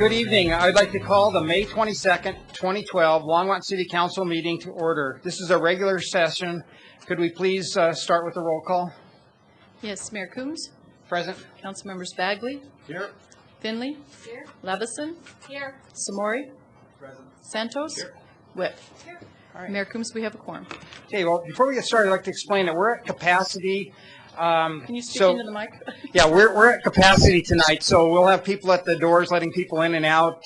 Good evening. I'd like to call the May 22nd, 2012 Longmont City Council meeting to order. This is a regular session. Could we please start with the roll call? Yes, Mayor Coombs. Present. Councilmembers Bagley. Here. Finley. Here. Levison. Here. Samori. Present. Santos. Here. Whip. Here. All right. Mayor Coombs, we have a quorum. Okay, well, before we get started, I'd like to explain that we're at capacity. Can you speak into the mic? Yeah, we're at capacity tonight, so we'll have people at the doors letting people in and out,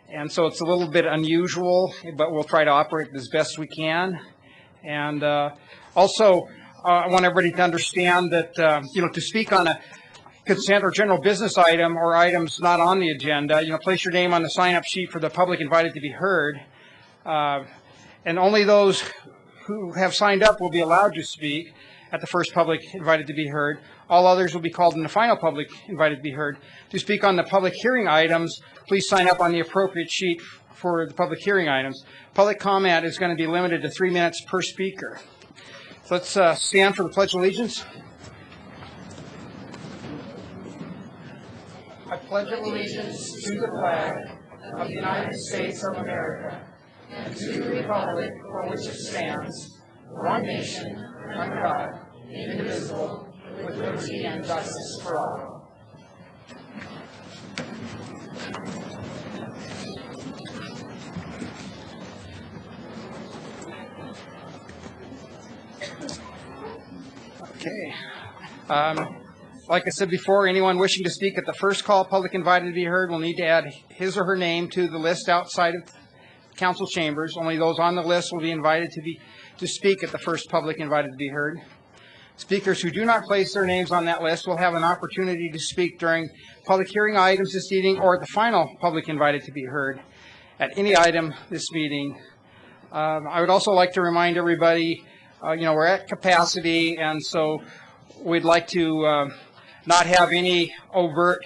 and so it's a little bit unusual, but we'll try to operate as best we can. And also, I want everybody to understand that, to speak on a consent or general business item or items not on the agenda, place your name on the sign-up sheet for the public invited to be heard. And only those who have signed up will be allowed to speak at the first public invited to be heard. All others will be called in the final public invited to be heard. To speak on the public hearing items, please sign up on the appropriate sheet for the public hearing items. Public comment is going to be limited to 3 minutes per speaker. So let's stand for the Pledge of Allegiance. I pledge allegiance to the flag of the United States of America and to the republic for which it stands, one nation, under God, indivisible, with liberty and justice for all. Okay. Like I said before, anyone wishing to speak at the first call public invited to be heard will need to add his or her name to the list outside of council chambers. Only those on the list will be invited to speak at the first public invited to be heard. Speakers who do not place their names on that list will have an opportunity to speak during public hearing items this evening or at the final public invited to be heard at any item this meeting. I would also like to remind everybody, we're at capacity, and so we'd like to not have any overt,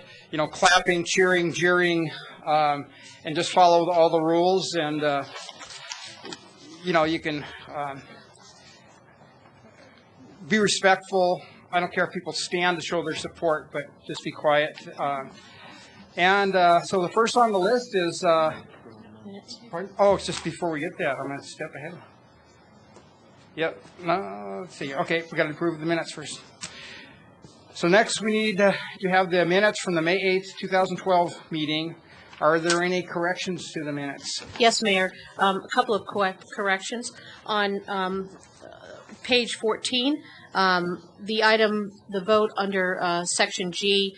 clapping, cheering, jeering, and just follow all the rules. And, you can be respectful. I don't care if people stand to show their support, but just be quiet. So the first on the list is, it's just before we get that, I'm going to step ahead. Yep, no, let's see. Okay, we got to approve the minutes first. So next we need to have the minutes from the May 8th, 2012 meeting. Are there any corrections to the minutes? Yes, Mayor. A couple of corrections. On page 14, the vote under section G,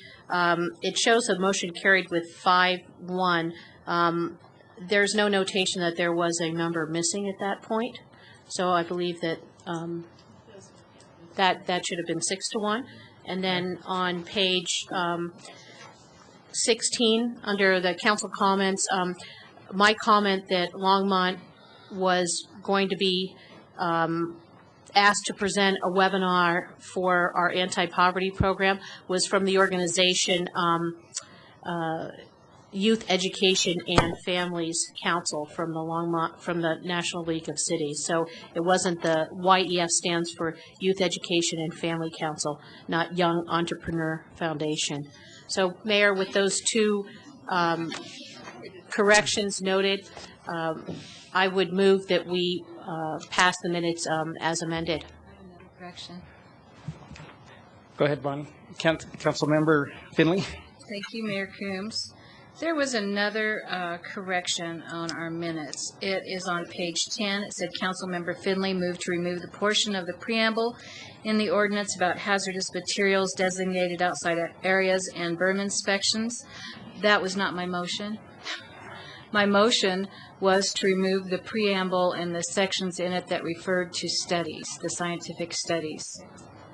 it shows a motion carried with 5-1. There's no notation that there was a number missing at that point. So I believe that that should have been 6-1. And then on page 16, under the council comments, my comment that Longmont was going to be asked to present a webinar for our anti-poverty program was from the organization Youth Education and Families Council from the National League of Cities. So it wasn't the YEF stands for Youth Education and Family Council, not Young Entrepreneur Foundation. So, Mayor, with those two corrections noted, I would move that we pass the minutes as amended. Correction. Go ahead, Bonnie. Councilmember Finley. Thank you, Mayor Coombs. There was another correction on our minutes. It is on page 10. It said Councilmember Finley moved to remove the portion of the preamble in the ordinance about hazardous materials designated outside areas and berm inspections. That was not my motion. My motion was to remove the preamble and the sections in it that referred to studies, the scientific studies,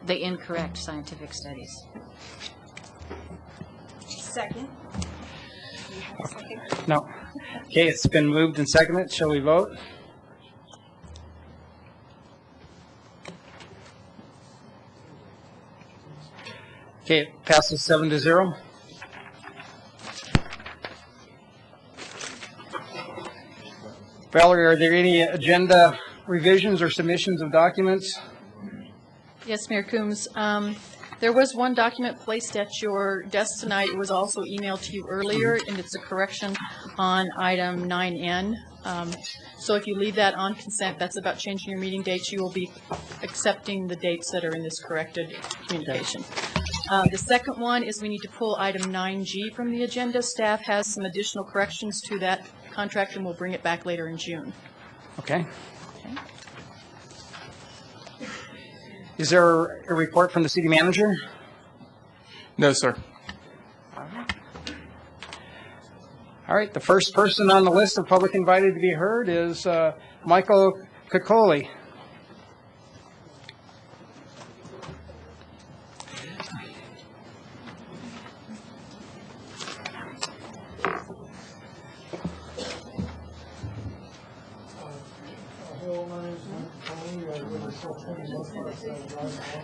the incorrect scientific studies. Second. No. Okay, it's been moved and seconded. Shall we vote? Okay, it passes 7-0. Valerie, are there any agenda revisions or submissions of documents? Yes, Mayor Coombs. There was one document placed at your desk tonight. It was also emailed to you earlier, and it's a correction on item 9N. So if you leave that on consent, that's about changing your meeting dates. You will be accepting the dates that are in this corrected communication. The second one is we need to pull item 9G from the agenda. Staff has some additional corrections to that contract, and we'll bring it back later in June. Okay. Is there a report from the city manager? No, sir. All right, the first person on the list of public invited to be heard is Michael Kokoli.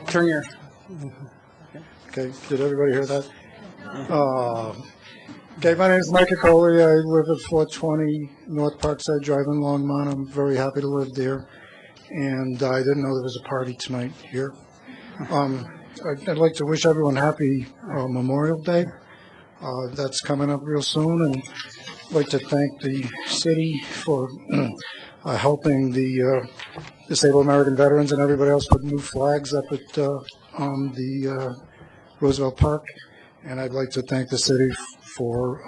Turn your... Okay, did everybody hear that? Okay, my name is Micah Coley. I live at 420 North Parkside Drive in Longmont. I'm very happy to live there, and I didn't know there was a party tonight here. I'd like to wish everyone happy Memorial Day. That's coming up real soon, and I'd like to thank the city for helping the disabled American veterans and everybody else put new flags up at the Roosevelt Park. And I'd like to thank the city for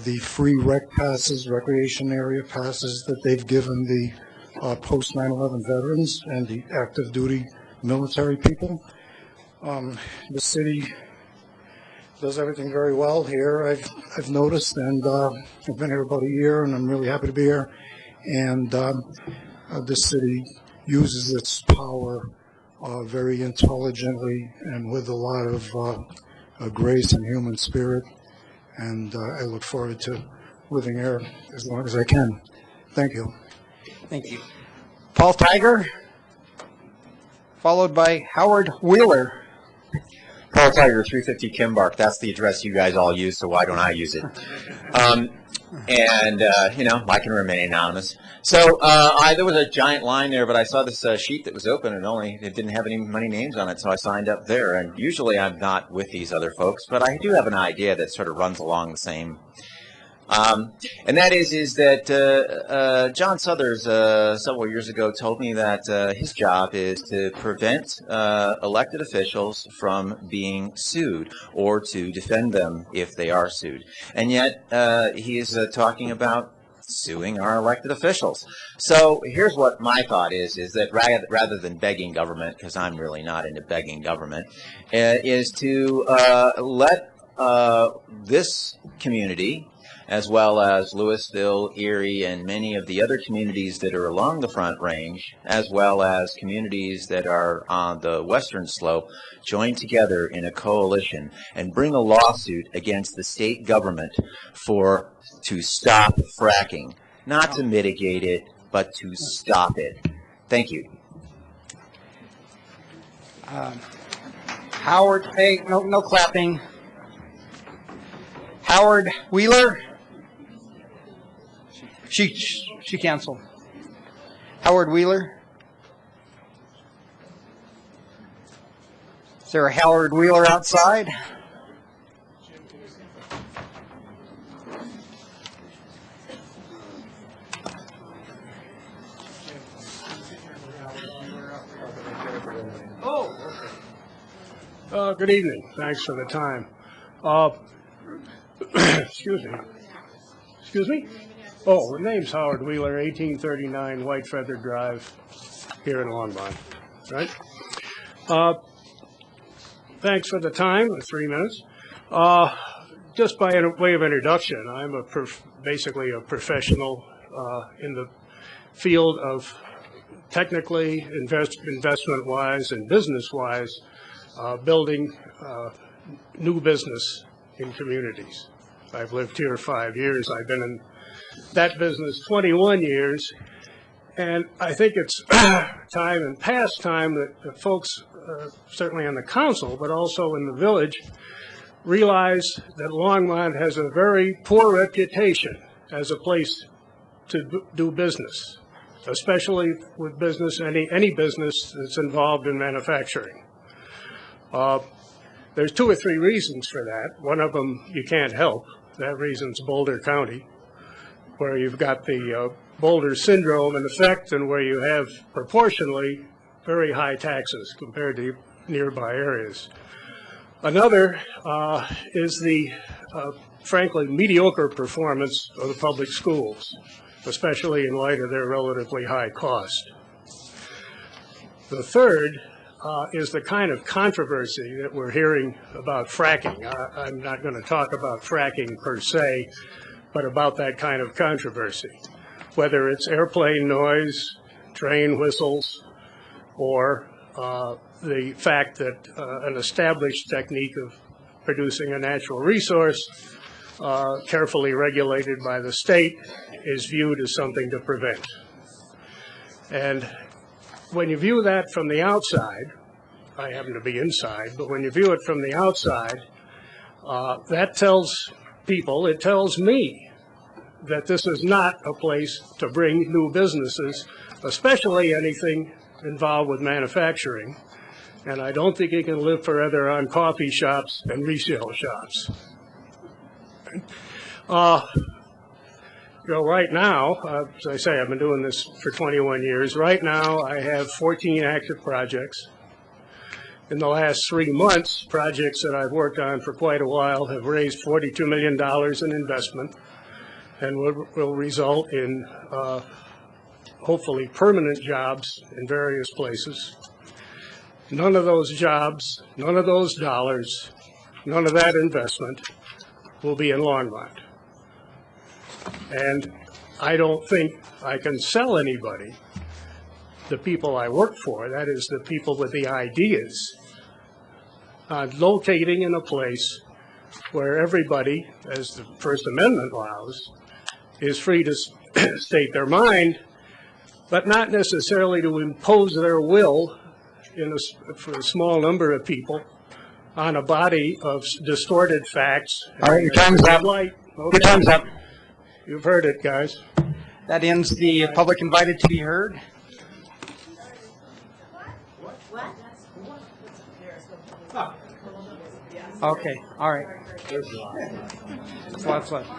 the free rec passes, recreation area passes that they've given the post 9/11 veterans and the active duty military people. The city does everything very well here. I've noticed, and I've been here about a year, and I'm really happy to be here. And this city uses its power very intelligently and with a lot of grace and human spirit. And I look forward to living here as long as I can. Thank you. Thank you. Paul Tiger, followed by Howard Wheeler. Paul Tiger, 350 Kimbark. That's the address you guys all use, so why don't I use it? I can remain anonymous. So there was a giant line there, but I saw this sheet that was open and it didn't have many names on it, so I signed up there. And usually I'm not with these other folks, but I do have an idea that sort of runs along the same. And that is that John Suthers several years ago told me that his job is to prevent elected officials from being sued or to defend them if they are sued. And yet he is talking about suing our elected officials. So here's what my thought is that rather than begging government, because I'm really not into begging government, is to let this community, as well as Louisville, Erie, and many of the other communities that are along the Front Range, as well as communities that are on the western slope, join together in a coalition and bring a lawsuit against the state government to stop fracking. Not to mitigate it, but to stop it. Thank you. Howard, hey, no clapping. Howard Wheeler. She canceled. Howard Wheeler. Is there a Howard Wheeler outside? Good evening. Thanks for the time. Excuse me. Excuse me? Oh, the name's Howard Wheeler, 1839 White Feather Drive, here in Longmont, right? Thanks for the time, 3 minutes. Just by way of introduction, I'm basically a professional in the field of technically, investment-wise and business-wise, building new business in communities. I've lived here 5 years. I've been in that business 21 years, and I think it's time and past time that the folks, certainly on the council, but also in the village, realize that Longmont has a very poor reputation as a place to do business, especially with business, any business that's involved in manufacturing. There's 2 or 3 reasons for that. One of them you can't help. That reason's Boulder County, where you've got the Boulder syndrome in effect and where you have proportionally very high taxes compared to nearby areas. Another is the, frankly, mediocre performance of the public schools, especially in light of their relatively high cost. The third is the kind of controversy that we're hearing about fracking. I'm not going to talk about fracking per se, but about that kind of controversy, whether it's airplane noise, train whistles, or the fact that an established technique of producing a natural resource, carefully regulated by the state, is viewed as something to prevent. And when you view that from the outside, I happen to be inside, but when you view it from the outside, that tells people, it tells me, that this is not a place to bring new businesses, especially anything involved with manufacturing. And I don't think you can live forever on coffee shops and resale shops. Right now, as I say, I've been doing this for 21 years. Right now, I have 14 active projects. In the last 3 months, projects that I've worked on for quite a while have raised $42 million in investment and will result in hopefully permanent jobs in various places. None of those jobs, none of those dollars, none of that investment will be in Longmont. And I don't think I can sell anybody, the people I work for, that is the people with the ideas, locating in a place where everybody, as the First Amendment allows, is free to state their mind, but not necessarily to impose their will for a small number of people on a body of distorted facts. All right, your time's up. Okay. Your time's up. You've heard it, guys. That ends the public invited to be heard. Okay, all right. Lots left.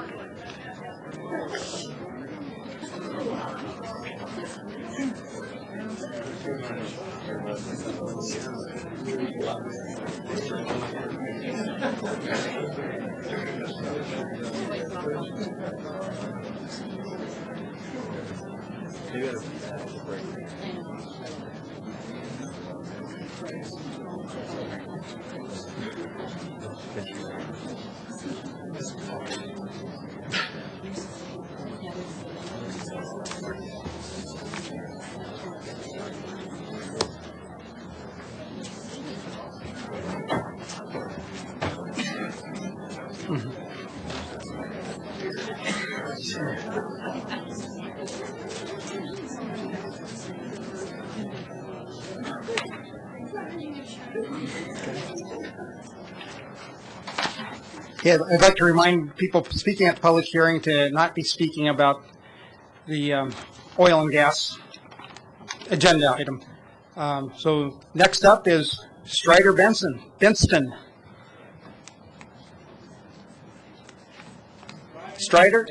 Yeah, I'd like to remind people speaking at the public hearing to not be speaking about the oil and gas agenda item. So next up is Strider Benston. Strider?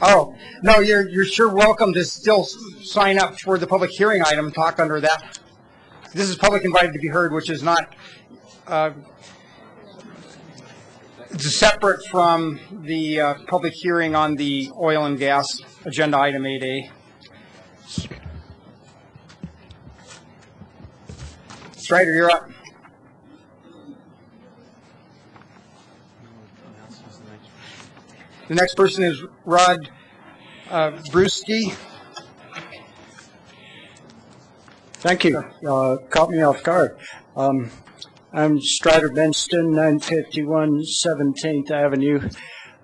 Oh, no, you're sure welcome to still sign up for the public hearing item, talk under that. This is public invited to be heard, which is not, it's separate from the public hearing on the oil and gas agenda item 8A. Strider, you're up. The next person is Rod Brewski. Thank you. Caught me off guard. I'm Strider Benston, 951 17th Avenue.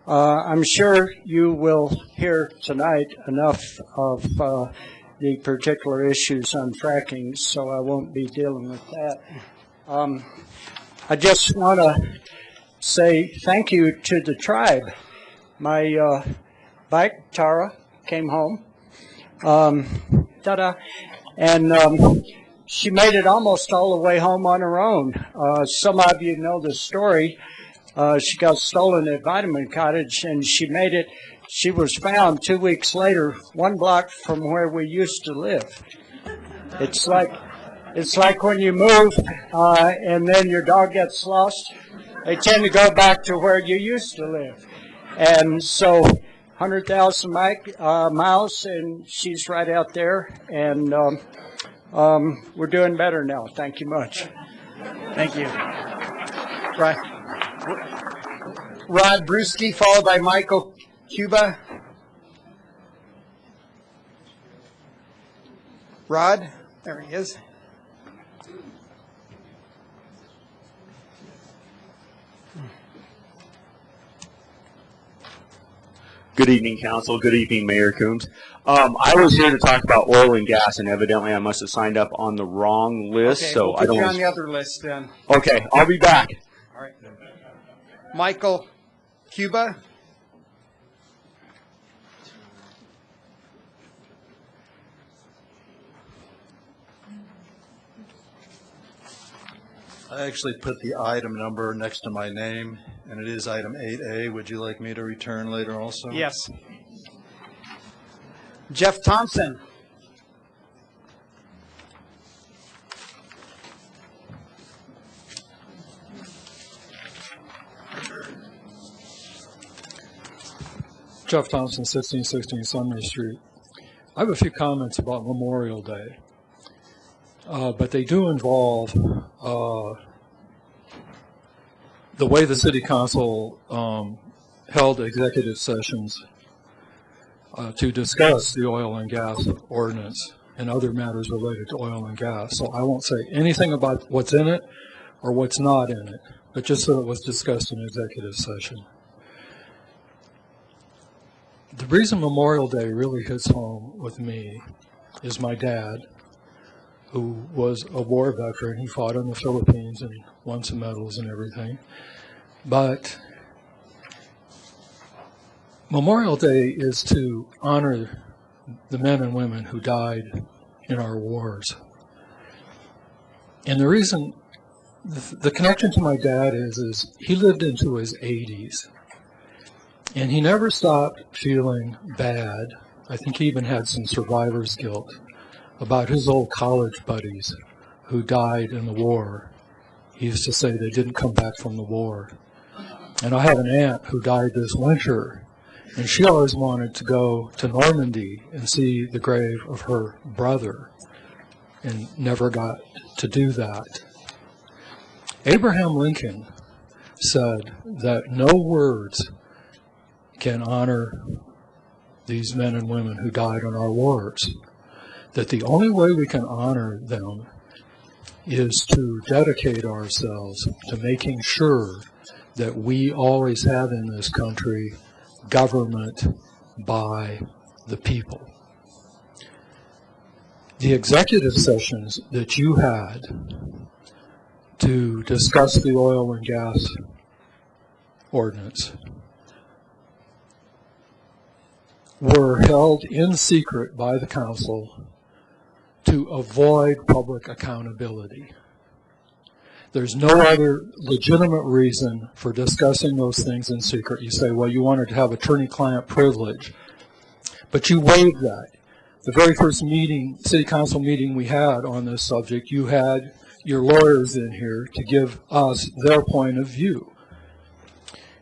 I'm sure you will hear tonight enough of the particular issues on fracking, so I won't be dealing with that. I just want to say thank you to the tribe. My bike, Tara, came home. Ta-da. And she made it almost all the way home on her own. Some of you know the story. She got stolen at Vitamin Cottage, and she made it. She was found 2 weeks later, 1 block from where we used to live. It's like when you move and then your dog gets lost. They tend to go back to where you used to live. And so 100,000 miles, and she's right out there. And we're doing better now. Thank you much. Thank you. Rod Brewski, followed by Michael Cuba. Rod, there he is. Good evening, Council. Good evening, Mayor Coombs. I was here to talk about oil and gas, and evidently I must have signed up on the wrong list. Okay, so we'll I put don't. you on the other list then. Okay, I'll be back. All right. Michael Cuba. I actually put the item number next to my name, and it is item 8A. Would you like me to return later also? Yes. Jeff Thompson. Jeff Thompson, 1616 Sumner Street. I have a few comments about Memorial Day, but they do involve the way the City Council held executive sessions to discuss the oil and gas ordinance and other matters related to oil and gas. So I won't say anything about what's in it or what's not in it, but just that it was discussed in executive session. The reason Memorial Day really hits home with me is my dad, who was a war veteran. He fought in the Philippines and won some medals and everything. But Memorial Day is to honor the men and women who died in our wars. And the reason, the connection to my dad is he lived into his 80s. And he never stopped feeling bad. I think he even had some survivor's guilt about his old college buddies who died in the war. He used to say they didn't come back from the war. And I have an aunt who died this winter, and she always wanted to go to Normandy and see the grave of her brother and never got to do that. Abraham Lincoln said that no words can honor these men and women who died in our wars, that the only way we can honor them is to dedicate ourselves to making sure that we always have in this country government by the people. The executive sessions that you had to discuss the oil and gas ordinance were held in secret by the council to avoid public accountability. There's no other legitimate reason for discussing those things in secret. You say, well, you wanted to have attorney-client privilege, but you waived that. The very first meeting, city council meeting we had on this subject, you had your lawyers in here to give us their point of view.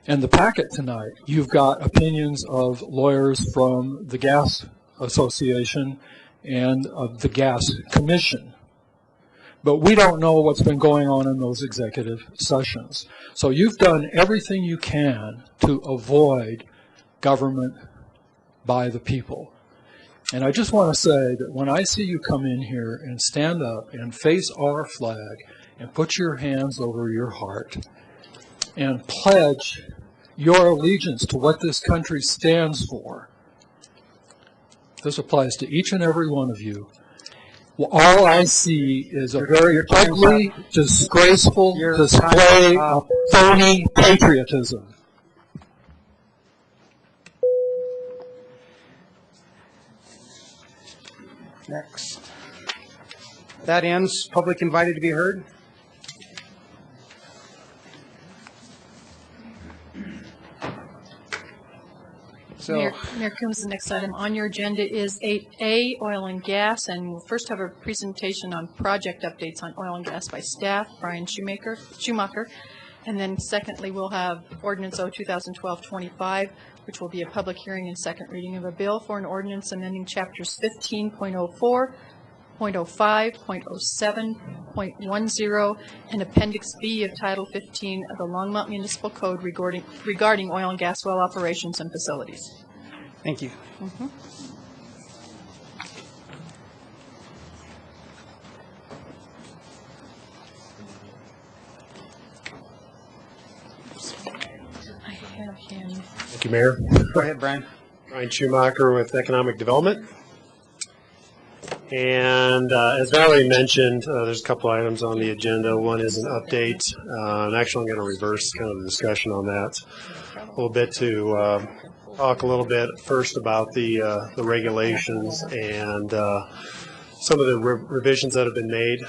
And the packet tonight, you've got opinions of lawyers from the Gas Association and of the Gas Commission. But we don't know what's been going on in those executive sessions. So you've done everything you can to avoid government by the people. And I just want to say that when I see you come in here and stand up and face our flag and put your hands over your heart and pledge your allegiance to what this country stands for. This applies to each and every one of you. Well, all I see is a very ugly, disgraceful display of phony patriotism. Next. That ends public invited to be heard. So, Mayor Coombs, the next item on your agenda is 8A, oil and gas, and we'll first have a presentation on project updates on oil and gas by staff, Brian Schumacher, and then secondly, we'll have Ordinance O 2012-25, which will be a public hearing and second reading of a bill for an ordinance amending chapters 15.04, 0.05, 0.07, 0.10, and Appendix B of Title 15 of the Longmont Municipal Code regarding oil and gas well operations and facilities. thank you. I have him. Thank you, Mayor. Go ahead, Brian. Brian Schumacher with Economic Development. And as Valerie mentioned, there's a couple items on the agenda. One is an update, and actually I'm going to reverse kind of the discussion on that a little bit to talk a little bit first about the regulations and some of the revisions that have been made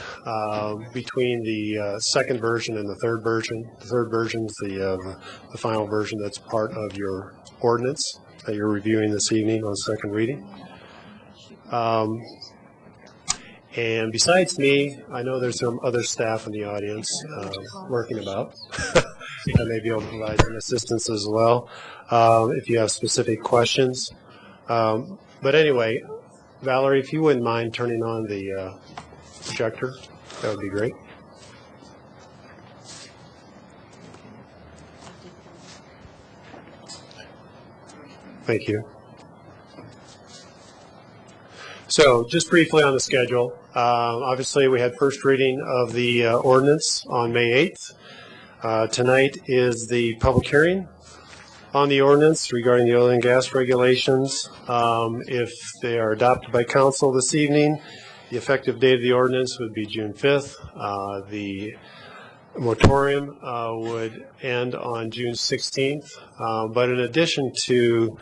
between the second version and the third version. The third version is the final version that's part of your ordinance that you're reviewing this evening on second reading. And besides me, I know there's some other staff in the audience working about that may be able to provide some assistance as well if you have specific questions. But anyway, Valerie, if you wouldn't mind turning on the projector, that would be great. Thank you. So just briefly on the schedule, obviously we had first reading of the ordinance on May 8th. Tonight is the public hearing on the ordinance regarding the oil and gas regulations. If they are adopted by council this evening, the effective date of the ordinance would be June 5th. The moratorium would end on June 16th. But in addition to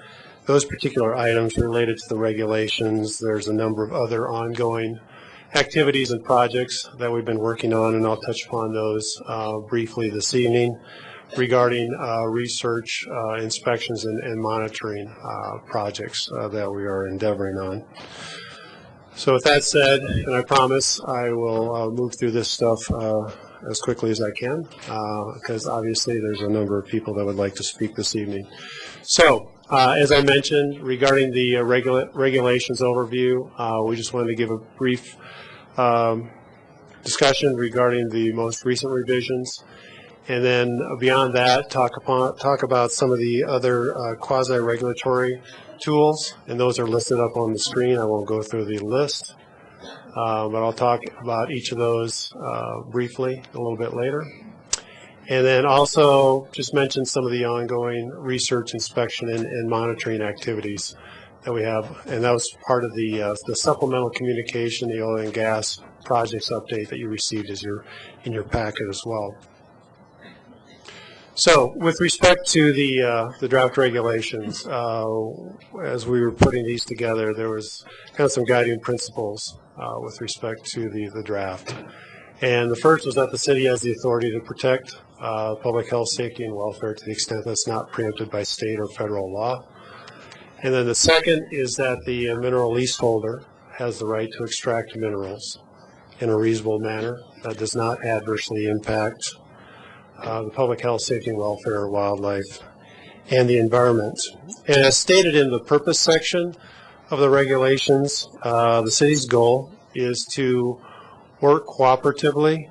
those particular items related to the regulations, there's a number of other ongoing activities and projects that we've been working on, and I'll touch upon those briefly this evening regarding research, inspections, and monitoring projects that we are endeavoring on. So with that said, and I promise I will move through this stuff as quickly as I can, because obviously there's a number of people that would like to speak this evening. So, as I mentioned, regarding the regulations overview, we just wanted to give a brief discussion regarding the most recent revisions, and then beyond that, talk about some of the other quasi-regulatory tools, and those are listed up on the screen. I won't go through the list, but I'll talk about each of those briefly a little bit later. And then also just mention some of the ongoing research, inspection, and monitoring activities that we have. And that was part of the supplemental communication, the oil and gas projects update that you received in your packet as well. So with respect to the draft regulations, as we were putting these together, there was kind of some guiding principles with respect to the draft. And the first was that the city has the authority to protect public health, safety, and welfare to the extent that's not preempted by state or federal law. And then the second is that the mineral leaseholder has the right to extract minerals in a reasonable manner that does not adversely impact the public health, safety, and welfare, wildlife, and the environment. And as stated in the purpose section of the regulations, the city's goal is to work cooperatively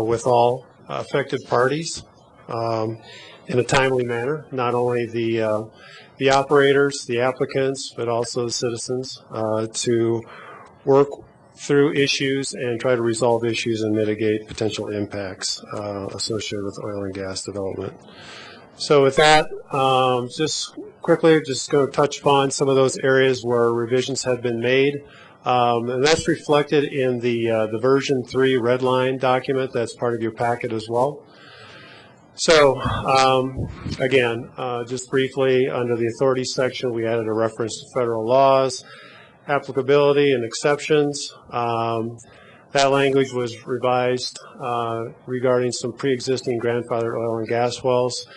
with all affected parties in a timely manner, not only the operators, the applicants, but also the citizens, to work through issues and try to resolve issues and mitigate potential impacts associated with oil and gas development. So with that, just quickly, just going to touch upon some of those areas where revisions have been made. And that's reflected in the version 3 red line document that's part of your packet as well. So again, just briefly, under the authority section, we added a reference to federal laws, applicability and exceptions. That language was revised regarding some pre-existing grandfathered oil and gas wells.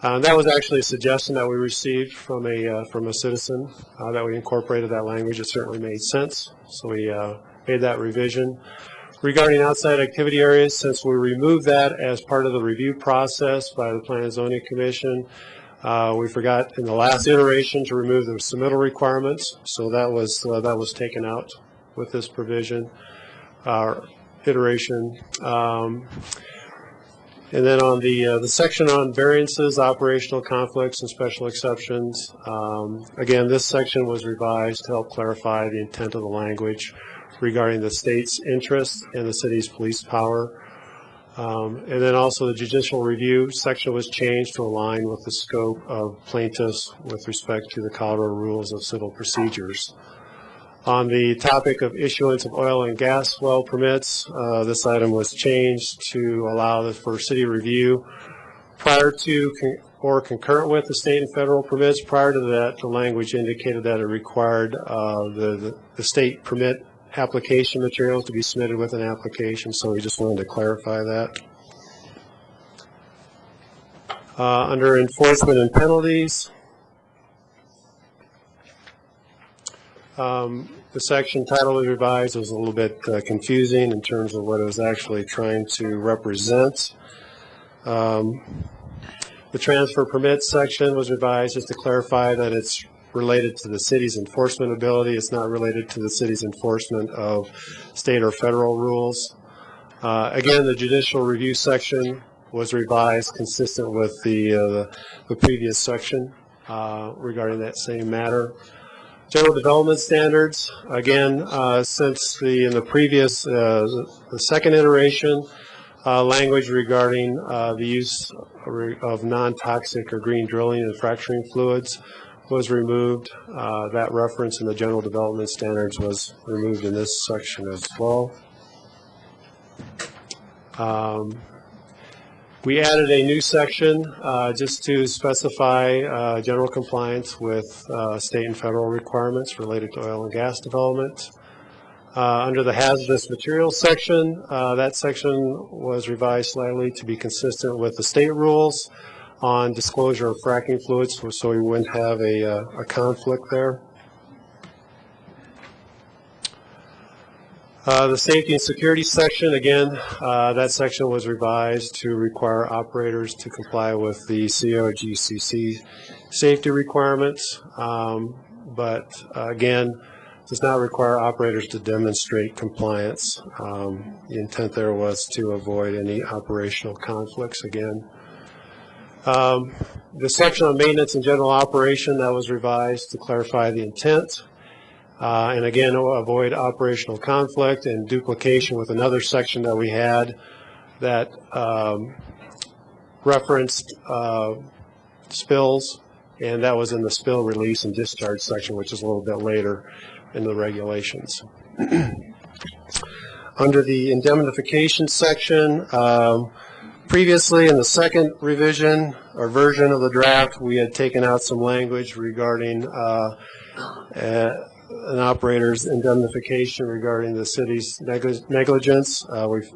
That was actually a suggestion that we received from a citizen that we incorporated that language. It certainly made sense, so we made that revision. Regarding outside activity areas, since we removed that as part of the review process by the Plan and Zoning Commission, we forgot in the last iteration to remove the submittal requirements, so that was taken out with this provision iteration. And then on the section on variances, operational conflicts, and special exceptions, again, this section was revised to help clarify the intent of the language regarding the state's interest in the city's police power. And then also the judicial review section was changed to align with the scope of plaintiffs with respect to the Colorado Rules of Civil Procedures. On the topic of issuance of oil and gas well permits, this item was changed to allow for city review prior to or concurrent with the state and federal permits. Prior to that, the language indicated that it required the state permit application materials to be submitted with an application, so we just wanted to clarify that. Under enforcement and penalties, the section title was revised. It was a little bit confusing in terms of what it was actually trying to represent. The transfer permit section was revised just to clarify that it's related to the city's enforcement ability. It's not related to the city's enforcement of state or federal rules. Again, the judicial review section was revised consistent with the previous section regarding that same matter. General development standards, again, since in the previous, the second iteration, language regarding the use of non-toxic or green drilling and fracturing fluids was removed. That reference in the general development standards was removed in this section as well. We added a new section just to specify general compliance with state and federal requirements related to oil and gas development. Under the hazardous materials section, that section was revised slightly to be consistent with the state rules on disclosure of fracking fluids, so we wouldn't have a conflict there. The safety and security section, again, that section was revised to require operators to comply with the COGCC safety requirements, but again, does not require operators to demonstrate compliance. The intent there was to avoid any operational conflicts again. The section on maintenance and general operation, that was revised to clarify the intent. And again, avoid operational conflict and duplication with another section that we had that referenced spills, and that was in the spill release and discharge section, which is a little bit later in the regulations. Under the indemnification section, previously in the second revision or version of the draft, we had taken out some language regarding an operator's indemnification regarding the city's negligence. We've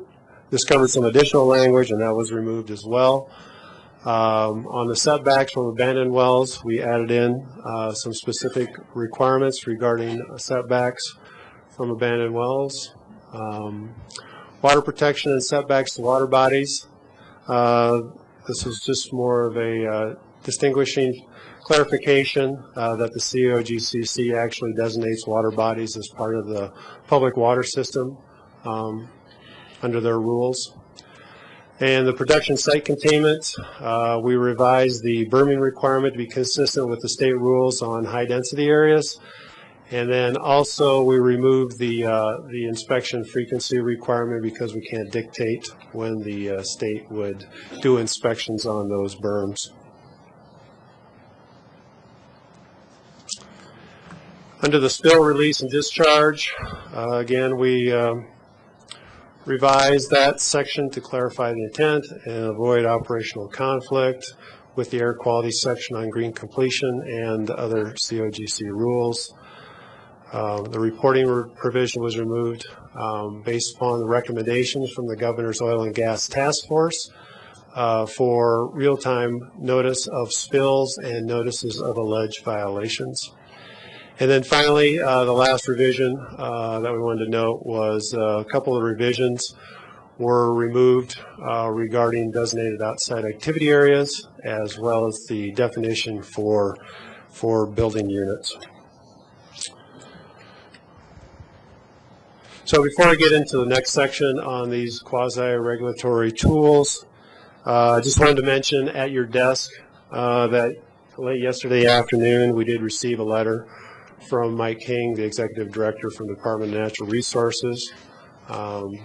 discovered some additional language, and that was removed as well. On the setbacks from abandoned wells, we added in some specific requirements regarding setbacks from abandoned wells. Water protection and setbacks to water bodies. This is just more of a distinguishing clarification that the COGCC actually designates water bodies as part of the public water system under their rules. And the production site containment, we revised the berming requirement to be consistent with the state rules on high density areas. And then also we removed the inspection frequency requirement because we can't dictate when the state would do inspections on those berms. Under the spill release and discharge, again, we revised that section to clarify the intent and avoid operational conflict with the air quality section on green completion and other COGC rules. The reporting provision was removed based upon the recommendations from the Governor's Oil and Gas Task Force for real-time notice of spills and notices of alleged violations. And then finally, the last revision that we wanted to note was a couple of revisions were removed regarding designated outside activity areas, as well as the definition for building units. So before I get into the next section on these quasi-regulatory tools, I just wanted to mention at your desk that late yesterday afternoon we did receive a letter from Mike King, the Executive Director from the Department of Natural Resources. And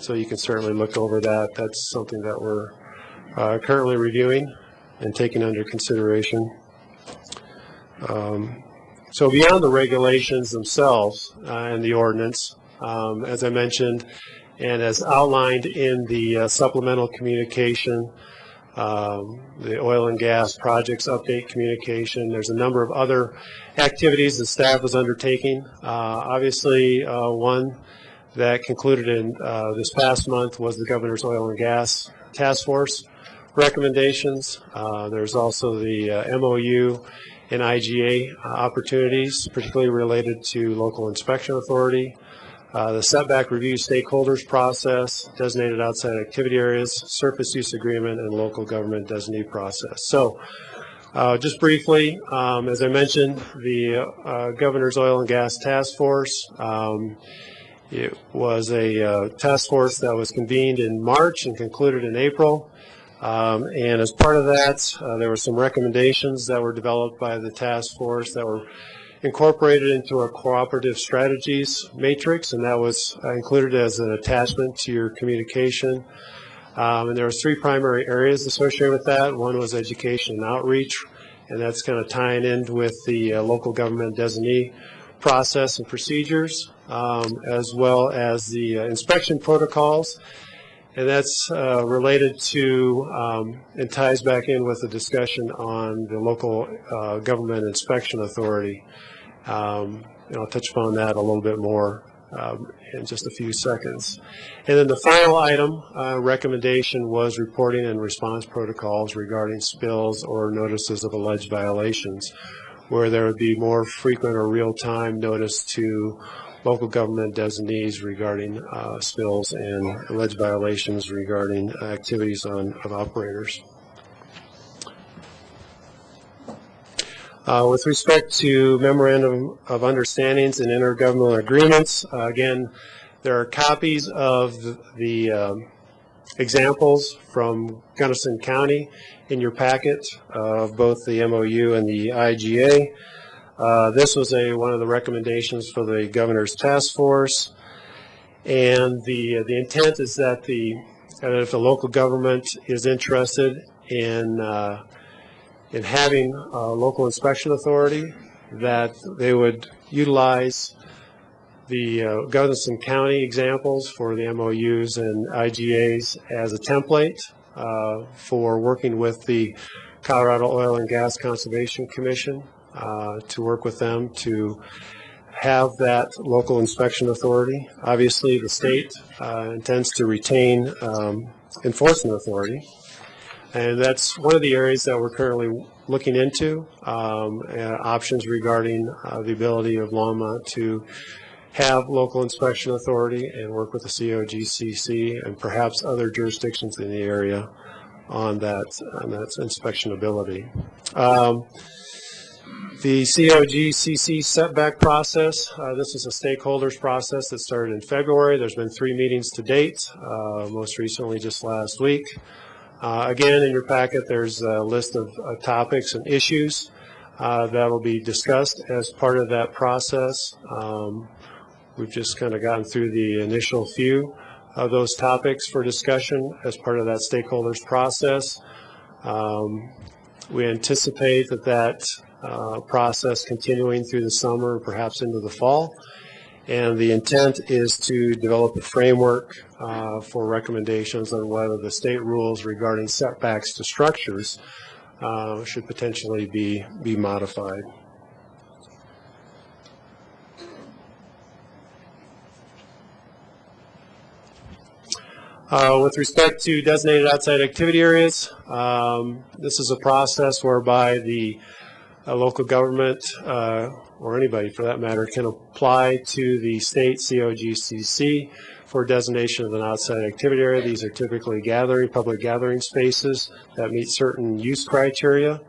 so you can certainly look over that. That's something that we're currently reviewing and taking under consideration. So beyond the regulations themselves and the ordinance, as I mentioned, and as outlined in the supplemental communication, the oil and gas projects update communication, there's a number of other activities the staff was undertaking. Obviously, one that concluded in this past month was the Governor's Oil and Gas Task Force recommendations. There's also the MOU and IGA opportunities, particularly related to local inspection authority, the setback review stakeholders process, designated outside activity areas, surface use agreement, and local government designee process. So just briefly, as I mentioned, the Governor's Oil and Gas Task Force, it was a task force that was convened in March and concluded in April. And as part of that, there were some recommendations that were developed by the task force that were incorporated into our cooperative strategies matrix, and that was included as an attachment to your communication. And there were three primary areas associated with that. One was education and outreach, and that's kind of tying in with the local government designee process and procedures, as well as the inspection protocols. And that's related to and ties back in with the discussion on the local government inspection authority. And I'll touch upon that a little bit more in just a few seconds. And then the final item, recommendation, was reporting and response protocols regarding spills or notices of alleged violations, where there would be more frequent or real-time notice to local government designees regarding spills and alleged violations regarding activities of operators. With respect to memorandum of understandings and intergovernmental agreements, again, there are copies of the examples from Gunnison County in your packet of both the MOU and the IGA. This was one of the recommendations for the Governor's Task Force, and the intent is that if the local government is interested in having a local inspection authority, that they would utilize the Gunnison County examples for the MOUs and IGAs as a template for working with the Colorado Oil and Gas Conservation Commission to work with them to have that local inspection authority. Obviously, the state intends to retain enforcement authority. And that's one of the areas that we're currently looking into, options regarding the ability of Longmont to have local inspection authority and work with the COGCC and perhaps other jurisdictions in the area on that inspection ability. The COGCC setback process, this is a stakeholders process that started in February. There's been 3 meetings to date, most recently just last week. Again, in your packet, there's a list of topics and issues that will be discussed as part of that process. We've just kind of gotten through the initial few of those topics for discussion as part of that stakeholders process. We anticipate that process continuing through the summer, perhaps into the fall. And the intent is to develop a framework for recommendations on whether the state rules regarding setbacks to structures should potentially be modified. With respect to designated outside activity areas, this is a process whereby the local government, or anybody for that matter, can apply to the state COGCC for designation of an outside activity area. These are typically public gathering spaces that meet certain use criteria.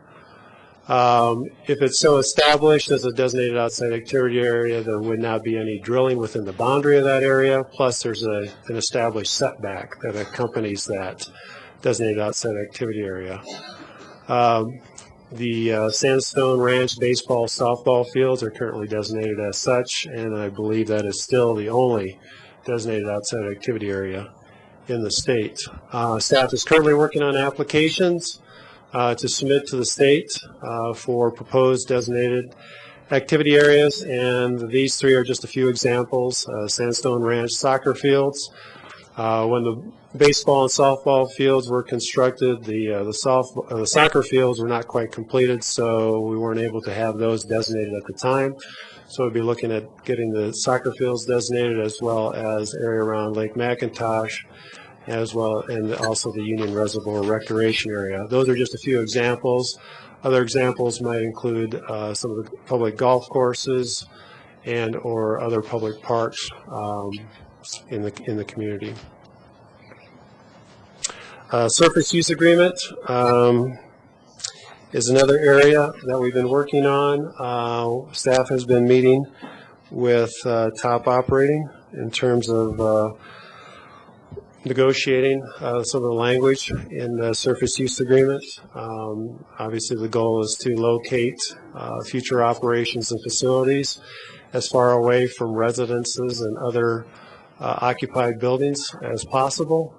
If it's so established as a designated outside activity area, there would not be any drilling within the boundary of that area. Plus, there's an established setback that accompanies that designated outside activity area. The Sandstone Ranch baseball, softball fields are currently designated as such, and I believe that is still the only designated outside activity area in the state. Staff is currently working on applications to submit to the state for proposed designated activity areas, and these three are just a few examples. Sandstone Ranch soccer fields. When the baseball and softball fields were constructed, the soccer fields were not quite completed, so we weren't able to have those designated at the time. So we'll be looking at getting the soccer fields designated, as well as area around Lake McIntosh, as well, and also the Union Reservoir Recreation Area. Those are just a few examples. Other examples might include some of the public golf courses and or other public parks in the community. Surface use agreement is another area that we've been working on. Staff has been meeting with top operating in terms of negotiating some of the language in the surface use agreement. Obviously, the goal is to locate future operations and facilities as far away from residences and other occupied buildings as possible.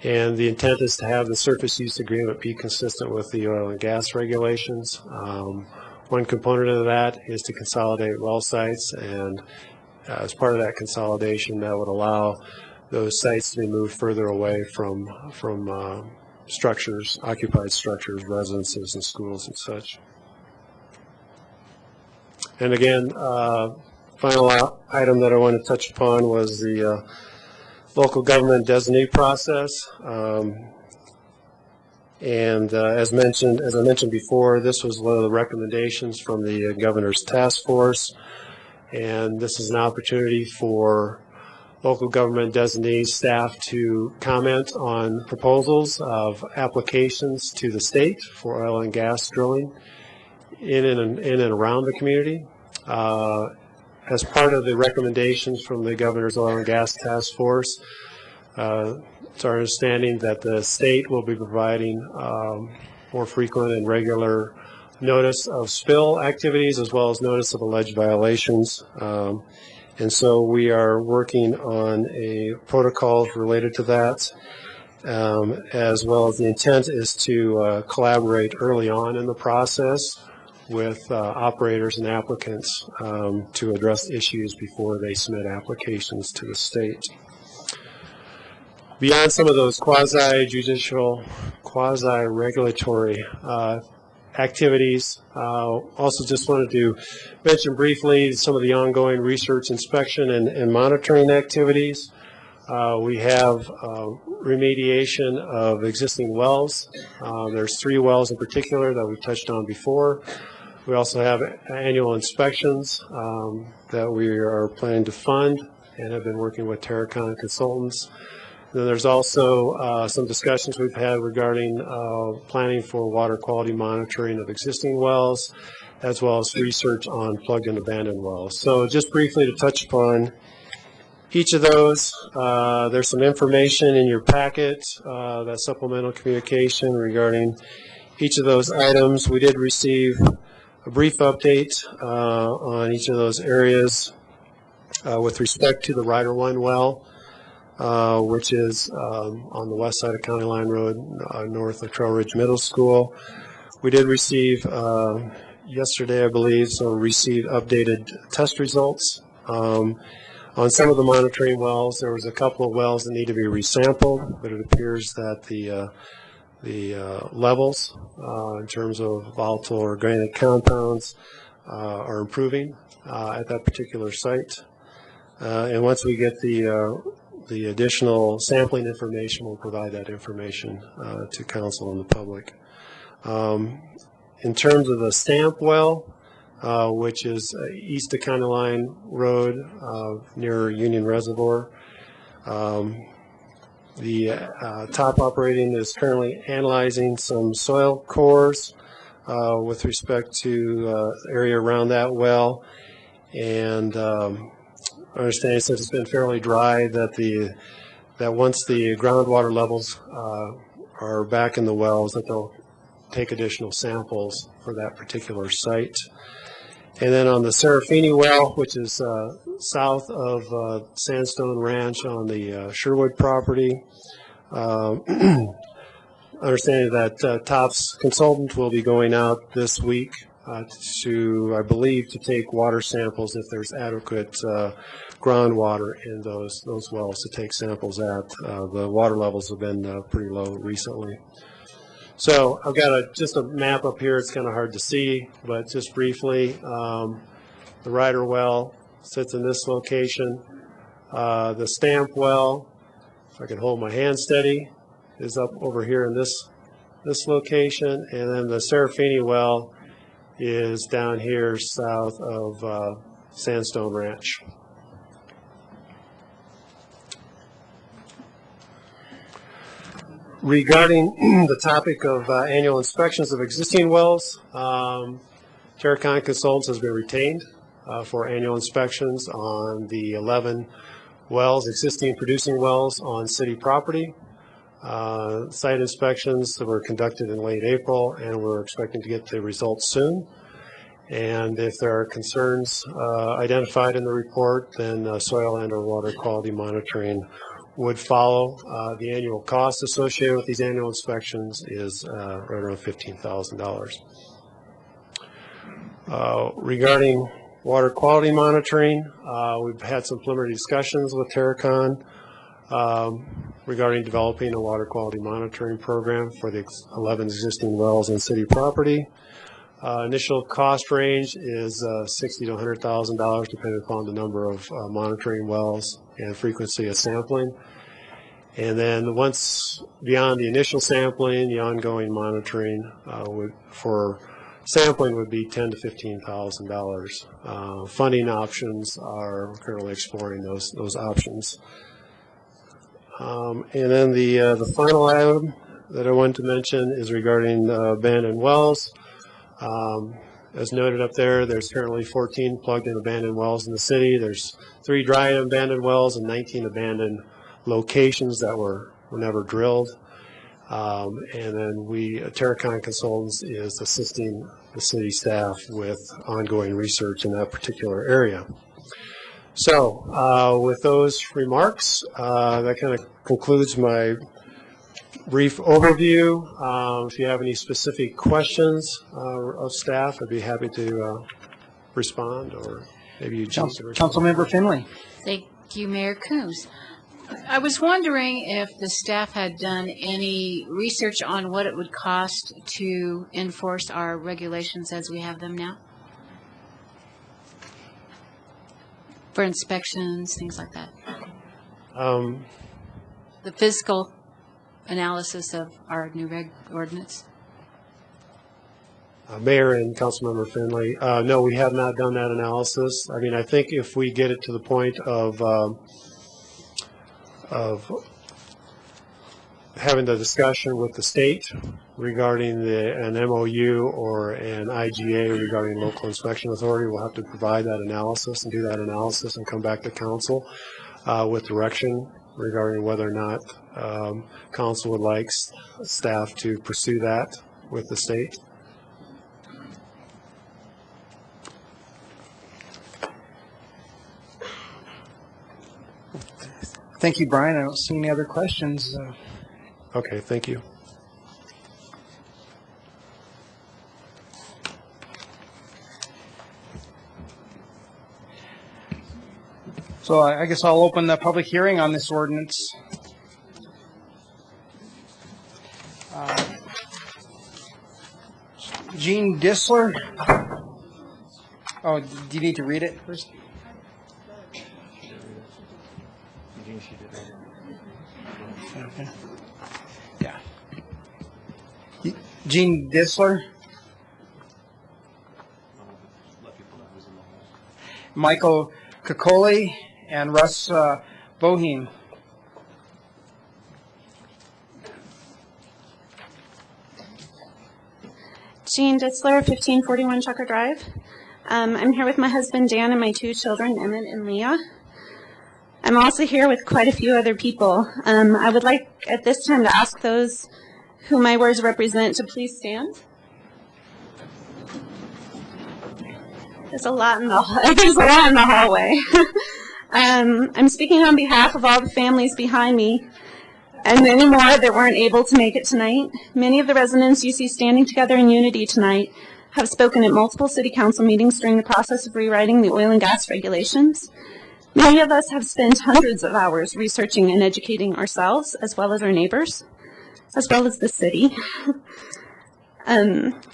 And the intent is to have the surface use agreement be consistent with the oil and gas regulations. One component of that is to consolidate well sites, and as part of that consolidation, that would allow those sites to be moved further away from structures, occupied structures, residences, and schools and such. And again, final item that I want to touch upon was the local government designee process. And as I mentioned before, this was one of the recommendations from the governor's task force. And this is an opportunity for local government designees staff to comment on proposals of applications to the state for oil and gas drilling in and around the community. As part of the recommendations from the governor's oil and gas task force, it's our understanding that the state will be providing more frequent and regular notice of spill activities, as well as notice of alleged violations. And so we are working on a protocol related to that, as well as the intent is to collaborate early on in the process with operators and applicants to address issues before they submit applications to the state. Beyond some of those quasi-judicial, quasi-regulatory activities, also just wanted to mention briefly some of the ongoing research, inspection, and monitoring activities. We have remediation of existing wells. There's 3 wells in particular that we've touched on before. We also have annual inspections that we are planning to fund and have been working with Terracon Consultants. Then there's also some discussions we've had regarding planning for water quality monitoring of existing wells, as well as research on plugged and abandoned wells. So just briefly to touch upon each of those, there's some information in your packet, that supplemental communication regarding each of those items. We did receive a brief update on each of those areas with respect to the Rider 1 well, which is on the west side of County Line Road, north of Trail Ridge Middle School. We did receive yesterday, I believe, so received updated test results. On some of the monitoring wells, there was a couple of wells that need to be resampled, but it appears that the levels in terms of volatile organic compounds are improving at that particular site. And once we get the the additional sampling information, we'll provide that information to council and the public. In terms of the stamp well, which is east of County Line Road near Union Reservoir, the top operating is currently analyzing some soil cores with respect to area around that well, and understanding, since it's been fairly dry, that once the groundwater levels are back in the wells, that they'll take additional samples for that particular site. And then on the Serafini well, which is south of Sandstone Ranch on the Sherwood property, understanding that TOPS consultant will be going out this week to, I believe, to take water samples if there's adequate groundwater in those wells to take samples at. The water levels have been pretty low recently. So I've got just a map up here. It's kind of hard to see, but just briefly, the Ryder well sits in this location. The Stamp well, if I can hold my hand steady, is up over here in this location, and then the Serafini well is down here south of Sandstone Ranch. Regarding the topic of annual inspections of existing wells, Terracon Consultants has been retained for annual inspections on the 11 wells, existing producing wells on city property. Site inspections that were conducted in late April, and we're expecting to get the results soon. And if there are concerns identified in the report, then soil and or water quality monitoring would follow. The annual cost associated with these annual inspections is right around $15,000. Regarding water quality monitoring, we've had some preliminary discussions with Terracon regarding developing a water quality monitoring program for the 11 existing wells on city property. Initial cost range is $60,000 to $100,000, depending upon the number of monitoring wells and frequency of sampling. And then once beyond the initial sampling, the ongoing monitoring for sampling would be $10,000 to $15,000. Funding options are currently exploring those options. And then the final item that I wanted to mention is regarding abandoned wells. As noted up there, there's currently 14 plugged-in abandoned wells in the city. There's 3 dry abandoned wells and 19 abandoned locations that were never drilled. And then Terracon Consultants is assisting the city staff with ongoing research in that particular area. So with those remarks, that kind of concludes my brief overview. If you have any specific questions of staff, I'd be happy to respond, or maybe you choose to respond. Councilmember Finley. Thank you, Mayor Coombs. I was wondering if the staff had done any research on what it would cost to enforce our regulations as we have them now? For inspections, things like that. The physical analysis of our new ordinance? Mayor and Councilmember Finley, no, we have not done that analysis. I mean, I think if we get it to the point of having the discussion with the state regarding an MOU or an IGA regarding local inspection authority, we'll have to provide that analysis and do that analysis and come back to council with direction regarding whether or not council would like staff to pursue that with the state. Thank you, Brian. I don't see any other questions. Okay, thank you. So I guess I'll open the public hearing on this ordinance. Gene Dissler. Oh, do you need to read it first? Okay. Yeah. Gene Disler. Michael Kokoli and Russ Boheen. Jean Ditzler, 1541 Chucker Drive. I'm here with my husband Dan and my 2 children, Emmett and Leah. I'm also here with quite a few other people. I would like at this time to ask those who my words represent to please stand. There's a lot in the hallway. I'm speaking on behalf of all the families behind me and many more that weren't able to make it tonight. Many of the residents you see standing together in unity tonight have spoken at multiple city council meetings during the process of rewriting the oil and gas regulations. Many of us have spent hundreds of hours researching and educating ourselves, as well as our neighbors, as well as the city.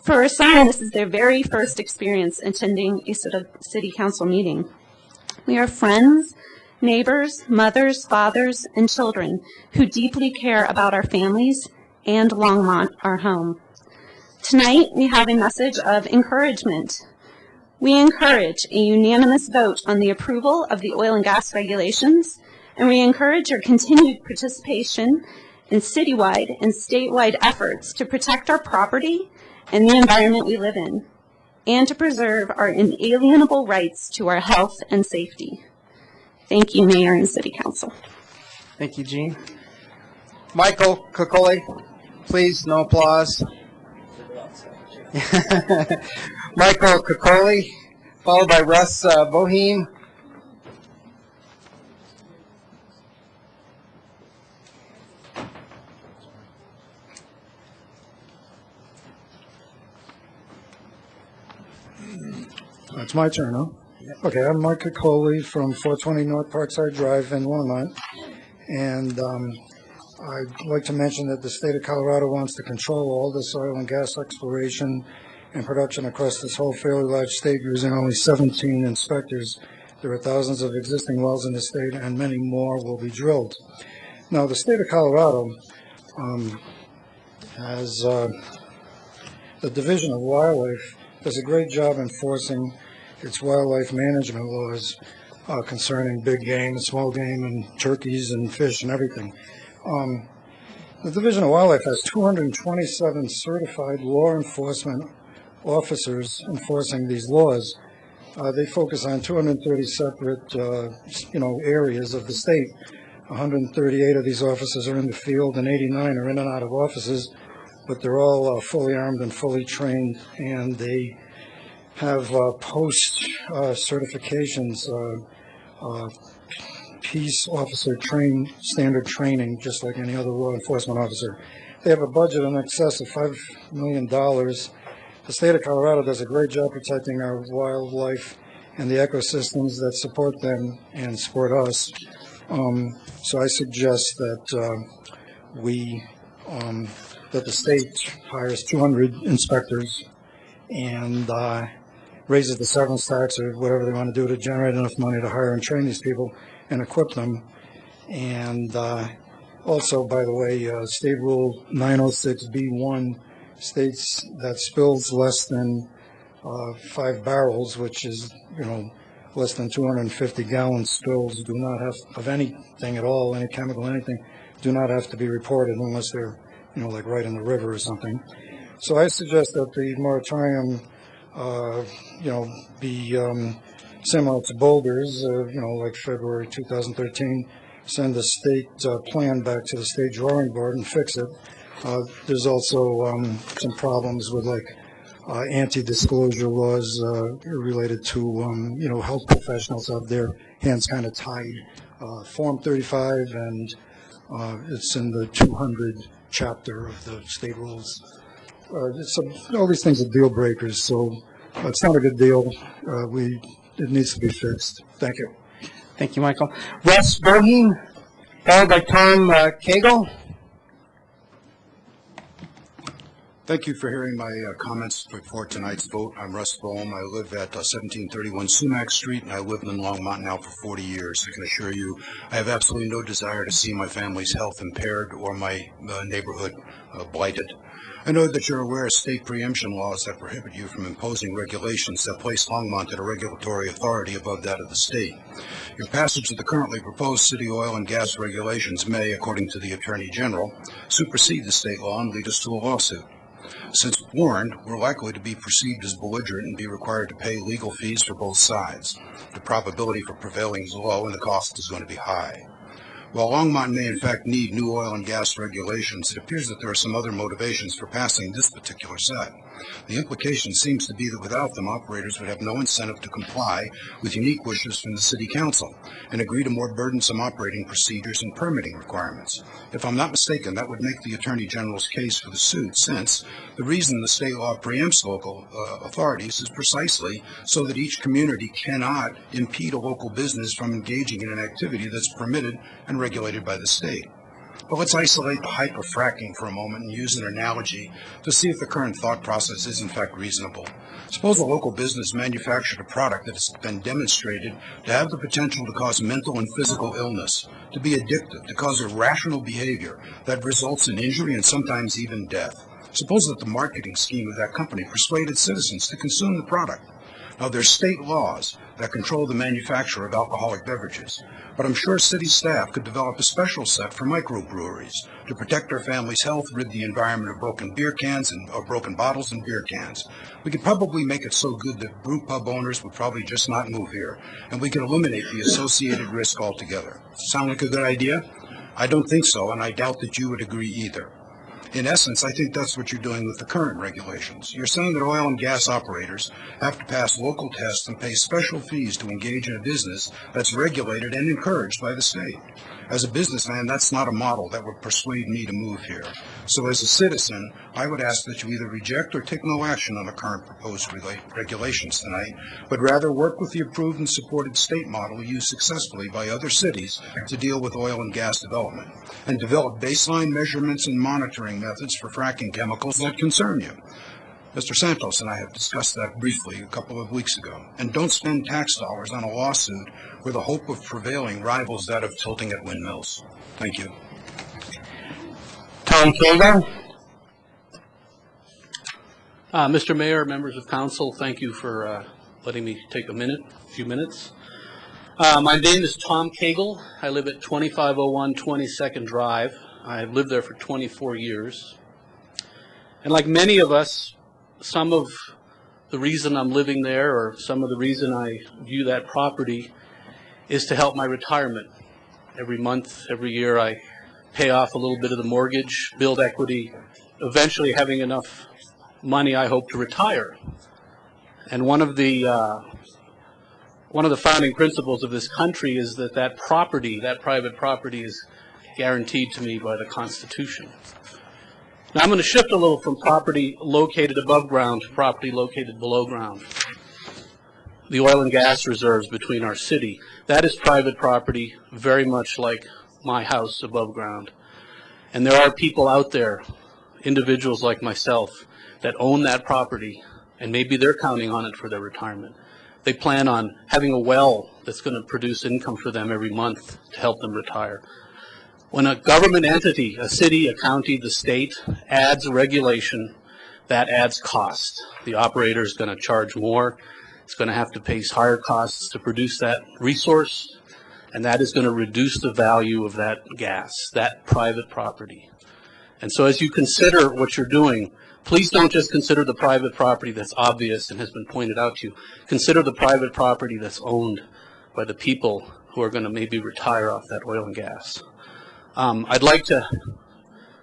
For some, this is their very first experience attending a city council meeting. We are friends, neighbors, mothers, fathers, and children who deeply care about our families and Longmont, our home. Tonight, we have a message of encouragement. We encourage a unanimous vote on the approval of the oil and gas regulations, and we encourage your continued participation in citywide and statewide efforts to protect our property and the environment we live in, and to preserve our inalienable rights to our health and safety. Thank you, Mayor and City Council. Thank you, Jean. Michael Kokoli, please, no applause. Michael Kokoli, followed by Russ Boheen. It's my turn, huh? Okay, I'm Mike Kokoli from 420 North Parkside Drive in Longmont. And I'd like to mention that the state of Colorado wants to control all this oil and gas exploration and production across this whole fairly large state using only 17 inspectors. There are thousands of existing wells in the state and many more will be drilled. Now, the state of Colorado has the Division of Wildlife does a great job enforcing its wildlife management laws concerning big game, small game, and turkeys and fish and everything. The Division of Wildlife has 227 certified law enforcement officers enforcing these laws. They focus on 230 separate, areas of the state. 138 of these officers are in the field, and 89 are in and out of offices, but they're all fully armed and fully trained, and they have post certifications, peace officer standard training, just like any other law enforcement officer. They have a budget in excess of $5 million. The state of Colorado does a great job protecting our wildlife and the ecosystems that support them and support us. So I suggest that that the state hires 200 inspectors and raises the severance tax or whatever they want to do to generate enough money to hire and train these people and equip them. And also, by the way, State Rule 906B1 states that spills less than 5 barrels, which is, less than 250 gallon spills do not have, of anything at all, any chemical, anything, do not have to be reported unless they're, like right in the river or something. So I suggest that the moratorium, be similar to Boulder's, like February 2013, send the state plan back to the state drawing board and fix it. There's also some problems with anti-disclosure laws related to, health professionals have their hands kind of tied. Form 35, and it's in the 200 chapter of the state rules. All these things are deal breakers, so it's not a good deal. It needs to be fixed. Thank you. Thank you, Michael. Russ Boheen, followed by Tom Cagle. Thank you for hearing my comments before tonight's vote. I'm Russ Bohm. I live at 1731 Sumac Street, and I lived in Longmont now for 40 years. I can assure you I have absolutely no desire to see my family's health impaired or my neighborhood blighted. I know that you're aware of state preemption laws that prohibit you from imposing regulations that place Longmont at a regulatory authority above that of the state. Your passage of the currently proposed city oil and gas regulations may, according to the Attorney General, supersede the state law and lead us to a lawsuit. Since warned, we're likely to be perceived as belligerent and be required to pay legal fees for both sides. The probability for prevailing is low and the cost is going to be high. While Longmont may in fact need new oil and gas regulations, it appears that there are some other motivations for passing this particular set. The implication seems to be that without them, operators would have no incentive to comply with unique wishes from the City Council and agree to more burdensome operating procedures and permitting requirements. If I'm not mistaken, that would make the Attorney General's case for the suit, since the reason the state law preempts local authorities is precisely so that each community cannot impede a local business from engaging in an activity that's permitted and regulated by the state. But let's isolate the hype of fracking for a moment and use an analogy to see if the current thought process is in fact reasonable. Suppose a local business manufactured a product that has been demonstrated to have the potential to cause mental and physical illness, to be addictive, to cause irrational behavior that results in injury and sometimes even death. Suppose that the marketing scheme of that company persuaded citizens to consume the product. Now, there's state laws that control the manufacture of alcoholic beverages, but I'm sure city staff could develop a special set for microbreweries to protect our family's health, rid the environment of broken beer cans and broken bottles and beer cans. We could probably make it so good that brew pub owners would probably just not move here, and we could eliminate the associated risk altogether. Sound like a good idea? I don't think so, and I doubt that you would agree either. In essence, I think that's what you're doing with the current regulations. You're saying that oil and gas operators have to pass local tests and pay special fees to engage in a business that's regulated and encouraged by the state. As a businessman, that's not a model that would persuade me to move here. So as a citizen, I would ask that you either reject or take no action on the current proposed regulations tonight, but rather work with the approved and supported state model used successfully by other cities to deal with oil and gas development, and develop baseline measurements and monitoring methods for fracking chemicals that concern you. Mr. Santos and I have discussed that briefly a couple of weeks ago. And don't spend tax dollars on a lawsuit where the hope of prevailing rivals that of tilting at windmills. Thank you. Tom Kilgore. Mr. Mayor, members of council, thank you for letting me take a few minutes. My name is Tom Cagle. I live at 2501 22nd Drive. I've lived there for 24 years. And like many of us, some of the reason I'm living there, or some of the reason I view that property, is to help my retirement. Every month, every year, I pay off a little bit of the mortgage, build equity, eventually having enough money, I hope, to retire. And one of the founding principles of this country is that property, that private property, is guaranteed to me by the Constitution. Now I'm going to shift a little from property located above ground to property located below ground. The oil and gas reserves between our city, that is private property, very much like my house above ground. And there are people out there, individuals like myself, that own that property, and maybe they're counting on it for their retirement. They plan on having a well that's going to produce income for them every month to help them retire. When a government entity, a city, a county, the state, adds a regulation, that adds cost. The operator is going to charge more. It's going to have to pay higher costs to produce that resource, and that is going to reduce the value of that gas, that private property. And so as you consider what you're doing, please don't just consider the private property that's obvious and has been pointed out to you. Consider the private property that's owned by the people who are going to maybe retire off that oil and gas. I'd like to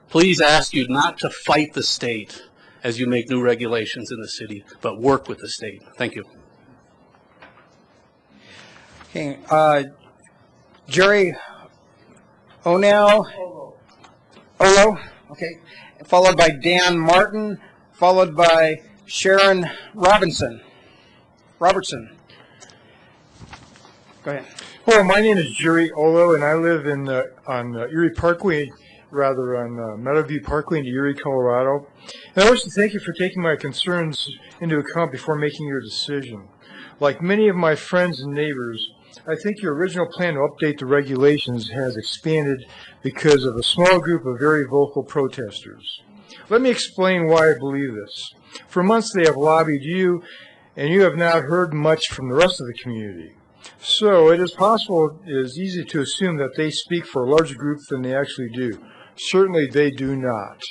please ask you not to fight the state as you make new regulations in the city, but work with the state. Thank you. Okay, Jerry Olo, okay, followed by Dan Martin, followed by Sharon Robertson. Go ahead. Hello, my name is Jerry Olo, and I live on Erie Parkway Meadowview Parkway in Erie, Colorado. And I wish to thank you for taking my concerns into account before making your decision. Like many of my friends and neighbors, I think your original plan to update the regulations has expanded because of a small group of very vocal protesters. Let me explain why I believe this. For months they have lobbied you, and you have not heard much from the rest of the community. So it is easy to assume that they speak for a larger group than they actually do. Certainly they do not.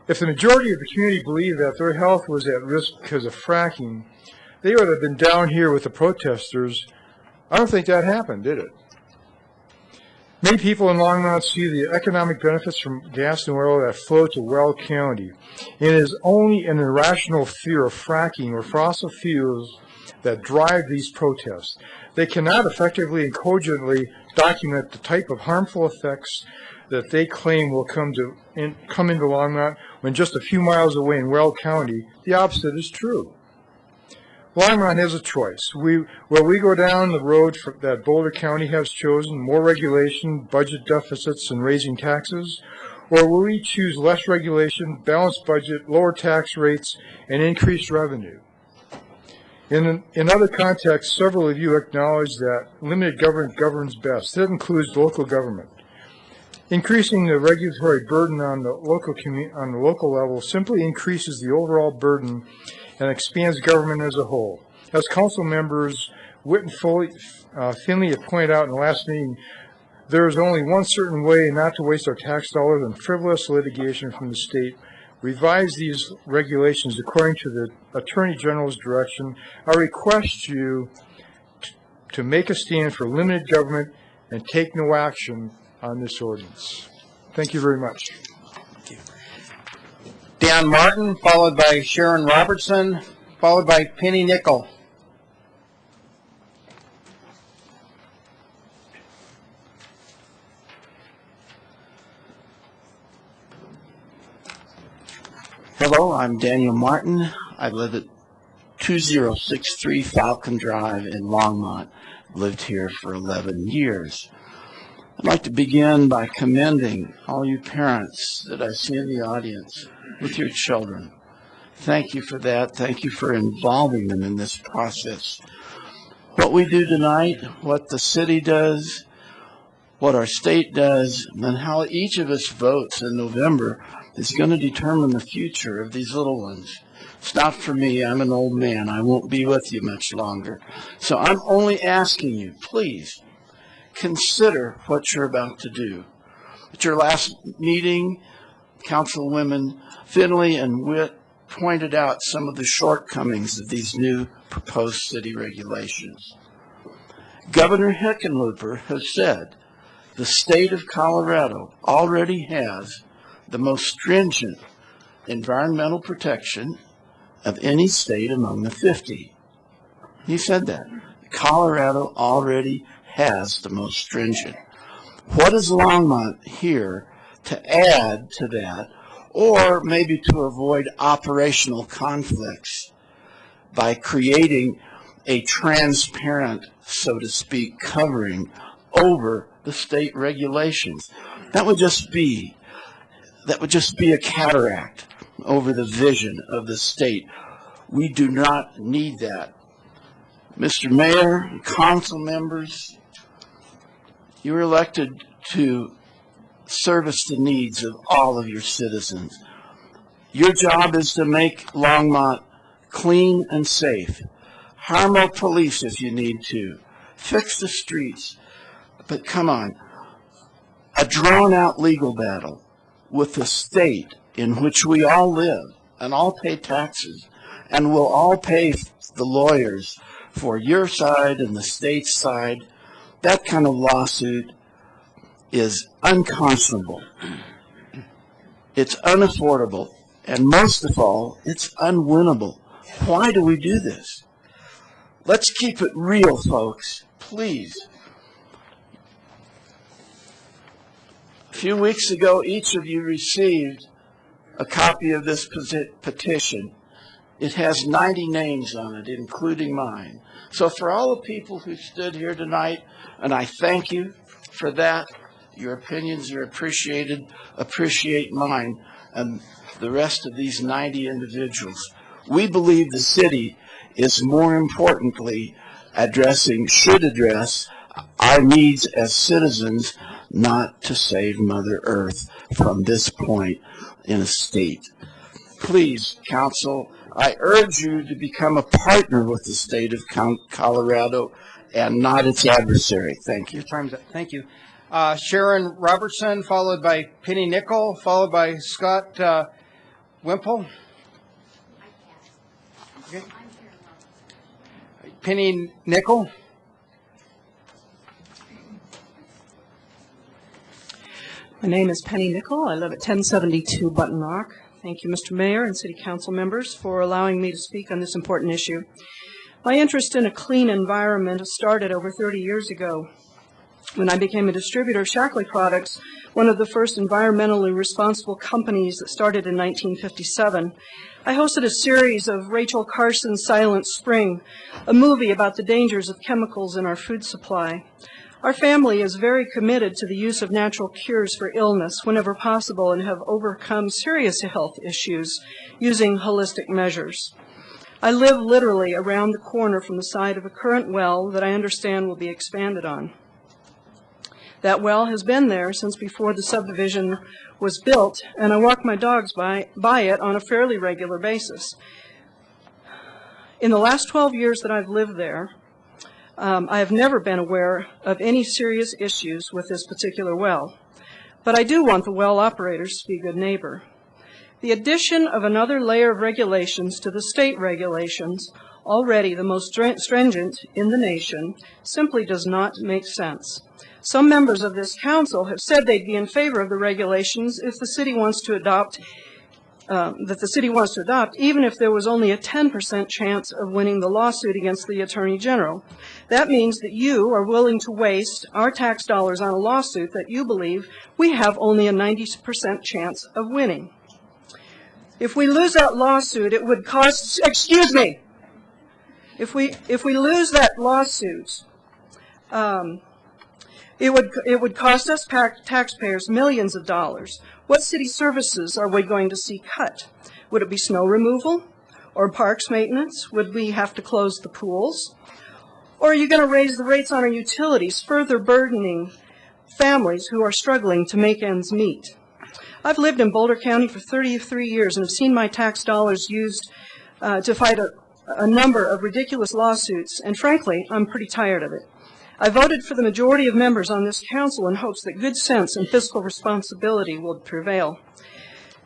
If the majority of the community believed that their health was at risk because of fracking, they would have been down here with the protesters. I don't think that happened, did it? Many people in Longmont see the economic benefits from gas and oil that flow to Weld County, and it is only an irrational fear of fracking or fossil fuels that drive these protests. They cannot effectively and cogently document the type of harmful effects that they claim will come into Longmont when just a few miles away in Weld County, the opposite is true. Longmont has a choice. Will we go down the road that Boulder County has chosen, more regulation, budget deficits, and raising taxes? Or will we choose less regulation, balanced budget, lower tax rates, and increased revenue? In other contexts, several of you acknowledge that limited government governs best. That includes local government. Increasing the regulatory burden on the local level simply increases the overall burden and expands government as a whole. As council members Witt and Finley have pointed out in the last meeting, there is only one certain way not to waste our tax dollars on frivolous litigation from the state. Revise these regulations according to the Attorney General's direction. I request you to make a stand for limited government and take no action on this ordinance. Thank you very much. Dan Martin, followed by Sharon Robertson, followed by Penny Nickel. Hello, I'm Daniel Martin. I live at 2063 Falcon Drive in Longmont. I've lived here for 11 years. I'd like to begin by commending all you parents that I see in the audience with your children. Thank you for that. Thank you for involving them in this process. What we do tonight, what the city does, what our state does, and how each of us votes in November is going to determine the future of these little ones. It's not for me. I'm an old man. I won't be with you much longer. So I'm only asking you, please, consider what you're about to do. At your last meeting, Councilwomen Finley and Witt pointed out some of the shortcomings of these new proposed city regulations. Governor Hickenlooper has said the state of Colorado already has the most stringent environmental protection of any state among the 50. He said that. Colorado already has the most stringent. What is Longmont here to add to that, or maybe to avoid operational conflicts by creating a transparent, so to speak, covering over the state regulations? That would just be a cataract over the vision of the state. We do not need that. Mr. Mayor, council members, you were elected to service the needs of all of your citizens. Your job is to make Longmont clean and safe. Hire more police if you need to. Fix the streets. But come on, a drawn-out legal battle with the state in which we all live and all pay taxes and will all pay the lawyers for your side and the state's side, that kind of lawsuit is unconscionable. It's unaffordable. And most of all, it's unwinnable. Why do we do this? Let's keep it real, folks. Please. A few weeks ago, each of you received a copy of this petition. It has 90 names on it, including mine. So for all the people who stood here tonight, and I thank you for that, Your opinions are appreciated. Appreciate mine and the rest of these 90 individuals. We believe the city is more importantly should address our needs as citizens, not to save Mother Earth from this point in a state. Please, Council, I urge you to become a partner with the state of Colorado and not its adversary. Thank you. Your time's up. Thank you. Sharon Robertson, followed by Penny Nickel, followed by Scott Wimple. Okay. Penny Nickel. My name is Penny Nickel. I live at 1072 Button Rock. Thank you, Mr. Mayor and City Council members, for allowing me to speak on this important issue. My interest in a clean environment started over 30 years ago when I became a distributor of Shackley Products, one of the first environmentally responsible companies that started in 1957. I hosted a series of Rachel Carson's Silent Spring, a movie about the dangers of chemicals in our food supply. Our family is very committed to the use of natural cures for illness whenever possible and have overcome serious health issues using holistic measures. I live literally around the corner from the site of a current well that I understand will be expanded on. That well has been there since before the subdivision was built, and I walk my dogs by it on a fairly regular basis. In the last 12 years that I've lived there, I have never been aware of any serious issues with this particular well, but I do want the well operators to be a good neighbor. The addition of another layer of regulations to the state regulations, already the most stringent in the nation, simply does not make sense. Some members of this council have said they'd be in favor of the regulations if the city wants to adopt even if there was only a 10% chance of winning the lawsuit against the Attorney General. That means that you are willing to waste our tax dollars on a lawsuit that you believe we have only a 90% chance of winning. If we lose that lawsuit, it would cost, excuse me, if we lose that lawsuit, it would cost us taxpayers millions of dollars. What city services are we going to see cut? Would it be snow removal or parks maintenance? Would we have to close the pools? Or are you going to raise the rates on our utilities, further burdening families who are struggling to make ends meet? I've lived in Boulder County for 33 years and have seen my tax dollars used to fight a number of ridiculous lawsuits, and frankly, I'm pretty tired of it. I voted for the majority of members on this council in hopes that good sense and fiscal responsibility would prevail.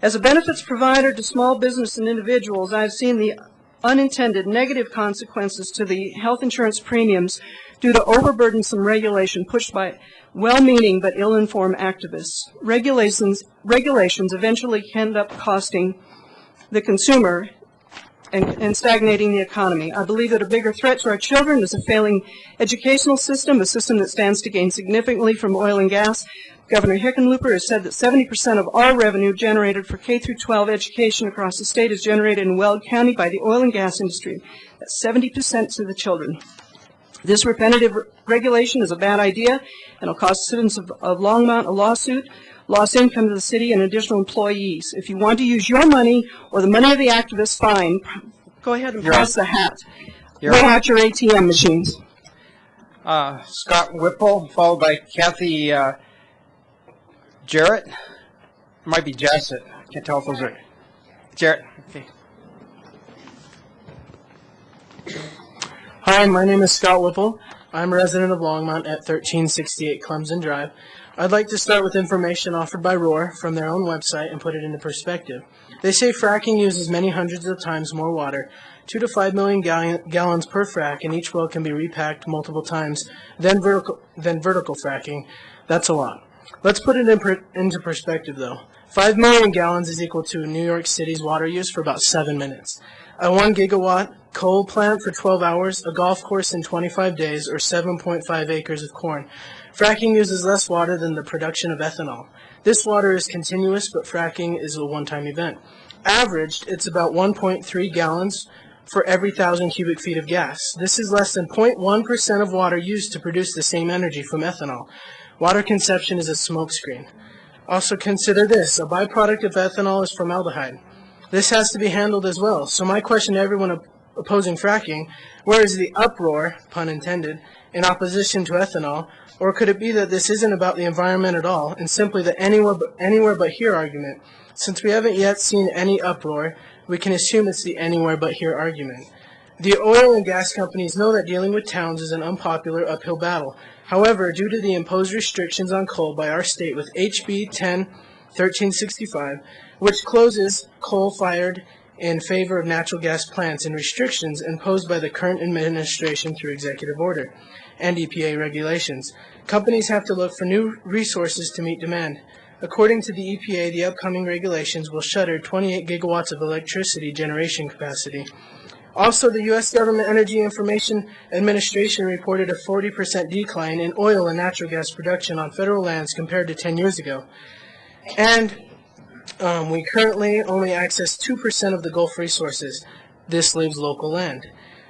As a benefits provider to small business and individuals, I've seen the unintended negative consequences to the health insurance premiums due to overburdensome regulation pushed by well-meaning but ill-informed activists. Regulations eventually end up costing the consumer and stagnating the economy. I believe that a bigger threat to our children is a failing educational system, a system that stands to gain significantly from oil and gas. Governor Hickenlooper has said that 70% of all revenue generated for K-12 education across the state is generated in Weld County by the oil and gas industry. That's 70% to the children. This repetitive regulation is a bad idea and will cost citizens of Longmont a lawsuit, lost income to the city, and additional employees. If you want to use your money or the money of the activists, fine. Go ahead and pass the hat. Weigh out your ATM machines. Scott Whipple, followed by Kathy Jarrett. It might be Jassett. I can't tell if those are Jarrett. Okay. Hi, my name is Scott Whipple. I'm a resident of Longmont at 1368 Clemson Drive. I'd like to start with information offered by Roar from their own website and put it into perspective. They say fracking uses many hundreds of times more water, 2 to 5 million gallons per frack, and each well can be repacked multiple times than vertical fracking. That's a lot. Let's put it into perspective, though. 5 million gallons is equal to New York City's water use for about 7 minutes. A 1 gigawatt coal plant for 12 hours, a golf course in 25 days, or 7.5 acres of corn. Fracking uses less water than the production of ethanol. This water is continuous, but fracking is a one-time event. Averaged, it's about 1.3 gallons for every 1,000 cubic feet of gas. This is less than 0.1% of water used to produce the same energy from ethanol. Water consumption is a smokescreen. Also consider this, a byproduct of ethanol is formaldehyde. This has to be handled as well. So my question to everyone opposing fracking, where is the uproar, pun intended, in opposition to ethanol? Or could it be that this isn't about the environment at all, and simply the anywhere but here argument? Since we haven't yet seen any uproar, we can assume it's the anywhere but here argument. The oil and gas companies know that dealing with towns is an unpopular uphill battle. However, due to the imposed restrictions on coal by our state with HB 10-1365, which closes coal-fired in favor of natural gas plants, and restrictions imposed by the current administration through executive order and EPA regulations, companies have to look for new resources to meet demand. According to the EPA, the upcoming regulations will shutter 28 gigawatts of electricity generation capacity. Also, the U.S. Government Energy Information Administration reported a 40% decline in oil and natural gas production on federal lands compared to 10 years ago. And we currently only access 2% of the Gulf resources. This leaves local land.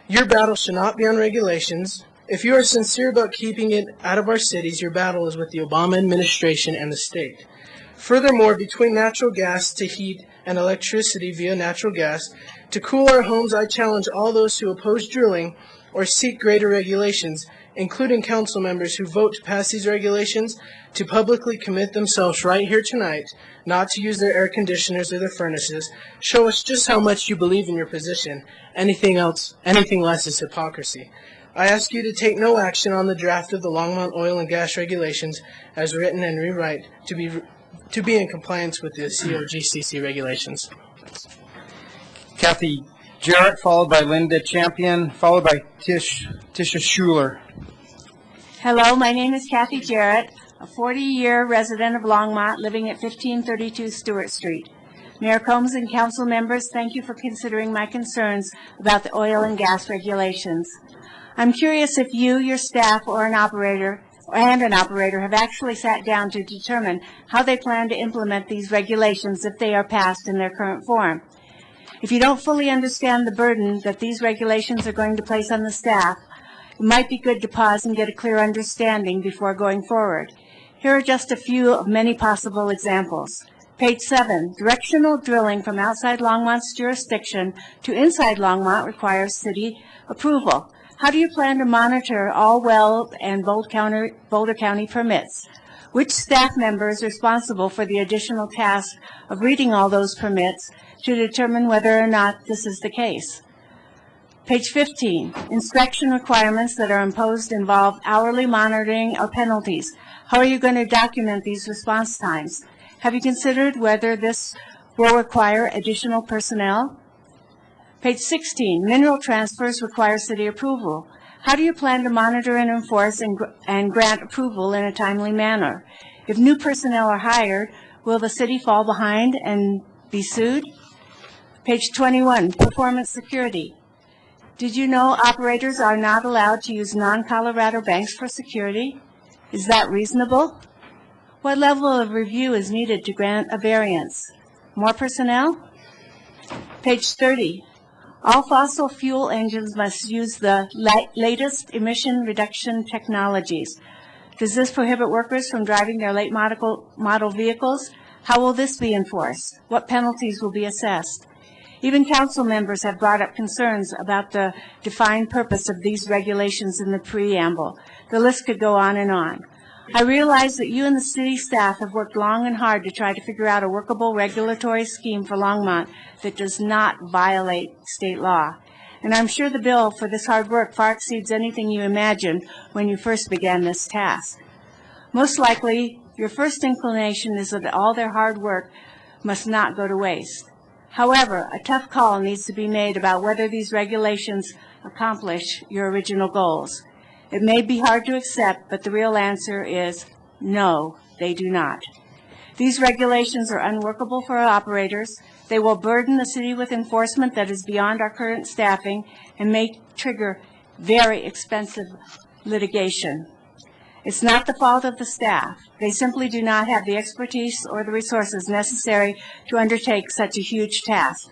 Your battle should not be on regulations. If you are sincere about keeping it out of our cities, your battle is with the Obama administration and the state. Furthermore, between natural gas to heat and electricity via natural gas to cool our homes, I challenge all those who oppose drilling or seek greater regulations, including council members who vote to pass these regulations, to publicly commit themselves right here tonight not to use their air conditioners or their furnaces. Show us just how much you believe in your position. Anything less is hypocrisy. I ask you to take no action on the draft of the Longmont oil and gas regulations as written and rewrite to be in compliance with the COGCC regulations. Kathy Jarrett, followed by Linda Champion, followed by Tisha Schuler. Hello, my name is Kathy Jarrett, a 40-year resident of Longmont living at 1532 Stewart Street. Mayor Combs and council members, thank you for considering my concerns about the oil and gas regulations. I'm curious if you, your staff, or an operator have actually sat down to determine how they plan to implement these regulations if they are passed in their current form. If you don't fully understand the burden that these regulations are going to place on the staff, it might be good to pause and get a clear understanding before going forward. Here are just a few of many possible examples. Page 7, directional drilling from outside Longmont's jurisdiction to inside Longmont requires city approval. How do you plan to monitor all well and Boulder County permits? Which staff member is responsible for the additional task of reading all those permits to determine whether or not this is the case? Page 15, inspection requirements that are imposed involve hourly monitoring or penalties. How are you going to document these response times? Have you considered whether this will require additional personnel? Page 16, mineral transfers require city approval. How do you plan to monitor and enforce and grant approval in a timely manner? If new personnel are hired, will the city fall behind and be sued? Page 21, performance security. Did you know operators are not allowed to use non-Colorado banks for security? Is that reasonable? What level of review is needed to grant a variance? More personnel? Page 30. All fossil fuel engines must use the latest emission reduction technologies. Does this prohibit workers from driving their late model vehicles? How will this be enforced? What penalties will be assessed? Even council members have brought up concerns about the defined purpose of these regulations in the preamble. The list could go on and on. I realize that you and the city staff have worked long and hard to try to figure out a workable regulatory scheme for Longmont that does not violate state law. And I'm sure the bill for this hard work far exceeds anything you imagined when you first began this task. Most likely, your first inclination is that all their hard work must not go to waste. However, a tough call needs to be made about whether these regulations accomplish your original goals. It may be hard to accept, but the real answer is no, they do not. These regulations are unworkable for our operators. They will burden the city with enforcement that is beyond our current staffing and may trigger very expensive litigation. It's not the fault of the staff. They simply do not have the expertise or the resources necessary to undertake such a huge task.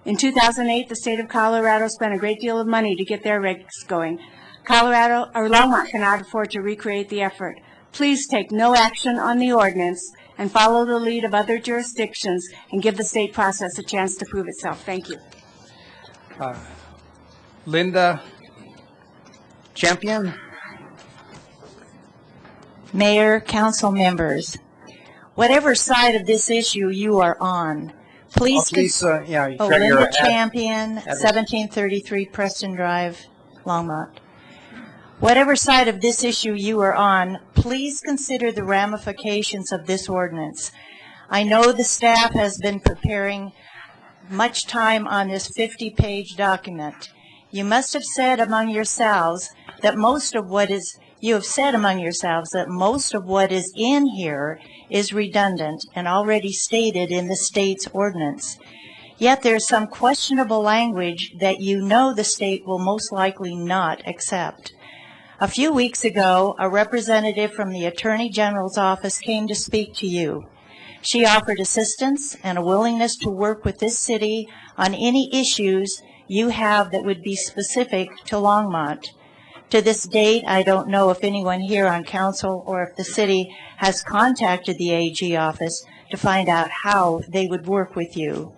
In 2008, the state of Colorado spent a great deal of money to get their regs going. Longmont cannot afford to recreate the effort. Please take no action on the ordinance and follow the lead of other jurisdictions and give the state process a chance to prove itself. Thank you. Linda Champion. Mayor, council members, whatever side of this issue you are on, please. Linda Champion, 1733 Preston Drive, Longmont. Whatever side of this issue you are on, please consider the ramifications of this ordinance. I know the staff has been preparing much time on this 50-page document. You must have said among yourselves that most of what is in here is redundant and already stated in the state's ordinance. Yet there's some questionable language that you know the state will most likely not accept. A few weeks ago, a representative from the Attorney General's office came to speak to you. She offered assistance and a willingness to work with this city on any issues you have that would be specific to Longmont. To this date, I don't know if anyone here on council or if the city has contacted the AG office to find out how they would work with you.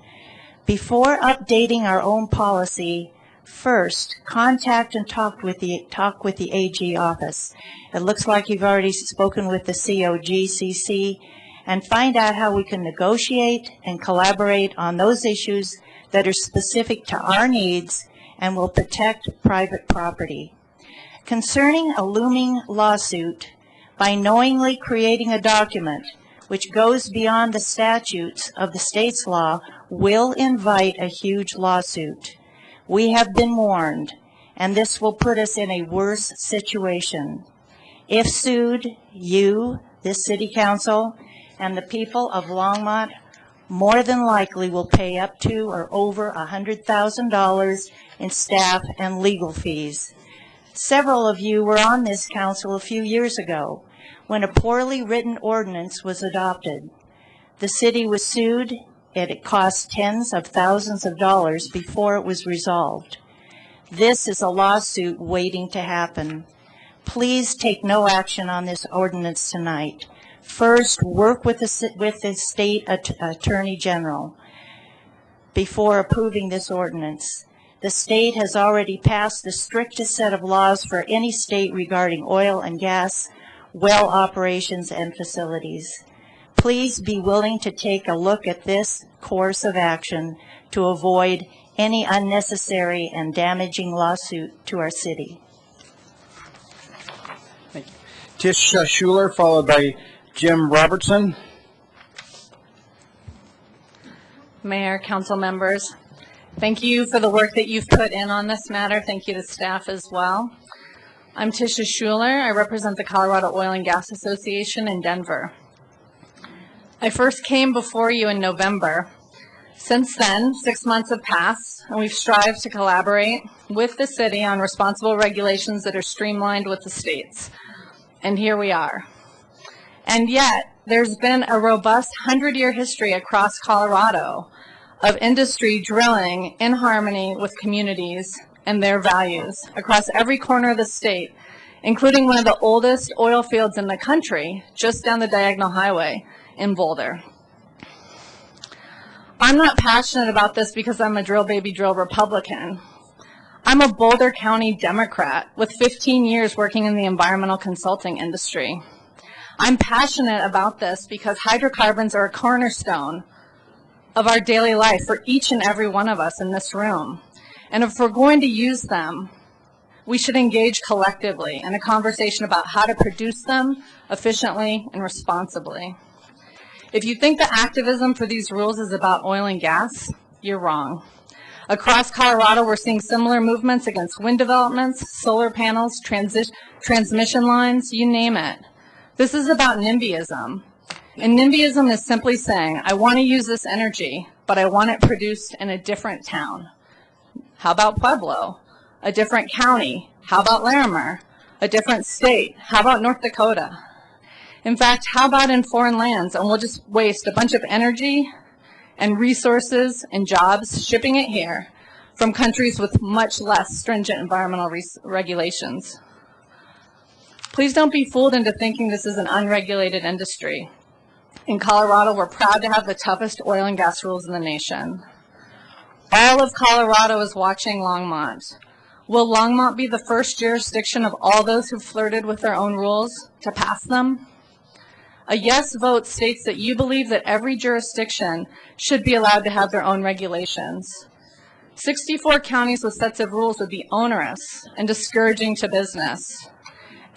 Before updating our own policy, first, contact and talk with the AG office. It looks like you've already spoken with the COGCC, and find out how we can negotiate and collaborate on those issues that are specific to our needs and will protect private property. Concerning a looming lawsuit, by knowingly creating a document which goes beyond the statutes of the state's law, will invite a huge lawsuit. We have been warned, and this will put us in a worse situation. If sued, you, this city council, and the people of Longmont more than likely will pay up to or over $100,000 in staff and legal fees. Several of you were on this council a few years ago when a poorly written ordinance was adopted. The city was sued, and it cost tens of thousands of dollars before it was resolved. This is a lawsuit waiting to happen. Please take no action on this ordinance tonight. First, work with the state attorney general before approving this ordinance. The state has already passed the strictest set of laws for any state regarding oil and gas, well operations, and facilities. Please be willing to take a look at this course of action to avoid any unnecessary and damaging lawsuit to our city. Thank you. Tish Schuler, followed by Jim Robertson. Mayor, council members, thank you for the work that you've put in on this matter. Thank you to staff as well. I'm Tisha Schuler. I represent the Colorado Oil and Gas Association in Denver. I first came before you in November. Since then, 6 months have passed, and we've strived to collaborate with the city on responsible regulations that are streamlined with the states. And here we are. And yet, there's been a robust 100-year history across Colorado of industry drilling in harmony with communities and their values across every corner of the state, including one of the oldest oil fields in the country, just down the Diagonal Highway in Boulder. I'm not passionate about this because I'm a drill baby drill Republican. I'm a Boulder County Democrat with 15 years working in the environmental consulting industry. I'm passionate about this because hydrocarbons are a cornerstone of our daily life for each and every one of us in this room. And if we're going to use them, we should engage collectively in a conversation about how to produce them efficiently and responsibly. If you think the activism for these rules is about oil and gas, you're wrong. Across Colorado, we're seeing similar movements against wind developments, solar panels, transmission lines, you name it. This is about NIMBYism. And NIMBYism is simply saying, I want to use this energy, but I want it produced in a different town. How about Pueblo? A different county? How about Larimer? A different state? How about North Dakota? In fact, how about in foreign lands? And we'll just waste a bunch of energy and resources and jobs shipping it here from countries with much less stringent environmental regulations. Please don't be fooled into thinking this is an unregulated industry. In Colorado, we're proud to have the toughest oil and gas rules in the nation. All of Colorado is watching Longmont. Will Longmont be the first jurisdiction of all those who flirted with their own rules to pass them? A yes vote states that you believe that every jurisdiction should be allowed to have their own regulations. 64 counties with sets of rules would be onerous and discouraging to business.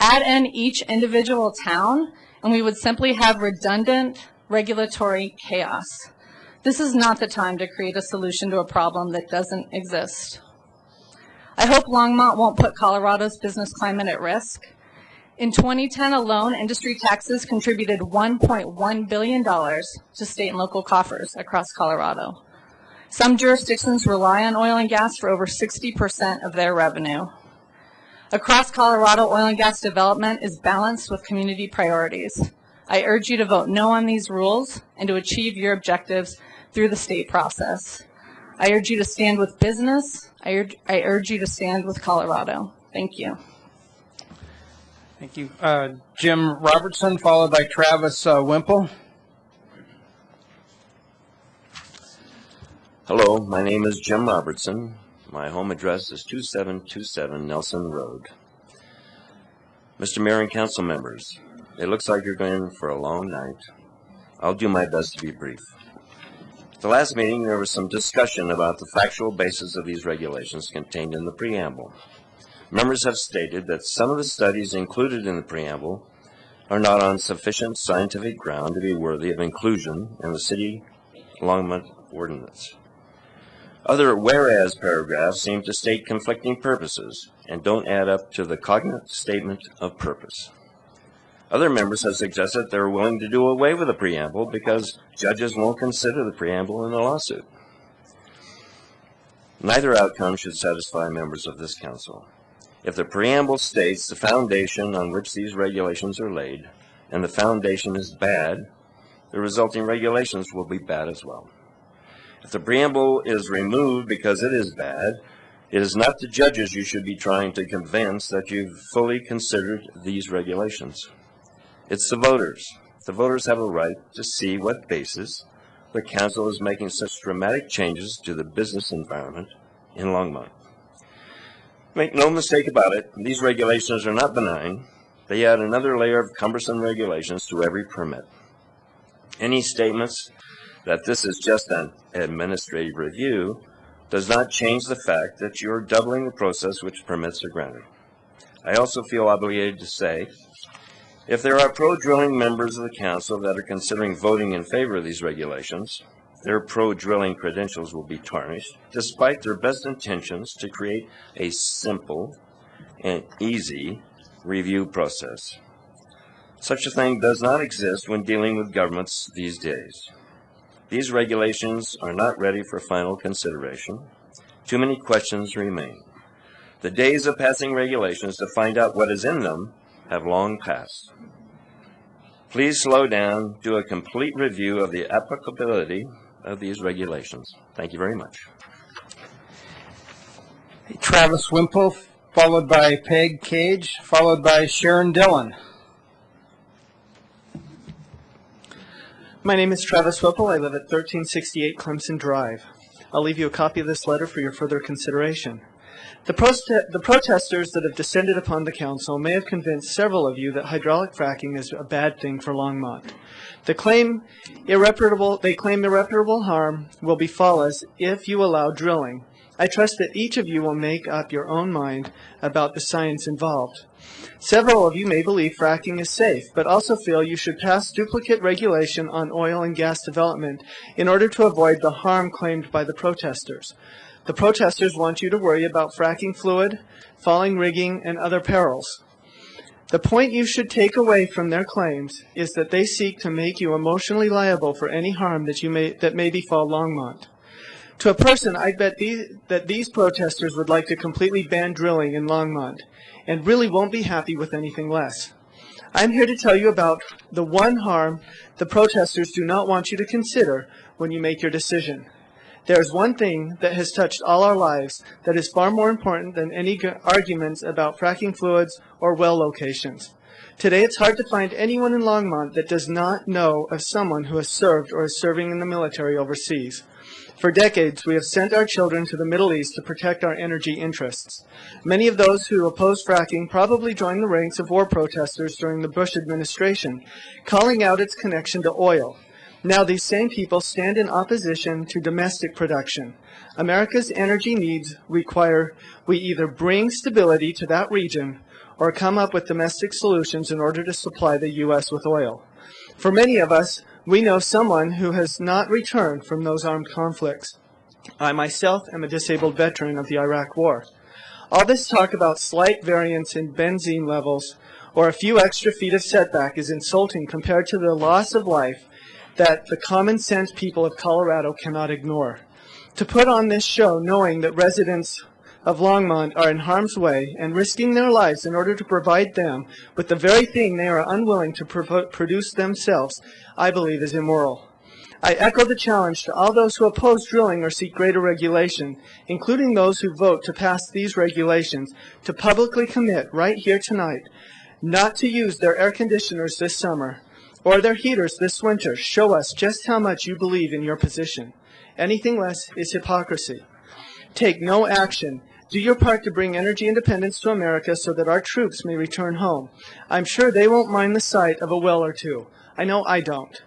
Add in each individual town, and we would simply have redundant regulatory chaos. This is not the time to create a solution to a problem that doesn't exist. I hope Longmont won't put Colorado's business climate at risk. In 2010 alone, industry taxes contributed $1.1 billion to state and local coffers across Colorado. Some jurisdictions rely on oil and gas for over 60% of their revenue. Across Colorado, oil and gas development is balanced with community priorities. I urge you to vote no on these rules and to achieve your objectives through the state process. I urge you to stand with business. I urge you to stand with Colorado. Thank you. Thank you. Jim Robertson, followed by Travis Wimple. Hello, my name is Jim Robertson. My home address is 2727 Nelson Road. Mr. Mayor and council members, it looks like you're going for a long night. I'll do my best to be brief. At the last meeting, there was some discussion about the factual basis of these regulations contained in the preamble. Members have stated that some of the studies included in the preamble are not on sufficient scientific ground to be worthy of inclusion in the City Longmont ordinance. Other whereas paragraphs seem to state conflicting purposes and don't add up to the cognate statement of purpose. Other members have suggested they're willing to do away with the preamble because judges won't consider the preamble in a lawsuit. Neither outcome should satisfy members of this council. If the preamble states the foundation on which these regulations are laid, and the foundation is bad, the resulting regulations will be bad as well. If the preamble is removed because it is bad, it is not the judges you should be trying to convince that you've fully considered these regulations. It's the voters. The voters have a right to see what basis the council is making such dramatic changes to the business environment in Longmont. Make no mistake about it, these regulations are not benign. They add another layer of cumbersome regulations to every permit. Any statements that this is just an administrative review does not change the fact that you're doubling the process which permits are granted. I also feel obligated to say, if there are pro-drilling members of the council that are considering voting in favor of these regulations, their pro-drilling credentials will be tarnished, despite their best intentions to create a simple and easy review process. Such a thing does not exist when dealing with governments these days. These regulations are not ready for final consideration. Too many questions remain. The days of passing regulations to find out what is in them have long passed. Please slow down, do a complete review of the applicability of these regulations. Thank you very much. Travis Wimple, followed by Peg Cage, followed by Sharon Dillon. My name is Travis Whipple. I live at 1368 Clemson Drive. I'll leave you a copy of this letter for your further consideration. The protesters that have descended upon the council may have convinced several of you that hydraulic fracking is a bad thing for Longmont. They claim irreparable harm will befall us if you allow drilling. I trust that each of you will make up your own mind about the science involved. Several of you may believe fracking is safe, but also feel you should pass duplicate regulation on oil and gas development in order to avoid the harm claimed by the protesters. The protesters want you to worry about fracking fluid, falling rigging, and other perils. The point you should take away from their claims is that they seek to make you emotionally liable for any harm that may befall Longmont. To a person, I bet that these protesters would like to completely ban drilling in Longmont and really won't be happy with anything less. I'm here to tell you about the one harm the protesters do not want you to consider when you make your decision. There is one thing that has touched all our lives that is far more important than any arguments about fracking fluids or well locations. Today, it's hard to find anyone in Longmont that does not know of someone who has served or is serving in the military overseas. For decades, we have sent our children to the Middle East to protect our energy interests. Many of those who oppose fracking probably joined the ranks of war protesters during the Bush administration, calling out its connection to oil. Now these same people stand in opposition to domestic production. America's energy needs require we either bring stability to that region or come up with domestic solutions in order to supply the U.S. with oil. For many of us, we know someone who has not returned from those armed conflicts. I myself am a disabled veteran of the Iraq War. All this talk about slight variance in benzene levels or a few extra feet of setback is insulting compared to the loss of life that the common sense people of Colorado cannot ignore. To put on this show knowing that residents of Longmont are in harm's way and risking their lives in order to provide them with the very thing they are unwilling to produce themselves, I believe is immoral. I echo the challenge to all those who oppose drilling or seek greater regulation, including those who vote to pass these regulations, to publicly commit right here tonight not to use their air conditioners this summer or their heaters this winter. Show us just how much you believe in your position. Anything less is hypocrisy. Take no action. Do your part to bring energy independence to America so that our troops may return home. I'm sure they won't mind the sight of a well or two. I know I don't.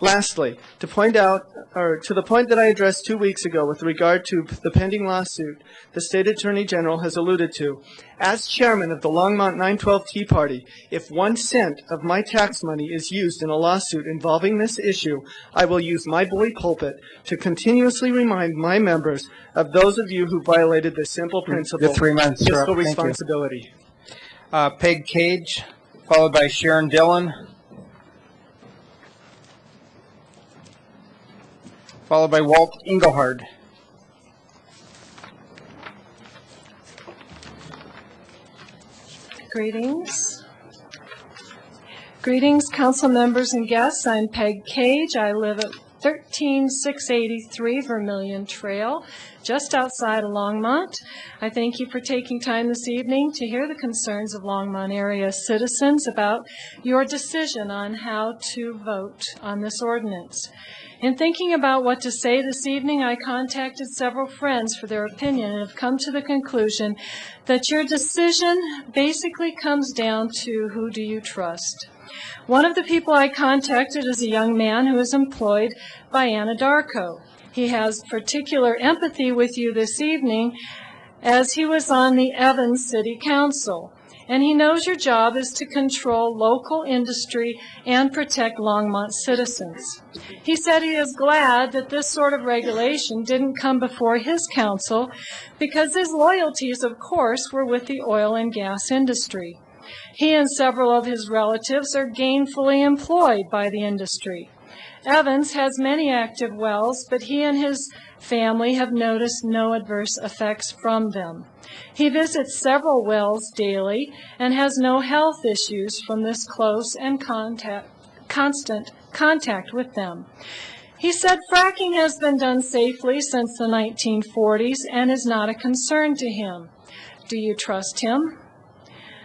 Lastly, to the point that I addressed 2 weeks ago with regard to the pending lawsuit the State Attorney General has alluded to, as chairman of the Longmont 912 Tea Party, if 1 cent of my tax money is used in a lawsuit involving this issue, I will use my bully pulpit to continuously remind my members of those of you who violated this simple principle, The 3 months are up. fiscal Thank you. responsibility. Peg Cage, followed by Sharon Dillon, followed by Walt Engelhard. Greetings. Greetings, council members and guests. I'm Peg Cage. I live at 13683 Vermilion Trail, just outside of Longmont. I thank you for taking time this evening to hear the concerns of Longmont area citizens about your decision on how to vote on this ordinance. In thinking about what to say this evening, I contacted several friends for their opinion and have come to the conclusion that your decision basically comes down to who do you trust. One of the people I contacted is a young man who is employed by Anadarko. He has particular empathy with you this evening as he was on the Evans City Council. And he knows your job is to control local industry and protect Longmont citizens. He said he is glad that this sort of regulation didn't come before his council because his loyalties, of course, were with the oil and gas industry. He and several of his relatives are gainfully employed by the industry. Evans has many active wells, but he and his family have noticed no adverse effects from them. He visits several wells daily and has no health issues from this close and constant contact with them. He said fracking has been done safely since the 1940s and is not a concern to him. Do you trust him?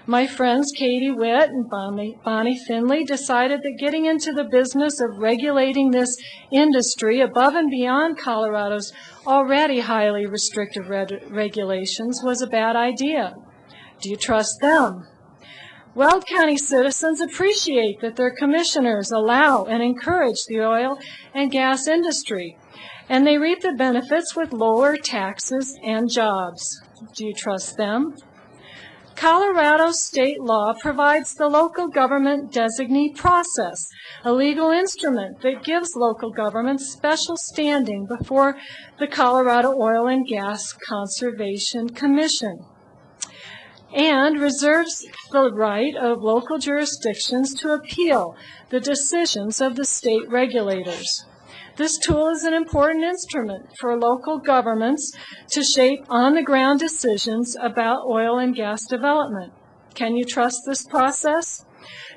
My friends Katie Witt and Bonnie Finley decided that getting into the business of regulating this industry above and beyond Colorado's already highly restrictive regulations was a bad idea. Do you trust them? Weld County citizens appreciate that their commissioners allow and encourage the oil and gas industry, and they reap the benefits with lower taxes and jobs. Do you trust them? Colorado state law provides the local government designee process, a legal instrument that gives local governments special standing before the Colorado Oil and Gas Conservation Commission, and reserves the right of local jurisdictions to appeal the decisions of the state regulators. This tool is an important instrument for local governments to shape on-the-ground decisions about oil and gas development. Can you trust this process?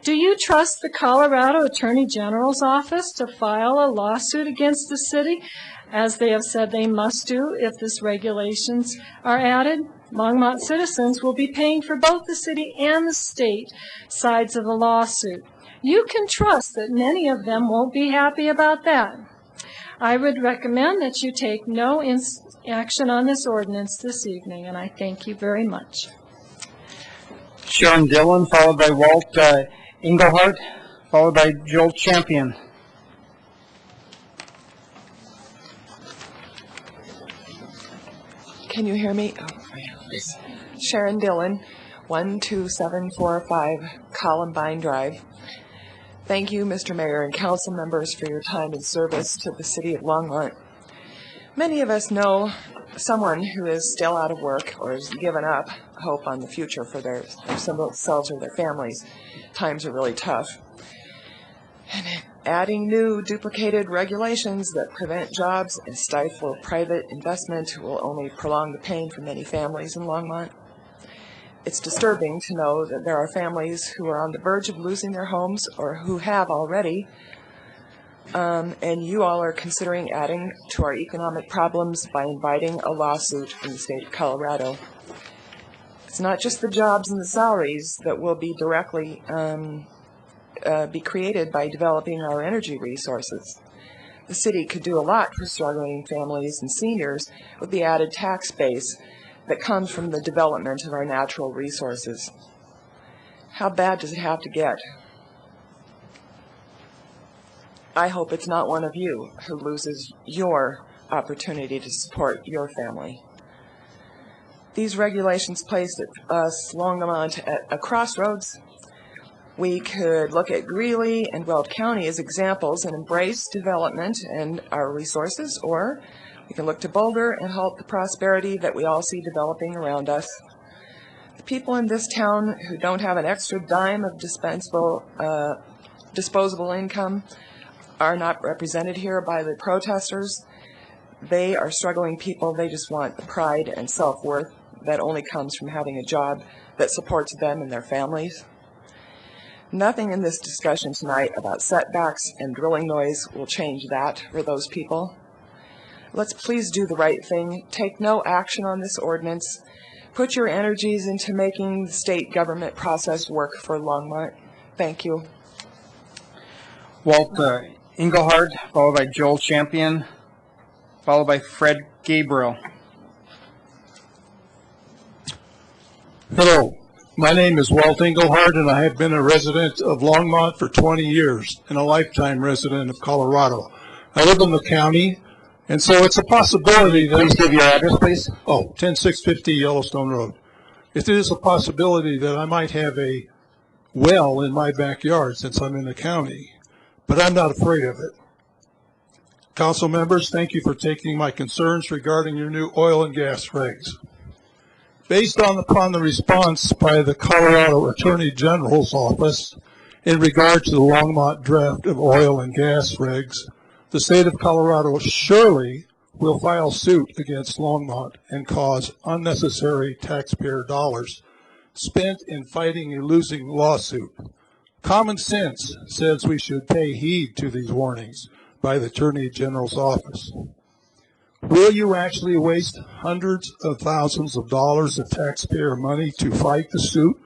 Do you trust the Colorado Attorney General's office to file a lawsuit against the city as they have said they must do if these regulations are added. Longmont citizens will be paying for both the city and the state sides of the lawsuit. You can trust that many of them won't be happy about that. I would recommend that you take no action on this ordinance this evening, and I thank you very much. Sharon Dillon, followed by Walt Engelhardt, followed by Joel Champion. Can you hear me? Sharon Dillon, 12745 Columbine Drive. Thank you, Mr. Mayor and council members, for your time and service to the city of Longmont. Many of us know someone who is still out of work or has given up hope on the future for themselves or their families. Times are really tough. And adding new duplicated regulations that prevent jobs and stifle private investment will only prolong the pain for many families in Longmont. It's disturbing to know that there are families who are on the verge of losing their homes or who have already, and you all are considering adding to our economic problems by inviting a lawsuit in the state of Colorado. It's not just the jobs and the salaries that will be directly be created by developing our energy resources. The city could do a lot for struggling families and seniors with the added tax base that comes from the development of our natural resources. How bad does it have to get? I hope it's not one of you who loses your opportunity to support your family. These regulations place us, Longmont, at a crossroads. We could look at Greeley and Weld County as examples and embrace development and our resources, or we can look to Boulder and halt the prosperity that we all see developing around us. The people in this town who don't have an extra dime of disposable income are not represented here by the protesters. They are struggling people. They just want the pride and self-worth that only comes from having a job that supports them and their families. Nothing in this discussion tonight about setbacks and drilling noise will change that for those people. Let's please do the right thing. Take no action on this ordinance. Put your energies into making the state government process work for Longmont. Thank you. Walt Engelhardt, followed by Joel Champion, followed by Fred Gabriel. Hello, my name is Walt Engelhardt, and I have been a resident of Longmont for 20 years and a lifetime resident of Colorado. I live in the county, and so it's a possibility that... Please give your address, please. 10650 Yellowstone Road. It is a possibility that I might have a well in my backyard since I'm in the county, but I'm not afraid of it. Council members, thank you for taking my concerns regarding your new oil and gas regs. Based upon the response by the Colorado Attorney General's office in regard to the Longmont draft of oil and gas regs, the state of Colorado surely will file suit against Longmont and cause unnecessary taxpayer dollars spent in fighting a losing lawsuit. Common sense says we should pay heed to these warnings by the Attorney General's office. Will you actually waste hundreds of thousands of dollars of taxpayer money to fight the suit?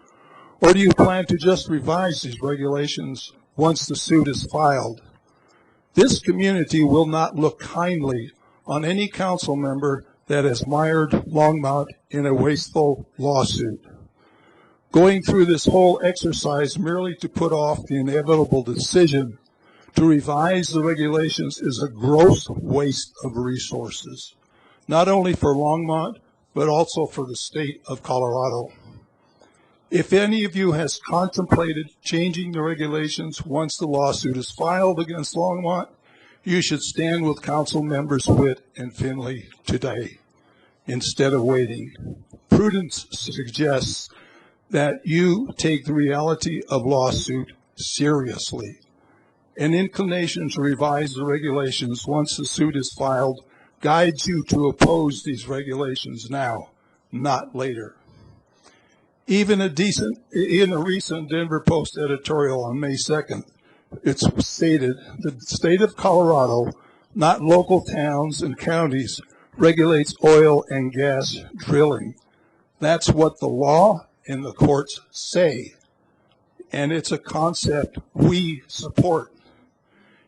Or do you plan to just revise these regulations once the suit is filed? This community will not look kindly on any council member that has mired Longmont in a wasteful lawsuit. Going through this whole exercise merely to put off the inevitable decision to revise the regulations is a gross waste of resources, not only for Longmont, but also for the state of Colorado. If any of you has contemplated changing the regulations once the lawsuit is filed against Longmont, you should stand with council members Witt and Finley today instead of waiting. Prudence suggests that you take the reality of lawsuit seriously. An inclination to revise the regulations once the suit is filed guides you to oppose these regulations now, not later. In a recent Denver Post editorial on May 2nd, it's stated that the state of Colorado not local towns and counties, regulates oil and gas drilling. That's what the law and the courts say, and it's a concept we support.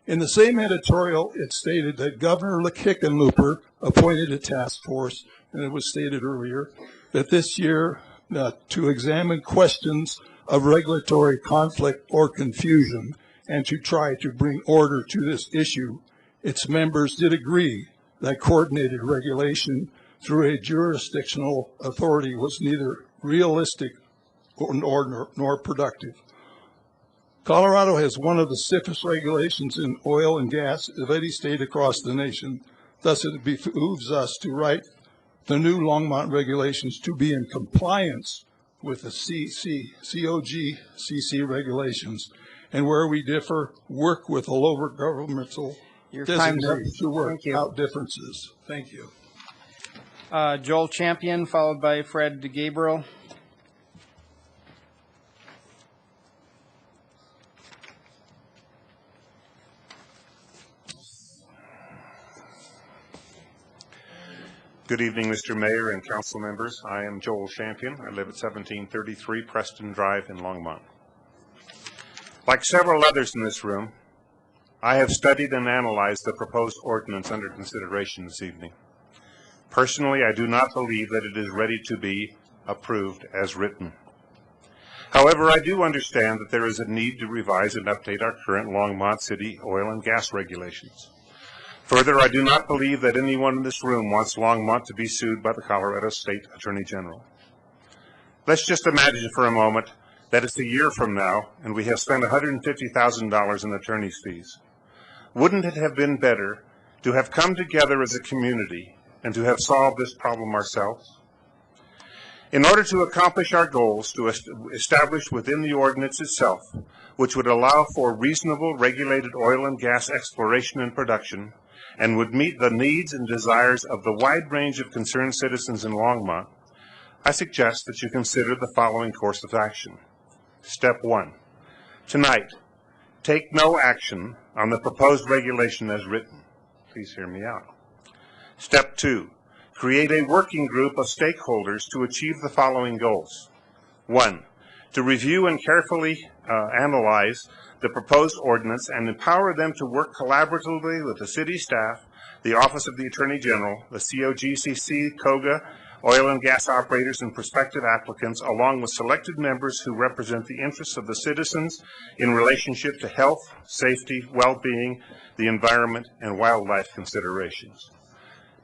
In the same editorial, it stated that Governor Hickenlooper appointed a task force, and it was stated earlier, that this year to examine questions of regulatory conflict or confusion and to try to bring order to this issue. Its members did agree that coordinated regulation through a jurisdictional authority was neither realistic nor productive. Colorado has one of the stiffest regulations in oil and gas of any state across the nation. Thus, it behooves us to write the new Longmont regulations to be in compliance with the COGCC regulations. And where we differ, work with a lower governmental designee to work out differences. Thank you. Joel Champion, followed by Fred Gabriel. Good evening, Mr. Mayor and council members. I am Joel Champion. I live at 1733 Preston Drive in Longmont. Like several others in this room, I have studied and analyzed the proposed ordinance under consideration this evening. Personally, I do not believe that it is ready to be approved as written. However, I do understand that there is a need to revise and update our current Longmont City oil and gas regulations. Further, I do not believe that anyone in this room wants Longmont to be sued by the Colorado State Attorney General. Let's just imagine for a moment that it's a year from now and we have spent $150,000 in attorney's fees. Wouldn't it have been better to have come together as a community and to have solved this problem ourselves? In order to accomplish our goals to establish within the ordinance itself, which would allow for reasonable regulated oil and gas exploration and production, and would meet the needs and desires of the wide range of concerned citizens in Longmont, I suggest that you consider the following course of action. Step 1. Tonight, take no action on the proposed regulation as written. Please hear me out. Step 2. Create a working group of stakeholders to achieve the following goals. 1. To review and carefully analyze the proposed ordinance and empower them to work collaboratively with the city staff, the Office of the Attorney General, the COGCC, COGA, oil and gas operators, and prospective applicants, along with selected members who represent the interests of the citizens in relationship to health, safety, well-being, the environment, and wildlife considerations.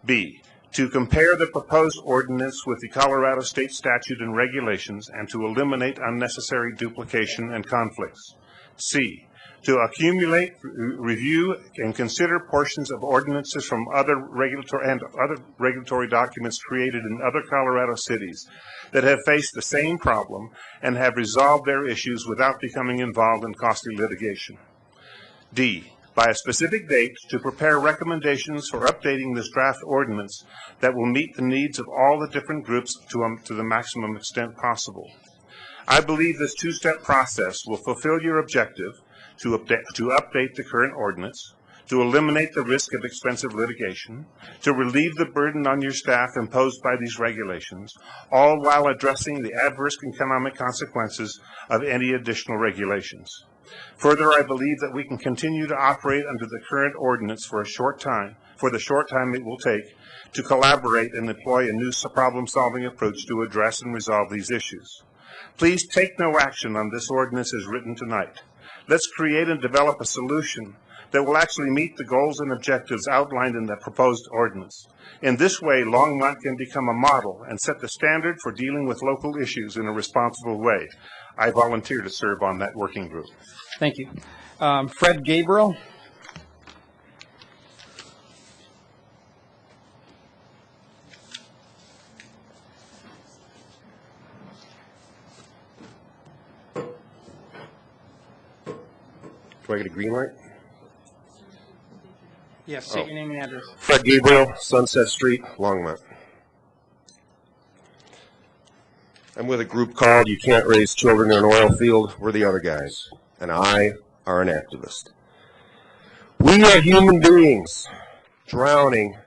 B. To compare the proposed ordinance with the Colorado State statute and regulations and to eliminate unnecessary duplication and conflicts. C. To accumulate, review, and consider portions of ordinances from other regulatory documents created in other Colorado cities that have faced the same problem and have resolved their issues without becoming involved in costly litigation. D. By a specific date, to prepare recommendations for updating this draft ordinance that will meet the needs of all the different groups to the maximum extent possible. I believe this two-step process will fulfill your objective to update the current ordinance, to eliminate the risk of expensive litigation, to relieve the burden on your staff imposed by these regulations, all while addressing the adverse economic consequences of any additional regulations. Further, I believe that we can continue to operate under the current ordinance for the short time it will take to collaborate and employ a new problem-solving approach to address and resolve these issues. Please take no action on this ordinance as written tonight. Let's create and develop a solution that will actually meet the goals and objectives outlined in the proposed ordinance. In this way, Longmont can become a model and set the standard for dealing with local issues in a responsible way. I volunteer to serve on that working group. Thank you. Fred Gabriel. Do I get a green light? Yes, state your name and address. Fred Gabriel, Sunset Street, Longmont. I'm with a group called You Can't Raise Children in an Oil Field. We're the other guys, and I are an activist. We are human beings. drowning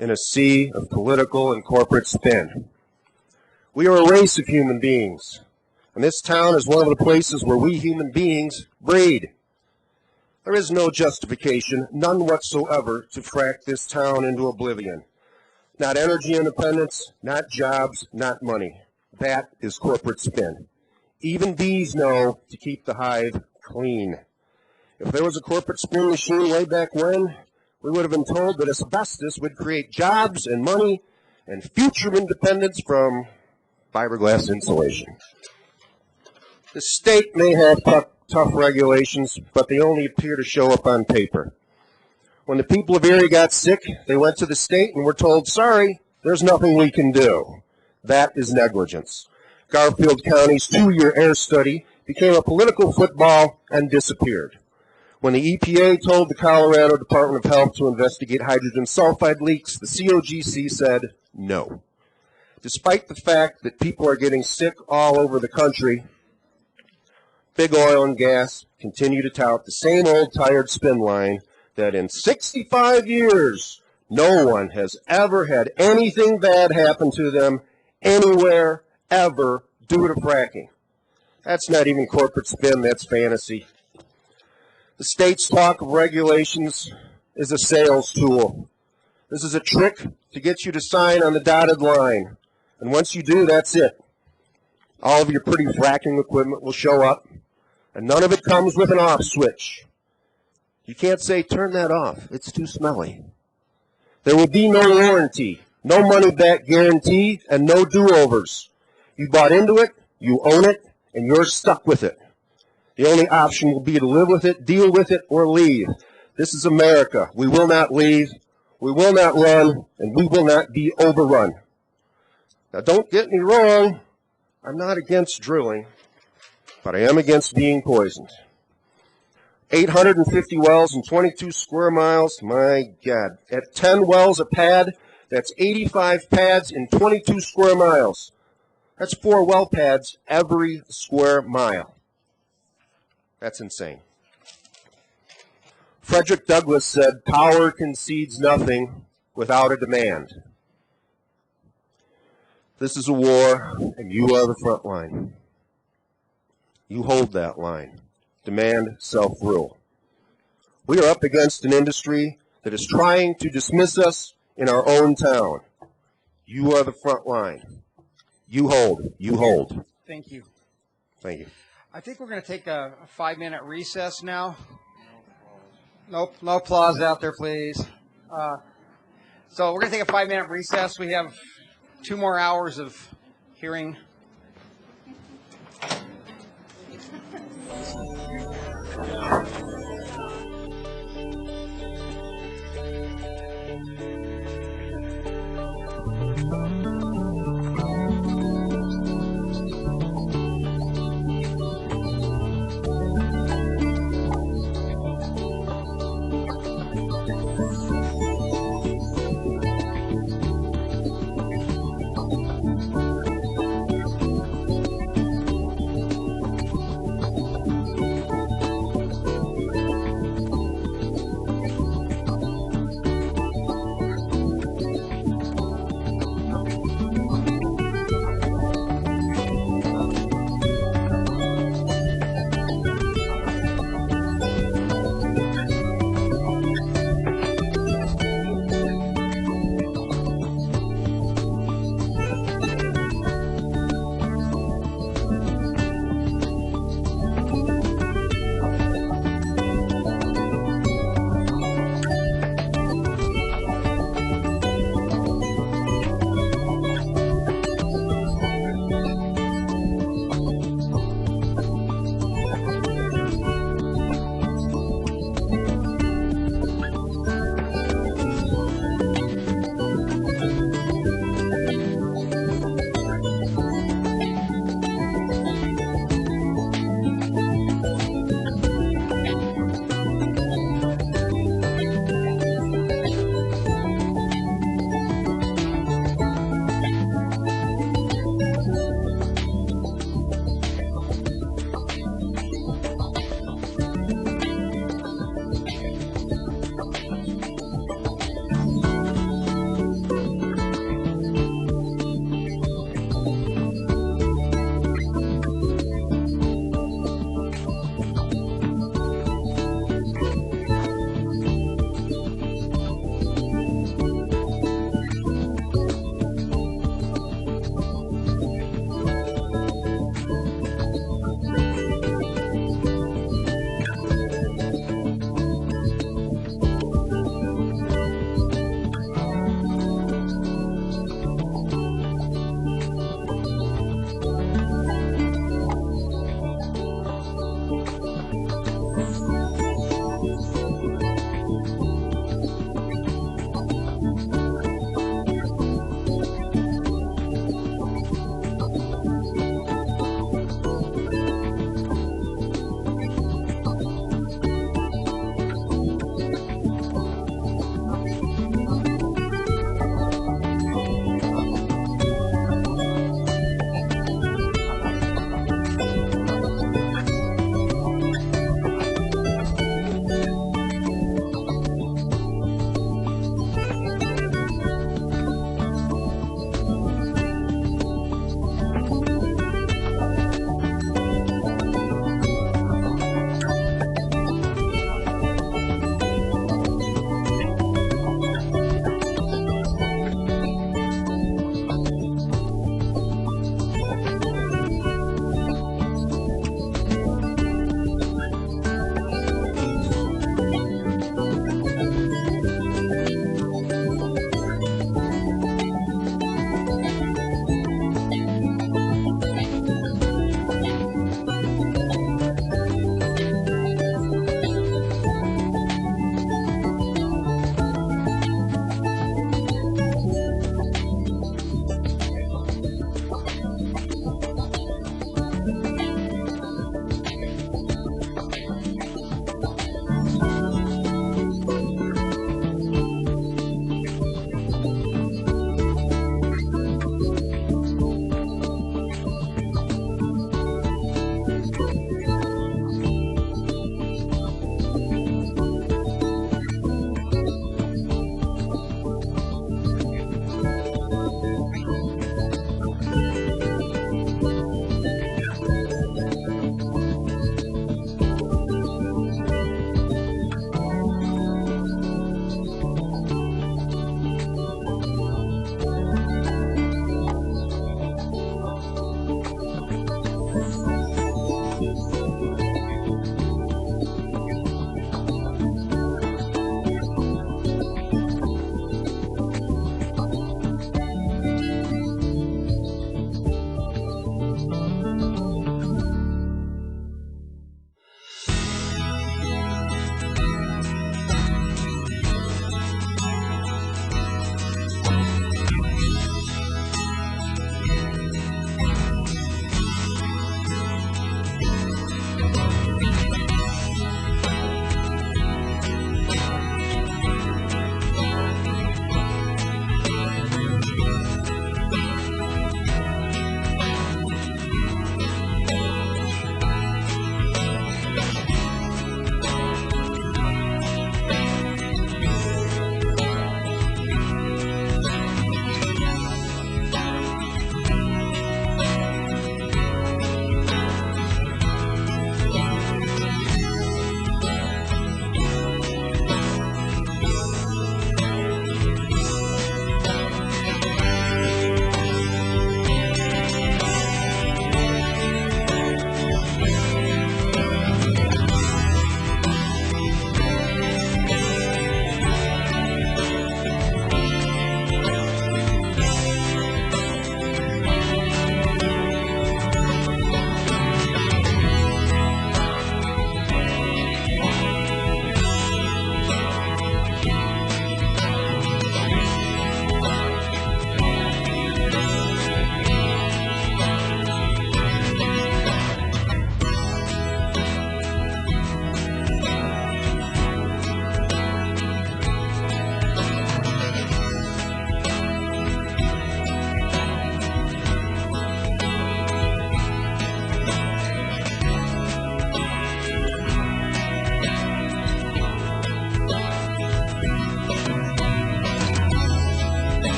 in a sea of political and corporate spin. We are a race of human beings, and this town is one of the places where we human beings breed. There is no justification, none whatsoever, to frack this town into oblivion. Not energy independence, not jobs, not money. That is corporate spin. Even bees know to keep the hive clean. If there was a corporate spin machine way back when, we would have been told that asbestos would create jobs and money and future independence from fiberglass insulation. The state may have tough regulations, but they only appear to show up on paper. When the people of Erie got sick, they went to the state and were told, sorry, there's nothing we can do. That is negligence. Garfield County's 2-year air study became a political football and disappeared. When the EPA told the Colorado Department of Health to investigate hydrogen sulfide leaks, the COGC said no. Despite the fact that people are getting sick all over the country, big oil and gas continue to tout the same old tired spin line that in 65 years, no one has ever had anything bad happen to them anywhere, ever, due to fracking. That's not even corporate spin, that's fantasy. The state's talk of regulations is a sales tool. This is a trick to get you to sign on the dotted line. And once you do, that's it. All of your pretty fracking equipment will show up, and none of it comes with an off switch. You can't say, turn that off, it's too smelly. There will be no warranty, no money-back guarantee, and no do-overs. You bought into it, you own it, and you're stuck with it. The only option will be to live with it, deal with it, or leave. This is America. We will not leave, we will not run, and we will not be overrun. Now, don't get me wrong, I'm not against drilling, but I am against being poisoned. 850 wells and 22 square miles, my God. At 10 wells a pad, that's 85 pads in 22 square miles. That's 4 well pads every square mile. That's insane. Frederick Douglass said, power concedes nothing without a demand. This is a war, and you are the front line. You hold that line. Demand self-rule. We are up against an industry that is trying to dismiss us in our own town. You are the front line. You hold. You hold. Thank you. Thank you. I think we're going to take a 5-minute recess now. Nope, no applause out there, please. So we're going to take a 5-minute recess. We have 2 more hours of hearing.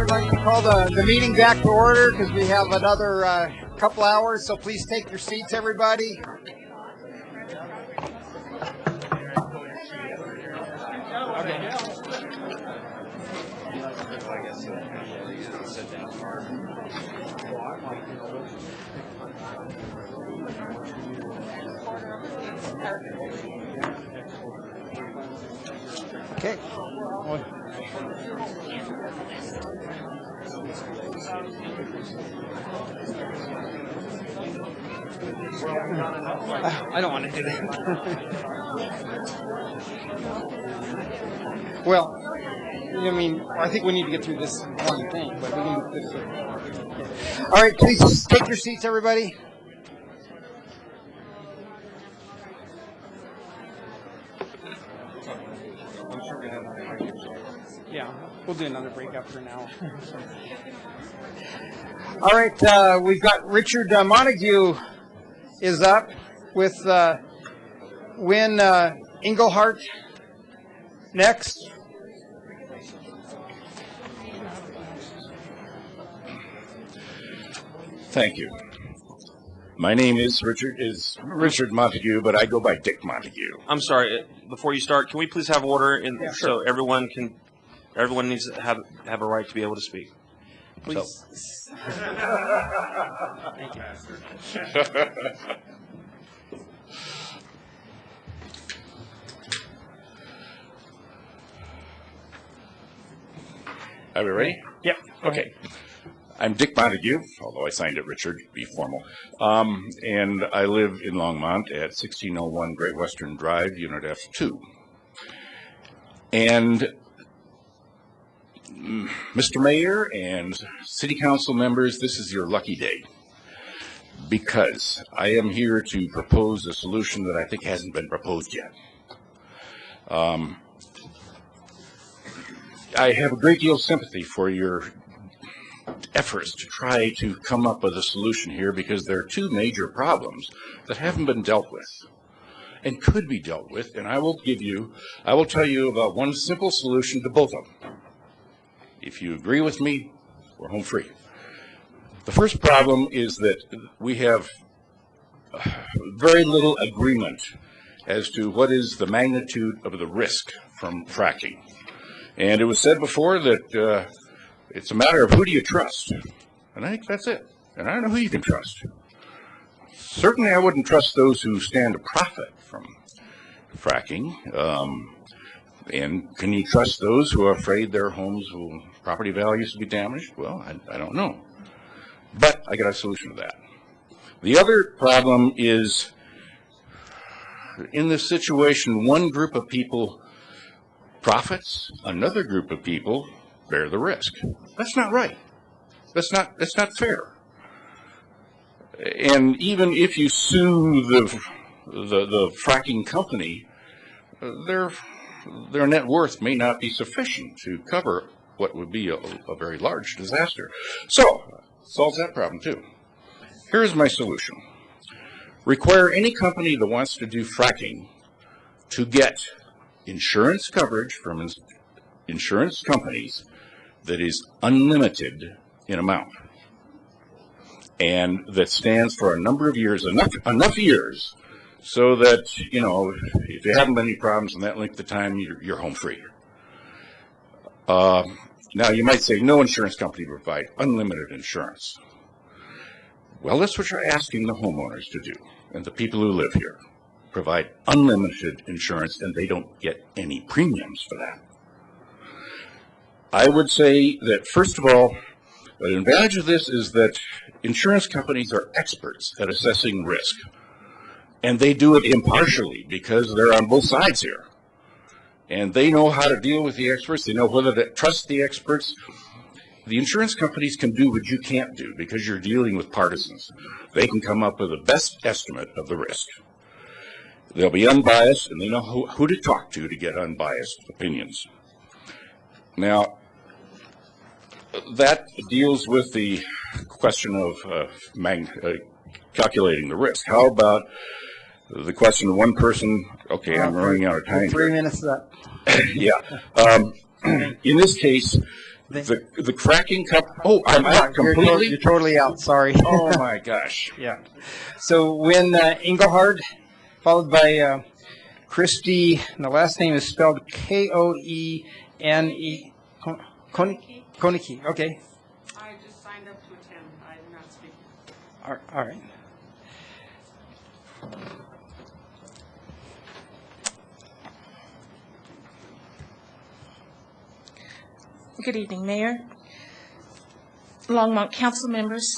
would like to call the meeting back to order because we have another couple hours, so please take your seats, everybody. Okay. I don't want to do that. Well, I mean, I think we need to get through this one thing, but we can do this. All right, please take your seats, everybody. Yeah, we'll do another break after now. All right, we've got Richard Montague is up with Win Englehart next. Thank you. My name is Richard Montague, but I go by Dick Montague. I'm sorry. Before you start, can we please have order, and Yeah, so sure. everyone needs to have a right to be able to speak. Please. So. Thank you. Are we ready? Yep. Okay. I'm Dick Montague, although I signed it Richard, to be formal. And I live in Longmont at 1601 Great Western Drive, Unit F2. And Mr. Mayor and City Council members, this is your lucky day, because I am here to propose a solution that I think hasn't been proposed yet. I have a great deal of sympathy for your efforts to try to come up with a solution here, because there are two major problems that haven't been dealt with and could be dealt with, and I will tell you about one simple solution to both of them. If you agree with me, we're home free. The first problem is that we have very little agreement as to what is the magnitude of the risk from fracking. And it was said before that it's a matter of who do you trust. And I think that's it. And I don't know who you can trust. Certainly I wouldn't trust those who stand to profit from fracking. And can you trust those who are afraid their homes will, property values will be damaged? Well, I don't know. But I got a solution to that. The other problem is, in this situation, one group of people profits, another group of people bear the risk. That's not right. That's not fair. And even if you sue the fracking company, their net worth may not be sufficient to cover what would be a very large disaster. So, solves that problem too. Here's my solution. Require any company that wants to do fracking to get insurance coverage from insurance companies that is unlimited in amount, and that stands for a number of years, enough years, so that, you know, if there haven't been any problems in that length of time, you're home free. Now, you might say, no insurance company will provide unlimited insurance. Well, that's what you're asking the homeowners to do, and the people who live here. Provide unlimited insurance, and they don't get any premiums for that. I would say that, first of all, the advantage of this is that insurance companies are experts at assessing risk, and they do it impartially because they're on both sides here. And they know how to deal with the experts. They know whether to trust the experts. The insurance companies can do what you can't do because you're dealing with partisans. They can come up with the best estimate of the risk. They'll be unbiased, and they know who to talk to get unbiased opinions. Now, that deals with the question of calculating the risk. How about the question of one person? Okay, I'm running out of time. 3 minutes left. Yeah. In this case, The fracking oh, I'm out You're completely? you're totally out, sorry. Oh, my gosh. Yeah. So when Engelhard, followed by Christie, and the last name is spelled Koene. Konecki, okay. I just signed up to attend. I'm not speaking. All right. Good evening, Mayor, Longmont Council members.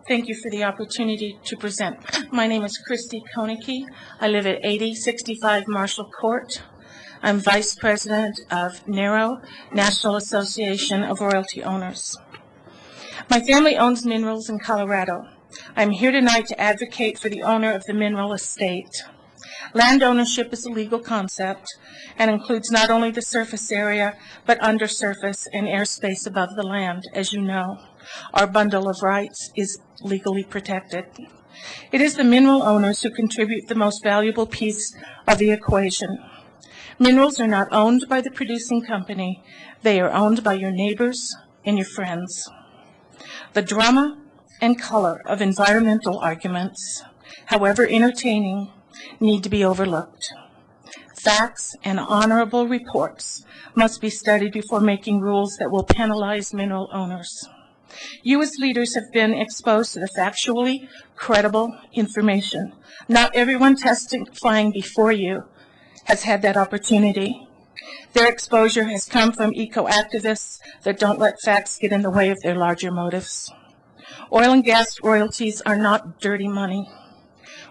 Thank you for the opportunity to present. My name is Christy Konecki. I live at 8065 Marshall Court. I'm Vice President of NARO, National Association of Royalty Owners. My family owns minerals in Colorado. I'm here tonight to advocate for the owner of the mineral estate. Land ownership is a legal concept and includes not only the surface area, but undersurface and airspace above the land, as you know. Our bundle of rights is legally protected. It is the mineral owners who contribute the most valuable piece of the equation. Minerals are not owned by the producing company. They are owned by your neighbors and your friends. The drama and color of environmental arguments, however entertaining, need to be overlooked. Facts and honorable reports must be studied before making rules that will penalize mineral owners. You as leaders have been exposed to the factually credible information. Not everyone testifying before you has had that opportunity. Their exposure has come from eco-activists that don't let facts get in the way of their larger motives. Oil and gas royalties are not dirty money.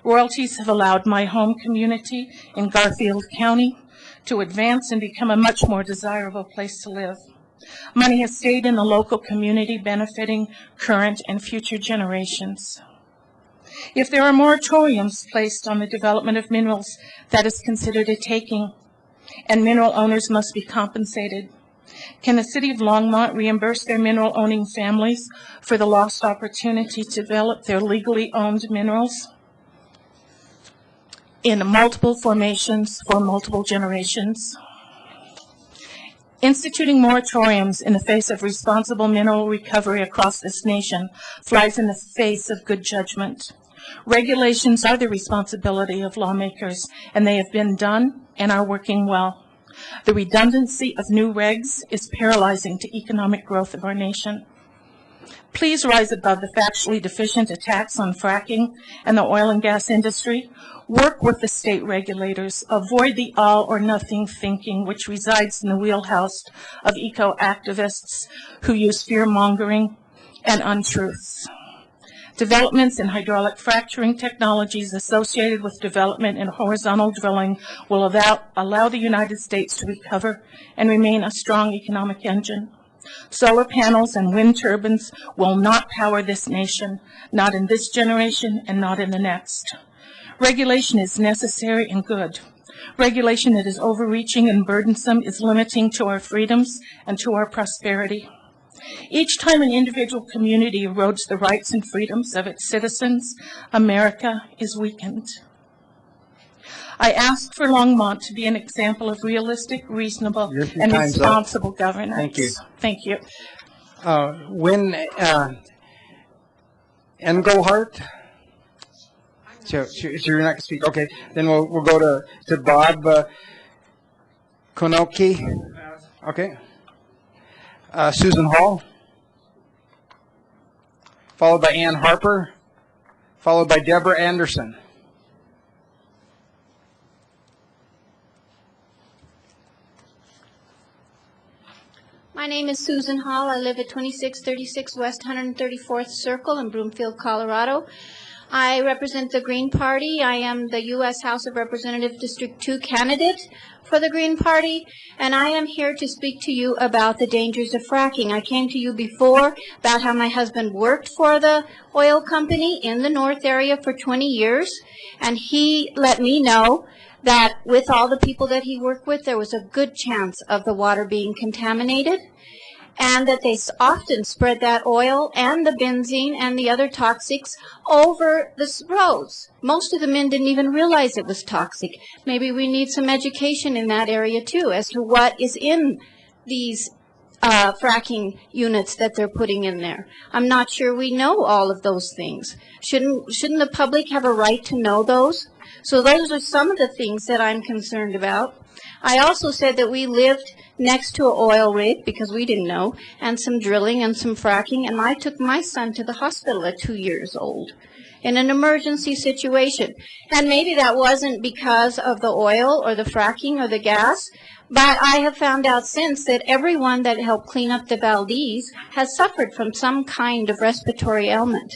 Royalties have allowed my home community in Garfield County to advance and become a much more desirable place to live. Money has stayed in the local community, benefiting current and future generations. If there are moratoriums placed on the development of minerals, that is considered a taking, and mineral owners must be compensated. Can the City of Longmont reimburse their mineral-owning families for the lost opportunity to develop their legally owned minerals in multiple formations for multiple generations? Instituting moratoriums in the face of responsible mineral recovery across this nation flies in the face of good judgment. Regulations are the responsibility of lawmakers, and they have been done and are working well. The redundancy of new regs is paralyzing to economic growth of our nation. Please rise above the factually deficient attacks on fracking and the oil and gas industry. Work with the state regulators. Avoid the all or nothing thinking which resides in the wheelhouse of eco-activists who use fear-mongering and untruths. Developments in hydraulic fracturing technologies associated with development in horizontal drilling will allow the United States to recover and remain a strong economic engine. Solar panels and wind turbines will not power this nation, not in this generation and not in the next. Regulation is necessary and good. Regulation that is overreaching and burdensome is limiting to our freedoms and to our prosperity. Each time an individual community erodes the rights and freedoms of its citizens, America is weakened. I ask for Longmont to be an example of realistic, reasonable, and responsible governance. Thank you. Thank you. When Engelhart? So you're not going to speak. Okay, then we'll go to Bob Konecki. Okay. Susan Hall, followed by Ann Harper, followed by Deborah Anderson. My name is Susan Hall. I live at 2636 West 134th Circle in Broomfield, Colorado. I represent the Green Party. I am the U.S. House of Representatives District 2 candidate for the Green Party, and I am here to speak to you about the dangers of fracking. I came to you before about how my husband worked for the oil company in the north area for 20 years, and he let me know that with all the people that he worked with, there was a good chance of the water being contaminated, and that they often spread that oil and the benzene and the other toxics over the roads. Most of the men didn't even realize it was toxic. Maybe we need some education in that area too as to what is in these fracking units that they're putting in there. I'm not sure we know all of those things. Shouldn't the public have a right to know those? So those are some of the things that I'm concerned about. I also said that we lived next to an oil rig because we didn't know, and some drilling and some fracking, and I took my son to the hospital at 2 years old in an emergency situation. And maybe that wasn't because of the oil or the fracking or the gas, but I have found out since that everyone that helped clean up the Valdez has suffered from some kind of respiratory ailment.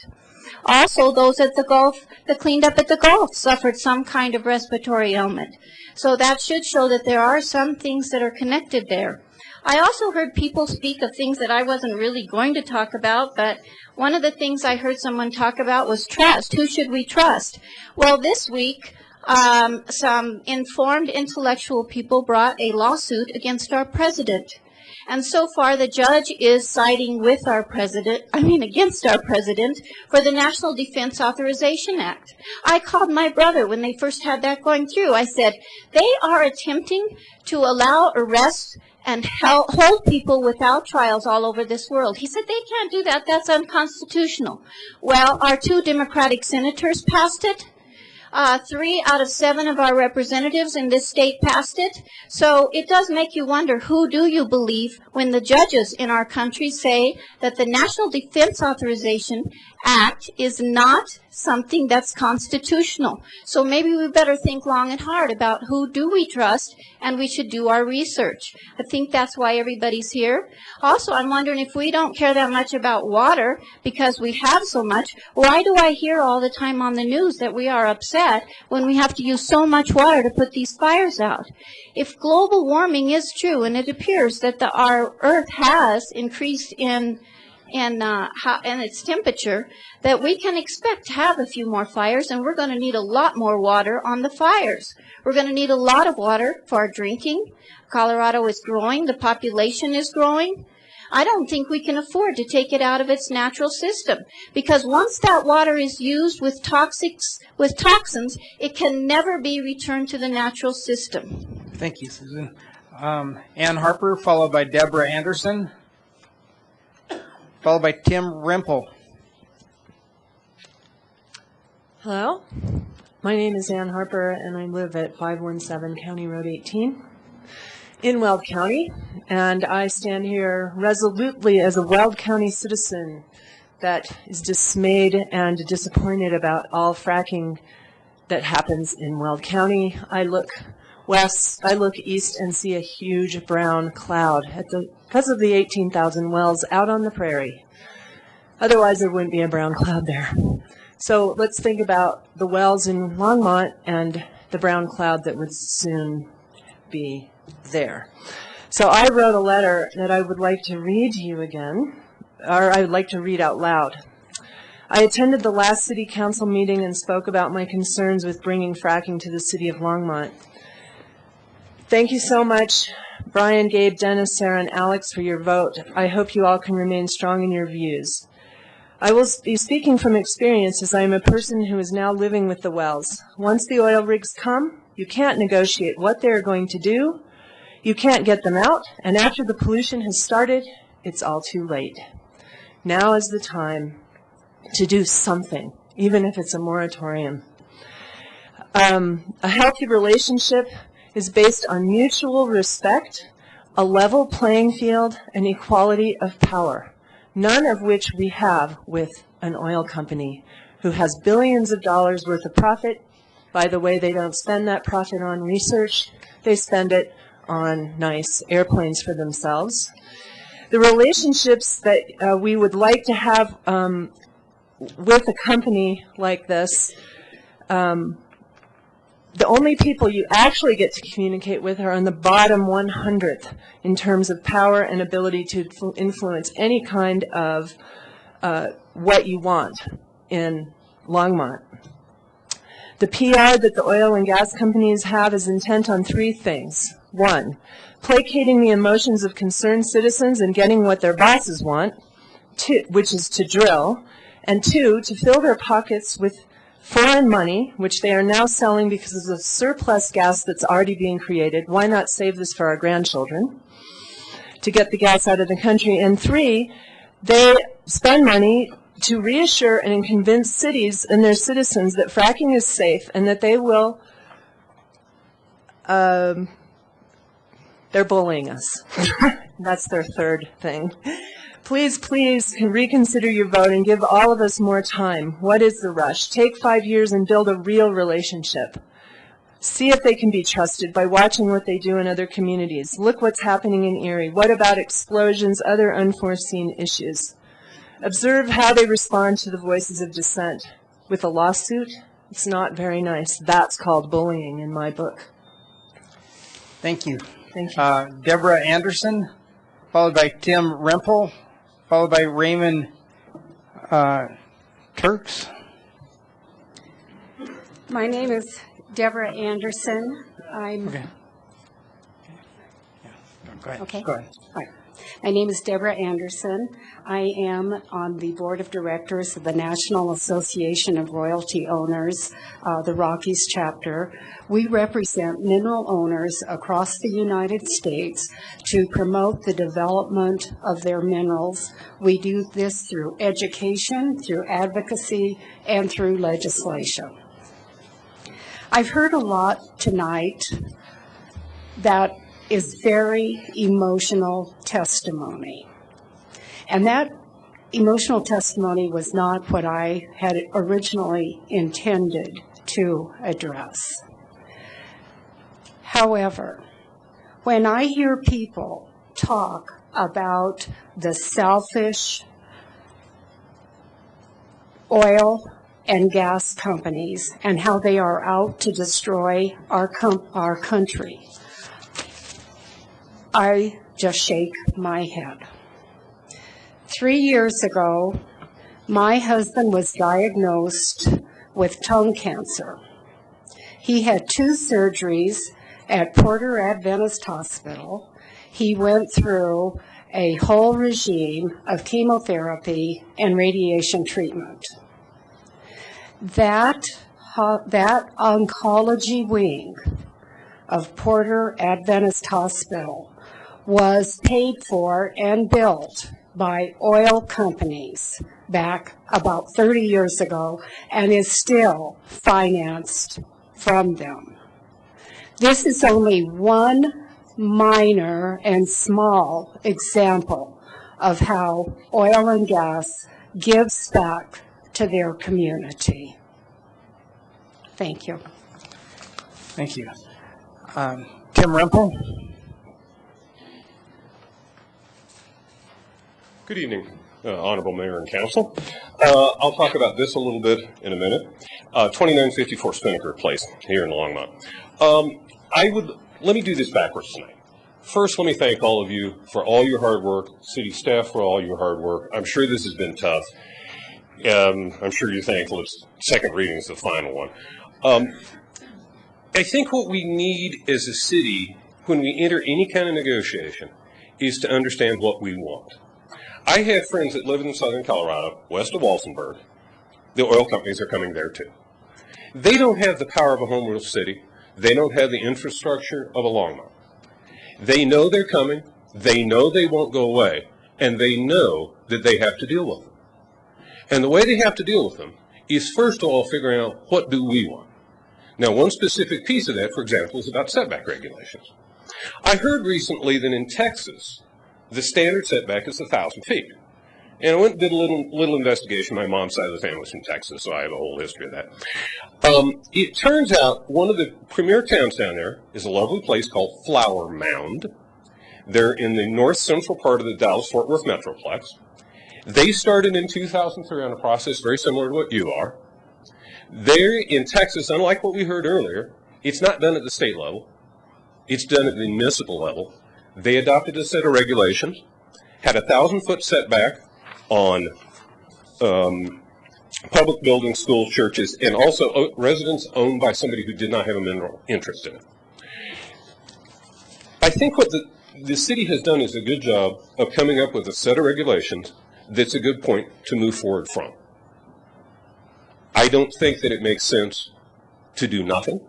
Also, those at the Gulf that cleaned up at the Gulf suffered some kind of respiratory ailment. So that should show that there are some things that are connected there. I also heard people speak of things that I wasn't really going to talk about, but one of the things I heard someone talk about was trust. Who should we trust? Well, this week, some informed intellectual people brought a lawsuit against our president. And so far, the judge is siding with our president, against our president, for the National Defense Authorization Act. I called my brother when they first had that going through. I said, they are attempting to allow arrests and hold people without trials all over this world. He said, they can't do that. That's unconstitutional. Well, our 2 Democratic senators passed it. 3 out of 7 of our representatives in this state passed it. So it does make you wonder, who do you believe when the judges in our country say that the National Defense Authorization Act is not something that's constitutional? So maybe we better think long and hard about who do we trust, and we should do our research. I think that's why everybody's here. Also, I'm wondering, if we don't care that much about water because we have so much, why do I hear all the time on the news that we are upset when we have to use so much water to put these fires out? If global warming is true, and it appears that our Earth has increased in its temperature, that we can expect to have a few more fires, and we're going to need a lot more water on the fires. We're going to need a lot of water for our drinking. Colorado is growing. The population is growing. I don't think we can afford to take it out of its natural system, because once that water is used with toxins, it can never be returned to the natural system. Thank you, Susan. Ann Harper, followed by Deborah Anderson, followed by Tim Rempel. Hello, my name is Ann Harper, and I live at 517 County Road 18 in Weld County, and I stand here resolutely as a Weld County citizen that is dismayed and disappointed about all fracking that happens in Weld County. I look west, I look east and see a huge brown cloud because of the 18,000 wells out on the prairie. Otherwise, there wouldn't be a brown cloud there. So let's think about the wells in Longmont and the brown cloud that would soon be there. So I wrote a letter that I would like to read to you again, or I would like to read out loud. I attended the last city council meeting and spoke about my concerns with bringing fracking to the city of Longmont. Thank you so much, Brian, Gabe, Dennis, Sarah, and Alex, for your vote. I hope you all can remain strong in your views. I will be speaking from experience, as I am a person who is now living with the wells. Once the oil rigs come, you can't negotiate what they're going to do. You can't get them out, and after the pollution has started, it's all too late. Now is the time to do something, even if it's a moratorium. A healthy relationship is based on mutual respect, a level playing field, and equality of power, none of which we have with an oil company who has billions of dollars worth of profit. By the way, they don't spend that profit on research. They spend it on nice airplanes for themselves. The relationships that we would like to have with a company like this, the only people you actually get to communicate with are on the bottom 100th in terms of power and ability to influence any kind of what you want in Longmont. The PR that the oil and gas companies have is intent on 3 things. 1, placating the emotions of concerned citizens and getting what their bosses want, 2, which is to drill, and 2, to fill their pockets with foreign money, which they are now selling because of the surplus gas that's already being created. Why not save this for our grandchildren? to get the gas out of the country. And 3, they spend money to reassure and convince cities and their citizens that fracking is safe and that they will, they're bullying us. That's their 3rd thing. Please, please reconsider your vote and give all of us more time. What is the rush? Take 5 years and build a real relationship. See if they can be trusted by watching what they do in other communities. Look what's happening in Erie. What about explosions, other unforeseen issues? Observe how they respond to the voices of dissent. With a lawsuit, it's not very nice. That's called bullying in my book. Thank you. Thank you. Deborah Anderson, followed by Tim Rempel, followed by Raymond Turks. My name is Deborah Anderson. I'm Okay. Go ahead. Okay. Go ahead. All right. My name is Deborah Anderson. I am on the board of directors of the National Association of Royalty Owners, the Rockies chapter. We represent mineral owners across the United States to promote the development of their minerals. We do this through education, through advocacy, and through legislation. I've heard a lot tonight that is very emotional testimony. And that emotional testimony was not what I had originally intended to address. However, when I hear people talk about the selfish oil and gas companies and how they are out to destroy our country, I just shake my head. 3 years ago, my husband was diagnosed with tongue cancer. He had 2 surgeries at Porter Adventist Hospital. He went through a whole regime of chemotherapy and radiation treatment. That oncology wing of Porter Adventist Hospital was paid for and built by oil companies back about 30 years ago and is still financed from them. This is only one minor and small example of how oil and gas gives back to their community. Thank you. Thank you. Tim Rempel. Good evening, Honorable Mayor and Council. I'll talk about this a little bit in a minute. 2954 Spinnaker Place here in Longmont. Let me do this backwards tonight. First, let me thank all of you for all your hard work, city staff for all your hard work. I'm sure this has been tough. I'm sure you're thankful it's second reading is the final one. I think what we need as a city when we enter any kind of negotiation is to understand what we want. I have friends that live in southern Colorado, west of Walsenburg. The oil companies are coming there too. They don't have the power of a home rule city. They don't have the infrastructure of a Longmont. They know they're coming. They know they won't go away. And they know that they have to deal with them. And the way they have to deal with them is first of all figuring out what do we want. Now, one specific piece of that, for example, is about setback regulations. I heard recently that in Texas, the standard setback is 1,000 feet. And I went and did a little investigation. My mom's side of the family is from Texas, so I have a whole history of that. It turns out one of the premier towns down there is a lovely place called Flower Mound. They're in the north central part of the Dallas-Fort Worth Metroplex. They started in 2003 on a process very similar to what you are. There in Texas, unlike what we heard earlier, it's not done at the state level. It's done at the municipal level. They adopted a set of regulations, had a 1,000-foot setback on public buildings, schools, churches, and also residents owned by somebody who did not have a mineral interest in it. I think what the city has done is a good job of coming up with a set of regulations that's a good point to move forward from. I don't think that it makes sense to do nothing.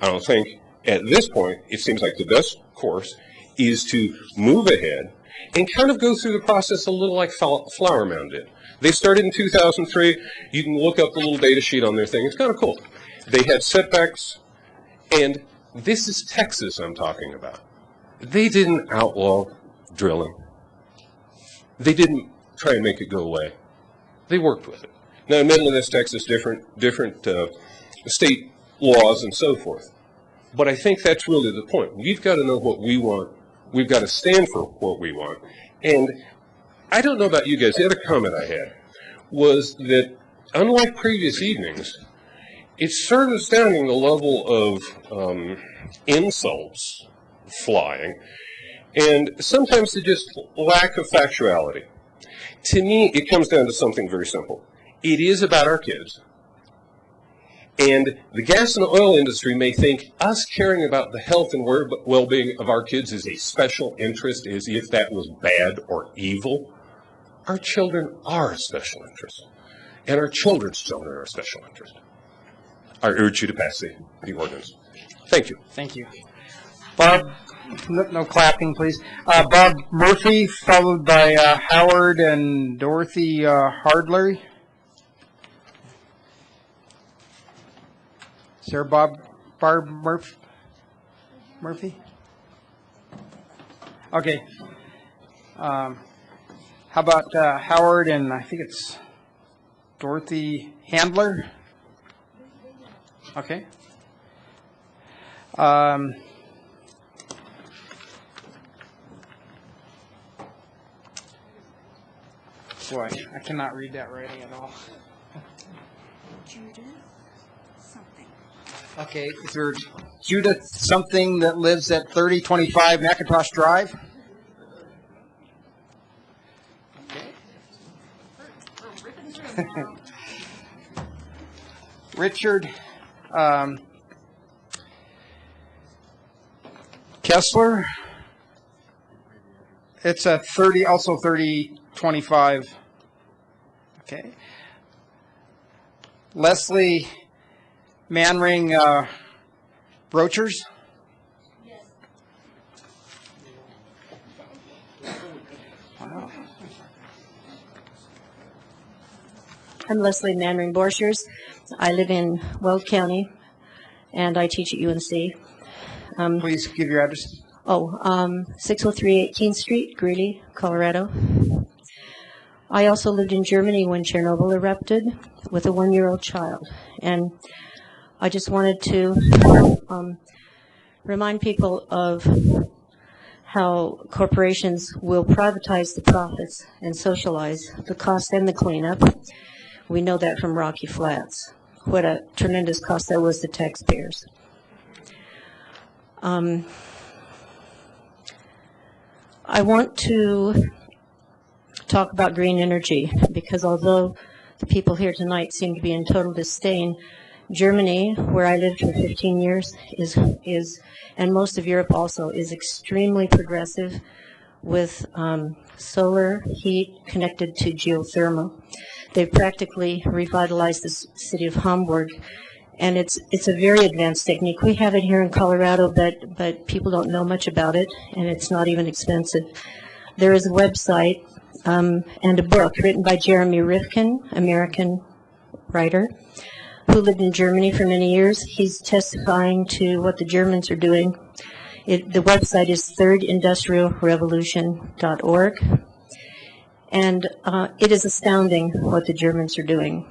I don't think at this point it seems like the best course is to move ahead and kind of go through the process a little like Flower Mound did. They started in 2003. You can look up the little data sheet on their thing. It's kind of cool. They had setbacks, and this is Texas I'm talking about. They didn't outlaw drilling. They didn't try and make it go away. They worked with it. Now, admittedly, that's Texas, different state laws and so forth. But I think that's really the point. We've got to know what we want. We've got to stand for what we want. And I don't know about you guys. The other comment I had was that, unlike previous evenings, it's sort of astounding the level of insults flying, and sometimes the just lack of factuality. To me, it comes down to something very simple. It is about our kids. And the gas and oil industry may think us caring about the health and well-being of our kids is a special interest, as if that was bad or evil. Our children are a special interest, and our children's children are a special interest. I urge you to pass the ordinance. Thank you. Thank you. Bob, no clapping, please. Bob Murphy, followed by Howard and Dorothy Hardlery. Is there Barb Murphy? Okay. How about Howard and I think it's Dorothy Handler? Okay. Boy, I cannot read that writing at all. Judith something. Okay, is there Judith something that lives at 3025 McIntosh Drive? Okay. Richard Kessler. It's a 3025. Okay. Leslie Manring Brochers. Wow. I'm Leslie Manring Borchers. I live in Weld County, and I teach at UNC. Please give your address. 603 18th Street, Greeley, Colorado. I also lived in Germany when Chernobyl erupted with a 1-year-old child. And I just wanted to remind people of how corporations will privatize the profits and socialize the cost and the cleanup. We know that from Rocky Flats. What a tremendous cost that was to taxpayers. I want to talk about green energy because although the people here tonight seem to be in total disdain, Germany, where I lived for 15 years, is and most of Europe also, is extremely progressive with solar heat connected to geothermal. They've practically revitalized the city of Hamburg, and it's a very advanced technique. We have it here in Colorado, but people don't know much about it, and it's not even expensive. There is a website and a book written by Jeremy Rifkin, American writer, who lived in Germany for many years. He's testifying to what the Germans are doing. The website is thirdindustrialrevolution.org, and it is astounding what the Germans are doing.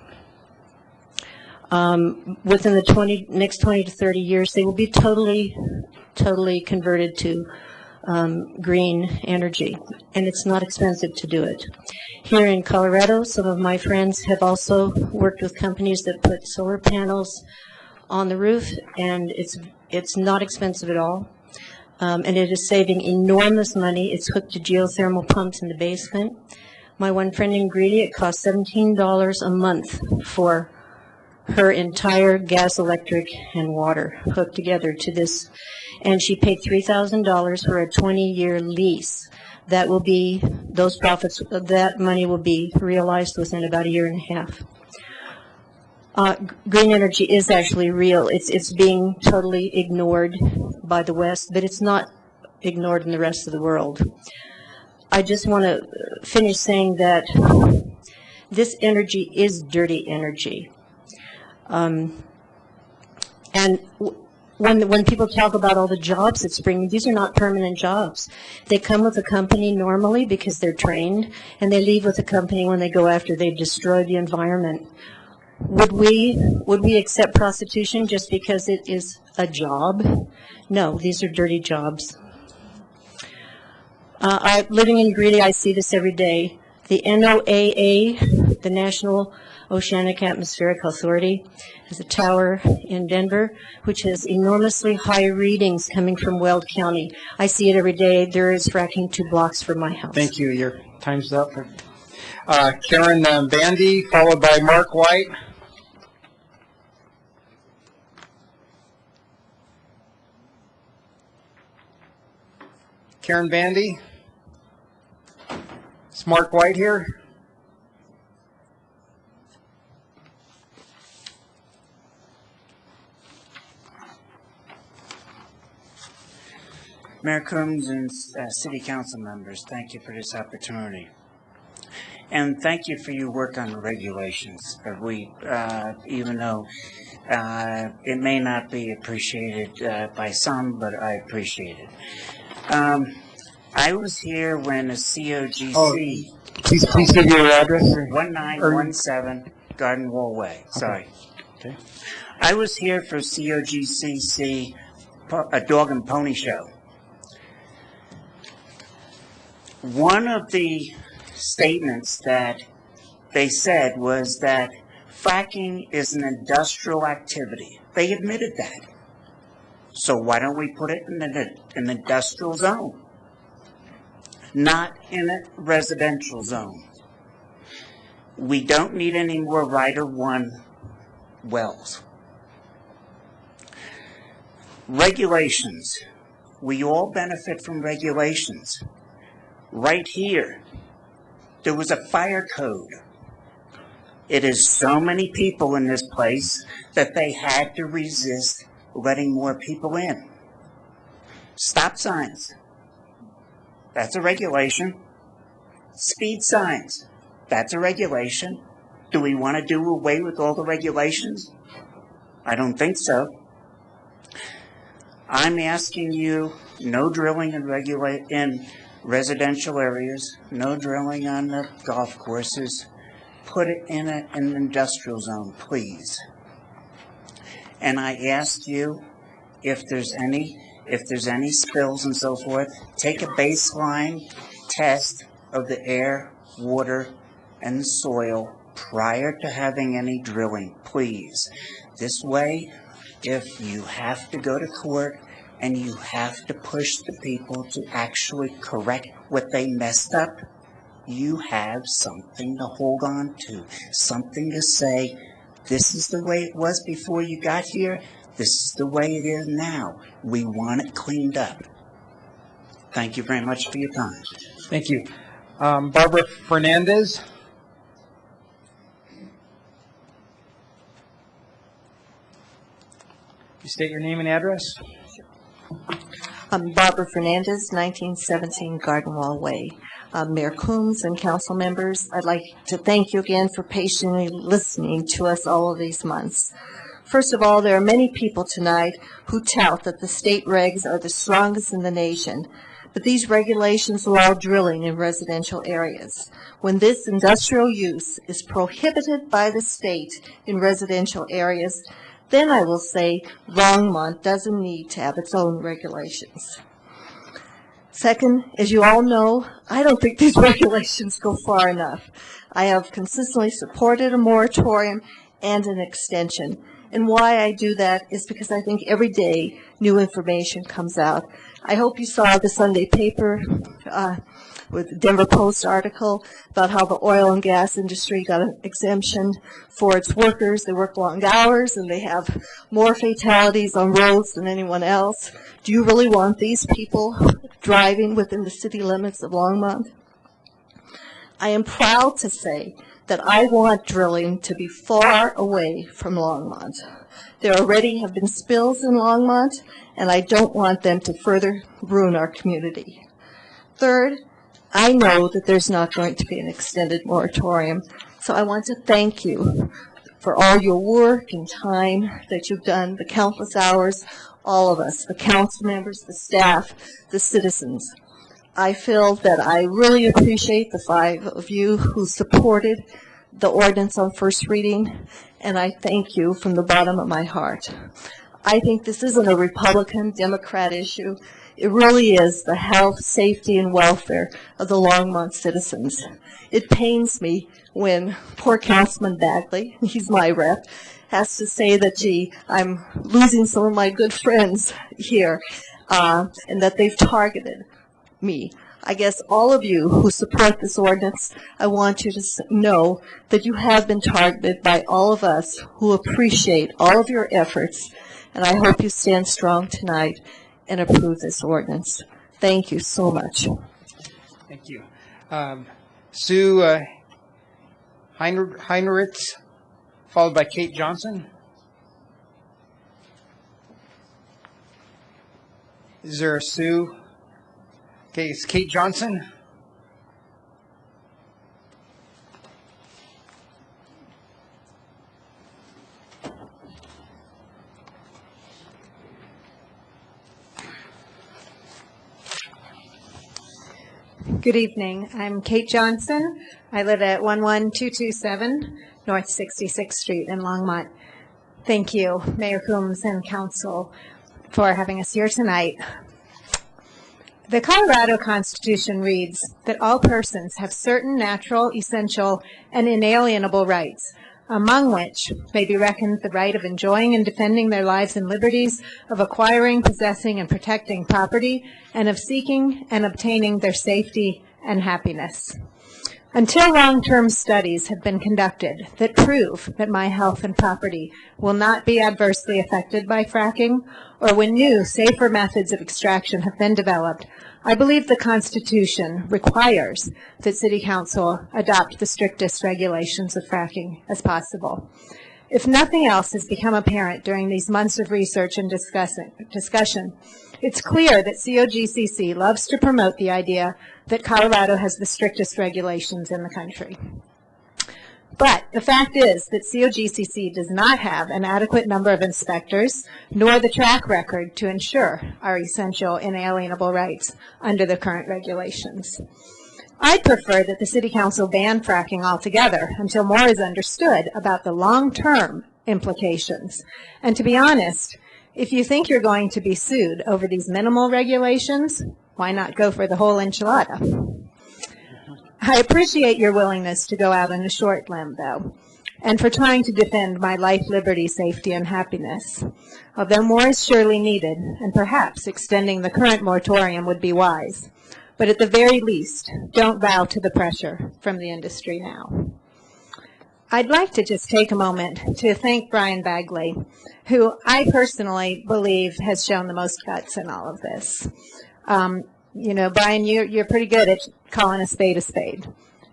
Within the next 20 to 30 years, they will be totally converted to green energy, and it's not expensive to do it. Here in Colorado, some of my friends have also worked with companies that put solar panels on the roof, and it's not expensive at all, and it is saving enormous money. It's hooked to geothermal pumps in the basement. My one friend in Greeley, it cost $17 a month for her entire gas, electric, and water hooked together to this, and she paid $3,000 for a 20-year lease. That will be, those profits, that money will be realized within about a year and a half. Green energy is actually real. It's being totally ignored by the West, but it's not ignored in the rest of the world. I just want to finish saying that this energy is dirty energy. When people talk about all the jobs it's bringing, these are not permanent jobs. They come with a company normally because they're trained, and they leave with a company when they go after they've destroyed the environment. Would we accept prostitution just because it is a job? No, these are dirty jobs. Living in Greeley, I see this every day. The NOAA, the National Oceanic Atmospheric Authority, has a tower in Denver, which has enormously high readings coming from Weld County. I see it every day. There is fracking 2 blocks from my house. Thank you. Your time's up. Karen Bandy, followed by Mark White. Karen Bandy. Is Mark White here? Mayor Coombs and City Council members, thank you for this opportunity. And thank you for your work on the regulations. Even though it may not be appreciated by some, but I appreciate it. I was here when the COGC... Oh, please give your address. 1917 Garden Wall Way, sorry. Okay. I was here for COGCC, a dog and pony show. One of the statements that they said was that fracking is an industrial activity. They admitted that. So why don't we put it in an industrial zone, not in a residential zone? We don't need any more Rider 1 wells. Regulations. We all benefit from regulations. Right here, there was a fire code. It is so many people in this place that they had to resist letting more people in. Stop signs. That's a regulation. Speed signs. That's a regulation. Do we want to do away with all the regulations? I don't think so. I'm asking you, no drilling in residential areas, no drilling on the golf courses. Put it in an industrial zone, please. And I asked you if there's any spills and so forth, take a baseline test of the air, water, and the soil prior to having any drilling, please. This way, if you have to go to court and you have to push the people to actually correct what they messed up, you have something to hold on to, something to say, this is the way it was before you got here, this is the way it is now. We want it cleaned up. Thank you very much for your time. Thank you. Barbara Fernandez. You state your name and address. I'm Barbara Fernandez, 1917 Garden Wall Way. Mayor Coombs and council members, I'd like to thank you again for patiently listening to us all of these months. First of all, there are many people tonight who tout that the state regs are the strongest in the nation, but these regulations allow drilling in residential areas. When this industrial use is prohibited by the state in residential areas, then I will say Longmont doesn't need to have its own regulations. Second, as you all know, I don't think these regulations go far enough. I have consistently supported a moratorium and an extension. And why I do that is because I think every day new information comes out. I hope you saw the Sunday paper with the Denver Post article about how the oil and gas industry got an exemption for its workers. They work long hours and they have more fatalities on roads than anyone else. Do you really want these people driving within the city limits of Longmont? I am proud to say that I want drilling to be far away from Longmont. There already have been spills in Longmont, and I don't want them to further ruin our community. Third, I know that there's not going to be an extended moratorium, so I want to thank you for all your work and time that you've done, the countless hours, all of us, the council members, the staff, the citizens. I feel that I really appreciate the 5 of you who supported the ordinance on first reading, and I thank you from the bottom of my heart. I think this isn't a Republican, Democrat issue. It really is the health, safety, and welfare of the Longmont citizens. It pains me when poor Councilman Bagley, he's my rep, has to say that, gee, I'm losing some of my good friends here, and that they've targeted me. I guess all of you who support this ordinance, I want you to know that you have been targeted by all of us who appreciate all of your efforts, and I hope you stand strong tonight and approve this ordinance. Thank you so much. Thank you. Sue Heinrichs, followed by Kate Johnson. Is there a Sue? Okay, it's Kate Johnson. Good evening. I'm Kate Johnson. I live at 11227 North 66th Street in Longmont. Thank you, Mayor Coombs and Council, for having us here tonight. The Colorado Constitution reads that all persons have certain natural, essential, and inalienable rights, among which may be reckoned the right of enjoying and defending their lives and liberties, of acquiring, possessing, and protecting property, and of seeking and obtaining their safety and happiness. Until long-term studies have been conducted that prove that my health and property will not be adversely affected by fracking, or when new, safer methods of extraction have been developed, I believe the Constitution requires that City Council adopt the strictest regulations of fracking as possible. If nothing else has become apparent during these months of research and discussion, it's clear that COGCC loves to promote the idea that Colorado has the strictest regulations in the country. But the fact is that COGCC does not have an adequate number of inspectors, nor the track record to ensure our essential inalienable rights under the current regulations. I'd prefer that the City Council ban fracking altogether until more is understood about the long-term implications. And to be honest, if you think you're going to be sued over these minimal regulations, why not go for the whole enchilada? I appreciate your willingness to go out on a short limb, though, and for trying to defend my life, liberty, safety, and happiness. Although more is surely needed, and perhaps extending the current moratorium would be wise. But at the very least, don't bow to the pressure from the industry now. I'd like to just take a moment to thank Brian Bagley, who I personally believe has shown the most guts in all of this. You know, Brian, you're pretty good at calling a spade a spade.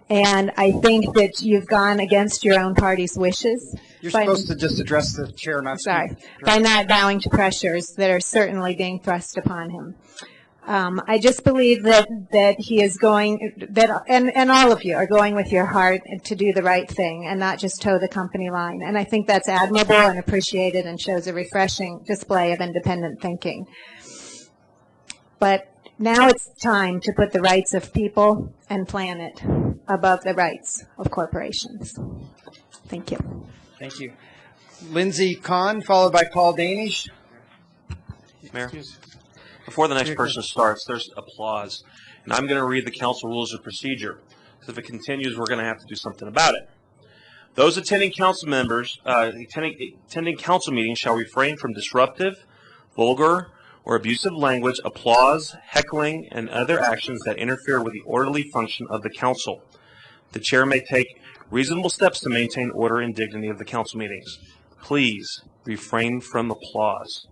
And I think that you've gone against your own party's wishes. You're supposed to just address the chair, not Sorry, by not bowing to pressures that are certainly being thrust upon him. I just believe that he is going, and all of you are going with your heart to do the right thing and not just toe the company line. And I think that's admirable and appreciated and shows a refreshing display of independent thinking. But now it's time to put the rights of people and planet above the rights of corporations. Thank you. Thank you. Lindsay Kahn, followed by Paul Danish. Mayor, before the next person starts, there's applause. And I'm going to read the council rules of procedure. So if it continues, we're going to have to do something about it. Those attending council members, attending council meetings shall refrain from disruptive, vulgar, or abusive language, applause, heckling, and other actions that interfere with the orderly function of the council. The chair may take reasonable steps to maintain order and dignity of the council meetings. Please refrain from applause.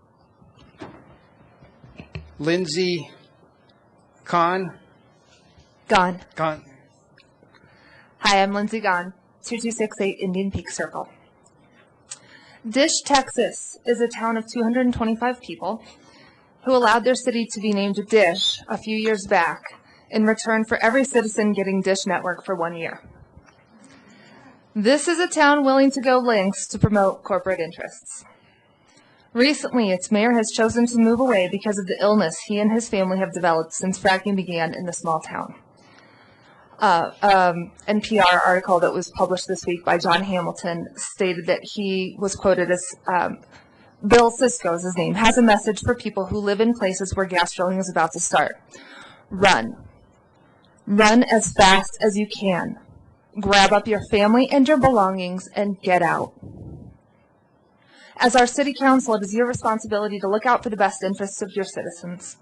Lindsay Kahn. Gahn. Kahn. Hi, I'm Lindsay Gahn. 2268 Indian Peak Circle. Dish, Texas is a town of 225 people who allowed their city to be named Dish a few years back in return for every citizen getting Dish Network for 1 year. This is a town willing to go lengths to promote corporate interests. Recently, its mayor has chosen to move away because of the illness he and his family have developed since fracking began in the small town. NPR article that was published this week by John Hamilton stated that he was quoted as, Bill Cisco is his name, has a message for people who live in places where gas drilling is about to start. Run. Run as fast as you can. Grab up your family and your belongings and get out. As our city council, it is your responsibility to look out for the best interests of your citizens.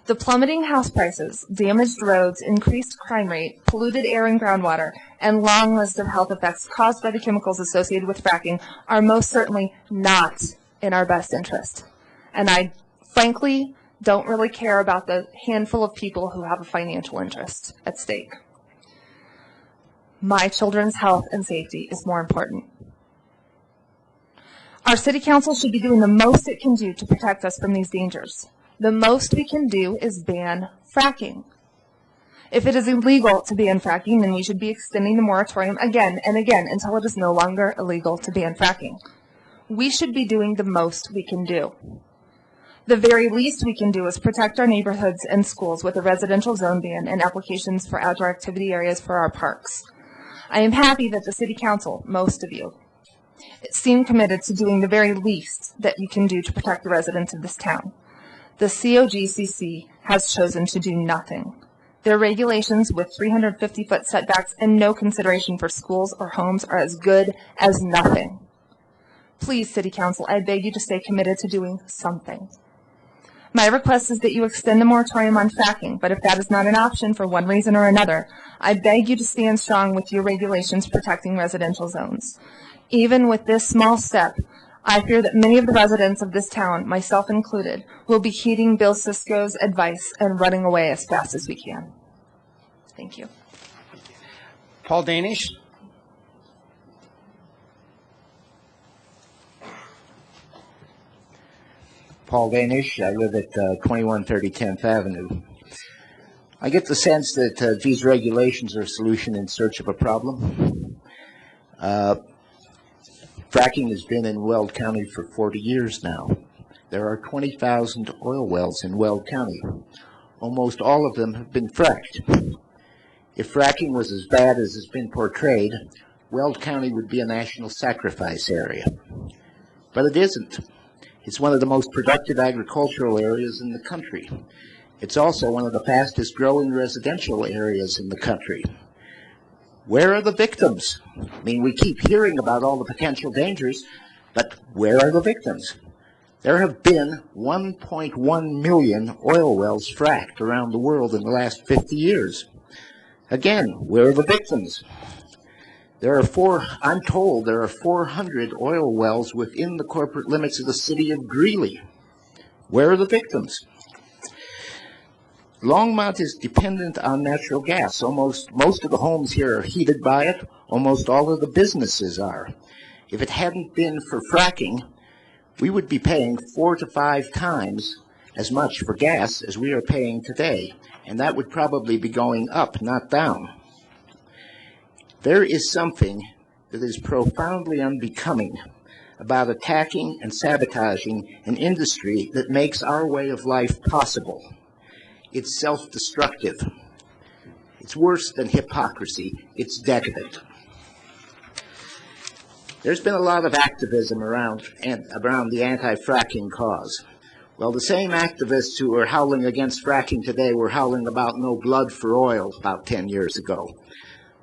The plummeting house prices, damaged roads, increased crime rate, polluted air and groundwater, and long list of health effects caused by the chemicals associated with fracking are most certainly not in our best interest. And I, frankly, don't really care about the handful of people who have a financial interest at stake. My children's health and safety is more important. Our city council should be doing the most it can do to protect us from these dangers. The most we can do is ban fracking. If it is illegal to ban fracking, then we should be extending the moratorium again and again until it is no longer illegal to ban fracking. We should be doing the most we can do. The very least we can do is protect our neighborhoods and schools with a residential zone ban and applications for outdoor activity areas for our parks. I am happy that the city council, most of you, seem committed to doing the very least that you can do to protect the residents of this town. The COGCC has chosen to do nothing. Their regulations with 350-foot setbacks and no consideration for schools or homes are as good as nothing. Please, City Council, I beg you to stay committed to doing something. My request is that you extend the moratorium on fracking, but if that is not an option for one reason or another, I beg you to stand strong with your regulations protecting residential zones. Even with this small step, I fear that many of the residents of this town, myself included, will be heeding Bill Cisco's advice and running away as fast as we can. Thank you. Paul Danish. Paul Danish. I live at 2130 10th Avenue. I get the sense that these regulations are a solution in search of a problem. Fracking has been in Weld County for 40 years now. There are 20,000 oil wells in Weld County. Almost all of them have been fracked. If fracking was as bad as it's been portrayed, Weld County would be a national sacrifice area. But it isn't. It's one of the most productive agricultural areas in the country. It's also one of the fastest growing residential areas in the country. Where are the victims? I mean, we keep hearing about all the potential dangers, but where are the victims? There have been 1.1 million oil wells fracked around the world in the last 50 years. Again, where are the victims? I'm told there are 400 oil wells within the corporate limits of the city of Greeley. Where are the victims? Longmont is dependent on natural gas. Most of the homes here are heated by it. Almost all of the businesses are. If it hadn't been for fracking, we would be paying 4 to 5 times as much for gas as we are paying today. And that would probably be going up, not down. There is something that is profoundly unbecoming about attacking and sabotaging an industry that makes our way of life possible. It's self-destructive. It's worse than hypocrisy. It's decadent. There's been a lot of activism around the anti-fracking cause. Well, the same activists who are howling against fracking today were howling about no blood for oil about 10 years ago.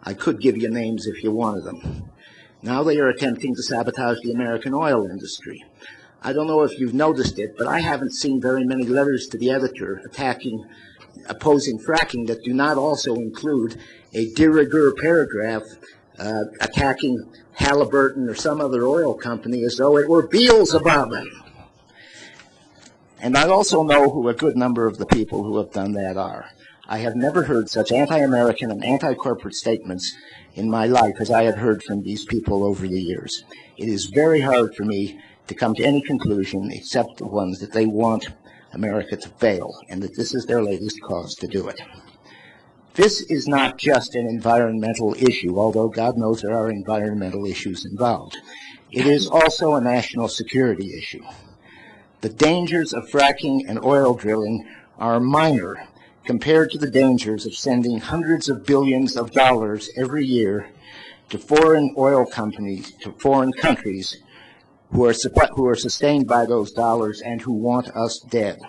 I could give you names if you wanted them. Now they are attempting to sabotage the American oil industry. I don't know if you've noticed it, but I haven't seen very many letters to the editor opposing fracking that do not also include a de rigueur paragraph attacking Halliburton or some other oil company as though it were Beelzebub. And I also know who a good number of the people who have done that are. I have never heard such anti-American and anti-corporate statements in my life as I have heard from these people over the years. It is very hard for me to come to any conclusion except the ones that they want America to fail and that this is their latest cause to do it. This is not just an environmental issue, although God knows there are environmental issues involved. It is also a national security issue. The dangers of fracking and oil drilling are minor compared to the dangers of sending hundreds of billions of dollars every year to foreign oil companies, to foreign countries who are sustained by those dollars and who want us dead.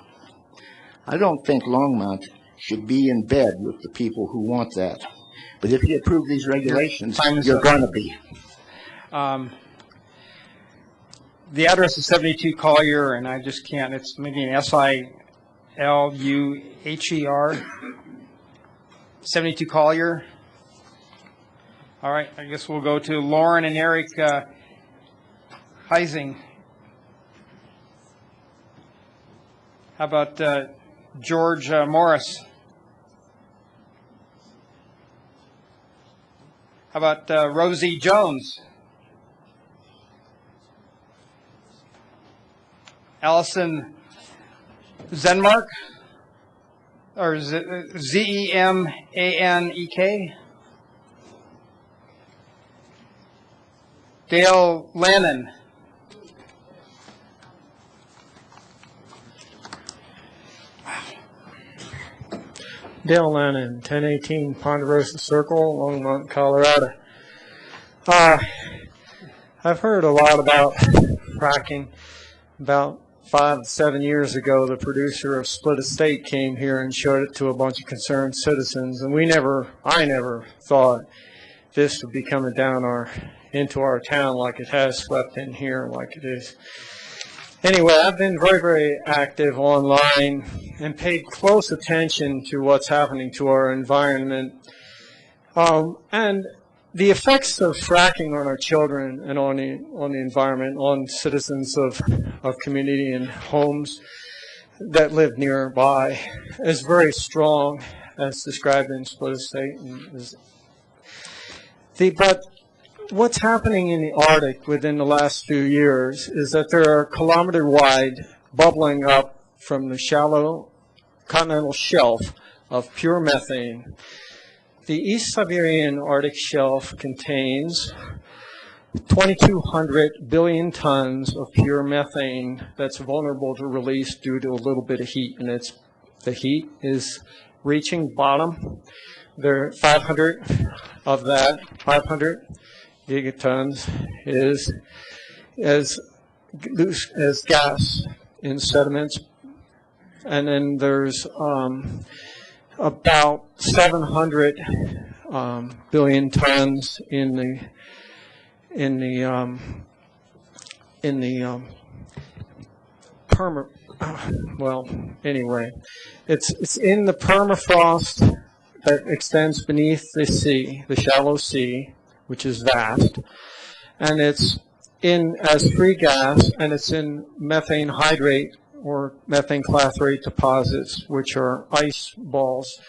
I don't think Longmont should be in bed with the people who want that. But if you approve these regulations, you're going to be. The address is 72 Collier, and I just can't. It's maybe an Siluher. 72 Collier. All right, I guess we'll go to Lauren and Eric Heising. How about George Morris? How about Rosie Jones? Allison Zenmark? Or Zemanek? Dale Lannon. Dale Lannon, 1018 Ponderosa Circle, Longmont, Colorado. I've heard a lot about fracking. About 5 to 7 years ago, the producer of Split Estate came here and showed it to a bunch of concerned citizens, and I never thought this would be coming down into our town like it has swept in here like it is. Anyway, I've been very, very active online and paid close attention to what's happening to our environment. And the effects of fracking on our children and on the environment, on citizens of community and homes that live nearby is very strong, as described in Split Estate. But what's happening in the Arctic within the last few years is that there are kilometer-wide bubbling up from the shallow continental shelf of pure methane. The East Siberian Arctic Shelf contains 2,200 billion tons of pure methane that's vulnerable to release due to a little bit of heat, and the heat is reaching bottom. There are 500 of that, 500 gigatons is as gas in sediments, and then there's about 700 billion tons in the it's in the permafrost that extends beneath the sea, the shallow sea, which is vast, and it's in as free gas, and it's in methane hydrate or methane clathrate deposits, which are ice balls.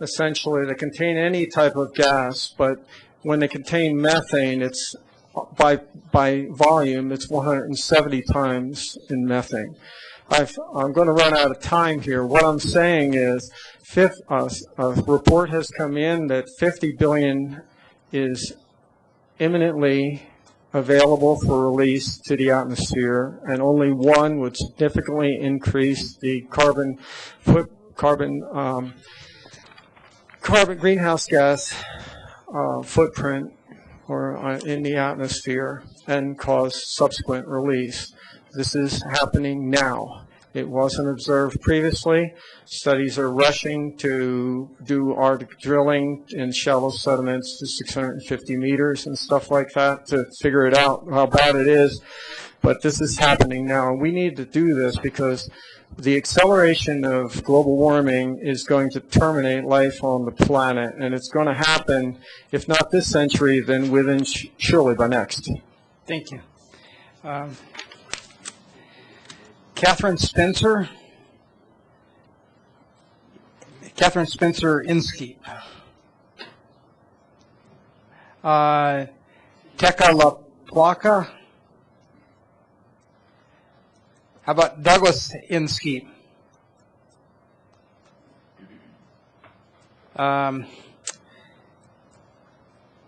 Essentially, they contain any type of gas, but when they contain methane, it's by volume, it's 170 times in methane. I'm going to run out of time here. What I'm saying is, a report has come in that 50 billion is imminently available for release to the atmosphere, and only one would significantly increase the carbon greenhouse gas footprint in the atmosphere and cause subsequent release. This is happening now. It wasn't observed previously. Studies are rushing to do Arctic drilling in shallow sediments to 650 meters and stuff like that to figure it out, how bad it is. But this is happening now. We need to do this because the acceleration of global warming is going to terminate life on the planet, and it's going to happen, if not this century, then within surely by next. Thank you. Catherine Spencer. Catherine Spencer Inskeep. Teka La Placa. How about Douglas Inskeep?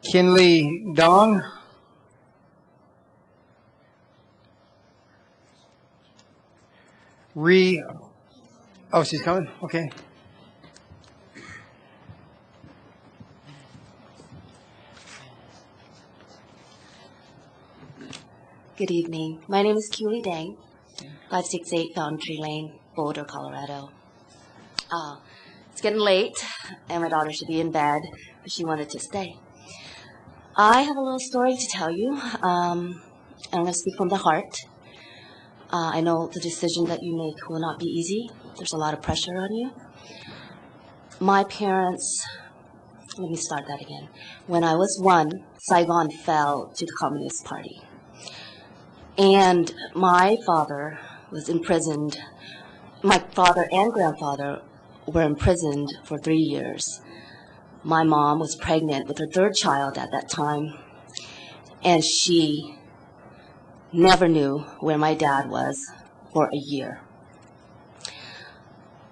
Kinley Dong. Oh, she's coming? Okay. Good evening. My name is Keely Dang, 568 Foundry Lane, Boulder, Colorado. It's getting late, and my daughter should be in bed, but she wanted to stay. I have a little story to tell you. I'm going to speak from the heart. I know the decision that you make will not be easy. There's a lot of pressure on you. My parents, let me start that again. When I was 1, Saigon fell to the Communist Party. And my father was imprisoned. My father and grandfather were imprisoned for 3 years. My mom was pregnant with her 3rd child at that time, and she never knew where my dad was for a year.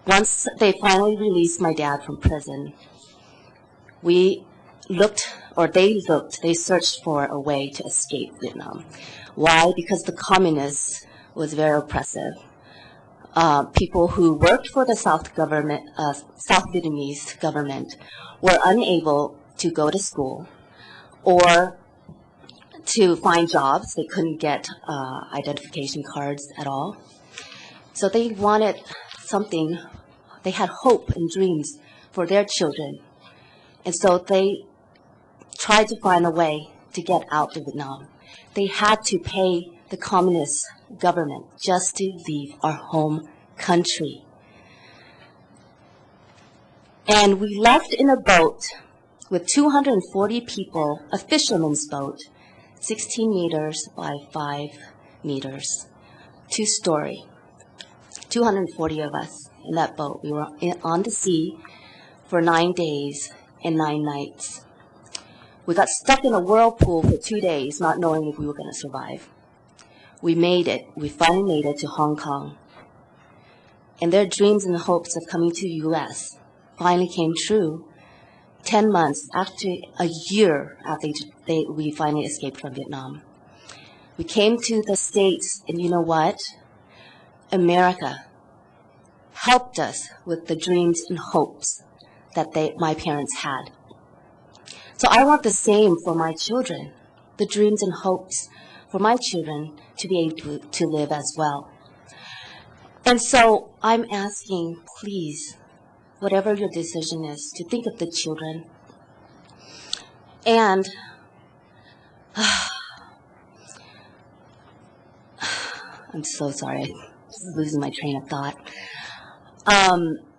Once they finally released my dad from prison, they searched for a way to escape Vietnam. Why? Because the communists was very oppressive. People who worked for the South Vietnamese government were unable to go to school or to find jobs. They couldn't get identification cards at all. So they wanted something. They had hope and dreams for their children. And so they tried to find a way to get out of Vietnam. They had to pay the communist government just to leave our home country. And we left in a boat with 240 people, a fisherman's boat, 16 meters by 5 meters, 2-story. 240 of us in that boat. We were on the sea for 9 days and 9 nights. We got stuck in a whirlpool for 2 days, not knowing if we were going to survive. We made it. We finally made it to Hong Kong. And their dreams and hopes of coming to the U.S. finally came true 10 months after, a year after we finally escaped from Vietnam. We came to the States, and you know what? America helped us with the dreams and hopes that my parents had. So I want the same for my children, the dreams and hopes for my children to be able to live as well. And so I'm asking, please, whatever your decision is, to think of the children. And I'm so sorry, I'm losing my train of thought.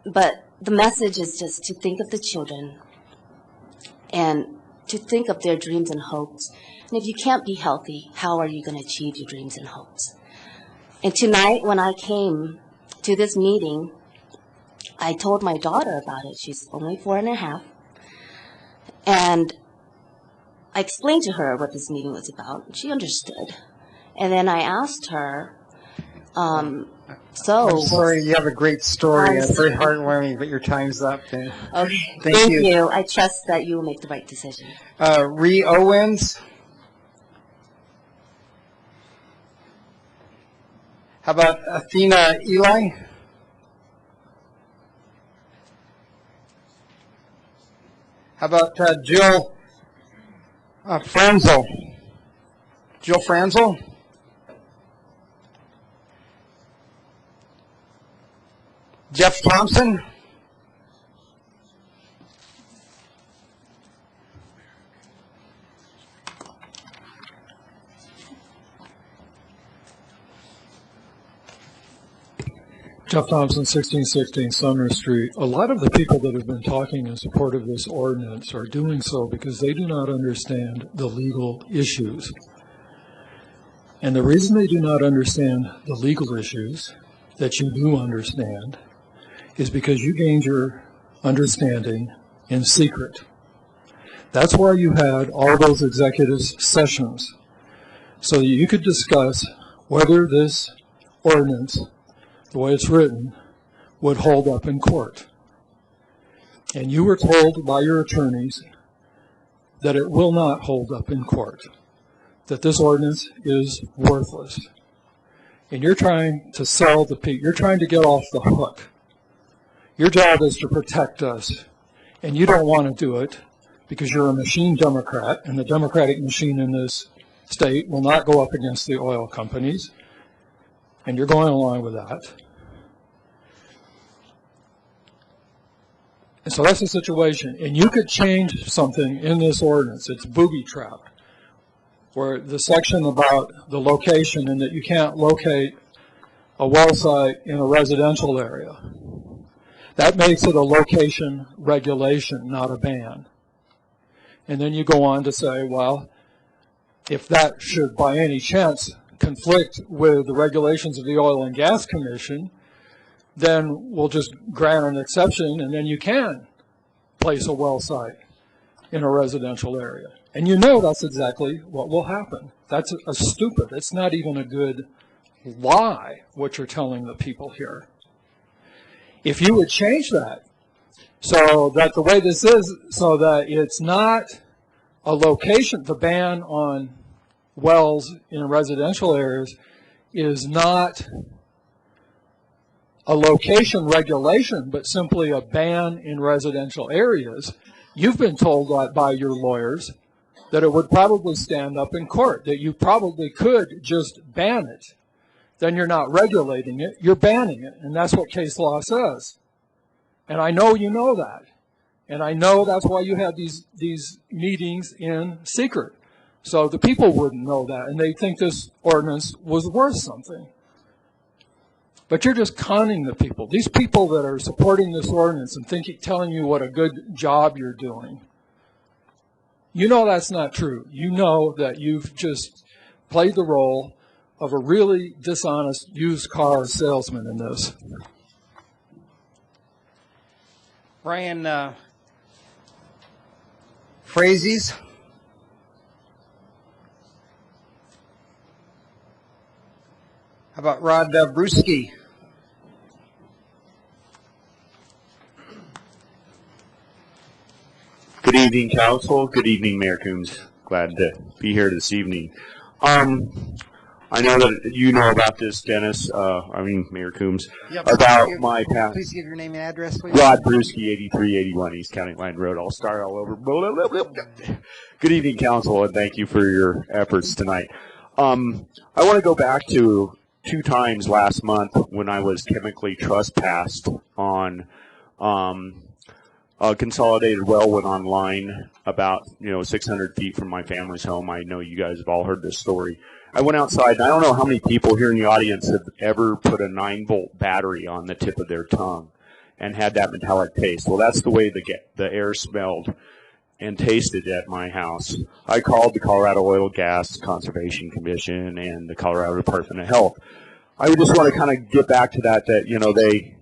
But the message is just to think of the children and to think of their dreams and hopes. And if you can't be healthy, how are you going to achieve your dreams and hopes? And tonight, when I came to this meeting, I told my daughter about it. She's only 4.5. And I explained to her what this meeting was about, and she understood. And then I asked her, I'm sorry, you have a great story. It's very heartwarming, but your time's up. Okay, Thank you. I trust that you will make the right decision. Ree Owens. How about Athena Eli? How about Jill Franzel? Jill Franzel? Jeff Thompson? Jeff Thompson, 1616 Sumner Street. A lot of the people that have been talking in support of this ordinance are doing so because they do not understand the legal issues. And the reason they do not understand the legal issues that you do understand is because you gained your understanding in secret. That's why you had all those executive sessions, so that you could discuss whether this ordinance, the way it's written, would hold up in court. And you were told by your attorneys that it will not hold up in court, that this ordinance is worthless. And you're trying to sell the people, you're trying to get off the hook. Your job is to protect us, and you don't want to do it because you're a machine Democrat, and the Democratic machine in this state will not go up against the oil companies, and you're going along with that. And so that's the situation. And you could change something in this ordinance. It's booby trap, where the section about the location and that you can't locate a well site in a residential area. That makes it a location regulation, not a ban. And then you go on to say, well, if that should by any chance conflict with the regulations of the Oil and Gas Commission, then we'll just grant an exception, and then you can place a well site in a residential area. And you know that's exactly what will happen. That's a stupid, it's not even a good lie, what you're telling the people here. If you would change that, so that the way this is, so that it's not a location, the ban on wells in residential areas is not a location regulation, but simply a ban in residential areas, you've been told by your lawyers that it would probably stand up in court, that you probably could just ban it. Then you're not regulating it, you're banning it, and that's what case law says. And I know you know that. And I know that's why you have these meetings in secret. So the people wouldn't know that, and they think this ordinance was worth something. But you're just conning the people. These people that are supporting this ordinance and telling you what a good job you're doing, you know that's not true. You know that you've just played the role of a really dishonest used car salesman in this. Brian Frazie's. How about Rod Brewski? Good evening, Council. Good evening, Mayor Coombs. Glad to be here this evening. I know that you know about this, Dennis, Mayor Coombs, about my past. Please give your name and address, please. Rod Brewski, 8381 East County Line Road. I'll start all over. Good evening, Council, and thank you for your efforts tonight. I want to go back to 2 times last month when I was chemically trespassed on a consolidated well went online about 600 feet from my family's home. I know you guys have all heard this story. I went outside, and I don't know how many people here in the audience have ever put a 9-volt battery on the tip of their tongue and had that metallic taste. Well, that's the way the air smelled and tasted at my house. I called the Colorado Oil Gas Conservation Commission and the Colorado Department of Health. I just want to kind of get back to that they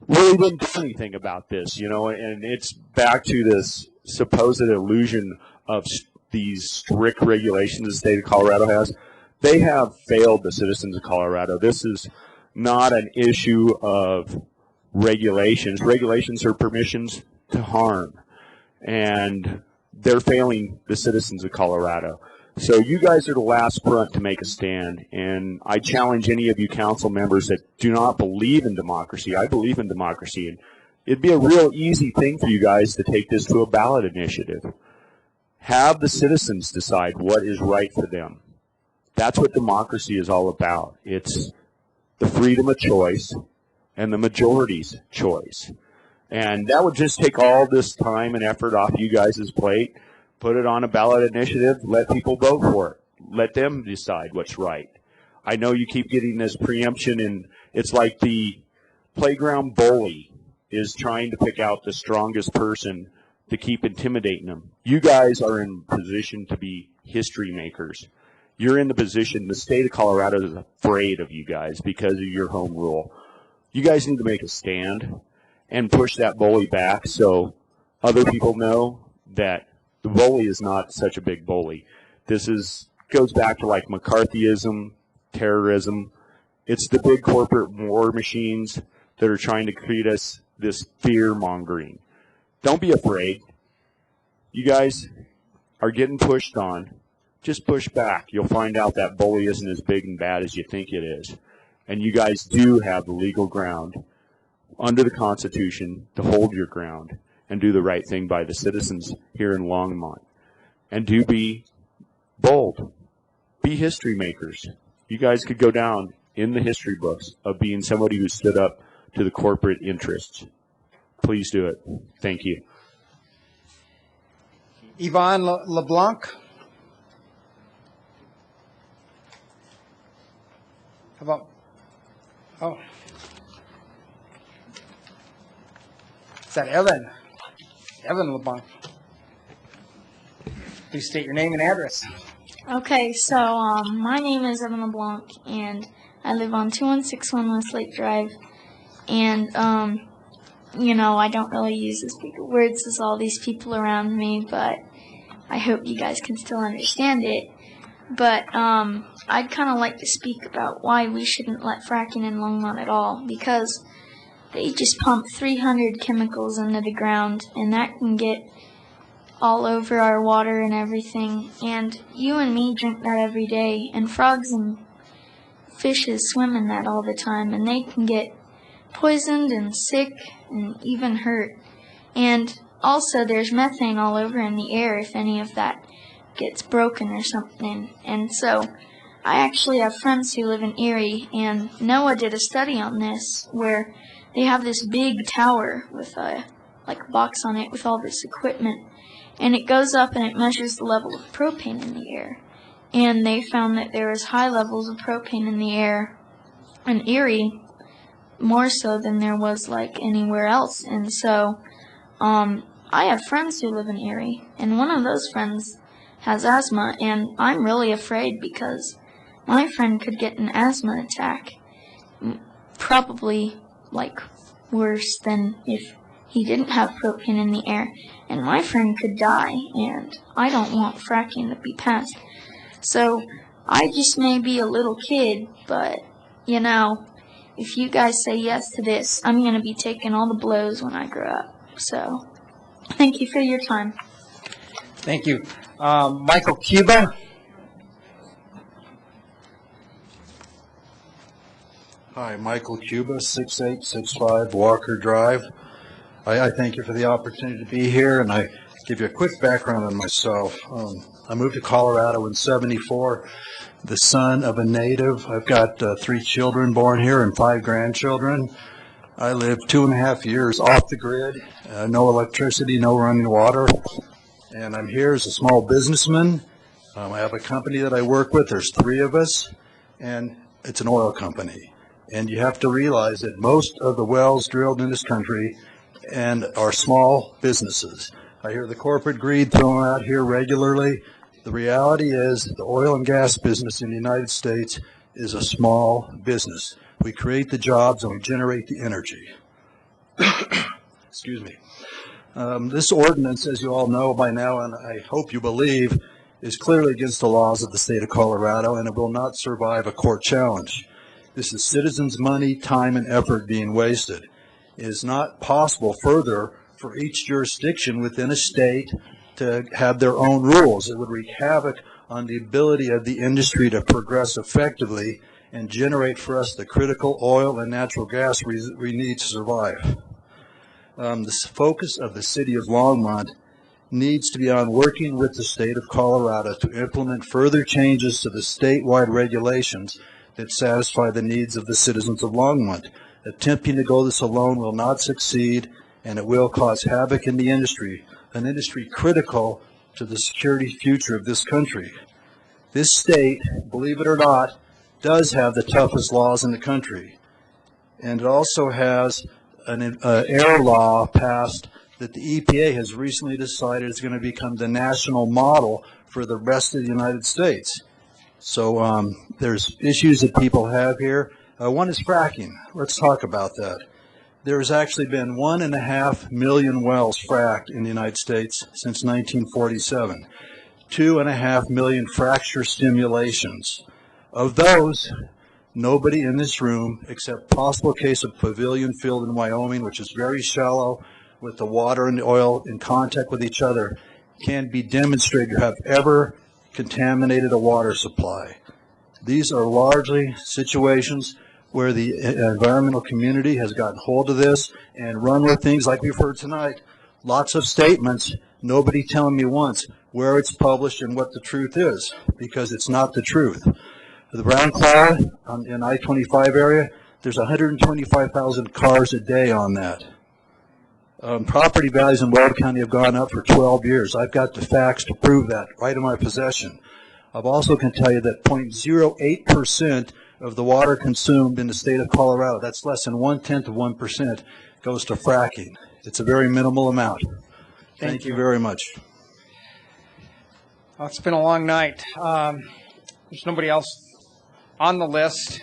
really didn't do anything about this, and it's back to this supposed illusion of these strict regulations the state of Colorado has. They have failed the citizens of Colorado. This is not an issue of regulations. Regulations are permissions to harm, and they're failing the citizens of Colorado. So you guys are the last front to make a stand, and I challenge any of you council members that do not believe in democracy. I believe in democracy, and it'd be a real easy thing for you guys to take this to a ballot initiative. Have the citizens decide what is right for them. That's what democracy is all about. It's the freedom of choice and the majority's choice. And that would just take all this time and effort off you guys' plate. Put it on a ballot initiative, let people vote for it. Let them decide what's right. I know you keep getting this preemption, and it's like the playground bully is trying to pick out the strongest person to keep intimidating them. You guys are in position to be history makers. You're in the position, the state of Colorado is afraid of you guys because of your home rule. You guys need to make a stand, and push that bully back so other people know that the bully is not such a big bully. This goes back to like McCarthyism, terrorism. It's the big corporate war machines that are trying to create us this fear-mongering. Don't be afraid. You guys are getting pushed on. Just push back. You'll find out that bully isn't as big and bad as you think it is. And you guys do have the legal ground under the Constitution to hold your ground and do the right thing by the citizens here in Longmont. And do be bold. Be history makers. You guys could go down in the history books of being somebody who stood up to the corporate interests. Please do it. Thank you. Yvonne LeBlanc. How about, oh. Is that Evan? Evan LeBlanc. Please state your name and address. Okay, so my name is Evan LeBlanc, and I live on 2161 Westlake Drive. And, you know, I don't really use as big of words as all these people around me, but I hope you guys can still understand it. But I'd kind of like to speak about why we shouldn't let fracking in Longmont at all, because they just pump 300 chemicals into the ground, and that can get all over our water and everything. And you and me drink that every day, and frogs and fishes swim in that all the time, and they can get poisoned and sick and even hurt. And also there's methane all over in the air if any of that gets broken or something. And so I actually have friends who live in Erie, and NOAA did a study on this where they have this big tower with a box on it with all this equipment, and it goes up and it measures the level of propane in the air. And they found that there was high levels of propane in the air in Erie, more so than there was like anywhere else. And so I have friends who live in Erie, and one of those friends has asthma, and I'm really afraid because my friend could get an asthma attack, probably like worse than if he didn't have propane in the air, and my friend could die, and I don't want fracking to be passed. So I just may be a little kid, but you know, if you guys say yes to this, I'm going to be taking all the blows when I grow up. So thank you for your time. Thank you. Michael Cuba. Hi, Michael Cuba, 6865 Walker Drive. I thank you for the opportunity to be here, and I give you a quick background on myself. I moved to Colorado in '74, the son of a native. I've got 3 children born here and 5 grandchildren. I lived 2.5 years off the grid, no electricity, no running water, and I'm here as a small businessman. I have a company that I work with. There's 3 of us, and it's an oil company. And you have to realize that most of the wells drilled in this country and are small businesses. I hear the corporate greed thrown out here regularly. The reality is the oil and gas business in the United States is a small business. We create the jobs and we generate the energy. Excuse me. This ordinance, as you all know by now, and I hope you believe, is clearly against the laws of the state of Colorado, and it will not survive a court challenge. This is citizens' money, time, and effort being wasted. It is not possible further for each jurisdiction within a state to have their own rules. It would wreak havoc on the ability of the industry to progress effectively and generate for us the critical oil and natural gas we need to survive. The focus of the city of Longmont needs to be on working with the state of Colorado to implement further changes to the statewide regulations that satisfy the needs of the citizens of Longmont. Attempting to go this alone will not succeed, and it will cause havoc in the industry, an industry critical to the security future of this country. This state, believe it or not, does have the toughest laws in the country. And it also has an air law passed that the EPA has recently decided is going to become the national model for the rest of the United States. So there's issues that people have here. One is fracking. Let's talk about that. there has actually been 1.5 million wells fracked in the United States since 1947. 2.5 million fracture stimulations. Of those, nobody in this room, except possible case of Pavilion Field in Wyoming, which is very shallow, with the water and the oil in contact with each other, can be demonstrated to have ever contaminated a water supply. These are largely situations where the environmental community has gotten hold of this and run with things like we've heard tonight. Lots of statements, nobody telling me once where it's published and what the truth is, because it's not the truth. The Brown Cloud in I-25 area, there's 125,000 cars a day on that. Property values in Weld County have gone up for 12 years. I've got the facts to prove that right in my possession. I've also can tell you that 0.08% of the water consumed in the state of Colorado, that's less than 1/10 of 1%, goes to fracking. It's a very minimal amount. Thank you very much. Well, it's been a long night. There's nobody else on the list,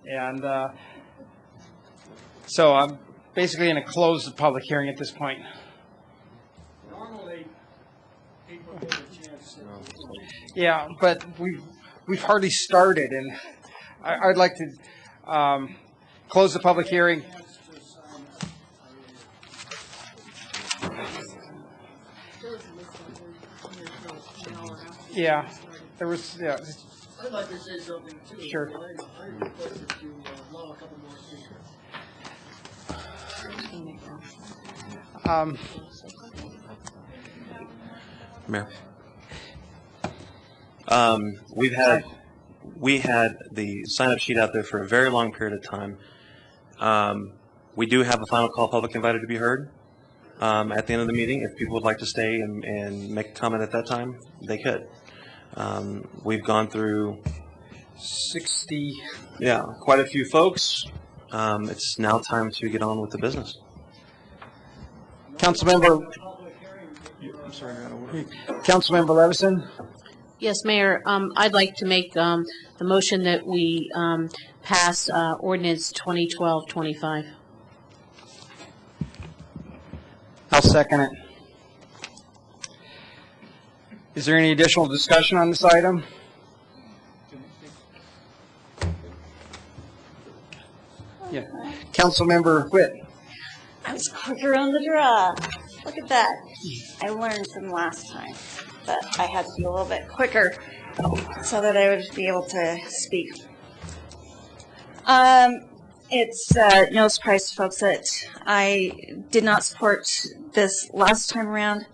and so I'm basically going to close the public hearing at this point. Normally, people get a chance. Yeah, but we've hardly started, and I'd like to close the public hearing. Yeah, there was. Yeah. I'd like to say something too. Sure. I requested to allow a couple more speakers. Mayor. We had the sign-up sheet out there for a very long period of time. We do have a final call public invited to be heard at the end of the meeting. If people would like to stay and make a comment at that time, they could. We've gone through 60. Yeah, quite a few folks. It's now time to get on with the business. Councilmember. I'm sorry, Councilmember Levison. Yes, Mayor. I'd like to make the motion that we pass ordinance 2012-25. I'll second it. Is there any additional discussion on this item? Yeah. Councilmember Whit. I was quicker on the draw. Look at that. I learned from last time that I had to be a little bit quicker so that I would be able to speak. It's no surprise to folks that I did not support this last time around.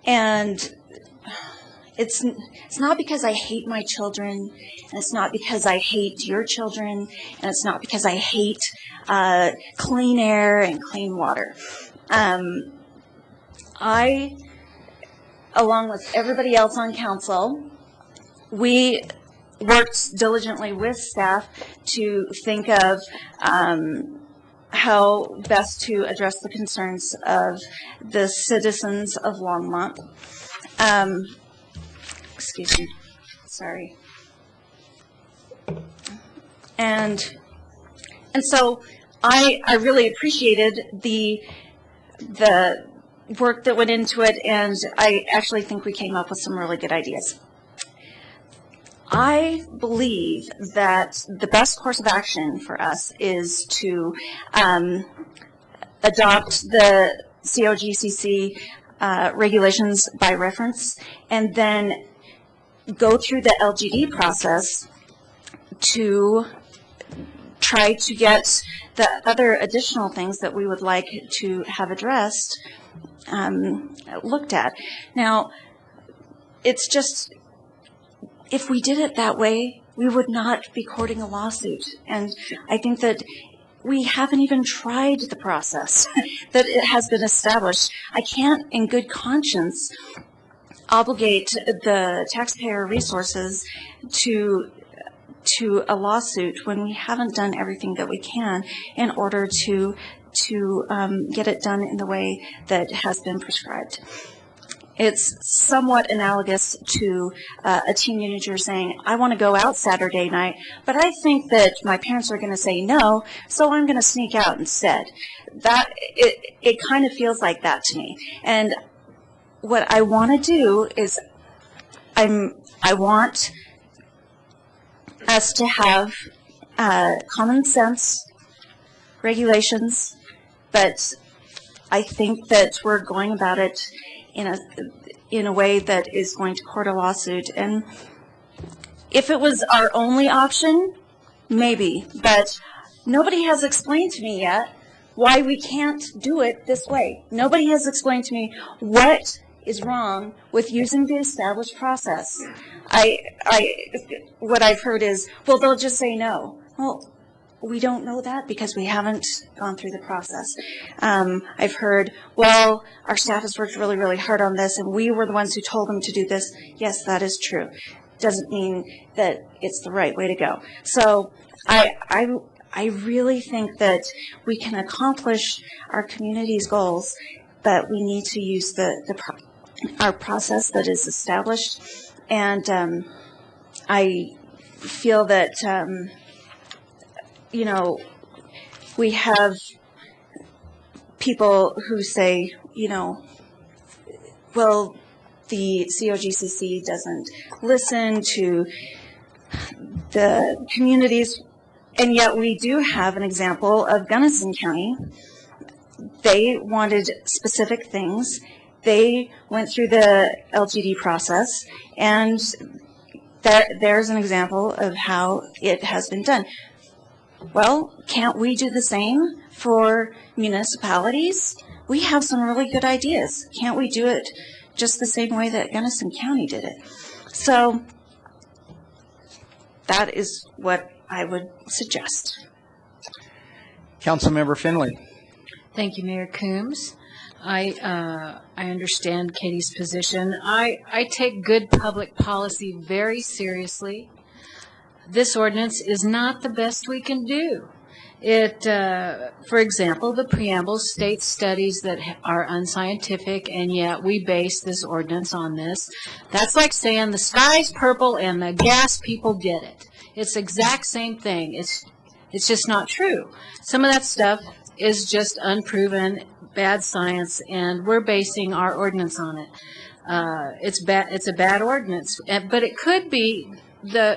And it's not because I hate my children, and it's not because I hate your children, and it's not because I hate clean air and clean water. I, along with everybody else on council, we worked diligently with staff to think of how best to address the concerns of the citizens of Longmont. Excuse me, sorry. And so I really appreciated the work that went into it, and I actually think we came up with some really good ideas. I believe that the best course of action for us is to adopt the COGCC regulations by reference, and then go through the LGD process to try to get the other additional things that we would like to have addressed looked at. Now, it's just, if we did it that way, we would not be courting a lawsuit. And I think that we haven't even tried the process that it has been established. I can't, in good conscience, obligate the taxpayer resources to a lawsuit when we haven't done everything that we can in order to get it done in the way that has been prescribed. It's somewhat analogous to a teenager saying, I want to go out Saturday night, but I think that my parents are going to say no, so I'm going to sneak out instead. It kind of feels like that to me. And what I want to do is I want us to have common sense regulations, but I think that we're going about it in a way that is going to court a lawsuit. And if it was our only option, maybe, but nobody has explained to me yet why we can't do it this way. Nobody has explained to me what is wrong with using the established process. What I've heard is, well, they'll just say no. Well, we don't know that because we haven't gone through the process. I've heard, well, our staff has worked really, really hard on this, and we were the ones who told them to do this. Yes, that is true. Doesn't mean that it's the right way to go. So I really think that we can accomplish our community's goals, but we need to use our process that is established. And I feel that we have people who say, well, the COGCC doesn't listen to the communities, and yet we do have an example of Gunnison County. They wanted specific things. They went through the LGD process, and there's an example of how it has been done. Well, can't we do the same for municipalities? We have some really good ideas. Can't we do it just the same way that Gunnison County did it? So that is what I would suggest. Councilmember Finley. Thank you, Mayor Coombs. I understand Katie's position. I take good public policy very seriously. This ordinance is not the best we can do. For example, the preamble states studies that are unscientific, and yet we base this ordinance on this. That's like saying the sky's purple and the gas people did it. It's the exact same thing. It's just not true. Some of that stuff is just unproven, bad science, and we're basing our ordinance on it. It's a bad ordinance, but it could be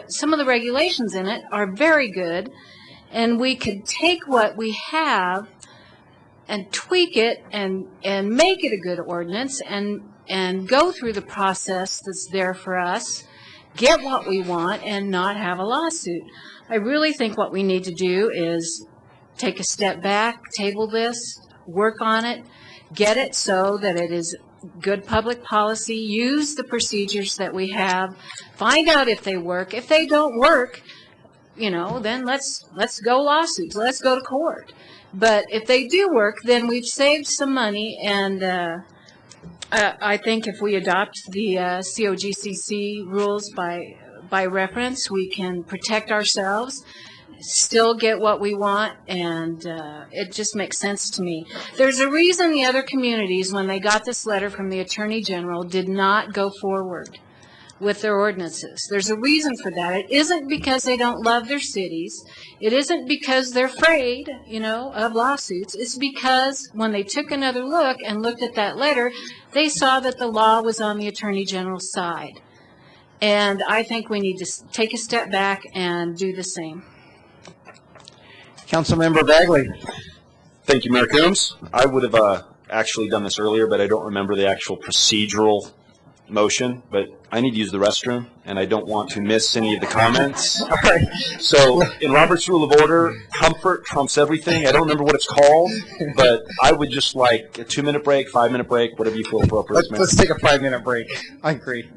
some of the regulations in it are very good, and we could take what we have and tweak it and make it a good ordinance and go through the process that's there for us, get what we want, and not have a lawsuit. I really think what we need to do is take a step back, table this, work on it, get it so that it is good public policy, use the procedures that we have, find out if they work. If they don't work, then let's go lawsuits, let's go to court. But if they do work, then we've saved some money, and I think if we adopt the COGCC rules by reference, we can protect ourselves, still get what we want, and it just makes sense to me. There's a reason the other communities, when they got this letter from the Attorney General, did not go forward with their ordinances. There's a reason for that. It isn't because they don't love their cities. It isn't because they're afraid, of lawsuits. It's because when they took another look and looked at that letter, they saw that the law was on the Attorney General's side. And I think we need to take a step back and do the same. Councilmember Bagley. Thank you, Mayor Coombs. I would have actually done this earlier, but I don't remember the actual procedural motion. But I need to use the restroom, and I don't want to miss any of the comments. All right. So in Robert's Rule of Order, comfort trumps everything. I don't remember what it's called, but I would just like a 2-minute break, 5-minute break, whatever you feel appropriate. Let's take a 5-minute break. I agree.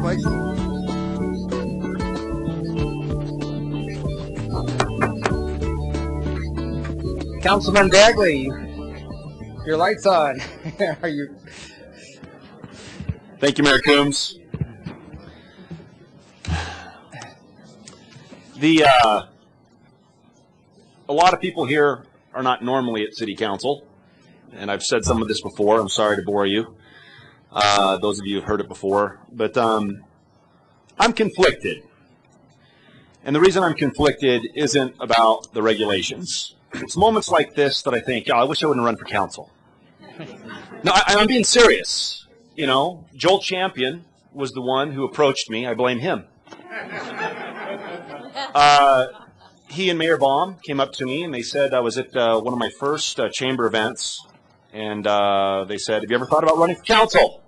Mike. Councilman Dagley, your light's on. Are you? Thank you, Mayor Coombs. A lot of people here are not normally at City Council, and I've said some of this before. I'm sorry to bore you. Those of you who've heard it before, but I'm conflicted. And the reason I'm conflicted isn't about the regulations. It's moments like this that I think, I wish I wouldn't run for council. No, I'm being serious. You know, Joel Champion was the one who approached me. I blame him. He and Mayor Baum came up to me and they said I was at one of my first chamber events, and they said, "Have you ever thought about running for council?"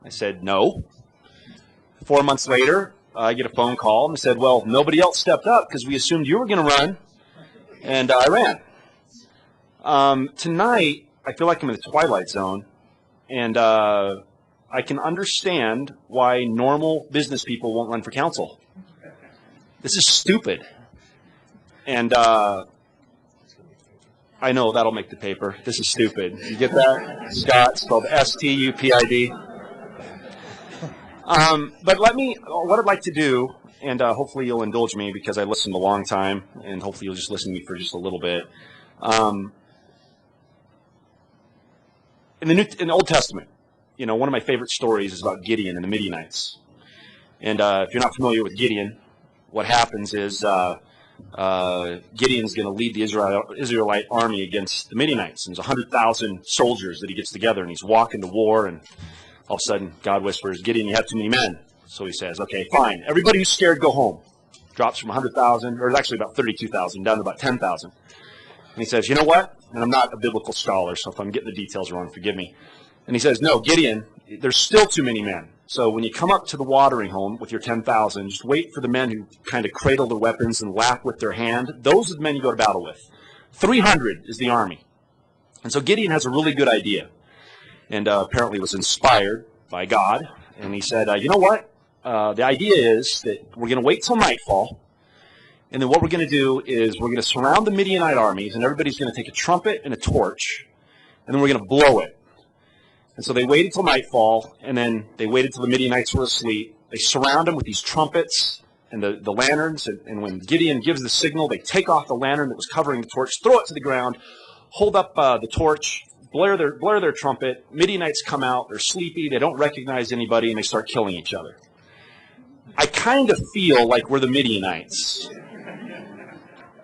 I said, "No." 4 months later, I get a phone call and they said, "Well, nobody else stepped up because we assumed you were going to run," and I ran. Tonight, I feel like I'm in the twilight zone, and I can understand why normal business people won't run for council. This is stupid. And I know that'll make the paper. This is stupid. You get that? Scott, spelled S-T-U-P-I-D. But what I'd like to do, and hopefully you'll indulge me because I listened a long time, and hopefully you'll just listen to me for just a little bit. In the Old Testament, you know, one of my favorite stories is about Gideon and the Midianites. And if you're not familiar with Gideon, what happens is Gideon's going to lead the Israelite army against the Midianites. And there's 100,000 soldiers that he gets together, and he's walking to war, and all of a sudden God whispers, "Gideon, you have too many men." So he says, "Okay, fine. Everybody who's scared, go home." Drops from 100,000, or it's actually about 32,000, down to about 10,000. And he says, "You know what?" And I'm not a biblical scholar, so if I'm getting the details wrong, forgive me. And he says, "No, Gideon, there's still too many men. So when you come up to the watering hole with your 10,000, just wait for the men who kind of cradle their weapons and laugh with their hand. Those are the men you go to battle with. 300 is the army." And so Gideon has a really good idea, and apparently was inspired by God. And he said, "You know what? The idea is that we're going to wait till nightfall, and then what we're going to do is we're going to surround the Midianite armies, and everybody's going to take a trumpet and a torch, and then we're going to blow it." And so they waited till nightfall, and then they waited till the Midianites were asleep. They surround them with these trumpets and the lanterns, and when Gideon gives the signal, they take off the lantern that was covering the torch, throw it to the ground, hold up the torch, blare their trumpet. Midianites come out, they're sleepy, they don't recognize anybody, and they start killing each other. I kind of feel like we're the Midianites.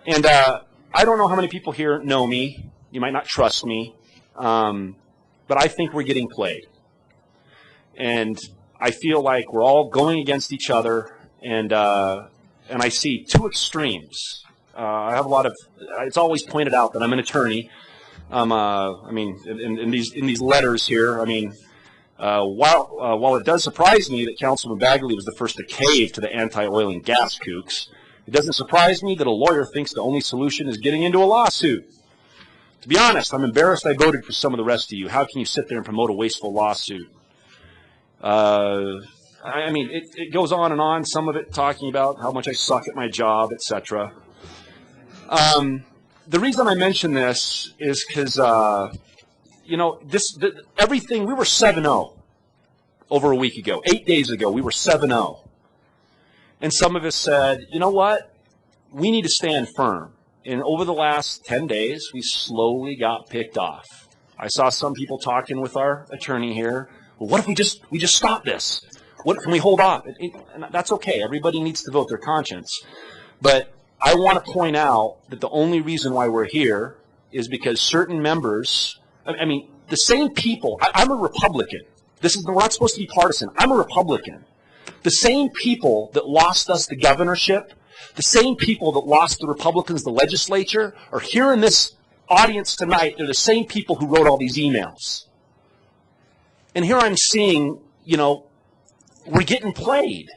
And I don't know how many people here know me. You might not trust me. But I think we're getting played. And I feel like we're all going against each other, and I see two extremes. I have a lot of, it's always pointed out that I'm an attorney. I mean, in these letters here, I mean, while it does surprise me that Councilman Bagley was the first to cave to the anti-oil and gas kooks, it doesn't surprise me that a lawyer thinks the only solution is getting into a lawsuit. To be honest, I'm embarrassed I voted for some of the rest of you. How can you sit there and promote a wasteful lawsuit? I mean, it goes on and on, some of it talking about how much I suck at my job, etc. The reason I mention this is because, you know, everything, we were 7-0 over a week ago. 8 days ago, we were 7-0. And some of us said, you know what? We need to stand firm. And over the last 10 days, we slowly got picked off. I saw some people talking with our attorney here. Well, what if we just stop this? What can we hold off? And that's okay. Everybody needs to vote their conscience. But I want to point out that the only reason why we're here is because certain members, I mean, the same people, I'm a Republican. We're not supposed to be partisan. I'm a Republican. The same people that lost us the governorship, the same people that lost the Republicans the legislature, are here in this audience tonight. They're the same people who wrote all these emails. And here I'm seeing, you know, we're getting played.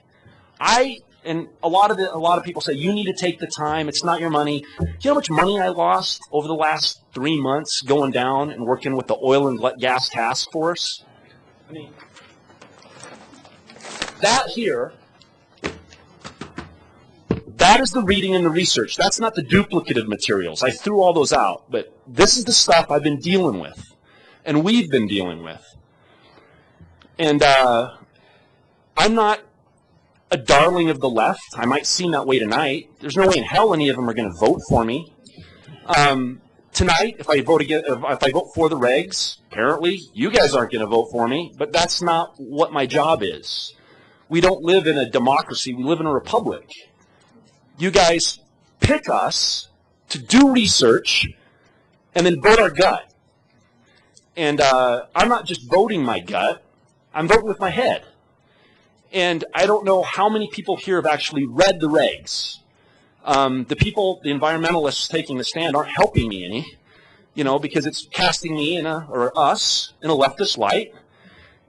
And a lot of people say, you need to take the time. It's not your money. Do you know how much money I lost over the last 3 months going down and working with the Oil and Gas Task Force? I mean, that here, that is the reading and the research. That's not the duplicative materials. I threw all those out. But this is the stuff I've been dealing with, and we've been dealing with. And I'm not a darling of the left. I might seem that way tonight. There's no way in hell any of them are going to vote for me. Tonight, if I vote for the regs, apparently you guys aren't going to vote for me, but that's not what my job is. We don't live in a democracy. We live in a republic. You guys pick us to do research and then vote our gut. And I'm not just voting my gut. I'm voting with my head. And I don't know how many people here have actually read the regs. The people, the environmentalists taking the stand aren't helping me any, because it's casting me or us in a leftist light.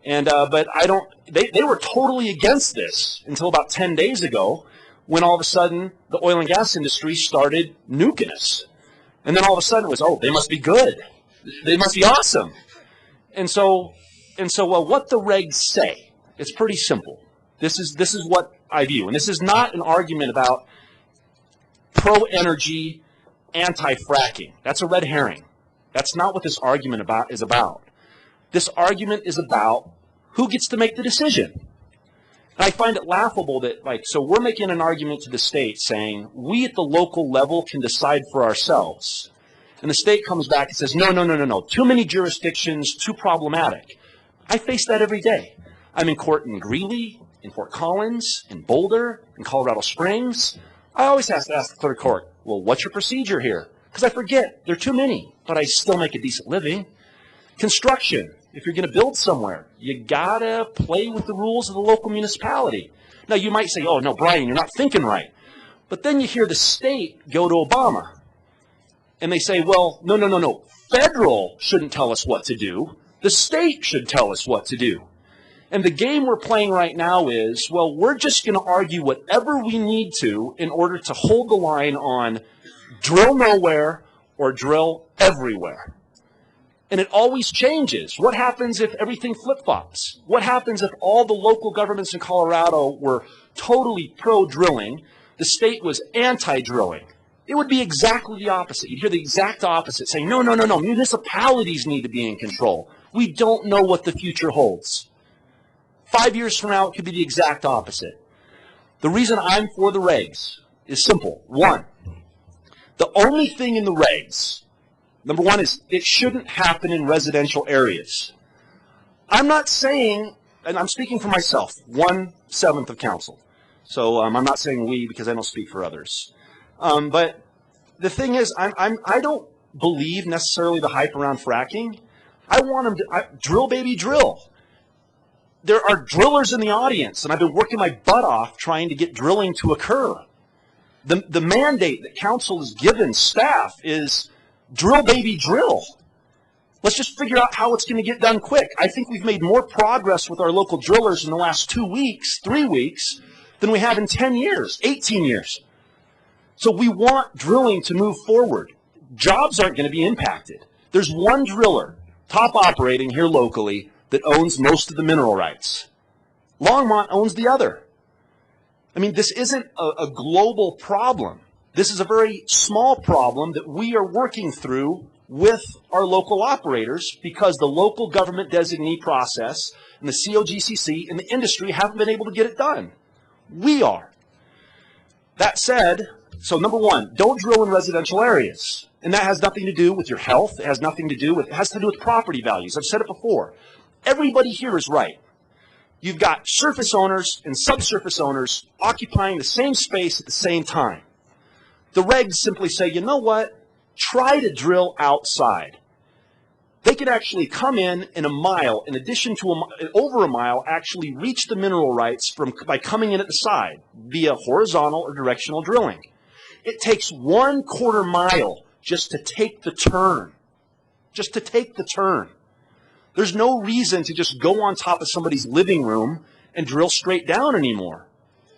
And but I don't. They were totally against this until about 10 days ago, when all of a sudden the oil and gas industry started nuking us, and then all of a sudden it was, oh, they must be good, they must be awesome. And so, well, what the regs say, it's pretty simple. This is what I view, and this is not an argument about pro-energy, anti-fracking. That's a red herring. That's not what this argument is about. This argument is about who gets to make the decision. And I find it laughable that, so we're making an argument to the state saying, we at the local level can decide for ourselves. And the state comes back and says, no. Too many jurisdictions, too problematic. I face that every day. I'm in court in Greeley, in Fort Collins, in Boulder, in Colorado Springs. I always have to ask the clerk of court, well, what's your procedure here? Because I forget, there are too many, but I still make a decent living. Construction, if you're going to build somewhere, you got to play with the rules of the local municipality. Now, you might say, oh, no, Brian, you're not thinking right. But then you hear the state go to Obama, and they say, well, no. Federal shouldn't tell us what to do. The state should tell us what to do. And the game we're playing right now is, well, we're just going to argue whatever we need to in order to hold the line on drill nowhere or drill everywhere. And it always changes. What happens if everything flip-flops? What happens if all the local governments in Colorado were totally pro-drilling, the state was anti-drilling? It would be exactly the opposite. You'd hear the exact opposite saying, no, municipalities need to be in control. We don't know what the future holds. 5 years from now, it could be the exact opposite. The reason I'm for the regs is simple. One, the only thing in the regs, number one, is it shouldn't happen in residential areas. I'm not saying, and I'm speaking for myself, 1/7 of council. So I'm not saying we because I don't speak for others. But the thing is, I don't believe necessarily the hype around fracking. I want them to drill, baby, drill. There are drillers in the audience, and I've been working my butt off trying to get drilling to occur. The mandate that council has given staff is drill, baby, drill. Let's just figure out how it's going to get done quick. I think we've made more progress with our local drillers in the last 2 weeks, 3 weeks, than we have in 10 years, 18 years. So we want drilling to move forward. Jobs aren't going to be impacted. There's one driller, top operating here locally, that owns most of the mineral rights. Longmont owns the other. I mean, this isn't a global problem. This is a very small problem that we are working through with our local operators because the local government designee process and the COGCC and the industry haven't been able to get it done. We are. That said, so number one, don't drill in residential areas. And that has nothing to do with your health. It has nothing to do with, it has to do with property values. I've said it before. Everybody here is right. You've got surface owners and subsurface owners occupying the same space at the same time. The regs simply say, you know what? Try to drill outside. They could actually come in a mile, in addition to over a mile, actually reach the mineral rights by coming in at the side via horizontal or directional drilling. It takes 1/4 mile just to take the turn. Just to take the turn. There's no reason to just go on top of somebody's living room and drill straight down anymore.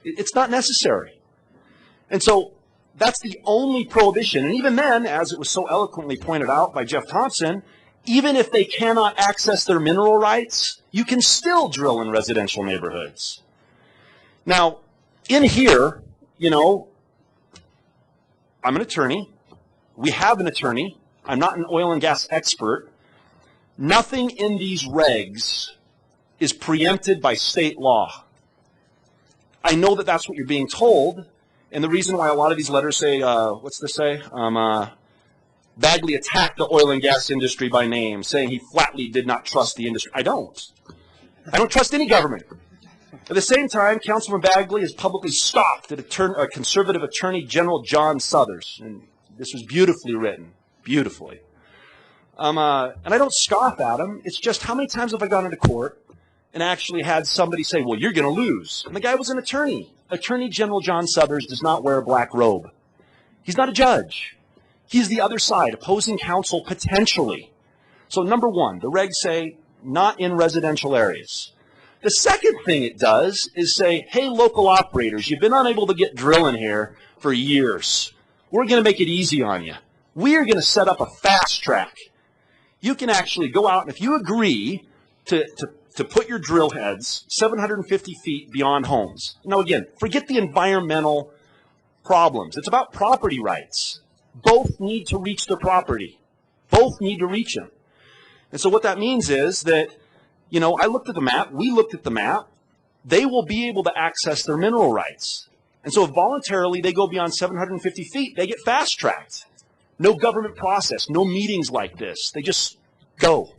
It's not necessary. And so that's the only prohibition. And even then, as it was so eloquently pointed out by Jeff Thompson, even if they cannot access their mineral rights, you can still drill in residential neighborhoods. Now, in here, you know, I'm an attorney. We have an attorney. I'm not an oil and gas expert. Nothing in these regs is preempted by state law. I know that that's what you're being told, and the reason why a lot of these letters say, what's this say? Bagley attacked the oil and gas industry by name, saying he flatly did not trust the industry. I don't. I don't trust any government. At the same time, Councilman Bagley has publicly scoffed at conservative Attorney General John Suthers, and this was beautifully written, beautifully. And I don't scoff at him. It's just how many times have I gone into court and actually had somebody say, well, you're going to lose. And the guy was an attorney. Attorney General John Suthers does not wear a black robe. He's not a judge. He's the other side, opposing counsel potentially. So number one, the regs say not in residential areas. The second thing it does is say, hey, local operators, you've been unable to get drilling here for years. We're going to make it easy on you. We are going to set up a fast track. You can actually go out, and if you agree to put your drill heads 750 feet beyond homes. Now, again, forget the environmental problems. It's about property rights. Both need to reach their property. Both need to reach them. And so what that means is that, you know, I looked at the map. We looked at the map. They will be able to access their mineral rights. And so if voluntarily they go beyond 750 feet, they get fast-tracked. No government process, no meetings like this. They just go.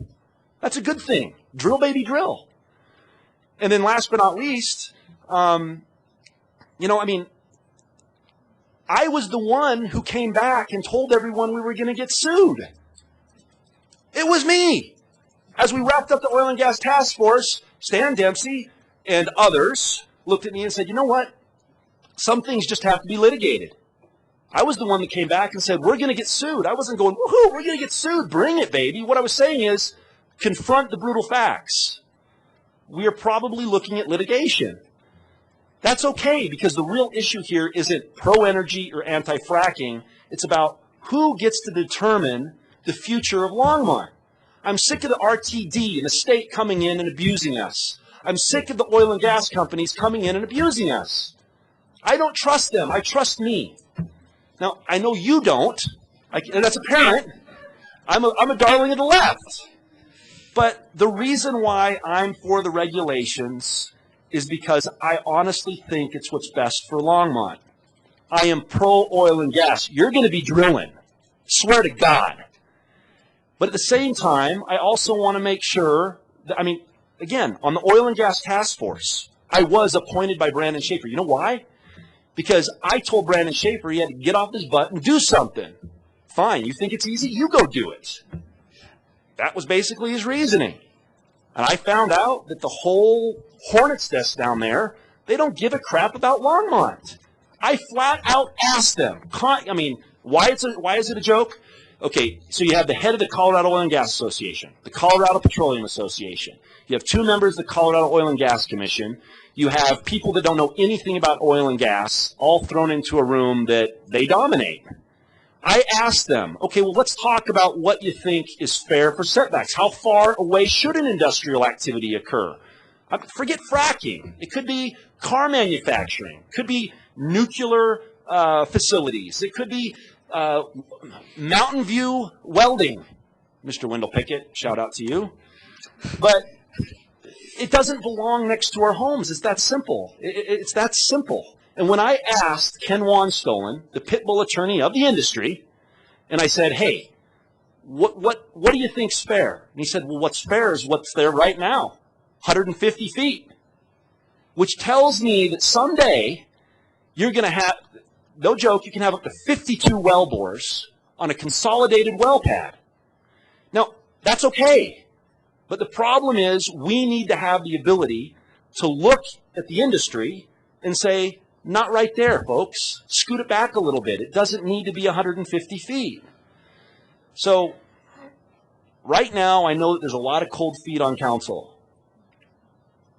That's a good thing. Drill, baby, drill. And then last but not least, you know, I mean, I was the one who came back and told everyone we were going to get sued. It was me. As we wrapped up the oil and gas task force, Stan Dempsey and others looked at me and said, you know what? Some things just have to be litigated. I was the one that came back and said, we're going to get sued. I wasn't going, woohoo, we're going to get sued. Bring it, baby. What I was saying is, confront the brutal facts. We are probably looking at litigation. That's okay, because the real issue here isn't pro-energy or anti-fracking. It's about who gets to determine the future of Longmont. I'm sick of the RTD and the state coming in and abusing us. I'm sick of the oil and gas companies coming in and abusing us. I don't trust them. I trust me. Now, I know you don't, and that's apparent. I'm a darling of the left. But the reason why I'm for the regulations is because I honestly think it's what's best for Longmont. I am pro-oil and gas. You're going to be drilling. Swear to God. But at the same time, I also want to make sure that, I mean, again, on the oil and gas task force, I was appointed by Brandon Schaefer. You know why? Because I told Brandon Schaefer he had to get off his butt and do something. Fine, you think it's easy? You go do it. That was basically his reasoning. And I found out that the whole Hornets nest down there, they don't give a crap about Longmont. I flat out asked them. I mean, why is it a joke? Okay, so you have the head of the Colorado Oil and Gas Association, the Colorado Petroleum Association. You have two members of the Colorado Oil and Gas Commission. You have people that don't know anything about oil and gas all thrown into a room that they dominate. I asked them, okay, well, let's talk about what you think is fair for setbacks. How far away should an industrial activity occur? Forget fracking. It could be car manufacturing. It could be nuclear facilities. It could be Mountain View welding. Mr. Wendell Pickett, shout out to you. But it doesn't belong next to our homes. It's that simple. It's that simple. And when I asked Ken Wanstolen, the pit bull attorney of the industry, and I said, hey, what do you think's fair? And he said, well, what's fair is what's there right now, 150 feet, which tells me that someday you're going to have, no joke, you can have up to 52 well bores on a consolidated well pad. Now, that's okay. But the problem is we need to have the ability to look at the industry and say, not right there, folks. Scoot it back a little bit. It doesn't need to be 150 feet. So right now, I know that there's a lot of cold feet on council.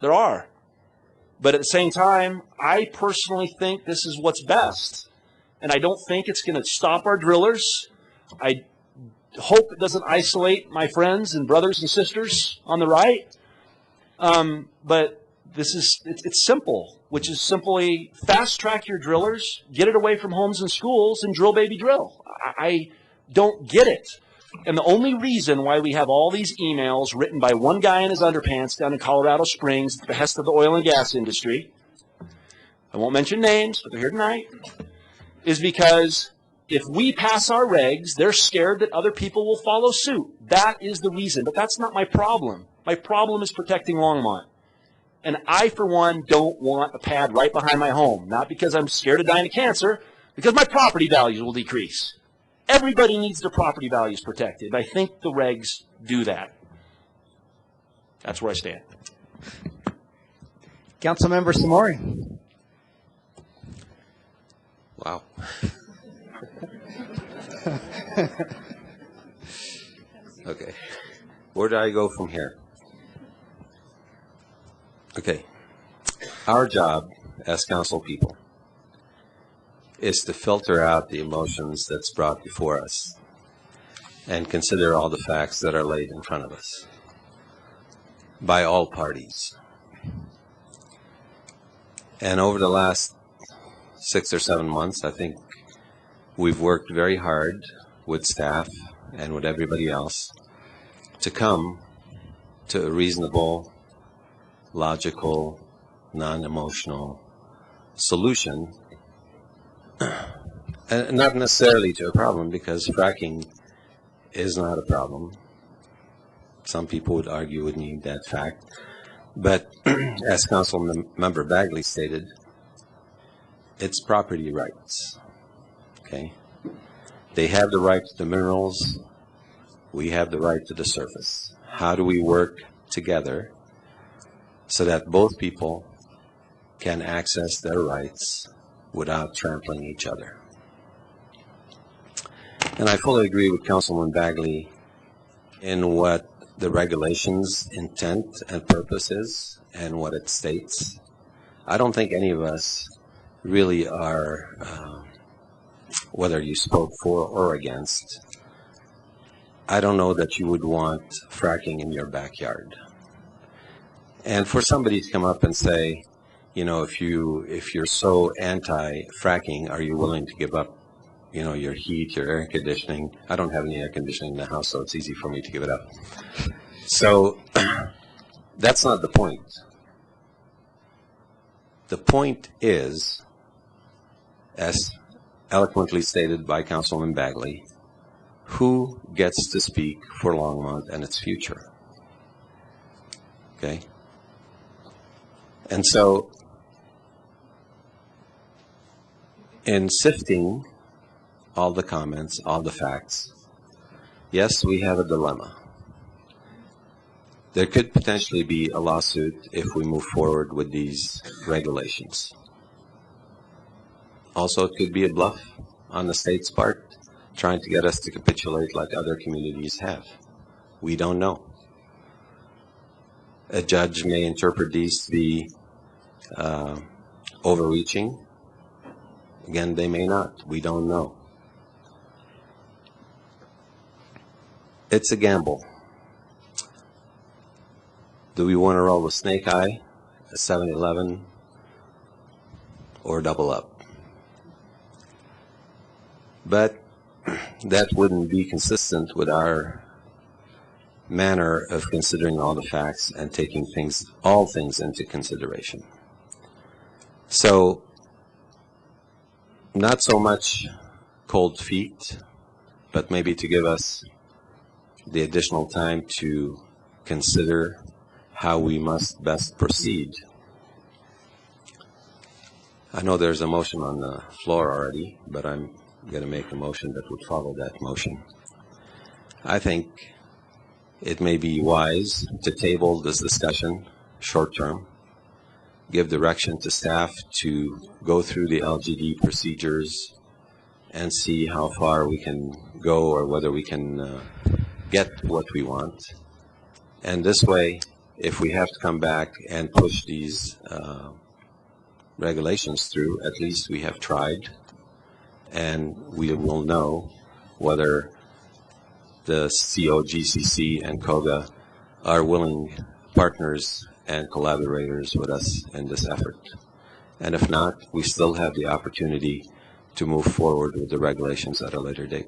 There are. But at the same time, I personally think this is what's best. And I don't think it's going to stop our drillers. I hope it doesn't isolate my friends and brothers and sisters on the right. But it's simple. which is simply fast track your drillers, get it away from homes and schools, and drill, baby, drill. I don't get it. And the only reason why we have all these emails written by one guy in his underpants down in Colorado Springs at the behest of the oil and gas industry, I won't mention names, but they're here tonight, is because if we pass our regs, they're scared that other people will follow suit. That is the reason. But that's not my problem. My problem is protecting Longmont. And I, for one, don't want a pad right behind my home. Not because I'm scared of dying of cancer, because my property values will decrease. Everybody needs their property values protected. I think the regs do that. That's where I stand. Councilmember Samori. Wow. Okay. Where do I go from here? Okay. Our job as council people is to filter out the emotions that's brought before us and consider all the facts that are laid in front of us by all parties. And over the last 6 or 7 months, I think we've worked very hard with staff and with everybody else to come to a reasonable, logical, non-emotional solution. And not necessarily to a problem, because fracking is not a problem. Some people would argue would need that fact. But as Councilmember Bagley stated, it's property rights. Okay? They have the right to the minerals. We have the right to the surface. How do we work together so that both people can access their rights without trampling each other? And I fully agree with Councilman Bagley in what the regulations' intent and purpose is and what it states. I don't think any of us really are, whether you spoke for or against, I don't know that you would want fracking in your backyard. And for somebody to come up and say, you know, if you're so anti-fracking, are you willing to give up, you know, your heat, your air conditioning? I don't have any air conditioning in the house, so it's easy for me to give it up. So that's not the point. The point is, as eloquently stated by Councilman Bagley, who gets to speak for Longmont and its future? Okay? And so, in sifting all the comments, all the facts, yes, we have a dilemma. There could potentially be a lawsuit if we move forward with these regulations. Also, it could be a bluff on the state's part, trying to get us to capitulate like other communities have. We don't know. A judge may interpret these to be overreaching. Again, they may not. We don't know. It's a gamble. Do we want to roll with snake eye, a 7-Eleven, or double up? But that wouldn't be consistent with our manner of considering all the facts and taking all things into consideration. So, not so much cold feet, but maybe to give us the additional time to consider how we must best proceed. I know there's a motion on the floor already, but I'm going to make a motion that would follow that motion. I think it may be wise to table this discussion short term, give direction to staff to go through the LGD procedures and see how far we can go or whether we can get what we want. And this way, if we have to come back and push these regulations through, at least we have tried, and we will know whether the COGCC and COGA are willing partners and collaborators with us in this effort. And if not, we still have the opportunity to move forward with the regulations at a later date.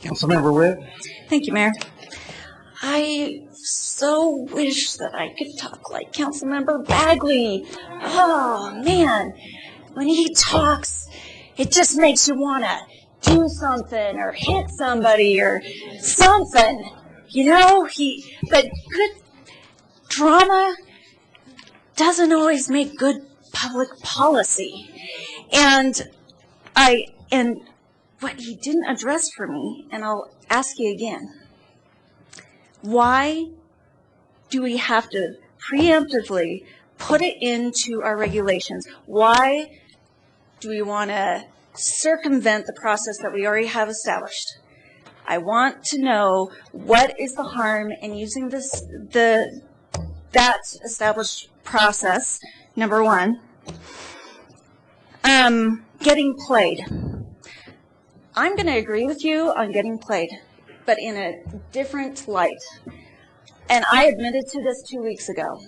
Councilmember Witt? Thank you, Mayor. I so wish that I could talk like Councilmember Bagley. Oh, man. When he talks, it just makes you want to do something or hit somebody or something. You know, but good drama doesn't always make good public policy. And what he didn't address for me, and I'll ask you again, why do we have to preemptively put it into our regulations? Why do we want to circumvent the process that we already have established? I want to know what is the harm in using that established process, number one. Getting played. I'm going to agree with you on getting played, but in a different light. And I admitted to this 2 weeks ago.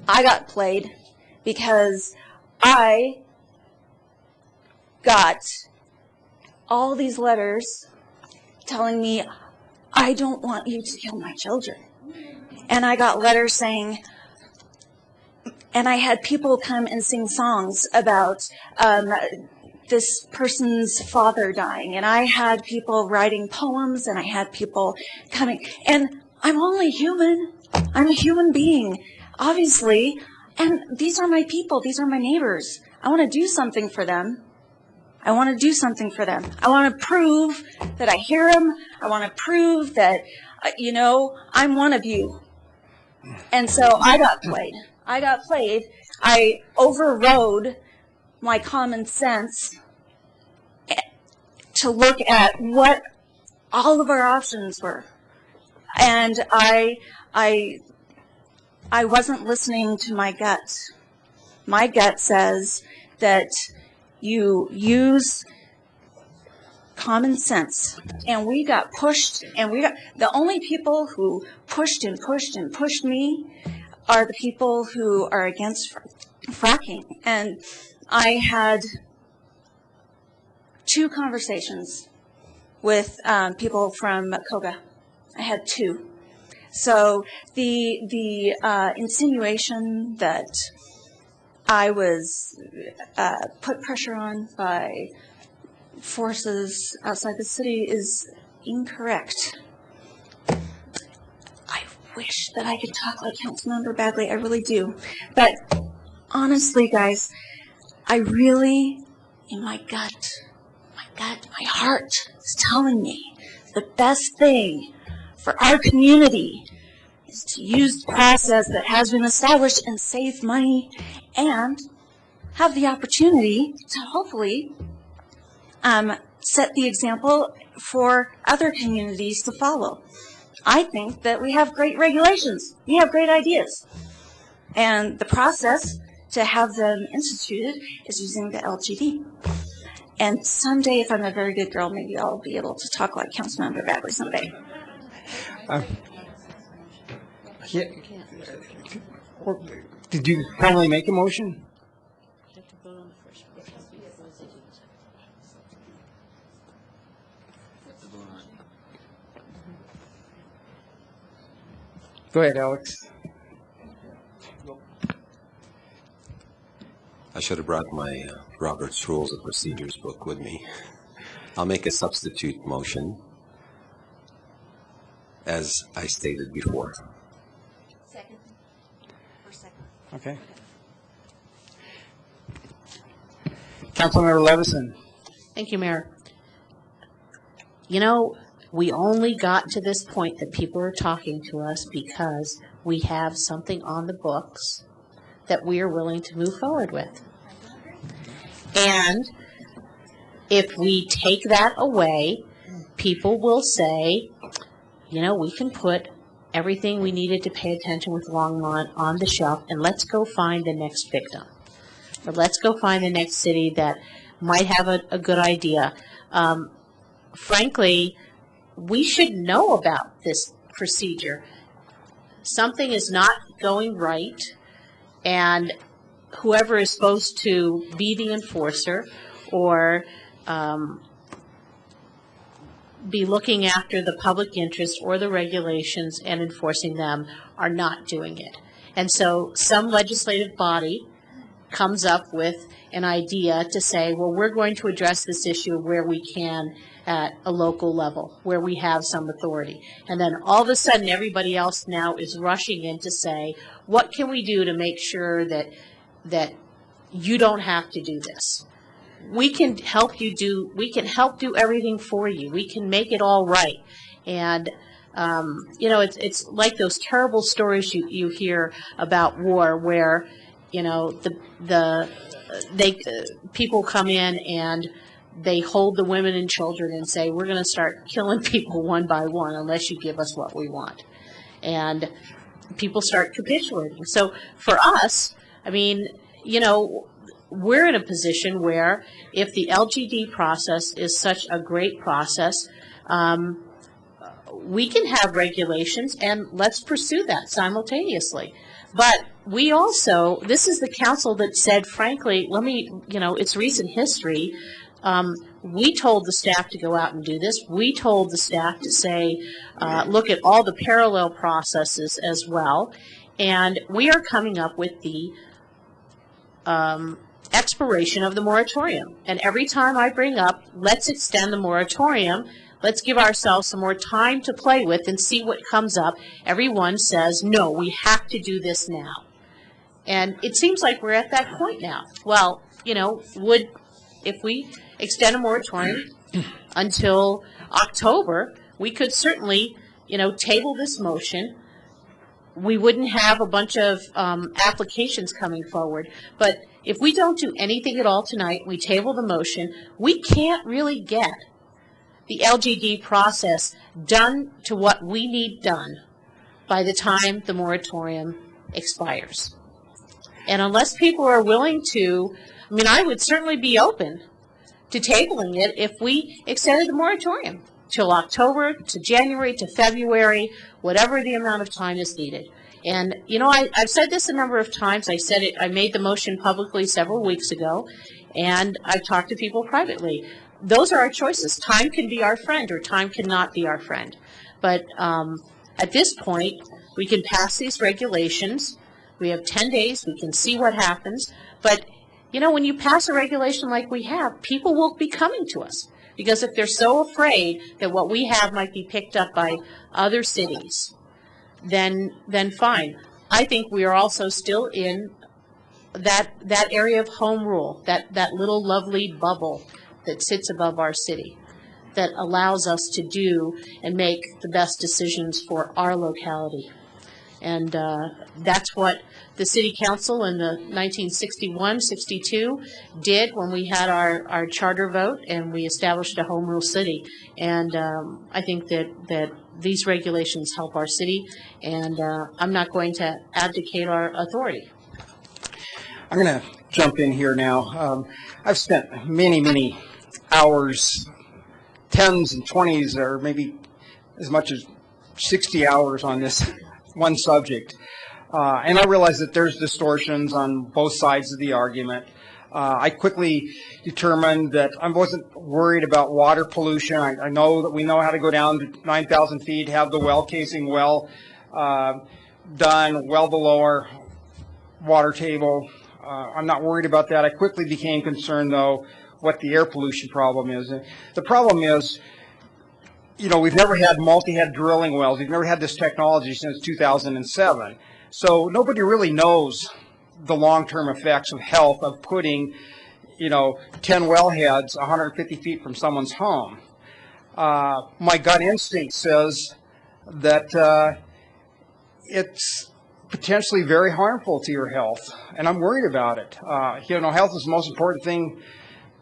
I got played because I got all these letters telling me, I don't want you to kill my children. And I got letters saying, and I had people come and sing songs about this person's father dying, and I had people writing poems, and I had people coming, and I'm only human. I'm a human being, obviously, and these are my people. These are my neighbors. I want to do something for them. I want to do something for them. I want to prove that I hear them. I want to prove that, I'm one of you. And so I got played. I overrode my common sense to look at what all of our options were. And I wasn't listening to my gut. My gut says that you use common sense. And we got pushed, and the only people who pushed and pushed and pushed me are the people who are against fracking. And I had 2 conversations with people from Koga. I had 2. So the insinuation that I was put pressure on by forces outside the city is incorrect. I wish that I could talk like Councilmember Bagley. I really do. But honestly, guys, I really, in my gut, my heart is telling me the best thing for our community is to use the process that has been established and save money and have the opportunity to hopefully set the example for other communities to follow. I think that we have great regulations. We have great ideas. And the process to have them instituted is using the LGD. And someday, if I'm a very good girl, maybe I'll be able to talk like Councilmember Bagley someday. Did you formally make a motion? Go ahead, Alex. I should have brought my Robert's Rules of Procedures book with me. I'll make a substitute motion as I stated before. Second. Okay. Councilmember Levison. Thank you, Mayor. You know, we only got to this point that people are talking to us because we have something on the books that we are willing to move forward with. And if we take that away, people will say, you know, we can put everything we needed to pay attention with Longmont on the shelf, and let's go find the next victim. Or let's go find the next city that might have a good idea. Frankly, we should know about this procedure. something is not going right, and whoever is supposed to be the enforcer or be looking after the public interest or the regulations and enforcing them are not doing it. And so some legislative body comes up with an idea to say, well, we're going to address this issue where we can at a local level, where we have some authority. And then all of a sudden, everybody else now is rushing in to say, what can we do to make sure that you don't have to do this? We can help do everything for you. We can make it all right. And it's like those terrible stories you hear about war, where people come in and they hold the women and children and say, we're going to start killing people one by one unless you give us what we want. And people start capitulating. So for us, I mean, we're in a position where if the LGD process is such a great process, we can have regulations, and let's pursue that simultaneously. But we also, this is the council that said, frankly, it's recent history. We told the staff to go out and do this. We told the staff to say, look at all the parallel processes as well. And we are coming up with the expiration of the moratorium. And every time I bring up, let's extend the moratorium, let's give ourselves some more time to play with and see what comes up, everyone says, no, we have to do this now. And it seems like we're at that point now. Well, if we extend a moratorium until October, we could certainly, table this motion. We wouldn't have a bunch of applications coming forward. But if we don't do anything at all tonight, we table the motion, we can't really get the LGD process done to what we need done by the time the moratorium expires. And unless people are willing to, I would certainly be open to tabling it if we extended the moratorium till October, to January, to February, whatever the amount of time is needed. And, I've said this a number of times. I made the motion publicly several weeks ago, and I've talked to people privately. Those are our choices. Time can be our friend, or time cannot be our friend. But at this point, we can pass these regulations. We have 10 days. We can see what happens. But, when you pass a regulation like we have, people will be coming to us. Because if they're so afraid that what we have might be picked up by other cities, then fine. I think we are also still in that area of home rule, that little lovely bubble that sits above our city, that allows us to do and make the best decisions for our locality. And that's what the City Council in the 1961-62 did when we had our charter vote and we established a home rule city. And I think that these regulations help our city, and I'm not going to abdicate our authority. I'm going to jump in here now. I've spent many hours, tens and 20s, or maybe as much as 60 hours on this one subject. And I realize that there's distortions on both sides of the argument. I quickly determined that I wasn't worried about water pollution. I know that we know how to go down to 9,000 feet, have the well casing done well below our water table. I'm not worried about that. I quickly became concerned, though, what the air pollution problem is. And the problem is, we've never had multi-head drilling wells. We've never had this technology since 2007. So nobody really knows the long-term effects of health of putting, 10 wellheads 150 feet from someone's home. My gut instinct says that it's potentially very harmful to your health, and I'm worried about it. Health is the most important thing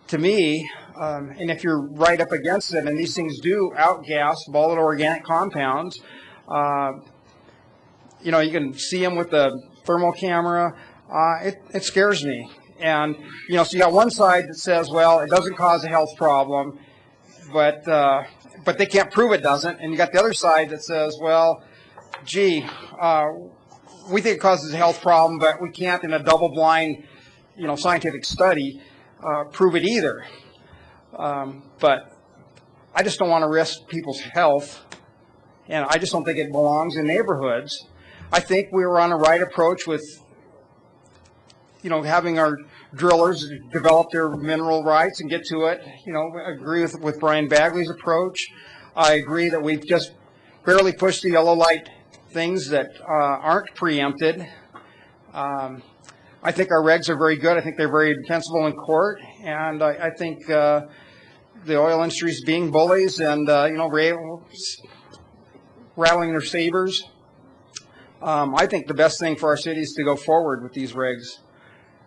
to me, and if you're right up against it, and these things do outgas volatile organic compounds, you can see them with the thermal camera. It scares me. And, so you got one side that says, well, it doesn't cause a health problem, but they can't prove it doesn't. And you got the other side that says, well, gee, we think it causes a health problem, but we can't in a double-blind, scientific study prove it either. But I just don't want to risk people's health, and I just don't think it belongs in neighborhoods. I think we were on a right approach with, having our drillers develop their mineral rights and get to it. Agree with Brian Bagley's approach. I agree that we've just barely pushed the yellow light things that aren't preempted. I think our regs are very good. I think they're very defensible in court, and I think the oil industry is being bullies and rattling their sabers. I think the best thing for our city is to go forward with these regs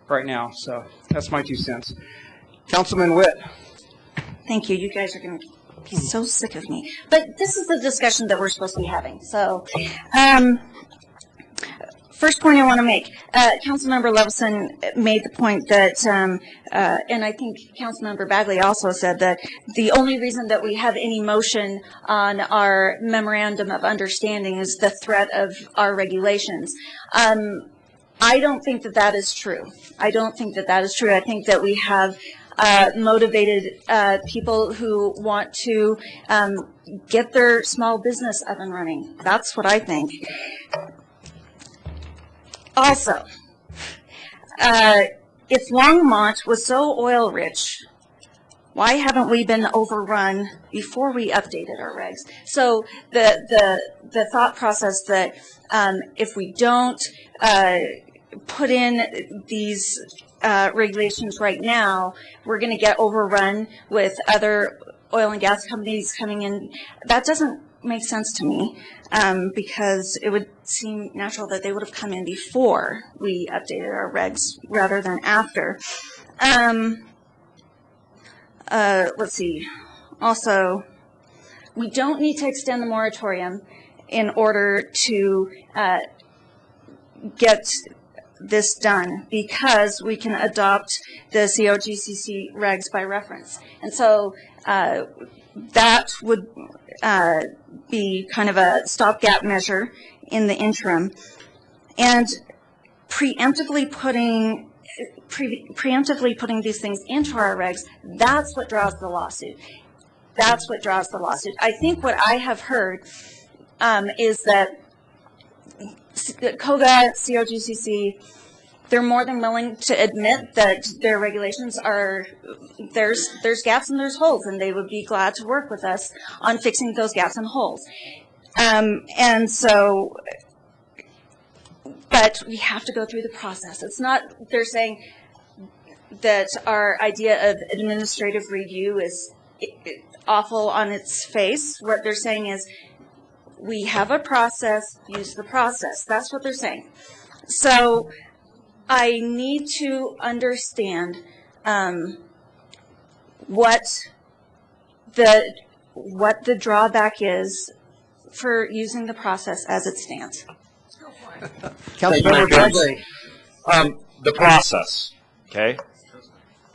right now. So that's my 2 cents. Councilman Witt. Thank you. You guys are going to be so sick of me. But this is the discussion that we're supposed to be having. So, first point I want to make, Councilmember Leveson made the point that, and I think Councilmember Bagley also said that the only reason that we have any motion on our memorandum of understanding is the threat of our regulations. I don't think that that is true. I don't think that that is true. I think that we have motivated people who want to get their small business up and running. That's what I think. Also, if Longmont was so oil rich, why haven't we been overrun before we updated our regs? So the thought process that if we don't put in these regulations right now, we're going to get overrun with other oil and gas companies coming in, that doesn't make sense to me, because it would seem natural that they would have come in before we updated our regs rather than after. Let's see. Also, we don't need to extend the moratorium in order to get this done, because we can adopt the COGCC regs by reference. And so that would be kind of a stopgap measure in the interim. And preemptively putting these things into our regs, that's what draws the lawsuit. That's what draws the lawsuit. I think what I have heard is that COGA, COGCC, they're more than willing to admit that their regulations are, there's gaps and there's holes, and they would be glad to work with us on fixing those gaps and holes. And so, but we have to go through the process. It's not, they're saying that our idea of administrative review is awful on its face. What they're saying is, we have a process, use the process. That's what they're saying. So I need to understand what the drawback is for using the process as it stands. Councilmember Bagley. The process, okay?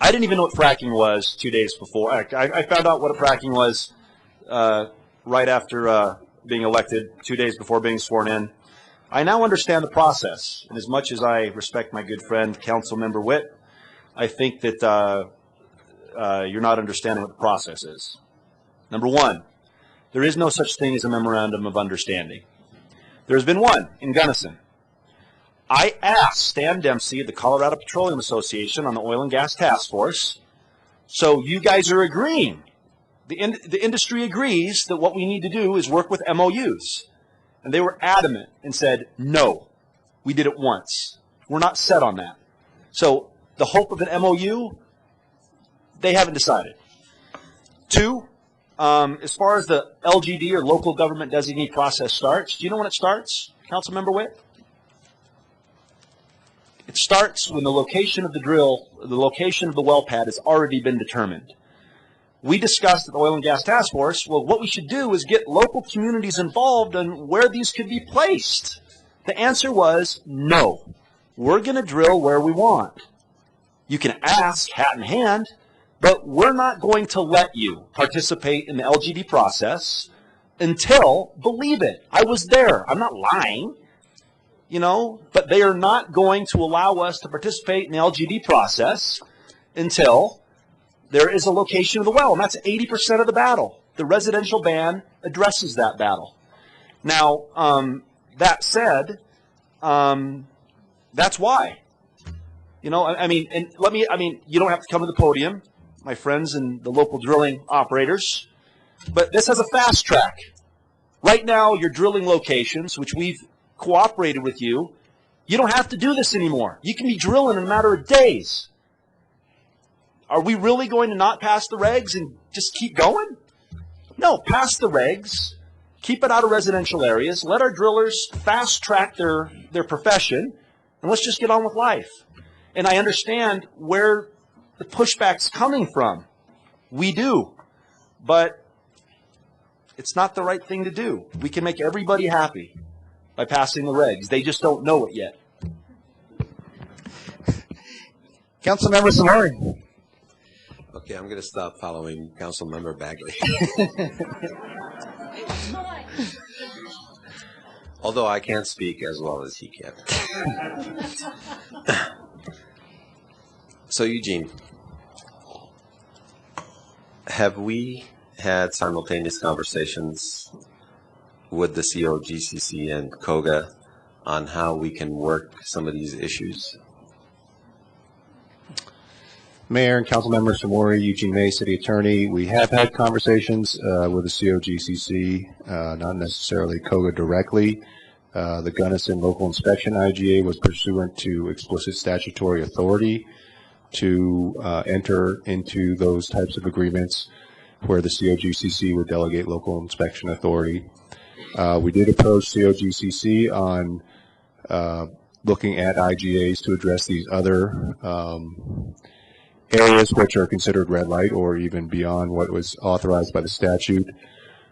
I didn't even know what fracking was 2 days before. I found out what fracking was right after being elected, 2 days before being sworn in. I now understand the process, and as much as I respect my good friend, Councilmember Witt, I think that you're not understanding what the process is. Number one, there is no such thing as a memorandum of understanding. There's been one in Gunnison. I asked Stan Dempsey of the Colorado Petroleum Association on the Oil and Gas Task Force, so you guys are agreeing. The industry agrees that what we need to do is work with MOUs. And they were adamant and said, no, we did it once. We're not set on that. So the hope of an MOU, they haven't decided. Two, as far as the LGD or local government designee process starts, do you know when it starts, Councilmember Witt? It starts when the location of the drill, the location of the well pad has already been determined. We discussed at the Oil and Gas Task Force, well, what we should do is get local communities involved on where these could be placed. The answer was no. We're going to drill where we want. You can ask, hat in hand, but we're not going to let you participate in the LGD process until, believe it, I was there. I'm not lying, but they are not going to allow us to participate in the LGD process until there is a location of the well, and that's 80% of the battle. The residential ban addresses that battle. Now, that said, that's why. You don't have to come to the podium, my friends and the local drilling operators, but this has a fast track. Right now, your drilling locations, which we've cooperated with you, you don't have to do this anymore. You can be drilling in a matter of days. Are we really going to not pass the regs and just keep going? No, pass the regs, keep it out of residential areas, let our drillers fast track their profession, and let's just get on with life. And I understand where the pushback's coming from. We do. But it's not the right thing to do. We can make everybody happy by passing the regs. They just don't know it yet. Councilmember Samori. Okay, I'm going to stop following Councilmember Bagley. Although I can't speak as well as he can. So, Eugene, have we had simultaneous conversations with the COGCC and COGA on how we can work some of these issues? Mayor and Councilmember Samori, Eugene May, City Attorney, we have had conversations with the COGCC, not necessarily COGA directly. The Gunnison Local Inspection IGA was pursuant to explicit statutory authority to enter into those types of agreements where the COGCC would delegate local inspection authority. We did approach COGCC on looking at IGAs to address these other areas which are considered red light or even beyond what was authorized by the statute.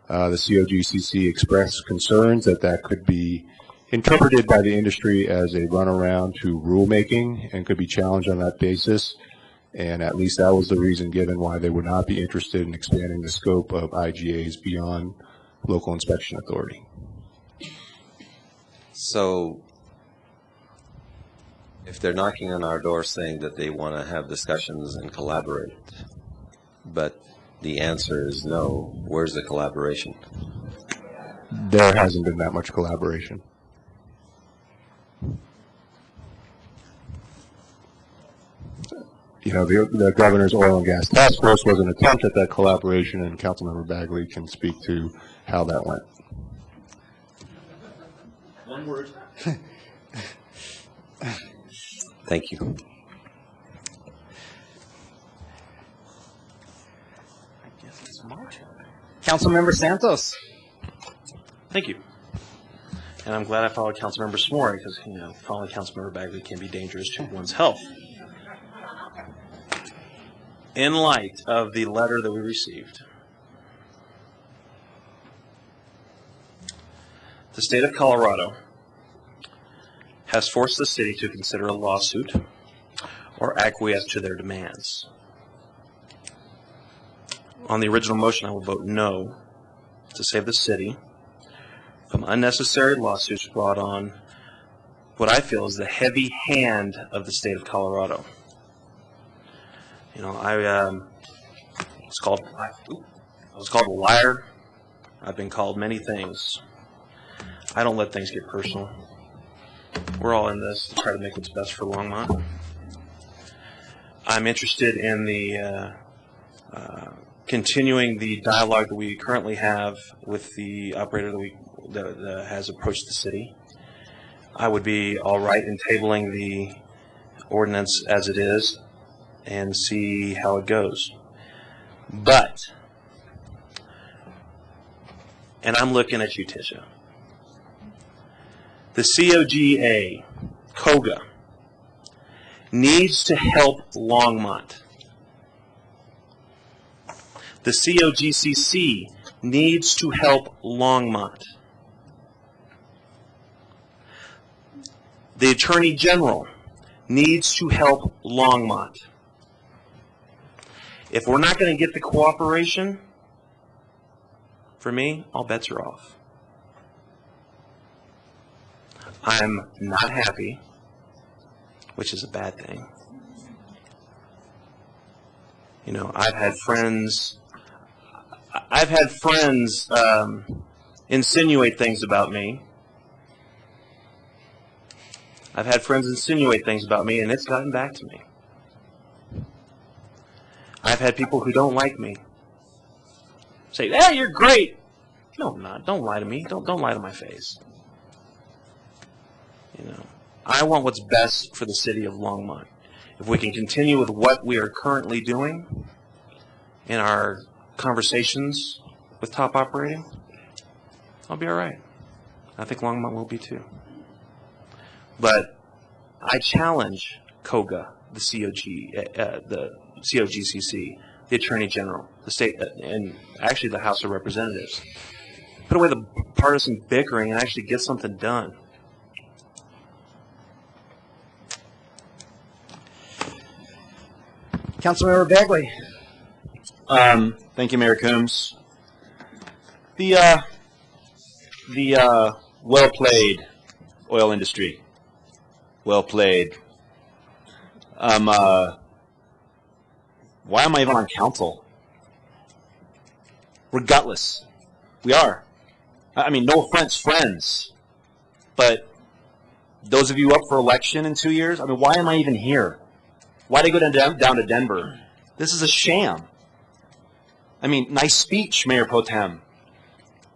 The COGCC expressed concerns that could be interpreted by the industry as a runaround to rulemaking and could be challenged on that basis. And at least that was the reason given why they would not be interested in expanding the scope of IGAs beyond local inspection authority. So, if they're knocking on our door saying that they want to have discussions and collaborate, but the answer is no, where's the collaboration? There hasn't been that much collaboration. The Governor's Oil and Gas Task Force was an attempt at that collaboration, and Councilmember Bagley can speak to how that went. One word. Thank you. I guess it's my turn. Councilmember Santos. Thank you. And I'm glad I followed Councilmember Samori because, following Councilmember Bagley can be dangerous to one's health. In light of the letter that we received, the state of Colorado has forced the city to consider a lawsuit or acquiesce to their demands. On the original motion, I will vote no to save the city from unnecessary lawsuits brought on what I feel is the heavy hand of the state of Colorado. I was called a liar. I've been called many things. I don't let things get personal. We're all in this to try to make what's best for Longmont. I'm interested in the continuing the dialogue that we currently have with the operator that has approached the city. I would be all right in tabling the ordinance as it is and see how it goes. But, and I'm looking at you, Tisha, the COGA, needs to help Longmont. The COGCC needs to help Longmont. The Attorney General needs to help Longmont. If we're not going to get the cooperation, For me, all bets are off. I'm not happy, which is a bad thing. You know, I've had friends insinuate things about me. I've had friends insinuate things about me, and it's gotten back to me. I've had people who don't like me say, "Hey, you're great." No, I'm not. Don't lie to me. Don't lie to my face. You know, I want what's best for the city of Longmont. If we can continue with what we are currently doing in our conversations with top operating, I'll be all right. I think Longmont will be too. But I challenge COGA, the COGCC, the Attorney General, the state, and actually the House of Representatives. Put away the partisan bickering and actually get something done. Councilmember Bagley. Thank you, Mayor Coombs. The well played, oil industry. Well played. Why am I even on council? We're gutless. We are. I mean, no offense, friends, but those of you up for election in 2 years, I mean, why am I even here? Why did I go down to Denver? This is a sham. I mean, nice speech, Mayor Pro Tem.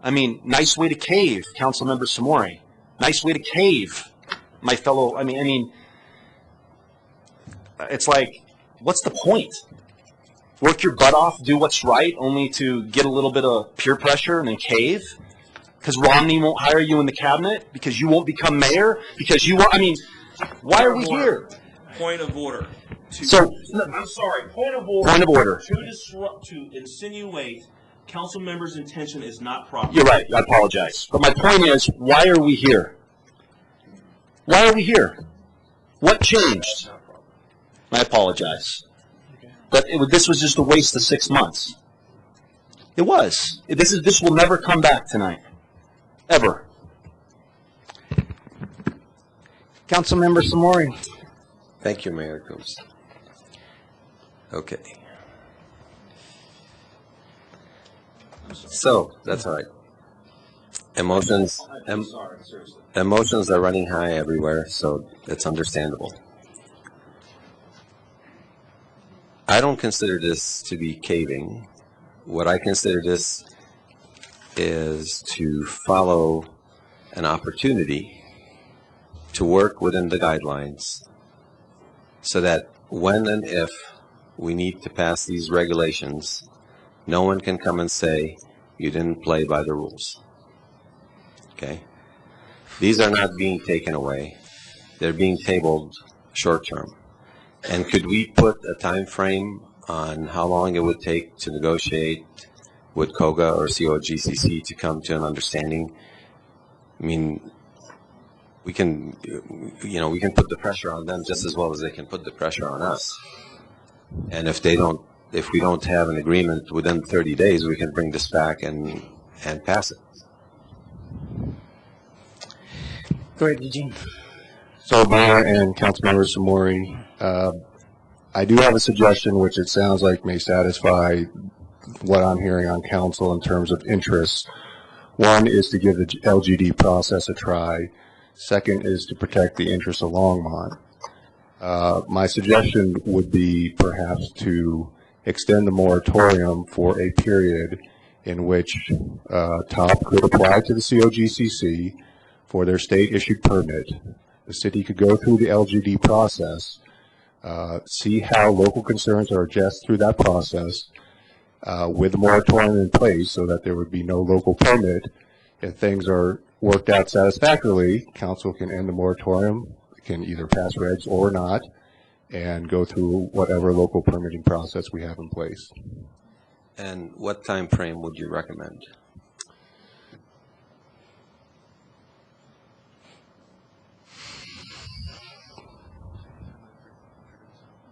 I mean, nice way to cave, Councilmember Samori. Nice way to cave, my fellow. I mean, it's like, what's the point? Work your butt off, do what's right, only to get a little bit of peer pressure and then cave? Because Romney won't hire you in the cabinet? Because you won't become mayor? Because you won't, I mean, why are we here? Point of order. I'm sorry. Point of order. Point of order. To insinuate council members' intention is not proper. You're right. I apologize. But my point is, why are we here? Why are we here? What changed? I apologize. But this was just a waste of 6 months. It was. This will never come back tonight. Ever. Councilmember Samori. Thank you, Mayor Coombs. Okay. So, that's all right. Emotions are running high everywhere, so it's understandable. I don't consider this to be caving. What I consider this is to follow an opportunity to work within the guidelines so that when and if we need to pass these regulations, no one can come and say, you didn't play by the rules. Okay? These are not being taken away. They're being tabled short term. And could we put a time frame on how long it would take to negotiate with COGA or COGCC to come to an understanding? I mean, we can put the pressure on them just as well as they can put the pressure on us. And if we don't have an agreement within 30 days, we can bring this back and pass it. Go ahead, Eugene. So, Mayor and Councilmember Samori, I do have a suggestion which it sounds like may satisfy what I'm hearing on council in terms of interests. One is to give the LGD process a try. Second is to protect the interests of Longmont. My suggestion would be perhaps to extend the moratorium for a period in which TOP could apply to the COGCC for their state-issued permit. The city could go through the LGD process, see how local concerns are addressed through that process with the moratorium in place so that there would be no local permit. If things are worked out satisfactorily, council can end the moratorium, can either pass regs or not, and go through whatever local permitting process we have in place. And what time frame would you recommend?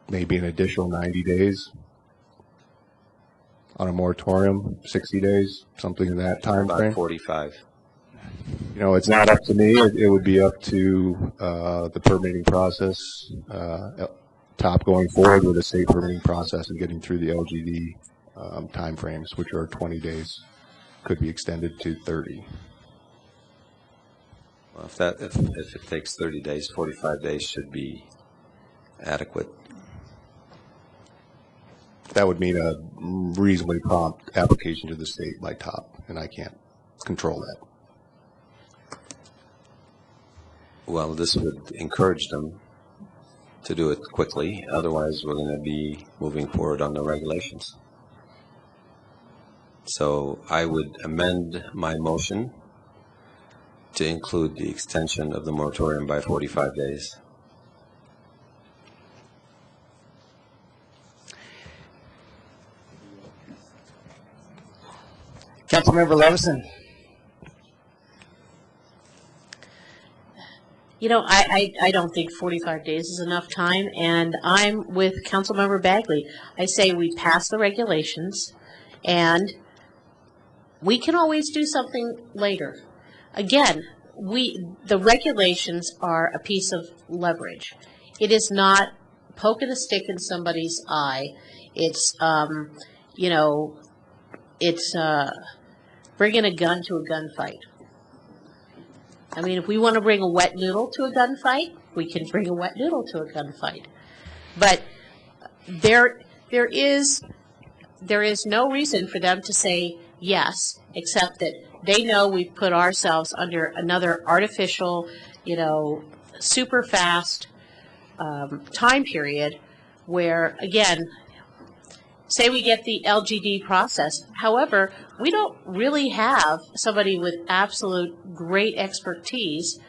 Maybe an additional 90 days. on a moratorium, 60 days, something in that time About frame? 45. You know, it's not up to me. It would be up to the permitting process, top going forward with the state permitting process and getting through the LGD timeframes, which are 20 days, could be extended to 30. Well, if it takes 30 days, 45 days should be adequate. That would mean a reasonably prompt application to the state by top, and I can't control that. Well, this would encourage them to do it quickly. Otherwise, we're going to be moving forward on the regulations. So I would amend my motion to include the extension of the moratorium by 45 days. Councilmember Levison. You know, I don't think 45 days is enough time, and I'm with Councilmember Bagley. I say we pass the regulations, and we can always do something later. Again, the regulations are a piece of leverage. It is not poking a stick in somebody's eye. It's, you know, it's bringing a gun to a gunfight. I mean, if we want to bring a wet noodle to a gunfight, we can bring a wet noodle to a gunfight. But there is no reason for them to say yes, except that they know we've put ourselves under another artificial, you know, super fast time period where, again, say we get the LGD process. However, we don't really have somebody with absolute great expertise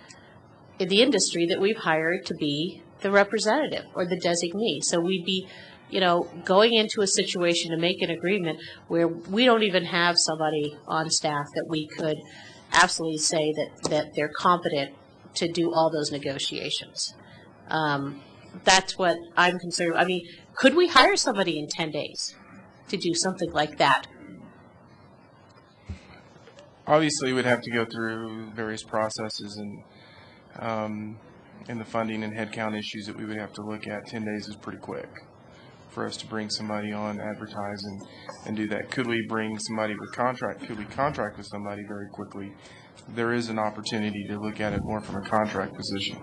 in the industry that we've hired to be the representative or the designee. So we'd be, you know, going into a situation to make an agreement where we don't even have somebody on staff that we could absolutely say that they're competent to do all those negotiations. That's what I'm concerned. I mean, could we hire somebody in 10 days to do something like that? Obviously, we'd have to go through various processes and the funding and headcount issues that we would have to look at. 10 days is pretty quick for us to bring somebody on, advertise, and do that. Could we bring somebody with contract? Could we contract with somebody very quickly? There is an opportunity to look at it more from a contract position.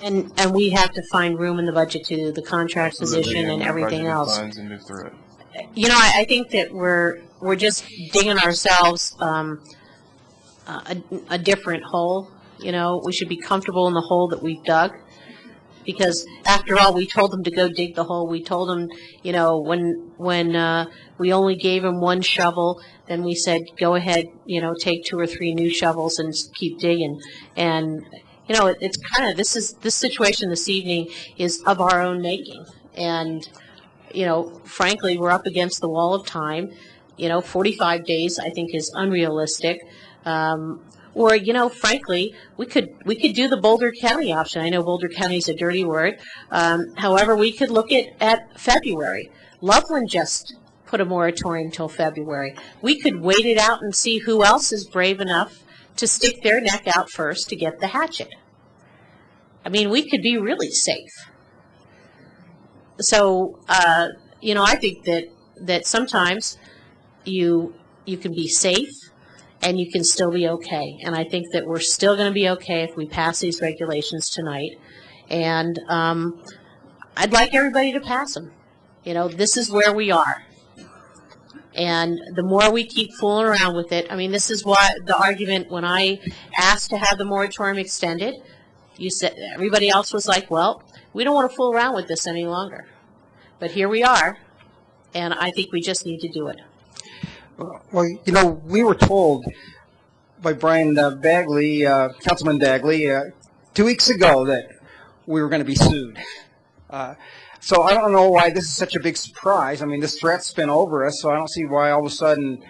And we have to find room in the budget to do the contract position and everything else. Funds and move through it. You know, I think that we're just digging ourselves a different hole. You know, we should be comfortable in the hole that we've dug, because after all, we told them to go dig the hole. We told them, you know, when we only gave them one shovel, then we said, go ahead, you know, take 2 or 3 new shovels and keep digging. And you know, it's kind of, this situation this evening is of our own making. And, you know, frankly, we're up against the wall of time. You know, 45 days I think is unrealistic. Or, you know, frankly, we could do the Boulder County option. I know Boulder County is a dirty word. However, we could look at February. Loveland just put a moratorium until February. We could wait it out and see who else is brave enough to stick their neck out first to get the hatchet. I mean, we could be really safe. So, you know, I think that sometimes you can be safe and you can still be okay. And I think that we're still going to be okay if we pass these regulations tonight. And I'd like everybody to pass them. You know, this is where we are. And the more we keep fooling around with it, I mean, this is why the argument when I asked to have the moratorium extended, you said, everybody else was like, well, we don't want to fool around with this any longer. But here we are, and I think we just need to do it. Well, you know, we were told by Brian Bagley, Councilman Bagley, 2 weeks ago that we were going to be sued. So I don't know why this is such a big surprise. I mean, this threat's been over us, so I don't see why all of a sudden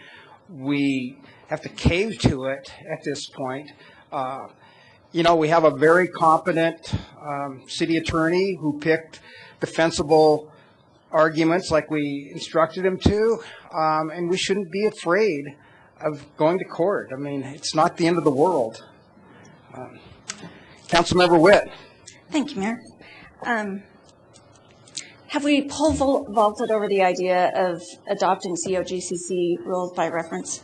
we have to cave to it at this point. You know, we have a very competent city attorney who picked defensible arguments like we instructed him to, and we shouldn't be afraid of going to court. I mean, it's not the end of the world. Councilmember Witt. Thank you, Mayor. Have we pole vaulted over the idea of adopting COGCC rules by reference?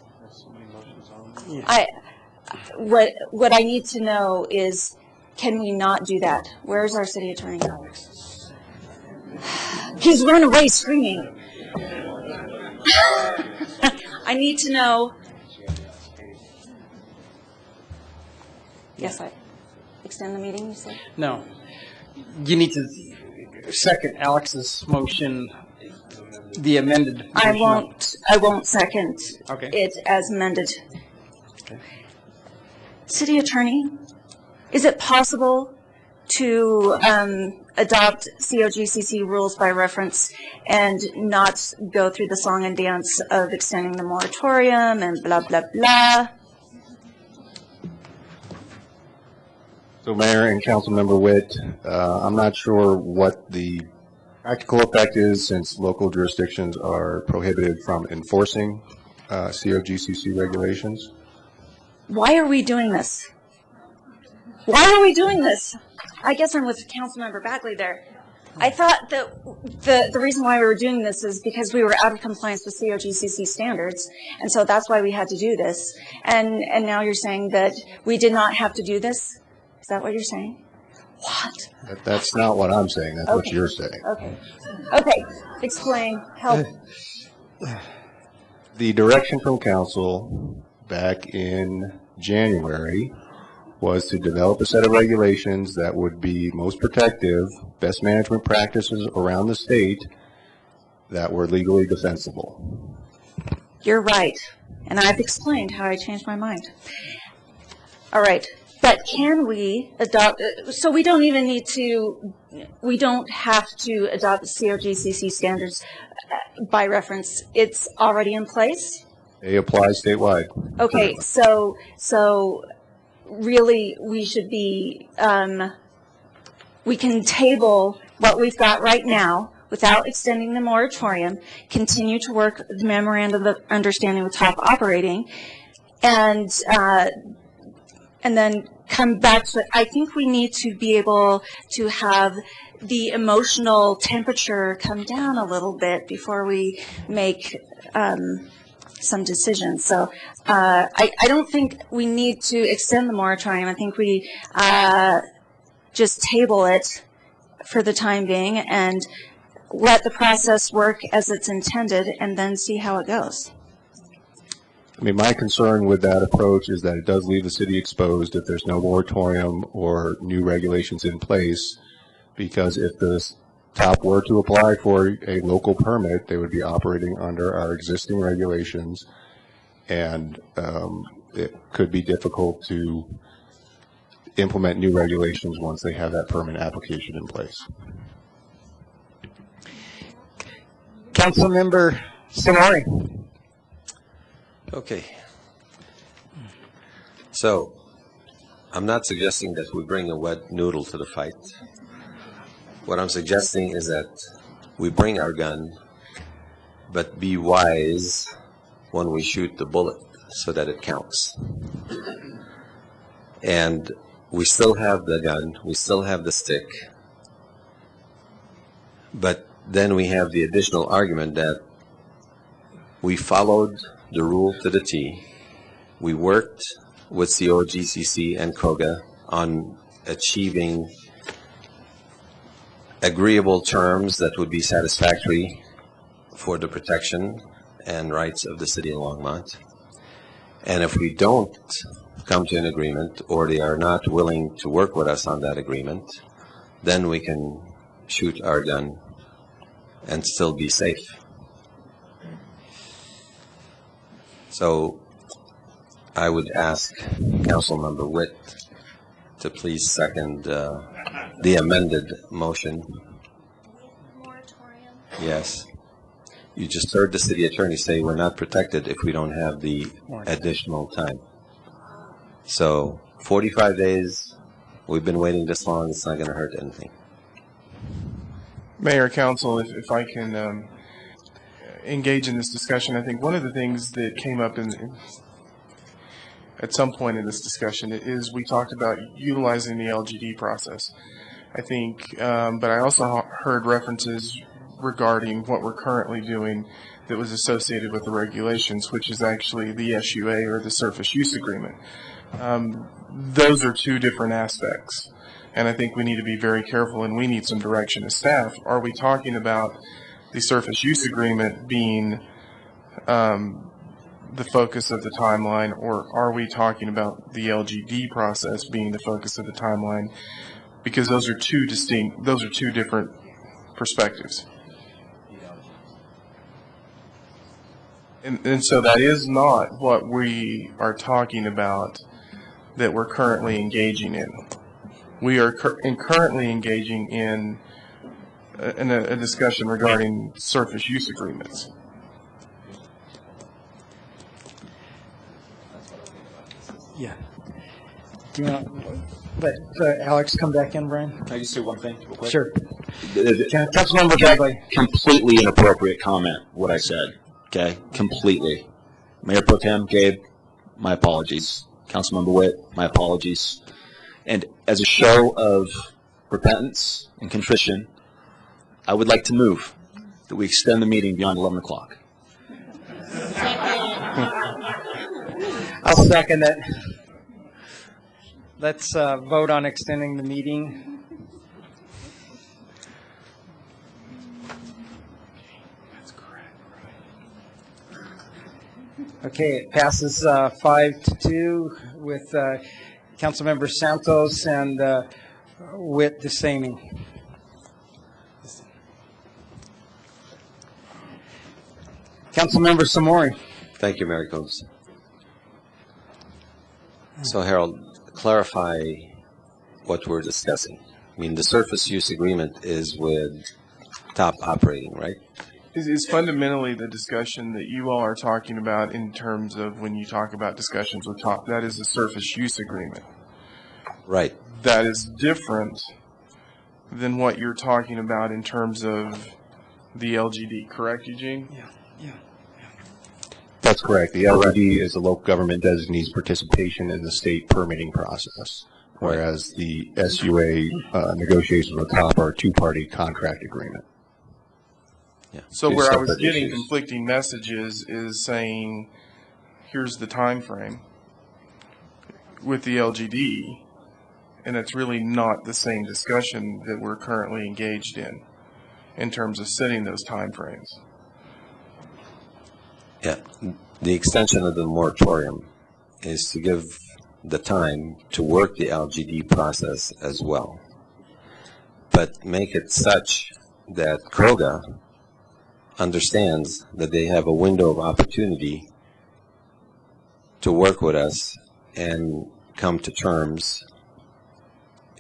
What I need to know is, can we not do that? Where's our city attorney? He's run away screaming. I need to know. Yes, I extend the meeting, you said? No. You need to second Alex's motion, the amended motion. I won't second Okay. it as amended. Okay. City attorney, is it possible to adopt COGCC rules by reference and not go through the song and dance of extending the moratorium and blah, blah, blah? So Mayor and Councilmember Witt, I'm not sure what the practical effect is since local jurisdictions are prohibited from enforcing COGCC regulations. Why are we doing this? Why are we doing this? I guess I'm with Councilmember Bagley there. I thought that the reason why we were doing this is because we were out of compliance with COGCC standards, and so that's why we had to do this. And now you're saying that we did not have to do this? Is that what you're saying? What? That's not what I'm saying. That's what you're saying. Okay. Okay. Explain. Help. The direction from council back in January was to develop a set of regulations that would be most protective, best management practices around the state that were legally defensible. You're right. And I've explained how I changed my mind. All right. But can we adopt, so we don't even need to, we don't have to adopt COGCC standards by reference. It's already in place? They apply statewide. Okay, so really we should be, we can table what we've got right now without extending the moratorium, continue to work the memorandum of understanding with top operating, and then come back to it. I think we need to be able to have the emotional temperature come down a little bit before we make some decisions. So I don't think we need to extend the moratorium. I think we just table it for the time being and let the process work as it's intended and then see how it goes. I mean, my concern with that approach is that it does leave the city exposed if there's no moratorium or new regulations in place, because if the top were to apply for a local permit, they would be operating under our existing regulations, and it could be difficult to implement new regulations once they have that permit application in place. Councilmember Samori. Okay. So, I'm not suggesting that we bring a wet noodle to the fight. What I'm suggesting is that we bring our gun, but be wise when we shoot the bullet so that it counts. And we still have the gun, we still have the stick, but then we have the additional argument that we followed the rule to the T. We worked with COGCC and COGA on achieving agreeable terms that would be satisfactory for the protection and rights of the city of Longmont. And if we don't come to an agreement, or they are not willing to work with us on that agreement, then we can shoot our gun and still be safe. So I would ask Councilmember Witt to please second the amended motion. Yes. You just heard the city attorney say we're not protected if we don't have the additional time. So 45 days, we've been waiting this long, it's not going to hurt anything. Mayor, Council, if I can engage in this discussion, I think one of the things that came up at some point in this discussion is we talked about utilizing the LGD process. I think, but I also heard references regarding what we're currently doing that was associated with the regulations, which is actually the SUA, or the Surface Use Agreement. Those are two different aspects, and I think we need to be very careful, and we need some direction as staff. Are we talking about the Surface Use Agreement being the focus of the timeline, or are we talking about the LGD process being the focus of the timeline? Because those are two different perspectives. And so that is not what we are talking about that we're currently engaging in. We are currently engaging in a discussion regarding surface use agreements. Yeah. Do you want to let Alex come back in, Brian? Can I just say one thing real quick? Sure. Councilmember Bagley. Completely inappropriate comment, what I said. Okay? Completely. Mayor Pro Tem, Gabe, my apologies. Councilmember Witt, my apologies. And as a show of repentance and contrition, I would like to move that we extend the meeting beyond 11 o'clock. I'll second it. Let's vote on extending the meeting. Okay, it passes 5-2 with Councilmember Santos and Witt dissenting. Councilmember Samori. Thank you, Mayor Combs. So, Harold, clarify what we're discussing. I mean, the surface use agreement is with top operating, right? Is fundamentally the discussion that you all are talking about in terms of when you talk about discussions with top, that is a surface use agreement. Right. That is different than what you're talking about in terms of the LGD, correct, Eugene? Yeah. That's correct. The LGD is the local government designee's participation in the state permitting process, whereas the SUA negotiations with top are a two-party contract agreement. Yeah. So Two where I was separate getting issues. conflicting messages is saying, here's the time frame with the LGD, and it's really not the same discussion that we're currently engaged in terms of setting those time frames. Yeah. The extension of the moratorium is to give the time to work the LGD process as well, but make it such that CROGA understands that they have a window of opportunity to work with us and come to terms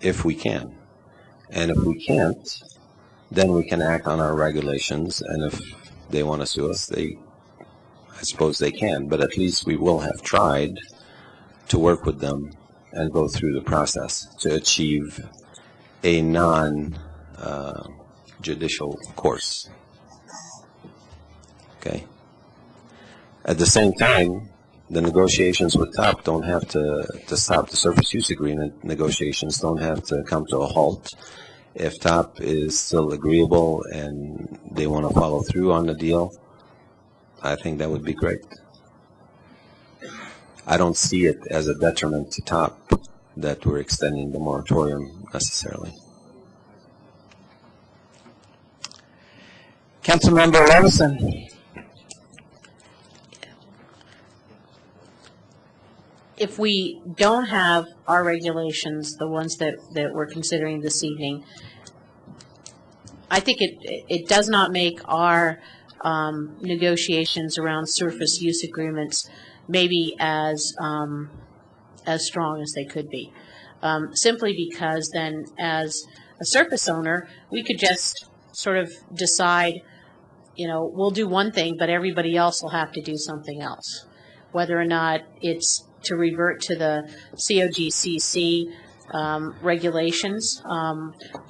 if we can. And if we can't, then we can act on our regulations, and if they want to sue us, I suppose they can, but at least we will have tried to work with them and go through the process to achieve a non-judicial course. Okay. At the same time, the negotiations with TOP don't have to stop. The surface use agreement negotiations don't have to come to a halt. If TOP is still agreeable and they want to follow through on the deal, I think that would be great. I don't see it as a detriment to TOP that we're extending the moratorium necessarily. Councilmember Levison. If we don't have our regulations, the ones that we're considering this evening, I think it does not make our negotiations around surface use agreements maybe as strong as they could be. Simply because then as a surface owner, we could just sort of decide, we'll do one thing, but everybody else will have to do something else. Whether or not it's to revert to the COGCC regulations,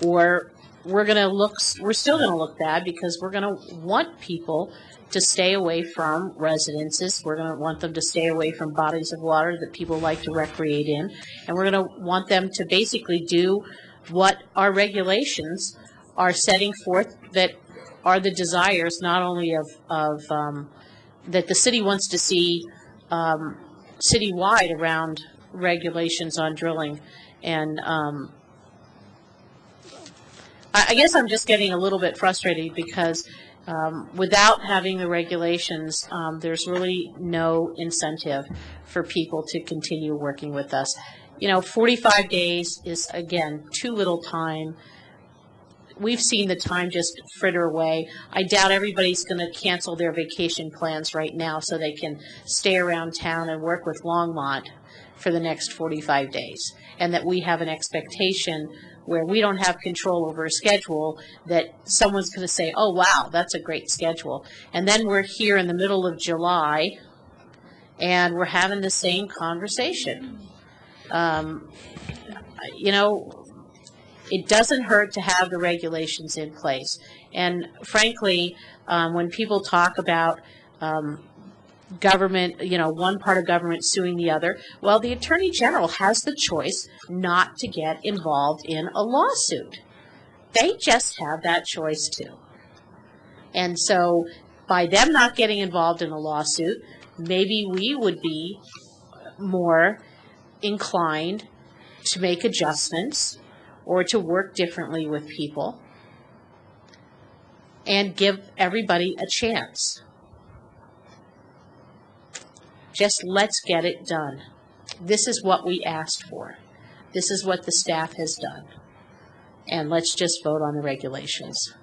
or we're still going to look bad because we're going to want people to stay away from residences. We're going to want them to stay away from bodies of water that people like to recreate in. And we're going to want them to basically do what our regulations are setting forth that are the desires not only of that the city wants to see citywide around regulations on drilling. And I guess I'm just getting a little bit frustrated because without having the regulations, there's really no incentive for people to continue working with us. 45 days is, again, too little time. We've seen the time just fritter away. I doubt everybody's going to cancel their vacation plans right now so they can stay around town and work with Longmont for the next 45 days, and that we have an expectation where we don't have control over a schedule that someone's going to say, oh, wow, that's a great schedule. And then we're here in the middle of July, and we're having the same conversation. It doesn't hurt to have the regulations in place. And frankly, when people talk about government, one part of government suing the other, well, the Attorney General has the choice not to get involved in a lawsuit. They just have that choice too. And so by them not getting involved in a lawsuit, maybe we would be more inclined to make adjustments or to work differently with people and give everybody a chance. Just let's get it done. This is what we asked for. This is what the staff has done. And let's just vote on the regulations.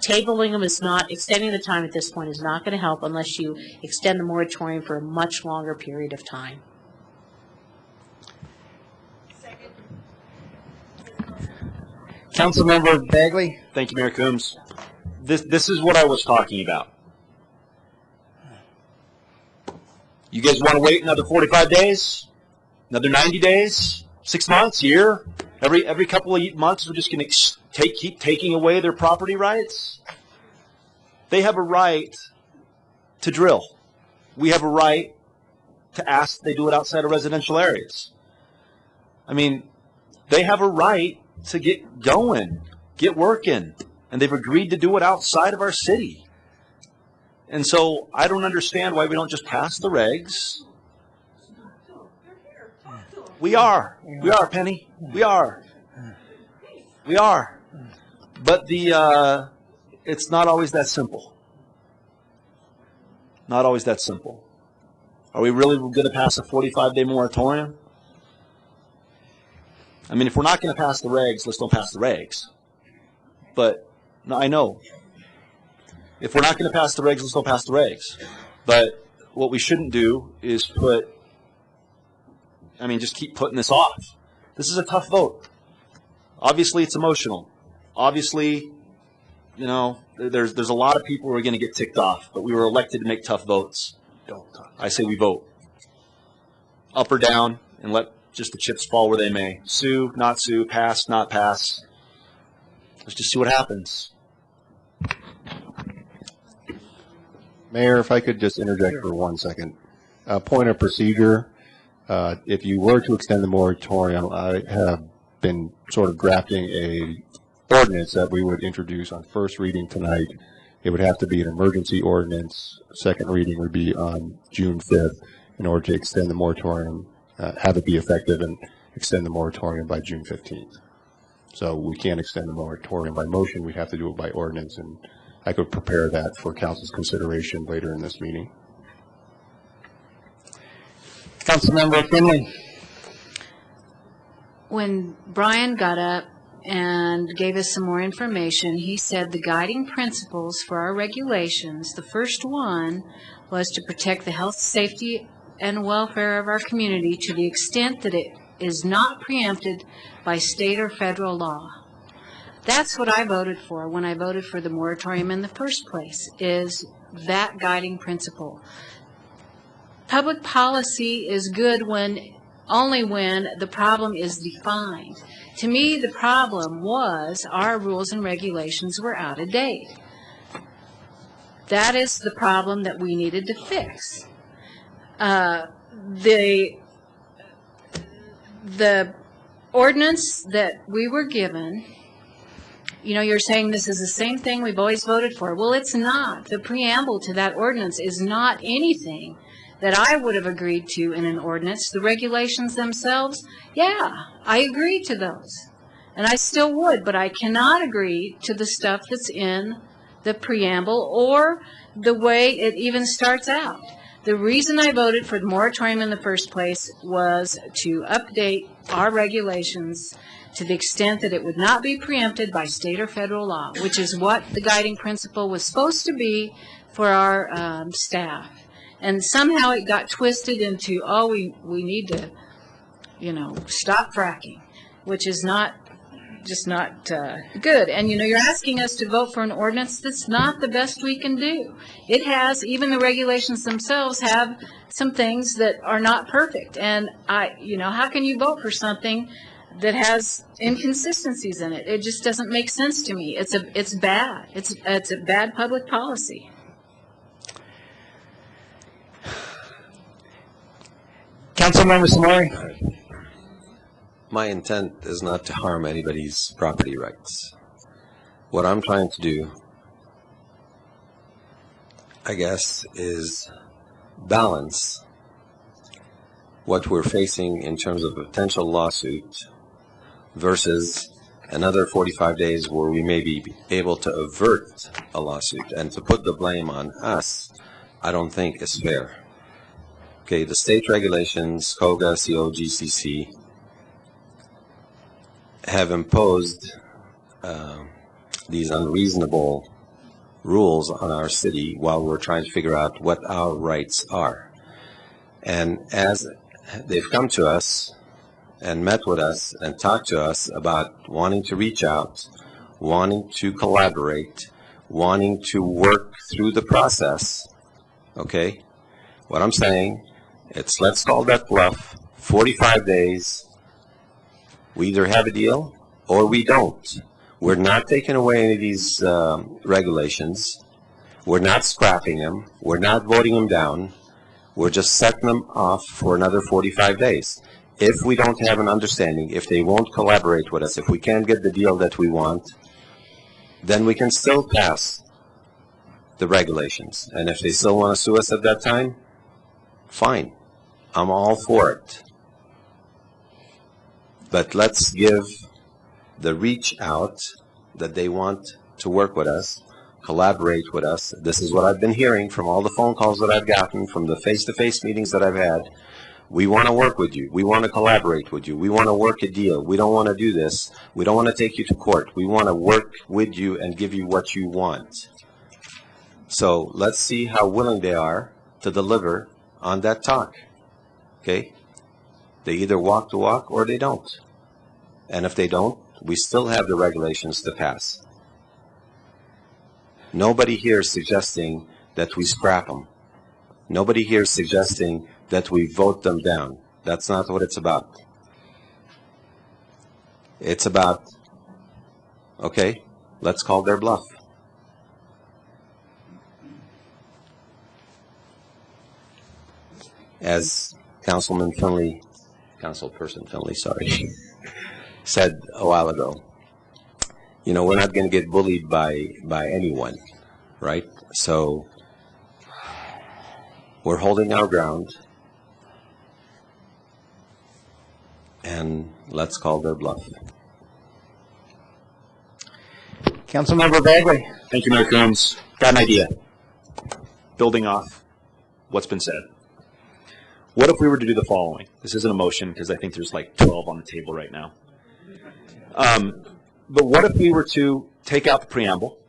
Tabling them is not, extending the time at this point is not going to help unless you extend the moratorium for a much longer period of time. Councilmember Bagley. Thank you, Mayor Coombs. This is what I was talking about. You guys want to wait another 45 days? Another 90 days? 6 months? Year? Every couple of months we're just going to keep taking away their property rights? They have a right to drill. We have a right to ask they do it outside of residential areas. I mean, they have a right to get going, get working, and they've agreed to do it outside of our city. And so I don't understand why we don't just pass the regs. We are, Penny. We are. But it's not always that simple. Not always that simple. Are we really going to pass a 45-day moratorium? I mean, if we're not going to pass the regs, let's don't pass the regs. But, no, I know. If we're not going to pass the regs, let's don't pass the regs. But what we shouldn't do is just keep putting this off. This is a tough vote. Obviously, it's emotional. Obviously, there's a lot of people who are going to get ticked off, but we were elected to make tough votes. I say we vote. Up or down, and let just the chips fall where they may. Sue, not sue, pass, not pass. Let's just see what happens. Mayor, if I could just interject for 1 second. Point of procedure. If you were to extend the moratorium, I have been sort of drafting a ordinance that we would introduce on first reading tonight. It would have to be an emergency ordinance. Second reading would be on June 5th in order to extend the moratorium, have it be effective and extend the moratorium by June 15th. So we can't extend the moratorium by motion. We have to do it by ordinance, and I could prepare that for council's consideration later in this meeting. Councilmember Finley. When Brian got up and gave us some more information, he said the guiding principles for our regulations, the first one was to protect the health, safety, and welfare of our community to the extent that it is not preempted by state or federal law. That's what I voted for when I voted for the moratorium in the first place, is that guiding principle. Public policy is good when only when the problem is defined. To me, the problem was our rules and regulations were out of date. That is the problem that we needed to fix. The ordinance that we were given, you know, you're saying this is the same thing we've always voted for. Well, it's not. The preamble to that ordinance is not anything that I would have agreed to in an ordinance. The regulations themselves, yeah, I agree to those. And I still would, but I cannot agree to the stuff that's in the preamble or the way it even starts out. The reason I voted for the moratorium in the first place was to update our regulations to the extent that it would not be preempted by state or federal law, which is what the guiding principle was supposed to be for our staff. And somehow it got twisted into, oh, we need to, you know, stop fracking, which is just not good. And, you know, you're asking us to vote for an ordinance that's not the best we can do. It has, even the regulations themselves have some things that are not perfect. And you know, how can you vote for something that has inconsistencies in it? It just doesn't make sense to me. It's bad. It's a bad public policy. Councilmember Samori. My intent is not to harm anybody's property rights. What I'm trying to do, I guess, is balance what we're facing in terms of a potential lawsuit versus another 45 days where we may be able to avert a lawsuit. And to put the blame on us, I don't think is fair. Okay, the state regulations, COGA, COGCC, have imposed these unreasonable rules on our city while we're trying to figure out what our rights are. And as they've come to us and met with us and talked to us about wanting to reach out, wanting to collaborate, wanting to work through the process, okay, what I'm saying, it's let's call that bluff, 45 days, we either have a deal or we don't. We're not taking away any of these regulations. We're not scrapping them. We're not voting them down. We're just setting them off for another 45 days. If we don't have an understanding, if they won't collaborate with us, if we can't get the deal that we want, then we can still pass the regulations. And if they still want to sue us at that time, fine. I'm all for it. But let's give the reach out that they want to work with us, collaborate with us. This is what I've been hearing from all the phone calls that I've gotten, from the face-to-face meetings that I've had. We want to work with you. We want to collaborate with you. We want to work a deal. We don't want to do this. We don't want to take you to court. We want to work with you and give you what you want. So let's see how willing they are to deliver on that talk. Okay? They either walk the walk or they don't. And if they don't, we still have the regulations to pass. Nobody here is suggesting that we scrap them. Nobody here is suggesting that we vote them down. That's not what it's about. It's about, okay, let's call their bluff. As Councilperson Finley, sorry, said a while ago, you know, we're not going to get bullied by anyone, right? So we're holding our ground, and let's call their bluff. Councilmember Bagley. Thank you, Mayor Coombs. Got an idea. Building off what's been said. What if we were to do the following? This isn't a motion because I think there's like 12 on the table right now. But what if we were to take out the preamble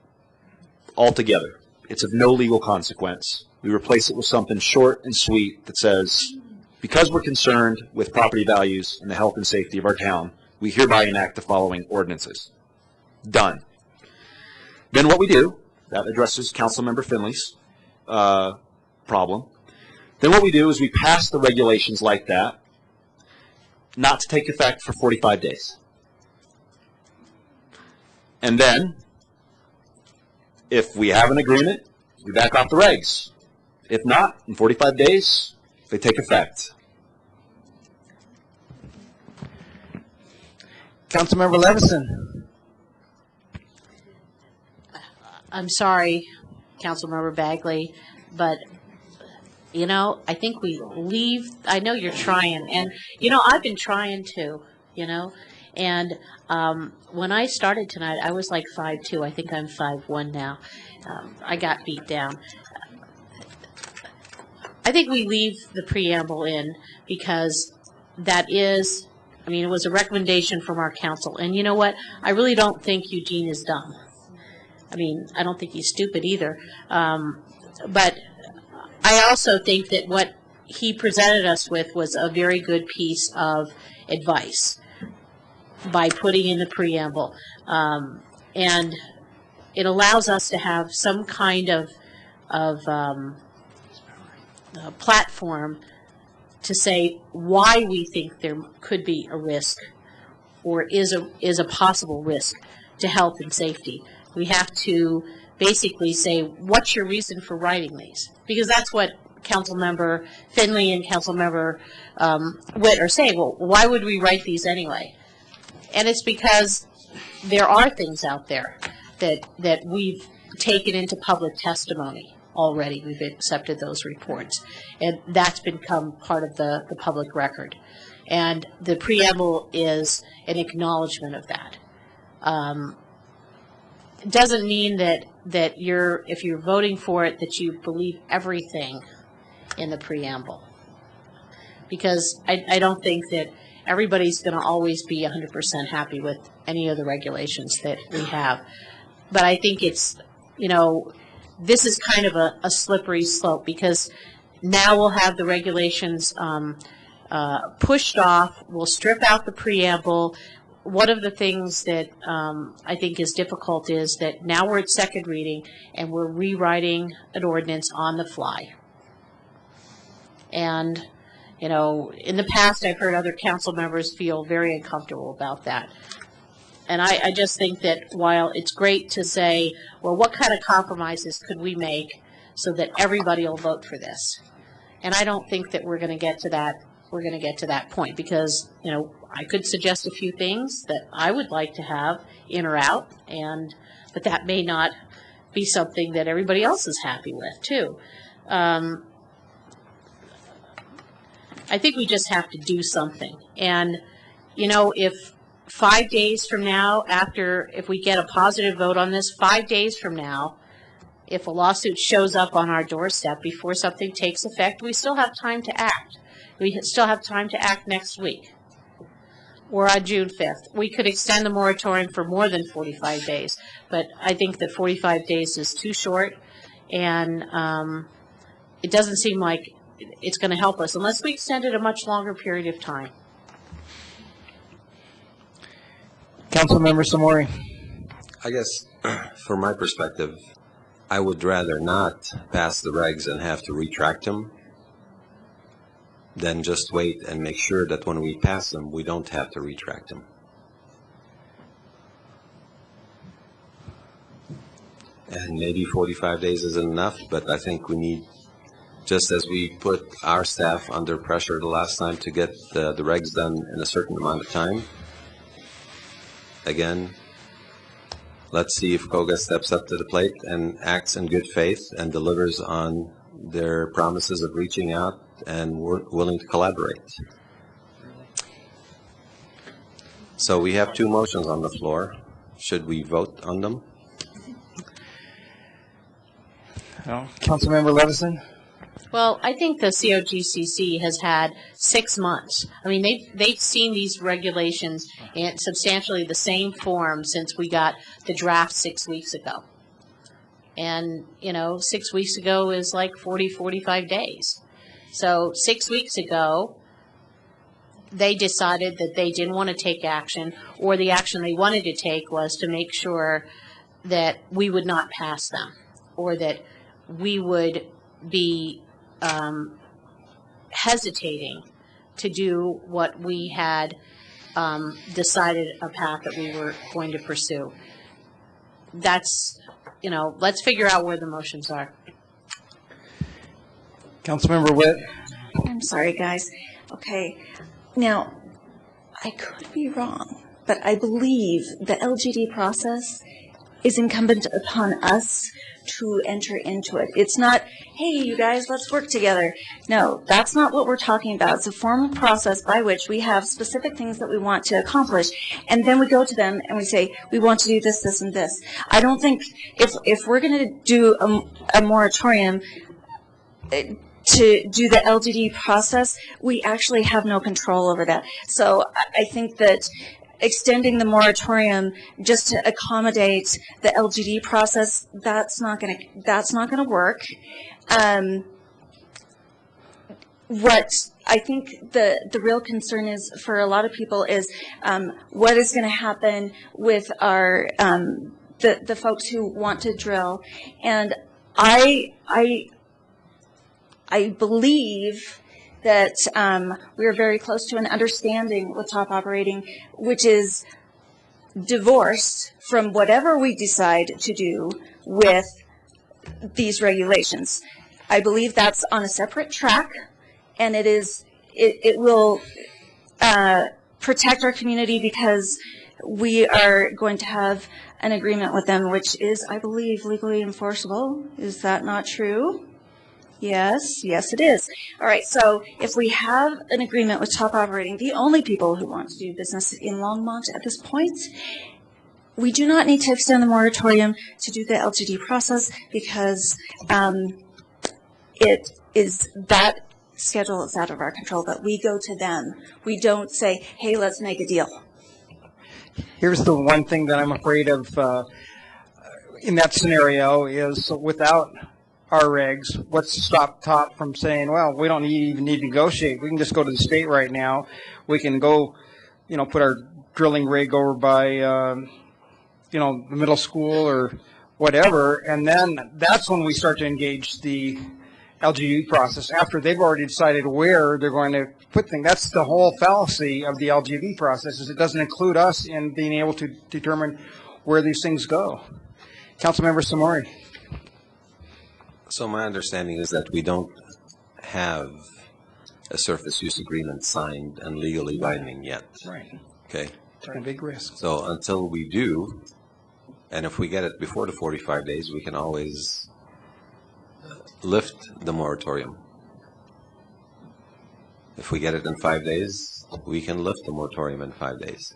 altogether? It's of no legal consequence. We replace it with something short and sweet that says, because we're concerned with property values and the health and safety of our town, we hereby enact the following ordinances. Done. Then what we do, that addresses Councilmember Finley's problem. Then what we do is we pass the regulations like that, not to take effect for 45 days. And then, if we have an agreement, we back off the regs. If not, in 45 days, they take effect. Councilmember Levison. I'm sorry, Councilmember Bagley, but you know, I think we leave. I know you're trying, and you know, I've been trying too. You know, and when I started tonight, I was like 5'2". I think I'm 5'1" now. I got beat down. I think we leave the preamble in because that is. I mean, it was a recommendation from our council, and you know what? I really don't think Eugene is dumb. I mean, I don't think he's stupid either. But I also think that what he presented us with was a very good piece of advice by putting in the preamble. And it allows us to have some kind of platform to say why we think there could be a risk or is a possible risk to health and safety. We have to basically say, what's your reason for writing these? Because that's what Councilmember Finley and Councilmember Witt are saying. Well, why would we write these anyway? And it's because there are things out there that we've taken into public testimony already. We've accepted those reports. And that's become part of the public record. And the preamble is an acknowledgement of that. It doesn't mean that if you're voting for it, that you believe everything in the preamble. Because I don't think that everybody's going to always be 100% happy with any of the regulations that we have. But I think it's, you know, this is kind of a slippery slope because now we'll have the regulations pushed off. We'll strip out the preamble. One of the things that I think is difficult is that now we're at second reading and we're rewriting an ordinance on the fly. And, you know, in the past I've heard other council members feel very uncomfortable about that. And I just think that while it's great to say, well, what kind of compromises could we make so that everybody will vote for this? And I don't think that we're going to get to that. We're going to get to that point because, you know, I could suggest a few things that I would like to have in or out, but that may not be something that everybody else is happy with too. I think we just have to do something. And, you know, if 5 days from now, if we get a positive vote on this, 5 days from now, if a lawsuit shows up on our doorstep before something takes effect, we still have time to act. We still have time to act next week or on June 5th. We could extend the moratorium for more than 45 days, but I think that 45 days is too short, and it doesn't seem like it's going to help us unless we extend it a much longer period of time. Councilmember Samori. I guess, from my perspective, I would rather not pass the regs and have to retract them than just wait and make sure that when we pass them, we don't have to retract them. And maybe 45 days isn't enough, but I think we need, just as we put our staff under pressure the last time to get the regs done in a certain amount of time, again, let's see if KOGA steps up to the plate and acts in good faith and delivers on their promises of reaching out and willing to collaborate. So we have two motions on the floor. Should we vote on them? Councilmember Levison. Well, I think the COGCC has had 6 months. I mean, they've seen these regulations in substantially the same form since we got the draft 6 weeks ago. And, you know, 6 weeks ago is like 45 days. So 6 weeks ago, they decided that they didn't want to take action, or the action they wanted to take was to make sure that we would not pass them, or that we would be hesitating to do what we had decided a path that we were going to pursue. That's, let's figure out where the motions are. Councilmember Witt. I'm sorry, guys. Okay. Now, I could be wrong, but I believe the LGD process is incumbent upon us to enter into it. It's not, hey, you guys, let's work together. No, that's not what we're talking about. It's a formal process by which we have specific things that we want to accomplish, and then we go to them and we say, we want to do this, this, and this. I don't think, if we're going to do a moratorium to do the LGD process, we actually have no control over that. So I think that extending the moratorium just to accommodate the LGD process, that's not going to work. What I think the real concern is for a lot of people is what is going to happen with our the folks who want to drill, and I believe that we are very close to an understanding with top operating, which is divorced from whatever we decide to do with these regulations. I believe that's on a separate track, and it will protect our community because we are going to have an agreement with them, which is, I believe, legally enforceable. Is that not true? Yes, yes it is. All right, so if we have an agreement with top operating, the only people who want to do business in Longmont at this point, we do not need to extend the moratorium to do the LGD process because it is that schedule is out of our control, but we go to them. We don't say, hey, let's make a deal. Here's the one thing that I'm afraid of in that scenario is without our regs, what's to stop top from saying, well, we don't even need to negotiate. We can just go to the state right now. We can go, put our drilling rig over by, the middle school or whatever, and then that's when we start to engage the LGD process after they've already decided where they're going to put things. That's the whole fallacy of the LGD process, is it doesn't include us in being able to determine where these things go. Councilmember Samori. So my understanding is that we don't have a surface use agreement signed and legally binding yet. Right. Okay. It's a big risk. So until we do, and if we get it before the 45 days, we can always lift the moratorium. If we get it in 5 days, we can lift the moratorium in 5 days.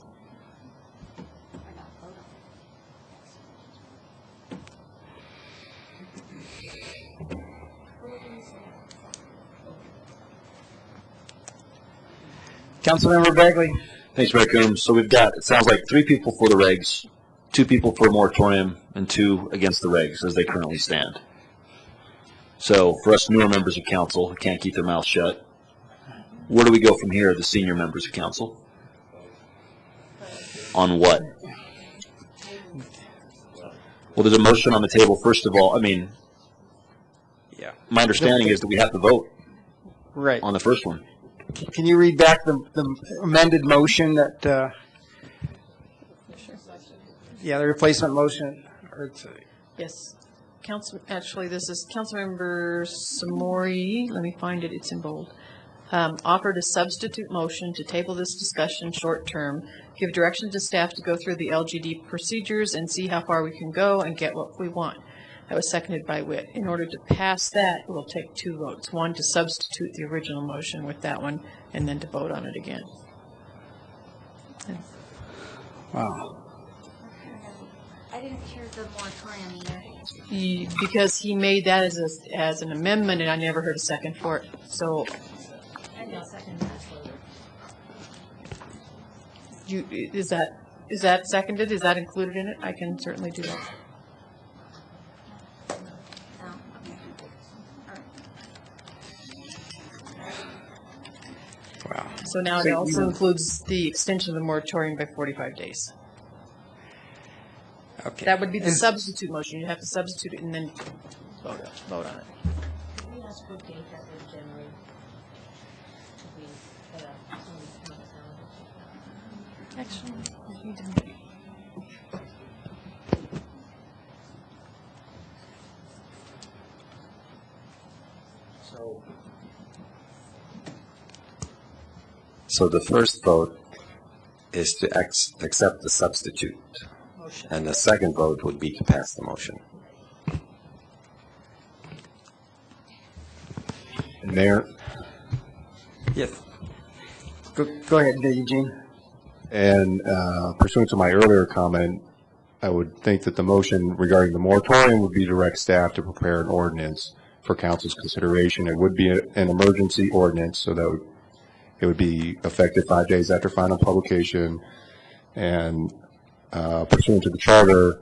Councilmember Bagley. Thanks, Mayor Coombs. So we've got, it sounds like 3 people for the regs, 2 people for a moratorium, and 2 against the regs as they currently stand. So for us newer members of council who can't keep their mouths shut, where do we go from here, the senior members of council? On what? Well, there's a motion on the table, first of all. Yeah. My understanding is that we have to vote right on the first one. Can you read back the amended motion that, the replacement motion? Yes. Actually, this is Councilmember Samori. Let me find it. It's in bold. Offered a substitute motion to table this discussion short term, give direction to staff to go through the LGD procedures and see how far we can go and get what we want. That was seconded by Witt. In order to pass that, it will take 2 votes. One to substitute the original motion with that one, and then to vote on it again. Wow. I didn't hear the moratorium either. Because he made that as an amendment, and I never heard a second for it. So, is that seconded? Is that included in it? I can certainly do that. Wow. So now it also includes the extension of the moratorium by 45 days. Okay. That would be the substitute motion. You have to substitute it and then vote on it. Actually, I need to. So the first vote is to accept the substitute. Motion. And the second vote would be to pass the motion. Mayor, Yes. Go ahead, Eugene. and pursuant to my earlier comment, I would think that the motion regarding the moratorium would be direct staff to prepare an ordinance for council's consideration. It would be an emergency ordinance, so that it would be effective 5 days after final publication. And pursuant to the charter,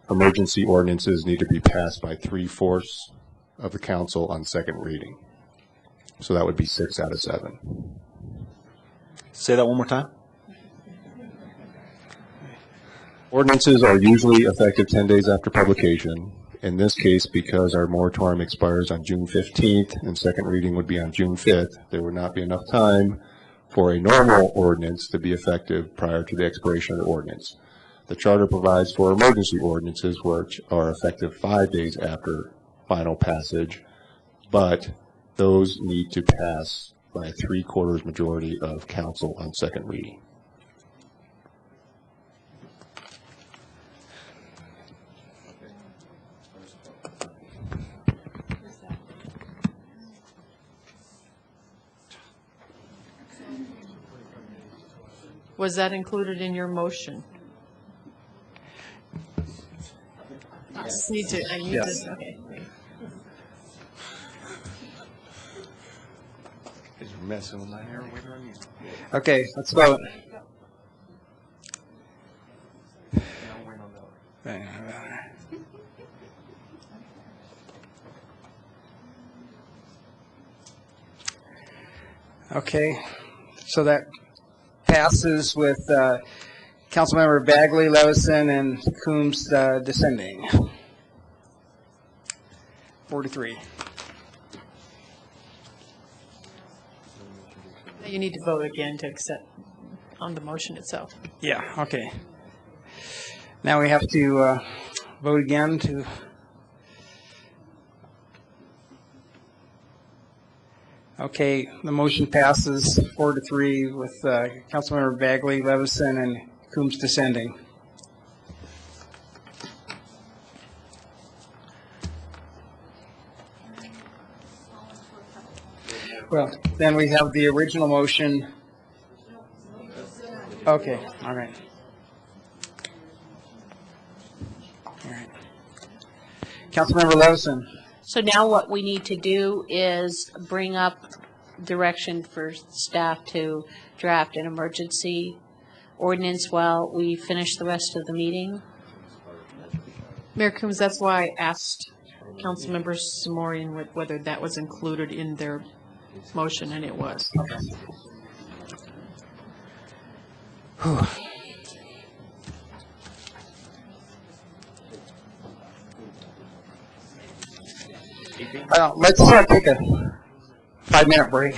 emergency ordinances need to be passed by 3/4 of the council on second reading. So that would be 6 out of 7. Say that one more time. Ordinances are usually effective 10 days after publication. In this case, because our moratorium expires on June 15th and second reading would be on June 5th, there would not be enough time for a normal ordinance to be effective prior to the expiration of the ordinance. The charter provides for emergency ordinances, which are effective 5 days after final passage, but those need to pass by a 3/4 majority of council on second reading. Was that included in your motion? Need to, I need Yes. to, okay. Is messing with my hair. Okay, let's vote. Okay, so that passes with Councilmember Bagley, Levison, and Coombs dissenting. 43. You need to vote again to accept on the motion itself. Yeah, okay. Now we have to vote again to, okay, the motion passes 4-3 with Councilmember Bagley, Levison, and Coombs dissenting. Well, then we have the original motion. Okay, all right. All right. Councilmember Levison. So now what we need to do is bring up direction for staff to draft an emergency ordinance while we finish the rest of the meeting. Mayor Coombs, that's why I asked Councilmember Samorian whether that was included in their motion, and it was. Let's take a 5-minute break.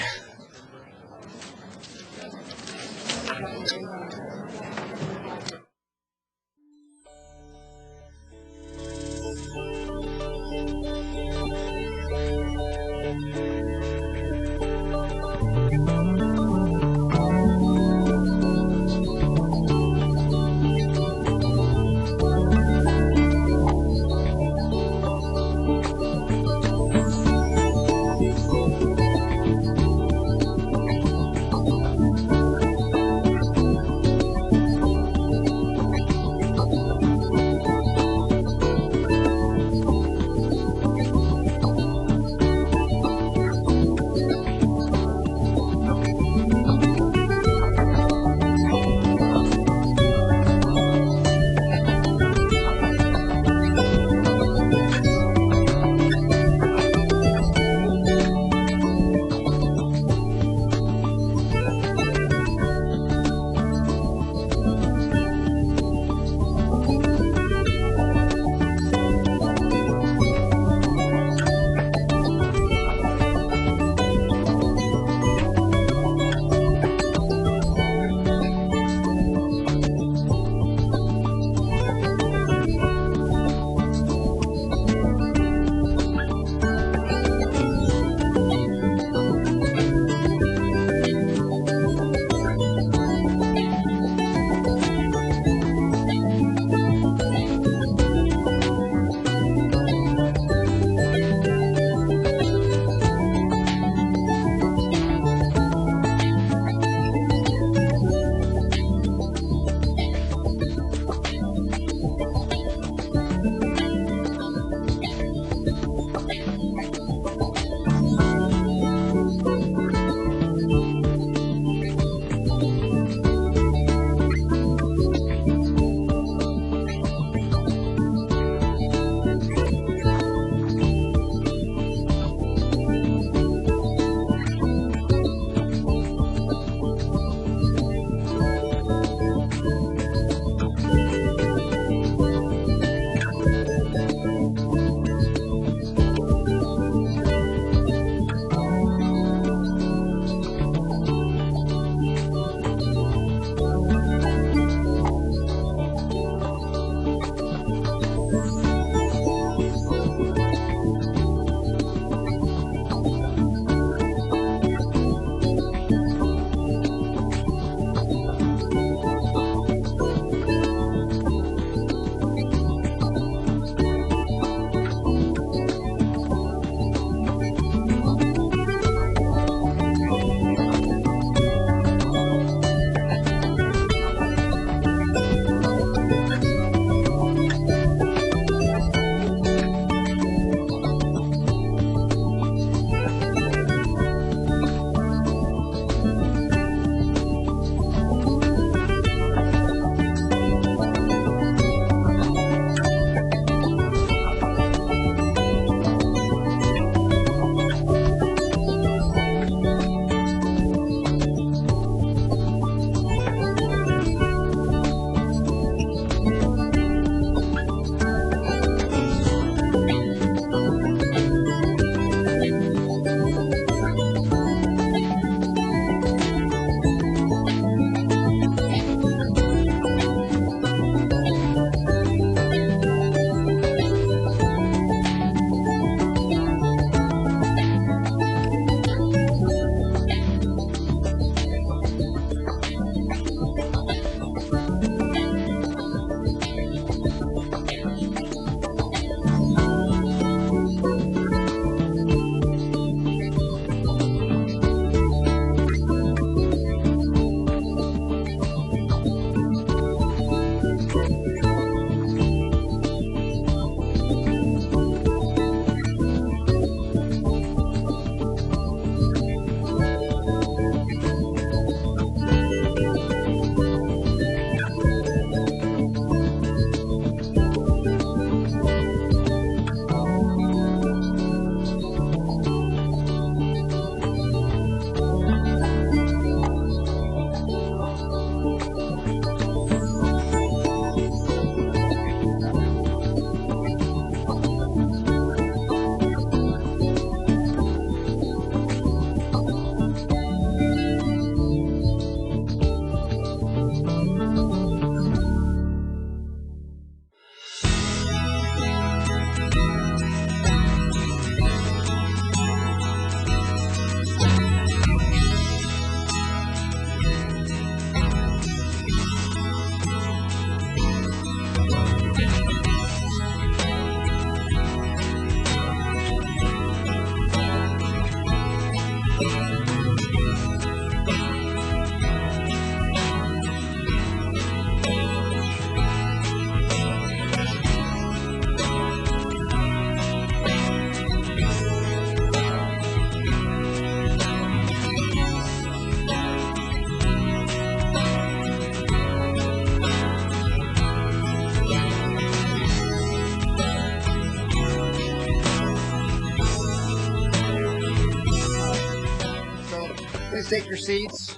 take your seats.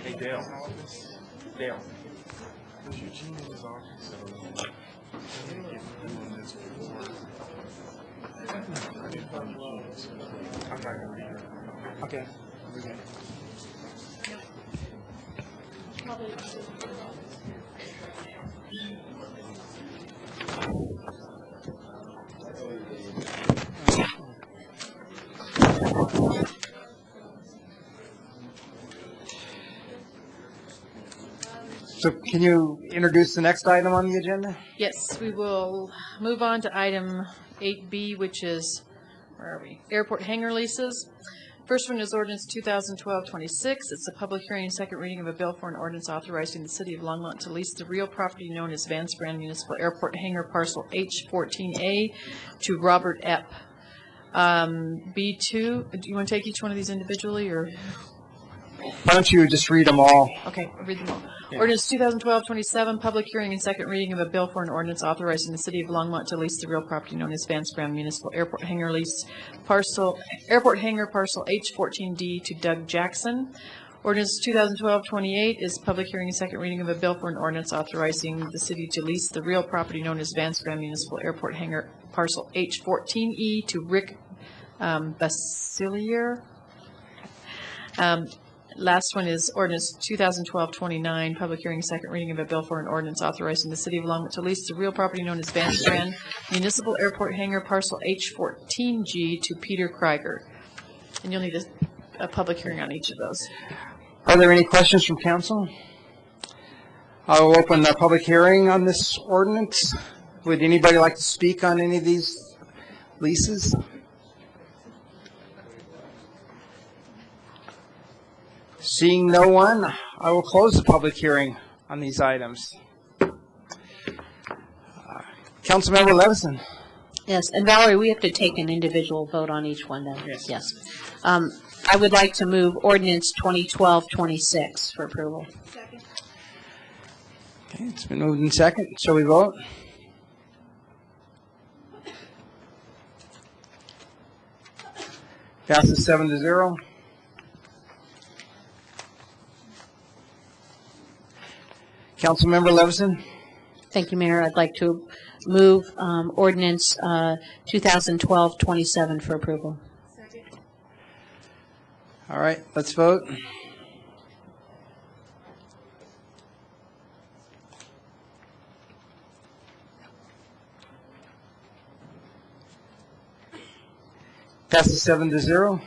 Hey, Dale. Dale. Okay. So can you introduce the next item on the agenda? Yes, we will move on to item 8B, which is, where are we? Airport hangar leases. First one is ordinance 2012-26. It's a public hearing and second reading of a bill for an ordinance authorizing the city of Longmont to lease the real property known as Vance Brand Municipal Airport Hangar Parcel H14A to Robert Epp. B2, do you want to take each one of these individually, or? Why don't you just read them all? Okay, I'll read them all. Yeah. Ordinance 2012-27, public hearing and second reading of a bill for an ordinance authorizing the city of Longmont to lease the real property known as Vance Brand Municipal Airport Hangar Airport Hangar Parcel H14D to Doug Jackson. Ordinance 2012-28 is public hearing and second reading of a bill for an ordinance authorizing the city to lease the real property known as Vance Brand Municipal Airport Hangar Parcel H14E to Rick Basilier. Last one is ordinance 2012-29, public hearing, second reading of a bill for an ordinance authorizing the city of Longmont to lease the real property known as Vance Brand Municipal Airport Hangar Parcel H14G to Peter Krieger. And you'll need a public hearing on each of those. Are there any questions from council? I will open the public hearing on this ordinance. Would anybody like to speak on any of these leases? Seeing no one, I will close the public hearing on these items. Councilmember Levison. Yes, and Valerie, we have to take an individual vote on each one then. Yes. I would like to move ordinance 2012-26 for approval. Okay, it's been moved in second. Shall we vote? Passes 7-0. Councilmember Levison. Thank you, Mayor. I'd like to move ordinance 2012-27 for approval. All right, let's vote. Passes 7-0.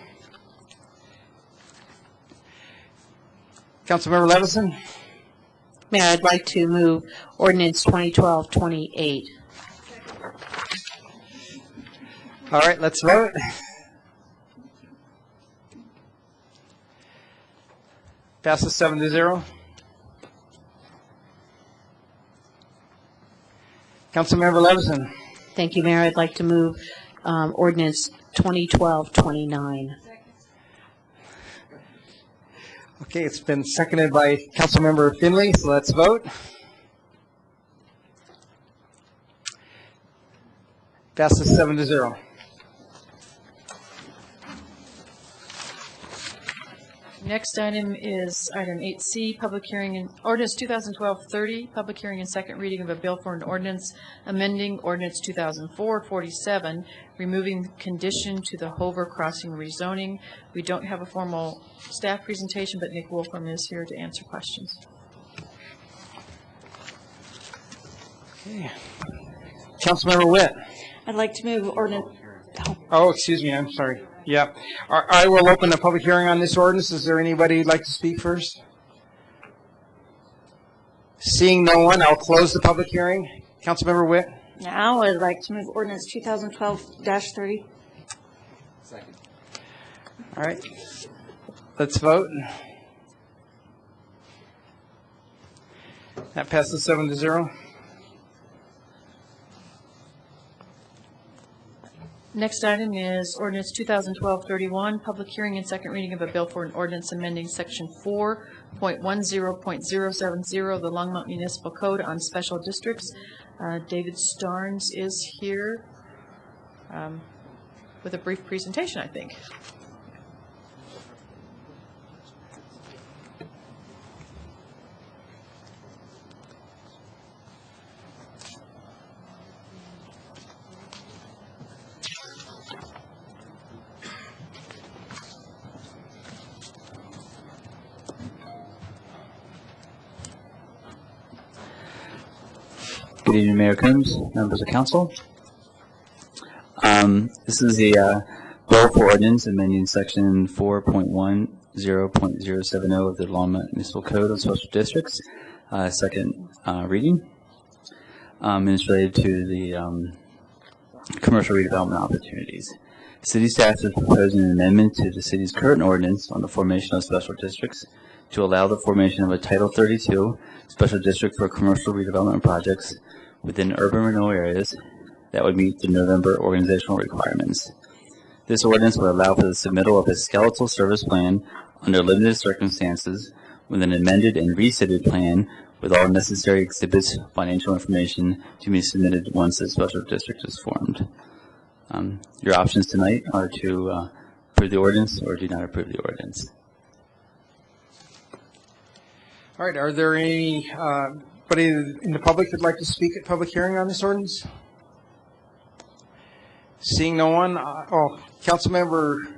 Councilmember Levison. Mayor, I'd like to move ordinance 2012-28. All right, let's vote. Passes 7-0. Councilmember Levison. Thank you, Mayor. I'd like to move ordinance 2012-29. Okay, it's been seconded by Councilmember Finley, so let's vote. Passes 7-0. Next item is item 8C, public hearing and ordinance 2012-30, public hearing and second reading of a bill for an ordinance amending ordinance 2004-47, removing condition to the Hover Crossing rezoning. We don't have a formal staff presentation, but Nick Wolfram is here to answer questions. Okay. Councilmember Witt. I'd like to move ordinance. Oh, excuse me, I'm sorry. Yeah. I will open a public hearing on this ordinance. Is there anybody who'd like to speak first? Seeing no one, I'll close the public hearing. Councilmember Witt. Now I'd like to move ordinance 2012-30. Second. All right. Let's vote. That passes 7-0. Next item is ordinance 2012-31, public hearing and second reading of a bill for an ordinance amending section 4.10.070, the Longmont Municipal Code on special districts. David Starnes is here. with a brief presentation, I think. Good evening, Mayor Coombs, members of council. This is the bill for ordinance amending section 4.10.070 of the Longmont Municipal Code on Special Districts, second reading. And it's related to the commercial redevelopment opportunities. City staff is proposing an amendment to the city's current ordinance on the formation of special districts to allow the formation of a Title 32 special district for commercial redevelopment projects within urban renewal areas that would meet the November organizational requirements. This ordinance would allow for the submittal of a skeletal service plan under limited circumstances with an amended and restated plan with all necessary exhibits, financial information to be submitted once the special district is formed. Your options tonight are to approve the ordinance or do not approve the ordinance. All right, are there anybody in the public that'd like to speak at public hearing on this ordinance? Seeing no one, Councilmember,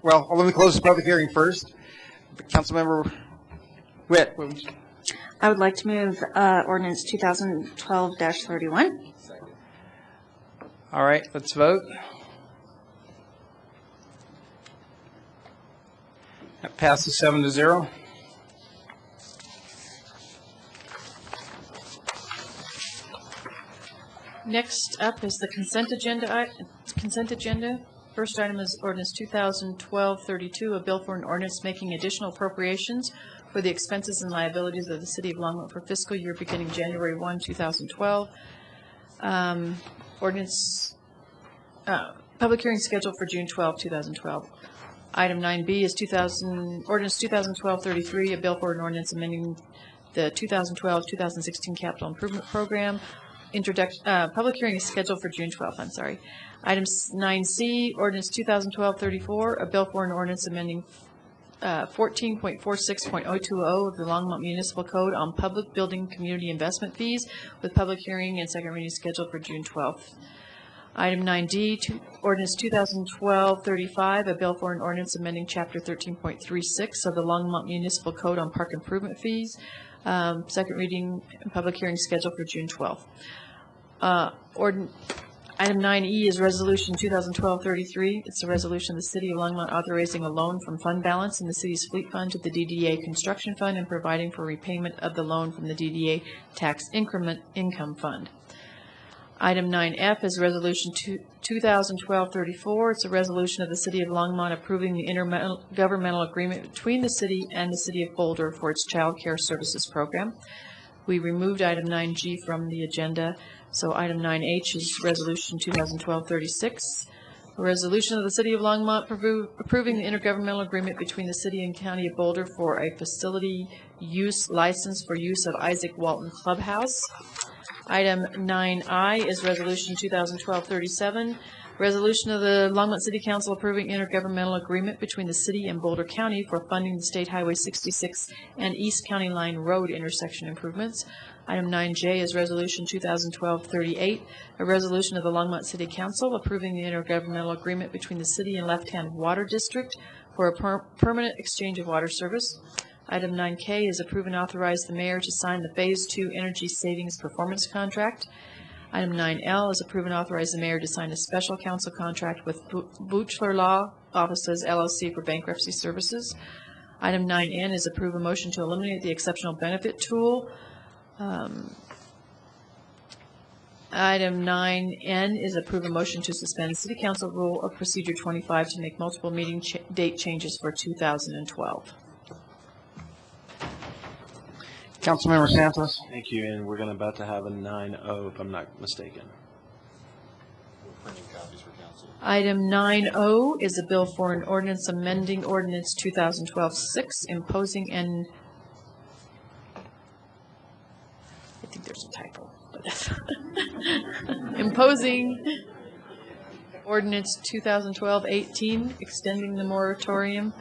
well, let me close the public hearing first. Councilmember Witt. I would like to move ordinance 2012-31. All right, let's vote. That passes 7-0. Next up is the consent agenda. First item is ordinance 2012-32, a bill for an ordinance making additional appropriations for the expenses and liabilities of the City of Longmont for fiscal year beginning January 1, 2012. Ordinance, public hearing scheduled for June 12, 2012. Item 9B is ordinance 2012-33, a bill for an ordinance amending the 2012-2016 capital improvement program. Public hearing is scheduled for June 12th, I'm sorry. Item 9C, ordinance 2012-34, a bill for an ordinance amending 14.46.020 of the Longmont Municipal Code on public building community investment fees, with public hearing and second reading scheduled for June 12th. Item 9D, ordinance 2012-35, a bill for an ordinance amending chapter 13.36 of the Longmont Municipal Code on park improvement fees. Second reading and public hearing scheduled for June 12th. Item 9E is resolution 2012-33. It's a resolution of the City of Longmont authorizing a loan from fund balance in the city's fleet fund to the DDA construction fund and providing for repayment of the loan from the DDA tax increment income fund. Item 9F is resolution 2012-34. It's a resolution of the City of Longmont approving the intergovernmental agreement between the city and the City of Boulder for its child care services program. We removed item 9G from the agenda, so item 9H is resolution 2012-36. A resolution of the City of Longmont approving the intergovernmental agreement between the City and County of Boulder for a facility use license for use of Isaac Walton Clubhouse. Item 9I is resolution 2012-37. Resolution of the Longmont City Council approving intergovernmental agreement between the city and Boulder County for funding the State Highway 66 and East County Line Road intersection improvements. Item 9J is resolution 2012-38. A resolution of the Longmont City Council approving the intergovernmental agreement between the city and Left Hand Water District for a permanent exchange of water service. Item 9K is approve and authorize the mayor to sign the Phase 2 Energy Savings Performance Contract. Item 9L is approve and authorize the mayor to sign a special counsel contract with Buchler Law Offices, LLC for bankruptcy services. Item 9N is approve a motion to eliminate the exceptional benefit tool. Item 9N is approve a motion to suspend City Council Rule of Procedure 25 to make multiple meeting date changes for 2012. Councilmember Santos. Thank you, and we're about to have a 9-0 if I'm not mistaken. Item 9O is a bill for an ordinance amending ordinance 2012-6 imposing an, I think there's a typo, imposing Ordinance 2012-18, extending the moratorium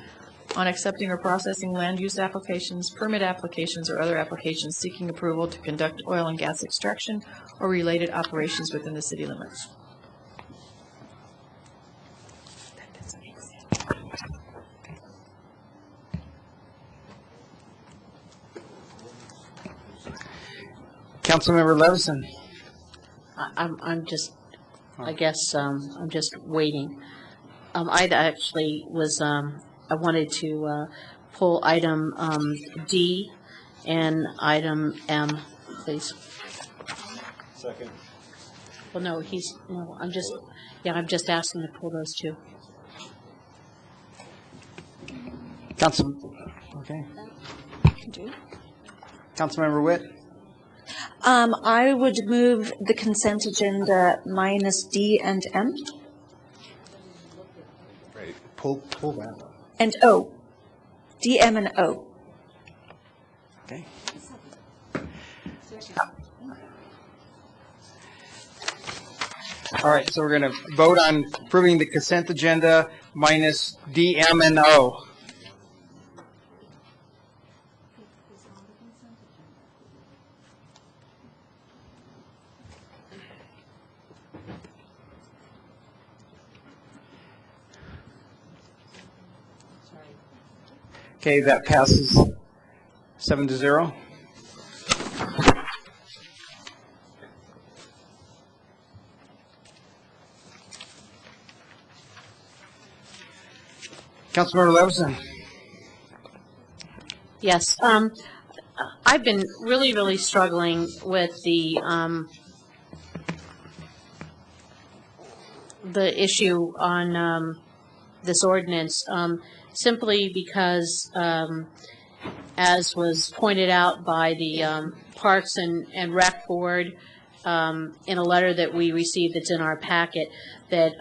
on accepting or processing land use applications, permit applications, or other applications seeking approval to conduct oil and gas extraction or related operations within the city limits. Councilmember Levison. I'm just, I guess, I'm just waiting. I actually was, I wanted to pull item D and item M, please. Second. Well, no, I'm just asking to pull those two. Okay. Councilmember Witt. I would move the consent agenda minus D and M. Right. Pull that. And O. D, M, and O. Okay. All right, so we're going to vote on approving the consent agenda minus D, M, and O. Okay, that passes 7-0. Councilmember Levison. Yes, I've been really struggling with the issue on this ordinance, simply because, as was pointed out by the Parks and Rec Board in a letter that we received that's in our packet, that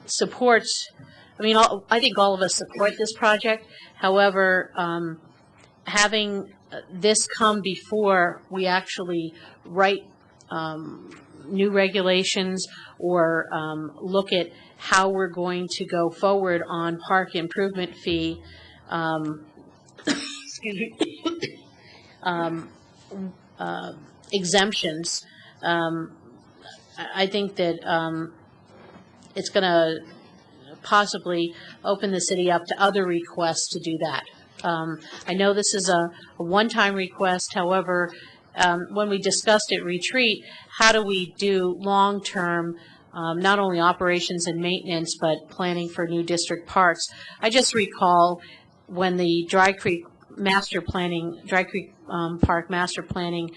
supports, I think all of us support this project. However, having this come before we actually write new regulations or look at how we're going to go forward on park improvement fee, exemptions, I think that it's going to possibly open the city up to other requests to do that. I know this is a one-time request. However, when we discussed at retreat, how do we do long-term, not only operations and maintenance, but planning for new district parks? I just recall when the Dry Creek Park master planning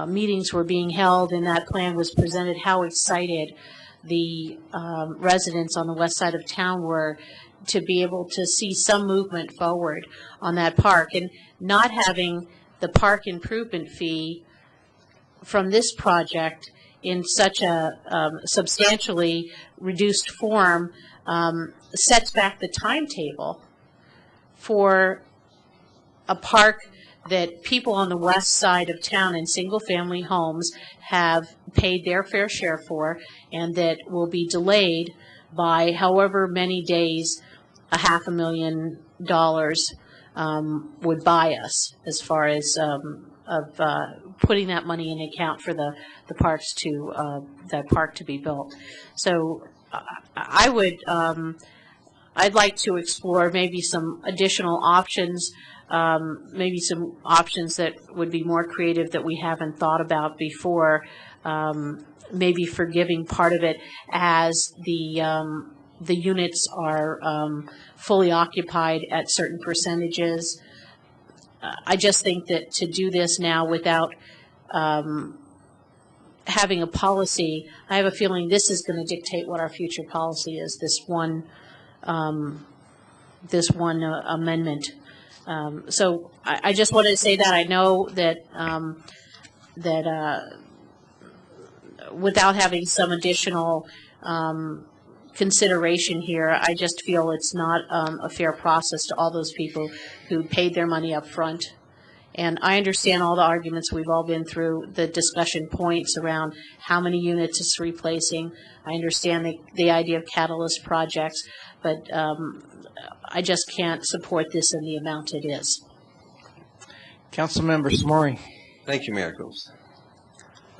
meetings were being held and that plan was presented, how excited the residents on the west side of town were to be able to see some movement forward on that park, and not having the park improvement fee from this project in such a substantially reduced form sets back the timetable for a park that people on the west side of town in single-family homes have paid their fair share for, and that will be delayed by however many days $500,000 would buy us, as far as putting that money in account for the parks to that park to be built. So I would I'd like to explore maybe some additional options, maybe some options that would be more creative that we haven't thought about before, maybe forgiving part of it as the units are fully occupied at certain percentages. I just think that to do this now without having a policy, I have a feeling this is going to dictate what our future policy is, this one amendment. So I just wanted to say that. I know that without having some additional consideration here, I just feel it's not a fair process to all those people who paid their money up front And I understand all the arguments we've all been through, the discussion points around how many units it's replacing. I understand the idea of catalyst projects, but I just can't support this in the amount it is. Councilmember Samori. Thank you, Mayor Combs.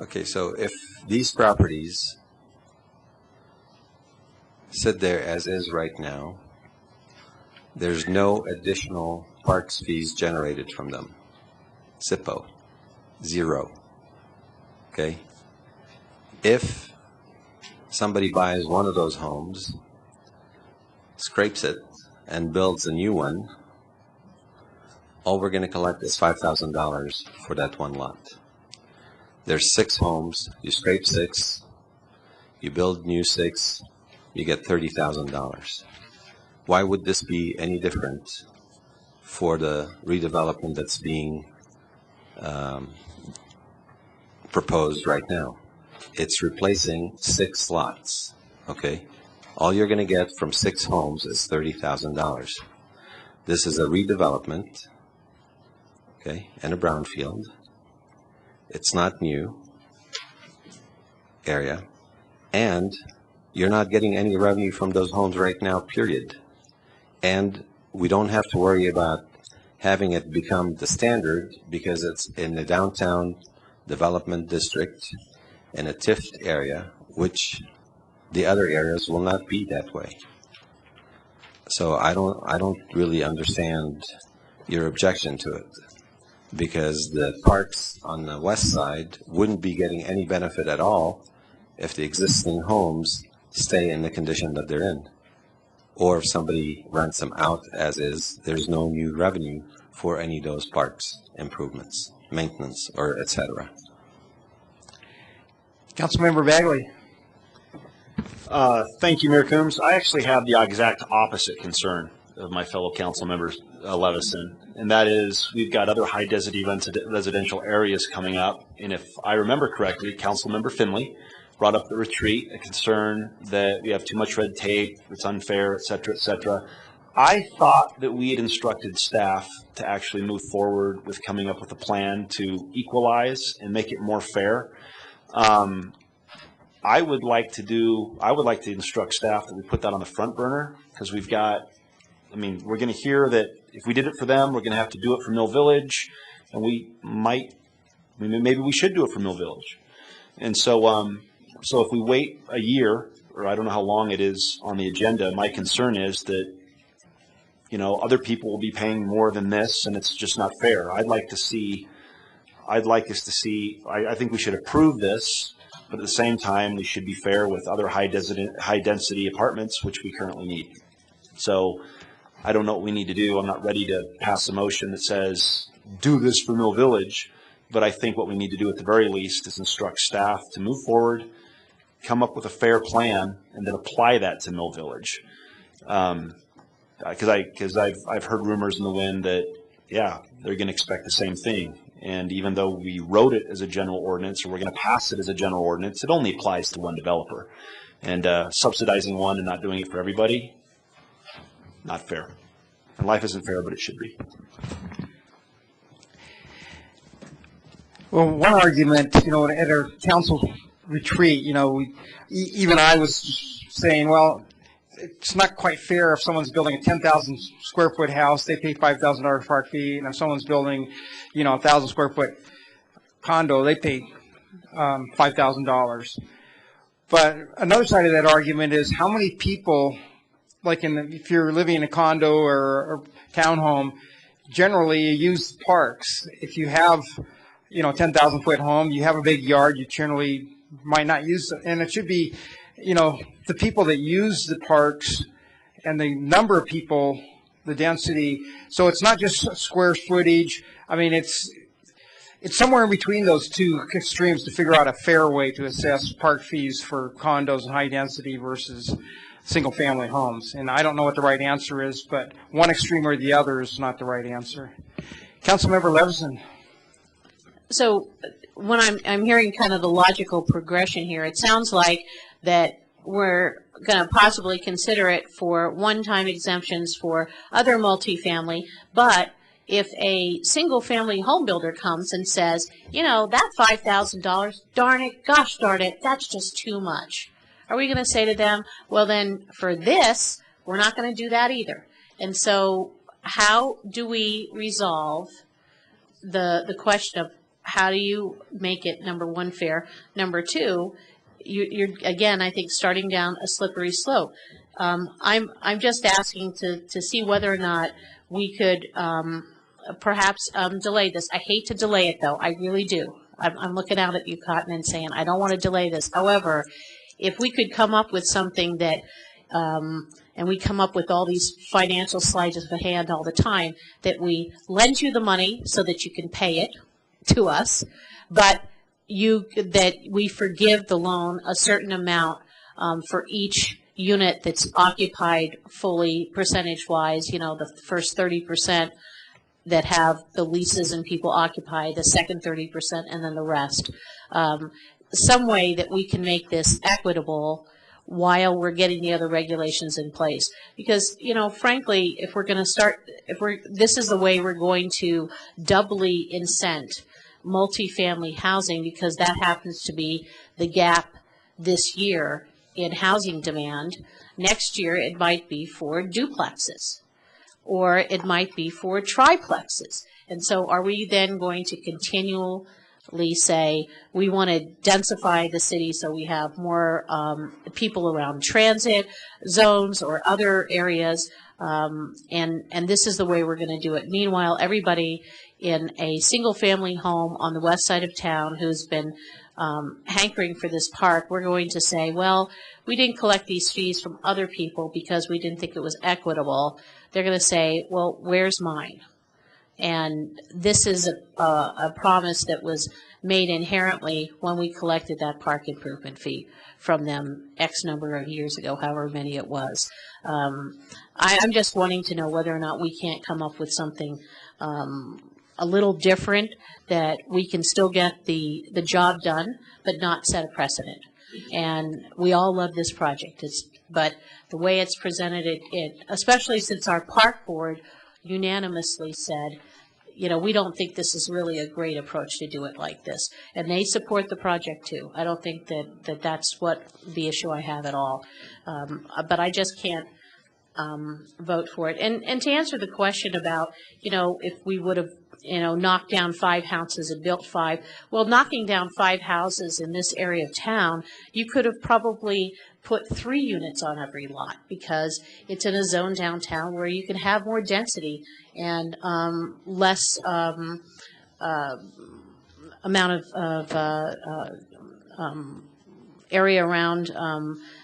Okay, so if these properties sit there as is right now, there's no additional parks fees generated from them. SIPO, 0. Okay? If somebody buys one of those homes, scrapes it, and builds a new one, all we're going to collect is $5,000 for that one lot. There's 6 homes, you scrape 6, you build new 6, you get $30,000. Why would this be any different for the redevelopment that's being proposed right now? It's replacing 6 lots, okay? All you're going to get from 6 homes is $30,000. This is a redevelopment, okay, and a brownfield. It's not new area, and you're not getting any revenue from those homes right now, period. And we don't have to worry about having it become the standard because it's in the downtown development district in a TIF area, which the other areas will not be that way. So I don't really understand your objection to it, because the parks on the west side wouldn't be getting any benefit at all if the existing homes stay in the condition that they're in. Or if somebody rents them out as is, there's no new revenue for any of those parks improvements, maintenance, or etc. Councilmember Bagley. Thank you, Mayor Coombs. I actually have the exact opposite concern of my fellow council member Levison, and that is we've got other high density residential areas coming up, and if I remember correctly, Councilmember Finley brought up the retreat, a concern that we have too much red tape, it's unfair, et cetera, et cetera. I thought that we had instructed staff to actually move forward with coming up with a plan to equalize and make it more fair. I would like to instruct staff that we put that on the front burner, because we've got, we're going to hear that if we did it for them, we're going to have to do it for Mill Village, and maybe we should do it for Mill Village. And so if we wait a year, or I don't know how long it is on the agenda, my concern is that, other people will be paying more than this, and it's just not fair. I think we should approve this, but at the same time, we should be fair with other high density apartments, which we currently need. So I don't know what we need to do. I'm not ready to pass a motion that says, do this for Mill Village, but I think what we need to do at the very least is instruct staff to move forward, come up with a fair plan, and then apply that to Mill Village. Because I've heard rumors in the wind that, yeah, they're going to expect the same thing. And even though we wrote it as a general ordinance, or we're going to pass it as a general ordinance, it only applies to one developer. And subsidizing one and not doing it for everybody, not fair. And life isn't fair, but it should be. Well, one argument, at our council retreat, even I was saying, well, it's not quite fair if someone's building a 10,000 square foot house, they pay $5,000 park fee, and if someone's building, a 1,000 square foot condo, they pay $5,000. But another side of that argument is how many people, like if you're living in a condo or townhome, generally you use parks. If you have, 10,000 foot home, you have a big yard, you generally might not use it, and it should be, the people that use the parks and the number of people, the density. So it's not just square footage. It's somewhere in between those two extremes to figure out a fair way to assess park fees for condos and high density versus single family homes. And I don't know what the right answer is, but one extreme or the other is not the right answer. Councilmember Levison. So when I'm hearing kind of the logical progression here, it sounds like that we're going to possibly consider it for one-time exemptions for other multifamily, but if a single-family home builder comes and says, you know, that $5,000, darn it, gosh darn it, that's just too much. Are we going to say to them, well then, for this, we're not going to do that either? And so how do we resolve the question of how do you make it, number one, fair? Number two, you're again, I think, starting down a slippery slope. I'm just asking to see whether or not we could perhaps delay this. I hate to delay it, though. I really do. I'm looking out at you, Cotton, and saying I don't want to delay this. However, if we could come up with something that, and we come up with all these financial sleights of the hand all the time, that we lend you the money so that you can pay it to us, but that we forgive the loan a certain amount for each unit that's occupied fully, percentage-wise, you know, the first 30% that have the leases and people occupy, the second 30%, and then the rest. Some way that we can make this equitable while we're getting the other regulations in place. Because, you know, frankly, if we're going to start, this is the way we're going to doubly incent multifamily housing, because that happens to be the gap this year in housing demand. Next year it might be for duplexes, or it might be for triplexes. And so are we then going to continually say we want to densify the city so we have more people around transit zones or other areas, and this is the way we're going to do it? Meanwhile, everybody in a single-family home on the west side of town who's been hankering for this park, we're going to say, well, we didn't collect these fees from other people because we didn't think it was equitable. They're going to say, well, where's mine? And this is a promise that was made inherently when we collected that park improvement fee from them X number of years ago, however many it was. I'm just wanting to know whether or not we can't come up with something a little different, that we can still get the job done, but not set a precedent. And we all love this project, but the way it's presented, especially since our park board unanimously said, you know, we don't think this is really a great approach to do it like this. And they support the project too. I don't think that's what the issue I have at all. But I just can't vote for it. And to answer the question about, you know, if we would have, you know, knocked down 5 houses and built 5. Well, knocking down 5 houses in this area of town, you could have probably put 3 units on every lot, because it's in a zone downtown where you can have more density and less amount of area around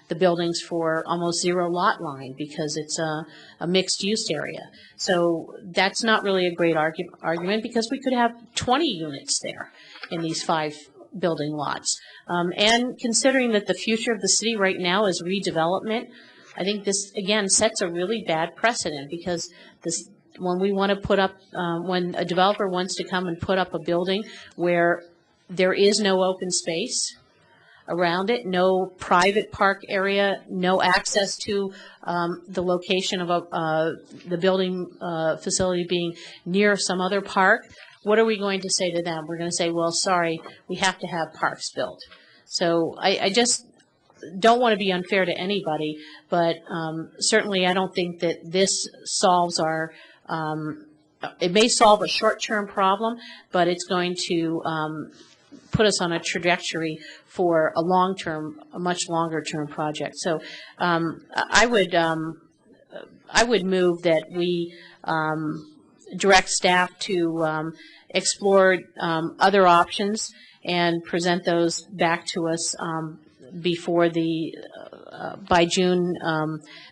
the buildings for almost zero lot line, because it's a mixed use area. So that's not really a great argument, because we could have 20 units there in these 5 building lots. And considering that the future of the city right now is redevelopment, I think this again sets a really bad precedent, because when we want to put up, when a developer wants to come and put up a building where there is no open space around it, no private park area, no access to the location of the building facility being near some other park, what are we going to say to them? We're going to say, well, sorry, we have to have parks built. So I just don't want to be unfair to anybody, but certainly I don't think that this solves our, it may solve a short-term problem, but it's going to put us on a trajectory for a long-term, a much longer-term project. So I would move that we direct staff to explore other options and present those back to us before by June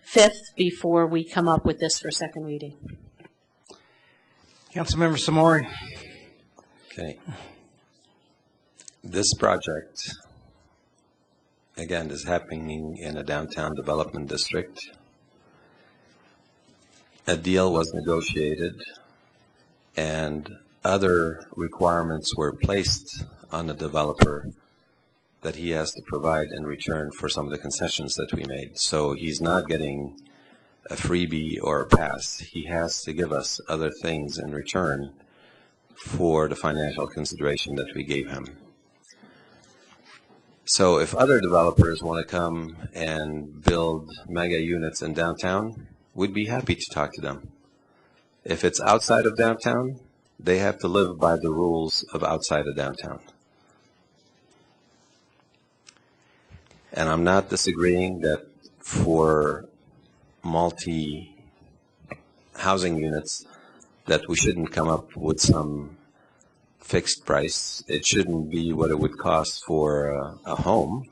5th, before we come up with this for second reading. Councilmember Samori. Okay. This project, again, is happening in a downtown development district. A deal was negotiated, and other requirements were placed on the developer that he has to provide in return for some of the concessions that we made. So he's not getting a freebie or a pass. He has to give us other things in return for the financial consideration that we gave him. So if other developers want to come and build mega units in downtown, we'd be happy to talk to them. If it's outside of downtown, they have to live by the rules of outside of downtown. And I'm not disagreeing that for multi-housing units that we shouldn't come up with some fixed price. It shouldn't be what it would cost for a home,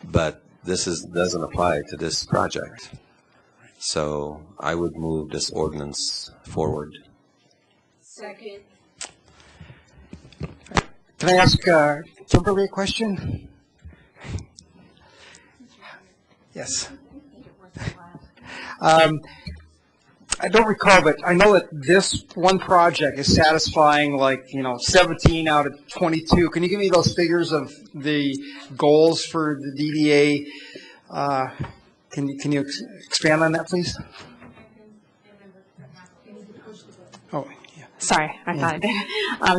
but this doesn't apply to this project. So I would move this ordinance forward. Second. Can I ask Kimberly a question? Yes. I don't recall, but I know that this one project is satisfying 17 out of 22. Can you give me those figures of the goals for the DDA? Can you expand on that, please? Oh, yeah. Sorry, I thought I did.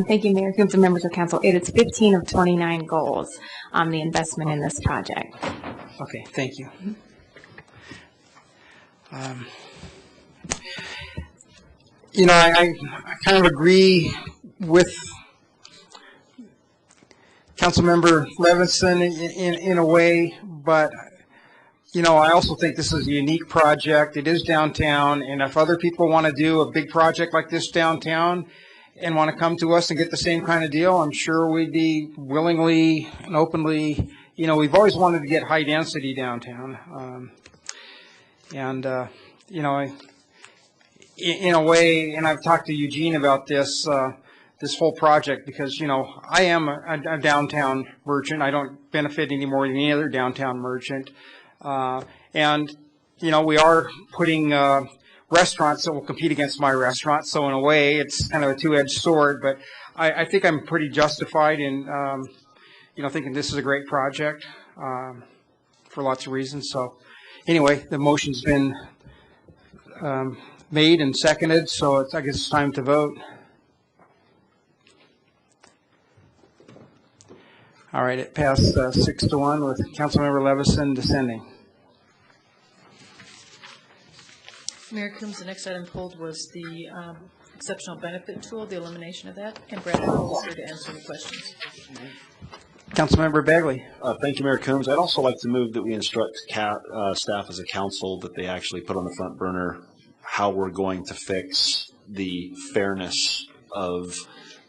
Thank you, Mayor Coombs and members of council. It is 15 of 29 goals on the investment in this project. Okay, thank you. I kind of agree with Councilmember Levinson in a way, but I also think this is a unique project. It is downtown, and if other people want to do a big project like this downtown and want to come to us and get the same kind of deal, I'm sure we'd be willingly and openly. We've always wanted to get high density downtown, in a way, and I've talked to Eugene about this whole project because, I am a downtown merchant. I don't benefit any more than any other downtown merchant. We are putting restaurants that will compete against my restaurant. So in a way, it's kind of a two-edged sword, but I think I'm pretty justified in, thinking this is a great project for lots of reasons. So anyway, the motion's been made and seconded, so I guess it's time to vote. All right, it passed 6-1 with Councilmember Levison dissenting. Mayor Coombs, the next item pulled was the exceptional benefit tool, the elimination of that, and Brad Hall is here to answer any questions. Councilmember Bagley. Thank you, Mayor Coombs. I'd also like to move that we instruct staff as a council that they actually put on the front burner how we're going to fix the fairness of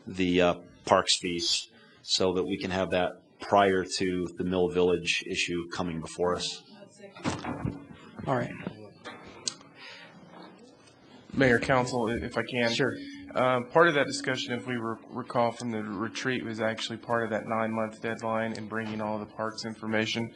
the parks fees so that we can have that prior to the Mill Village issue coming before us. All right. Mayor, Council, if I can. Sure. Part of that discussion, if we recall from the retreat, was actually part of that 9-month deadline in bringing all the parks information.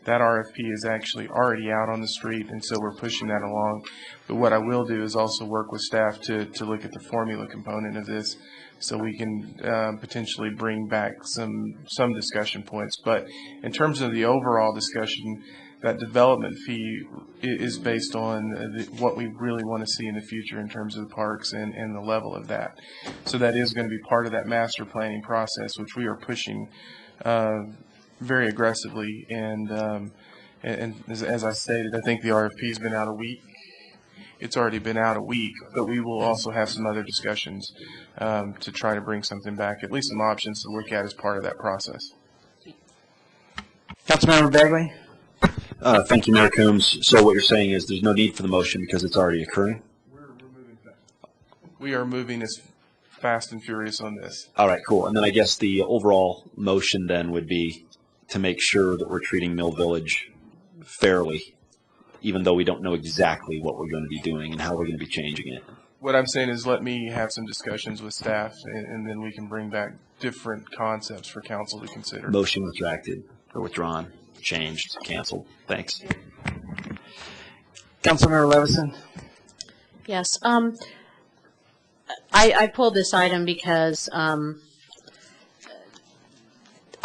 That RFP is actually already out on the street, and so we're pushing that along. But what I will do is also work with staff to look at the formula component of this so we can potentially bring back some discussion points. But in terms of the overall discussion, that development fee is based on what we really want to see in the future in terms of the parks and the level of that. So that is going to be part of that master planning process, which we are pushing very aggressively. And as I stated, I think the RFP's been out a week. It's already been out a week, but we will also have some other discussions to try to bring something back, at least some options to look at as part of that process. Councilmember Bagley. Thank you, Mayor Coombs. So what you're saying is there's no need for the motion because it's already occurring? We are moving as fast and furious on this. All right, cool. And then I guess the overall motion then would be to make sure that we're treating Mill Village fairly, even though we don't know exactly what we're going to be doing and how we're going to be changing it. What I'm saying is let me have some discussions with staff, and then we can bring back different concepts for council to consider. Motion retracted or withdrawn, changed, canceled. Thanks. Councilmember Levison. Yes. I pulled this item because I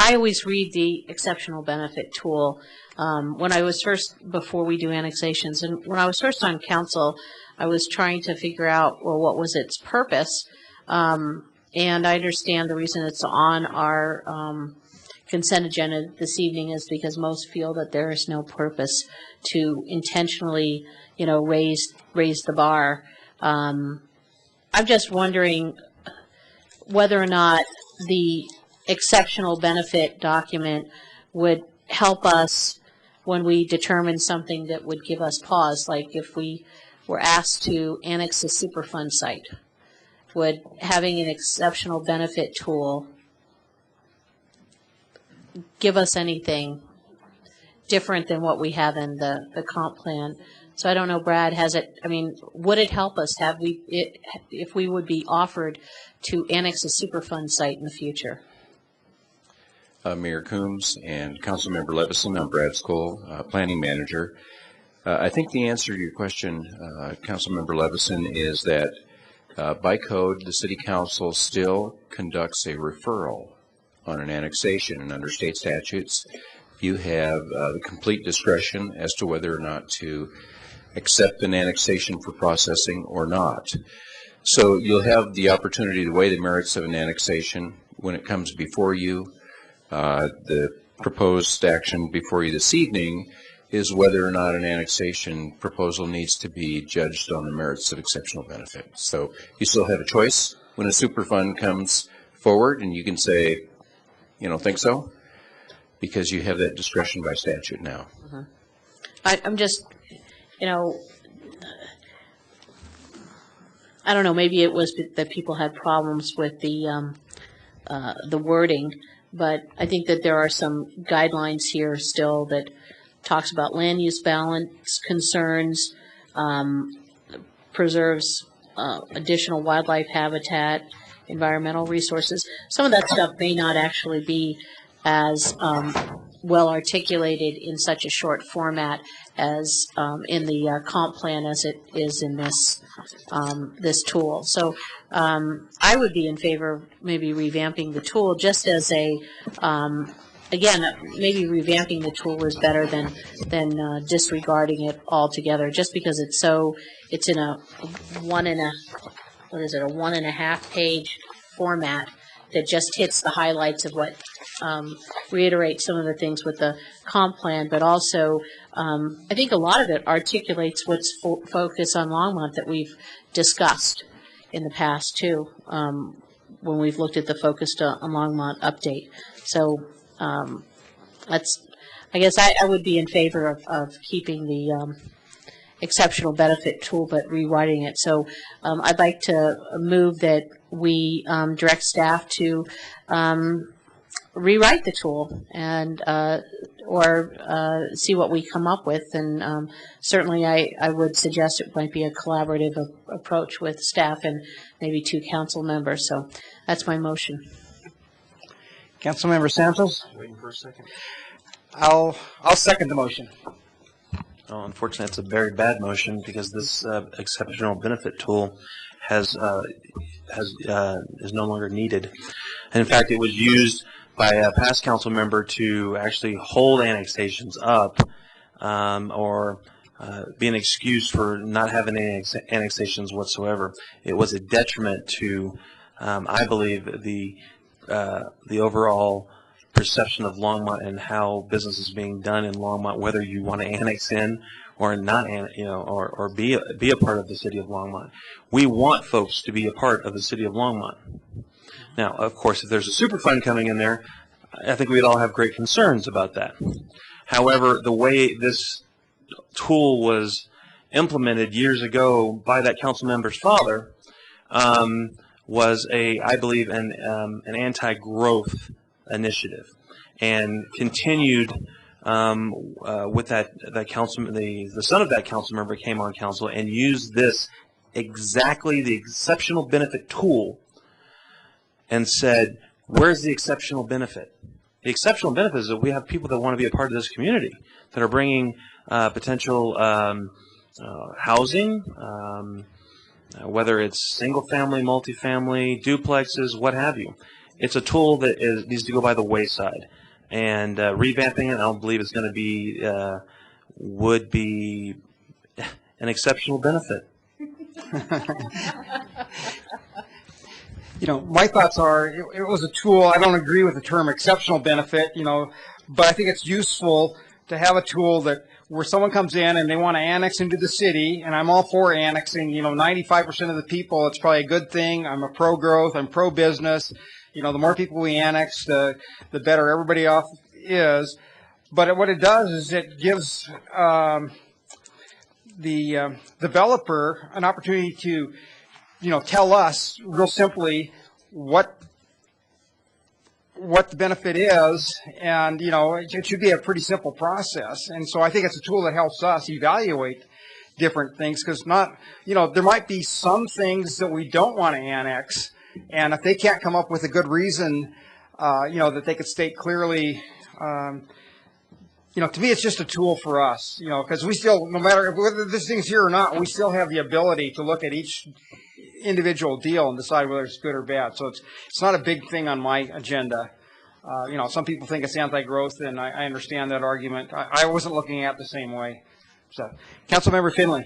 I always read the exceptional benefit tool when I was before we do annexations, and when I was first on council, I was trying to figure out, well, what was its purpose, and I understand the reason it's on our consent agenda this evening is because most feel that there is no purpose to intentionally, raise the bar. I'm just wondering whether or not the exceptional benefit document would help us when we determine something that would give us pause, like if we were asked to annex a Superfund site. Would having an exceptional benefit tool give us anything different than what we have in the comp plan? So I don't know, Brad, would it help us if we would be offered to annex a Superfund site in the future? Mayor Coombs and Councilmember Levison, I'm Brad Skoll, Planning Manager. I think the answer to your question, Councilmember Levison, is that by code, the City Council still conducts a referral on an annexation, and under state statutes, you have the complete discretion as to whether or not to accept an annexation for processing or not. So you'll have the opportunity to weigh the merits of an annexation when it comes before you. The proposed action before you this evening is whether or not an annexation proposal needs to be judged on the merits of exceptional benefit. So you still have a choice when a Superfund comes forward, and you can say, think so, because you have that discretion by statute now. I'm just, I don't know, maybe it was that people had problems with the wording, but I think that there are some guidelines here still that talks about land use balance concerns, preserves additional wildlife habitat, environmental resources. Some of that stuff may not actually be as well articulated in such a short format as in the comp plan as it is in this tool. So I would be in favor of maybe revamping the tool just as a again, maybe revamping the tool is better than disregarding it altogether, just because it's in a 1.5 page format that just hits the highlights of what reiterates some of the things with the comp plan, but also I think a lot of it articulates what's focus on Longmont that we've discussed in the past too, when we've looked at the focused on Longmont update. So I guess I would be in favor of keeping the exceptional benefit tool, but rewriting it. So I'd like to move that we direct staff to rewrite the tool and or see what we come up with. And certainly I would suggest it might be a collaborative approach with staff and maybe 2 council members. So that's my motion. Councilmember Santos? Waiting for a second. I'll second the motion. Oh, unfortunately, it's a very bad motion because this exceptional benefit tool is no longer needed. And in fact, it was used by a past council member to actually hold annexations up or be an excuse for not having any annexations whatsoever. It was a detriment to, I believe, the overall perception of Longmont and how business is being done in Longmont, whether you want to annex in or not, or be a part of the city of Longmont. We want folks to be a part of the city of Longmont. Now, of course, if there's a Superfund coming in there, I think we'd all have great concerns about that. However, the way this tool was implemented years ago by that council member's father was I believe, an anti-growth initiative, and continued with that councilman. The son of that council member came on council and used this exactly the exceptional benefit tool and said, "Where's the exceptional benefit?" The exceptional benefit is that we have people that want to be a part of this community that are bringing potential housing. Whether it's single family, multifamily, duplexes, what have you. It's a tool that needs to go by the wayside. And revamping it, I don't believe it's going to be, would be an exceptional benefit. My thoughts are it was a tool. I don't agree with the term exceptional benefit, but I think it's useful to have a tool that where someone comes in and they want to annex into the city, and I'm all for annexing. 95% of the people, it's probably a good thing. I'm a pro-growth. I'm pro-business. The more people we annex, the better everybody off is. But what it does is it gives the developer an opportunity to tell us real simply what the benefit is, and it should be a pretty simple process. And so I think it's a tool that helps us evaluate different things, because there might be some things that we don't want to annex, and if they can't come up with a good reason, that they could state clearly. To me, it's just a tool for us, because we still, no matter whether this thing's here or not, we still have the ability to look at each individual deal and decide whether it's good or bad. So it's not a big thing on my agenda. Some people think it's anti-growth, and I understand that argument. I wasn't looking at it the same way. So, Councilmember Finley.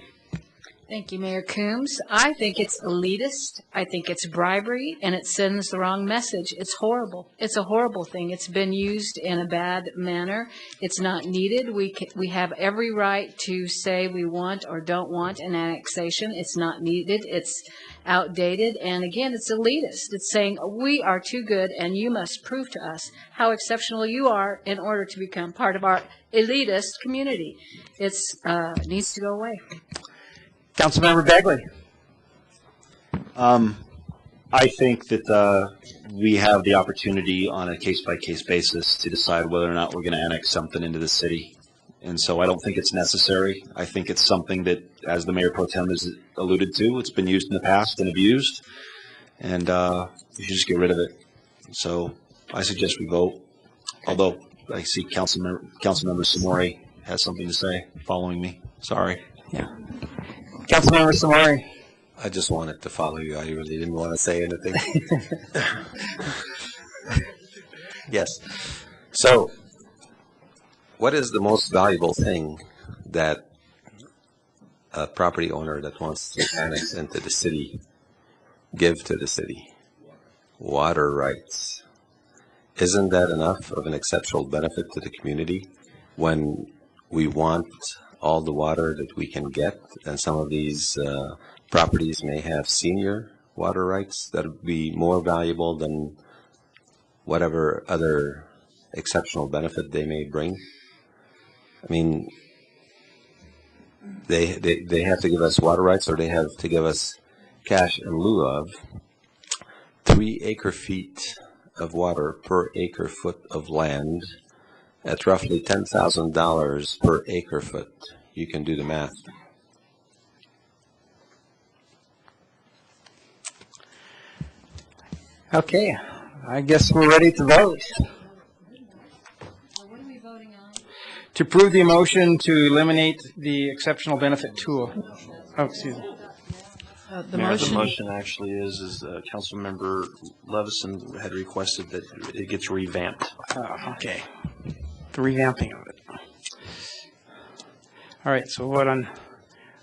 Thank you, Mayor Coombs. I think it's elitist. I think it's bribery, and it sends the wrong message. It's horrible. It's a horrible thing. It's been used in a bad manner. It's not needed. We have every right to say we want or don't want an annexation. It's not needed. It's outdated. And again, it's elitist. It's saying we are too good, and you must prove to us how exceptional you are in order to become part of our elitist community. It needs to go away. Councilmember Bagley. I think that we have the opportunity on a case-by-case basis to decide whether or not we're going to annex something into the city. And so I don't think it's necessary. I think it's something that, as the Mayor Pro Tem has alluded to, it's been used in the past and abused, and we should just get rid of it. So I suggest we vote, although I see Councilmember Samori has something to say following me. Sorry. Yeah. Councilmember Samori. I just wanted to follow you. I really didn't want to say anything. Yes. So, what is the most valuable thing that a property owner that wants to annex into the city give to the city? Water rights. Isn't that enough of an exceptional benefit to the community when we want all the water that we can get, and some of these properties may have senior water rights that would be more valuable than whatever other exceptional benefit they may bring? I mean, they have to give us water rights, or they have to give us cash in lieu of 3 acre-feet of water per acre-foot of land at roughly $10,000 per acre-foot. You can do the math. Okay, I guess we're ready to vote. What are we voting on? To approve the motion to eliminate the exceptional benefit tool. Oh, excuse me. The Mayor, motion. the motion actually is Councilmember Levison had requested that it gets revamped. Okay. The revamping of it. All right, so vote on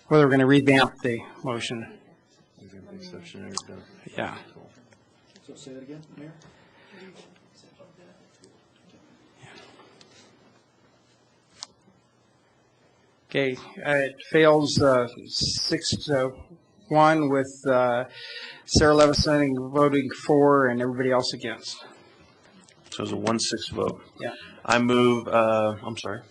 whether we're going to revamp the motion. Yeah. So say that again, Mayor? Okay, it fails 6-1 with Sarah Levison voting for and everybody else against. So it was a 1-6 vote. Yeah. I move, I'm sorry.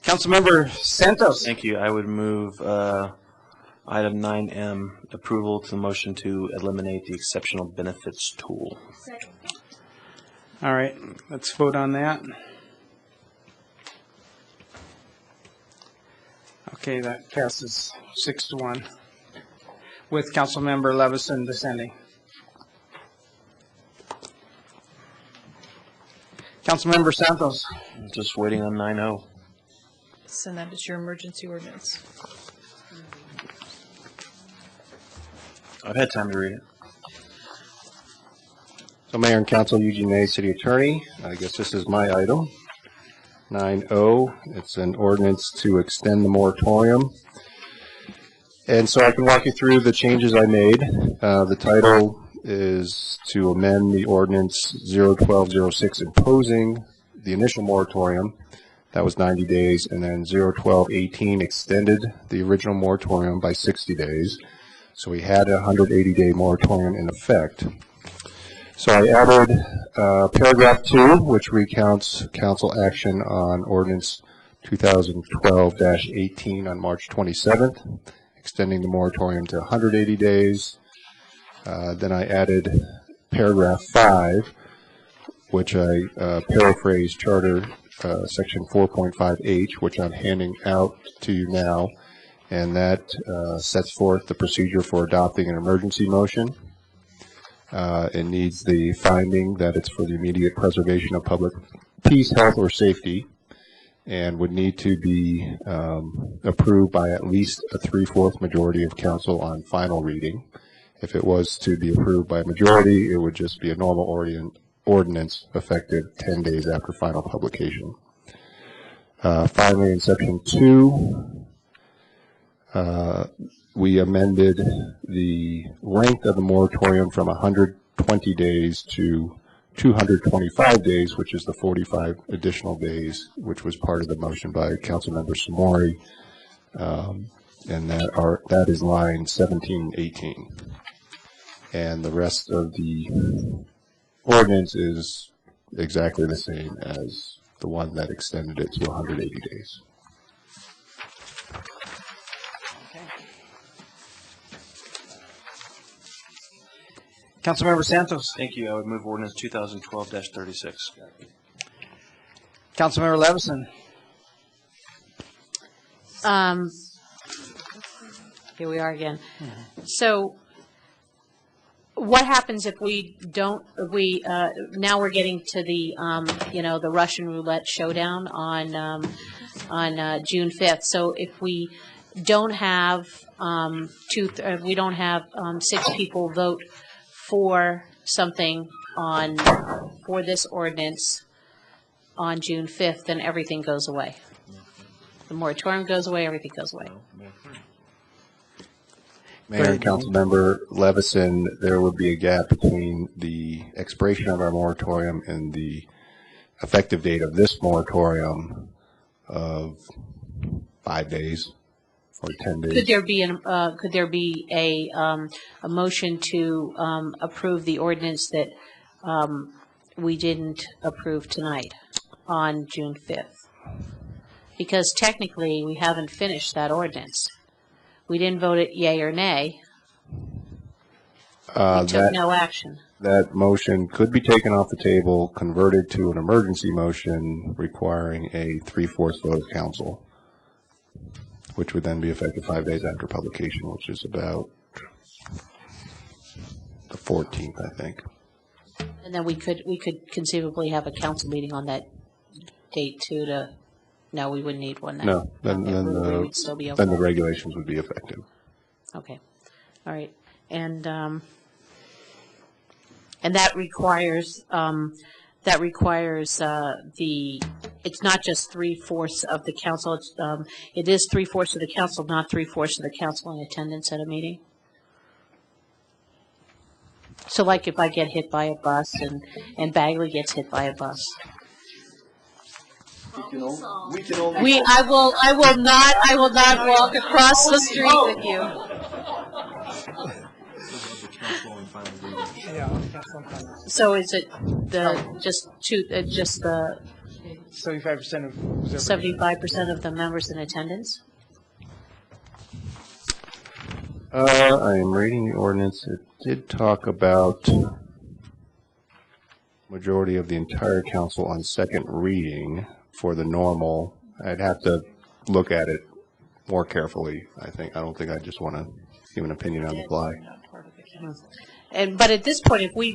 Councilmember Santos. Thank you. I would move item 9M, approval to the motion to eliminate the exceptional benefits tool. All right, let's vote on that. Okay, that passes 6-1 with Councilmember Levison dissenting. Councilmember Santos. Just waiting on 9-0. Send that as your emergency ordinance. I've had time to read it. So Mayor and Council, Eugene May, City Attorney. I guess this is my item. 9O, it's an ordinance to extend the moratorium. And so I can walk you through the changes I made. The title is to amend the ordinance 01206 imposing the initial moratorium. That was 90 days, and then 01218 extended the original moratorium by 60 days. So we had a 180-day moratorium in effect. So I added paragraph 2, which recounts council action on ordinance 2012-18 on March 27th, extending the moratorium to 180 days. Then I added paragraph 5, which I paraphrased Charter Section 4.5H, which I'm handing out to you now, and that sets forth the procedure for adopting an emergency motion. It needs the finding that it's for the immediate preservation of public peace, health, or safety, and would need to be approved by at least a 3/4 majority of council on final reading. If it was to be approved by a majority, it would just be a normal ordinance effective 10 days after final publication. Finally, in section 2, we amended the length of the moratorium from 120 days to 225 days, which is the 45 additional days, which was part of the motion by Councilmember Samori, and that is line 1718. And the rest of the ordinance is exactly the same as the one that extended it to 180 days. Councilmember Santos. Thank you. I would move ordinance 2012-36. Councilmember Levison. Here we are again. So what happens if we don't, now we're getting to the, the Russian roulette showdown on June 5th. So if we don't have we don't have 6 people vote for something for this ordinance on June 5th, then everything goes away. The moratorium goes away, everything goes away. Mayor and Councilmember Levison, there would be a gap between the expiration of our moratorium and the effective date of this moratorium of 5 days or 10 days. Could there be a motion to approve the ordinance that we didn't approve tonight on June 5th? Because technically we haven't finished that ordinance. We didn't vote it yay or nay. We took no action. That motion could be taken off the table, converted to an emergency motion requiring a 3/4 vote of council, which would then be effective 5 days after publication, which is about the 14th, I think. And then we could conceivably have a council meeting on that date too to. No, we wouldn't need one then. No, then we would still be okay. Then the regulations would be effective. Okay, all right, and that requires it's not just 3/4 of the council. It is 3/4 of the council, not 3/4 of the council in attendance at a meeting. So, like if I get hit by a bus and Bagley gets hit by a bus. I will not walk across the street with you. So is it just the 75% of the members in attendance? I am reading the ordinance. It did talk about majority of the entire council on second reading. For the normal, I'd have to look at it more carefully. I don't think I just want to give an opinion on the fly. But at this point, if we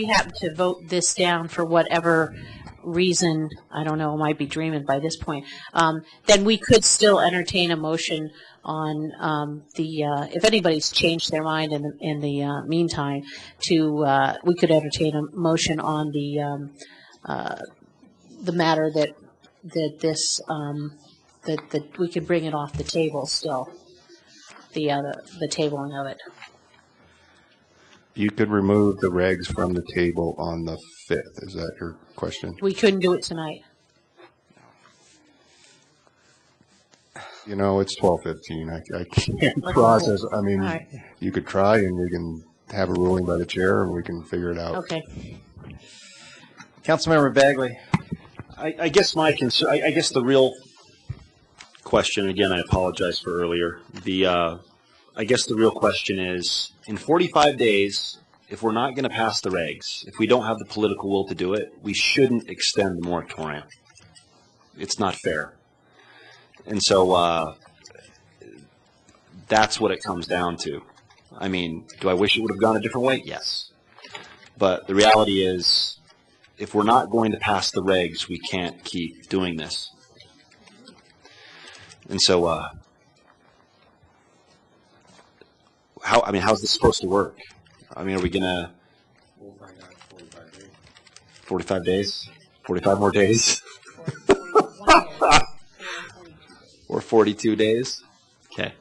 happen to vote this down for whatever reason, I don't know, might be dreaming by this point, then we could still entertain a motion on if anybody's changed their mind in the meantime, we could entertain a motion on the matter that we could bring it off the table still, the tabling of it. You could remove the regs from the table on the 5th. Is that your question? We couldn't do it tonight. You know, it's 12:15. I can't process. I mean, All right. you could try, and we can have a ruling by the chair, and we can figure it out. Okay. Councilmember Bagley. I guess my concern, I guess the real question, again, I apologize for earlier. I guess the real question is, in 45 days, if we're not going to pass the regs, if we don't have the political will to do it, we shouldn't extend the moratorium. It's not fair. And so that's what it comes down to. I mean, do I wish it would have gone a different way? Yes. But the reality is, if we're not going to pass the regs, we can't keep doing this. And so, how's this supposed to work? I mean, are we gonna 45 days? 45 more days? Or 42 days? Okay.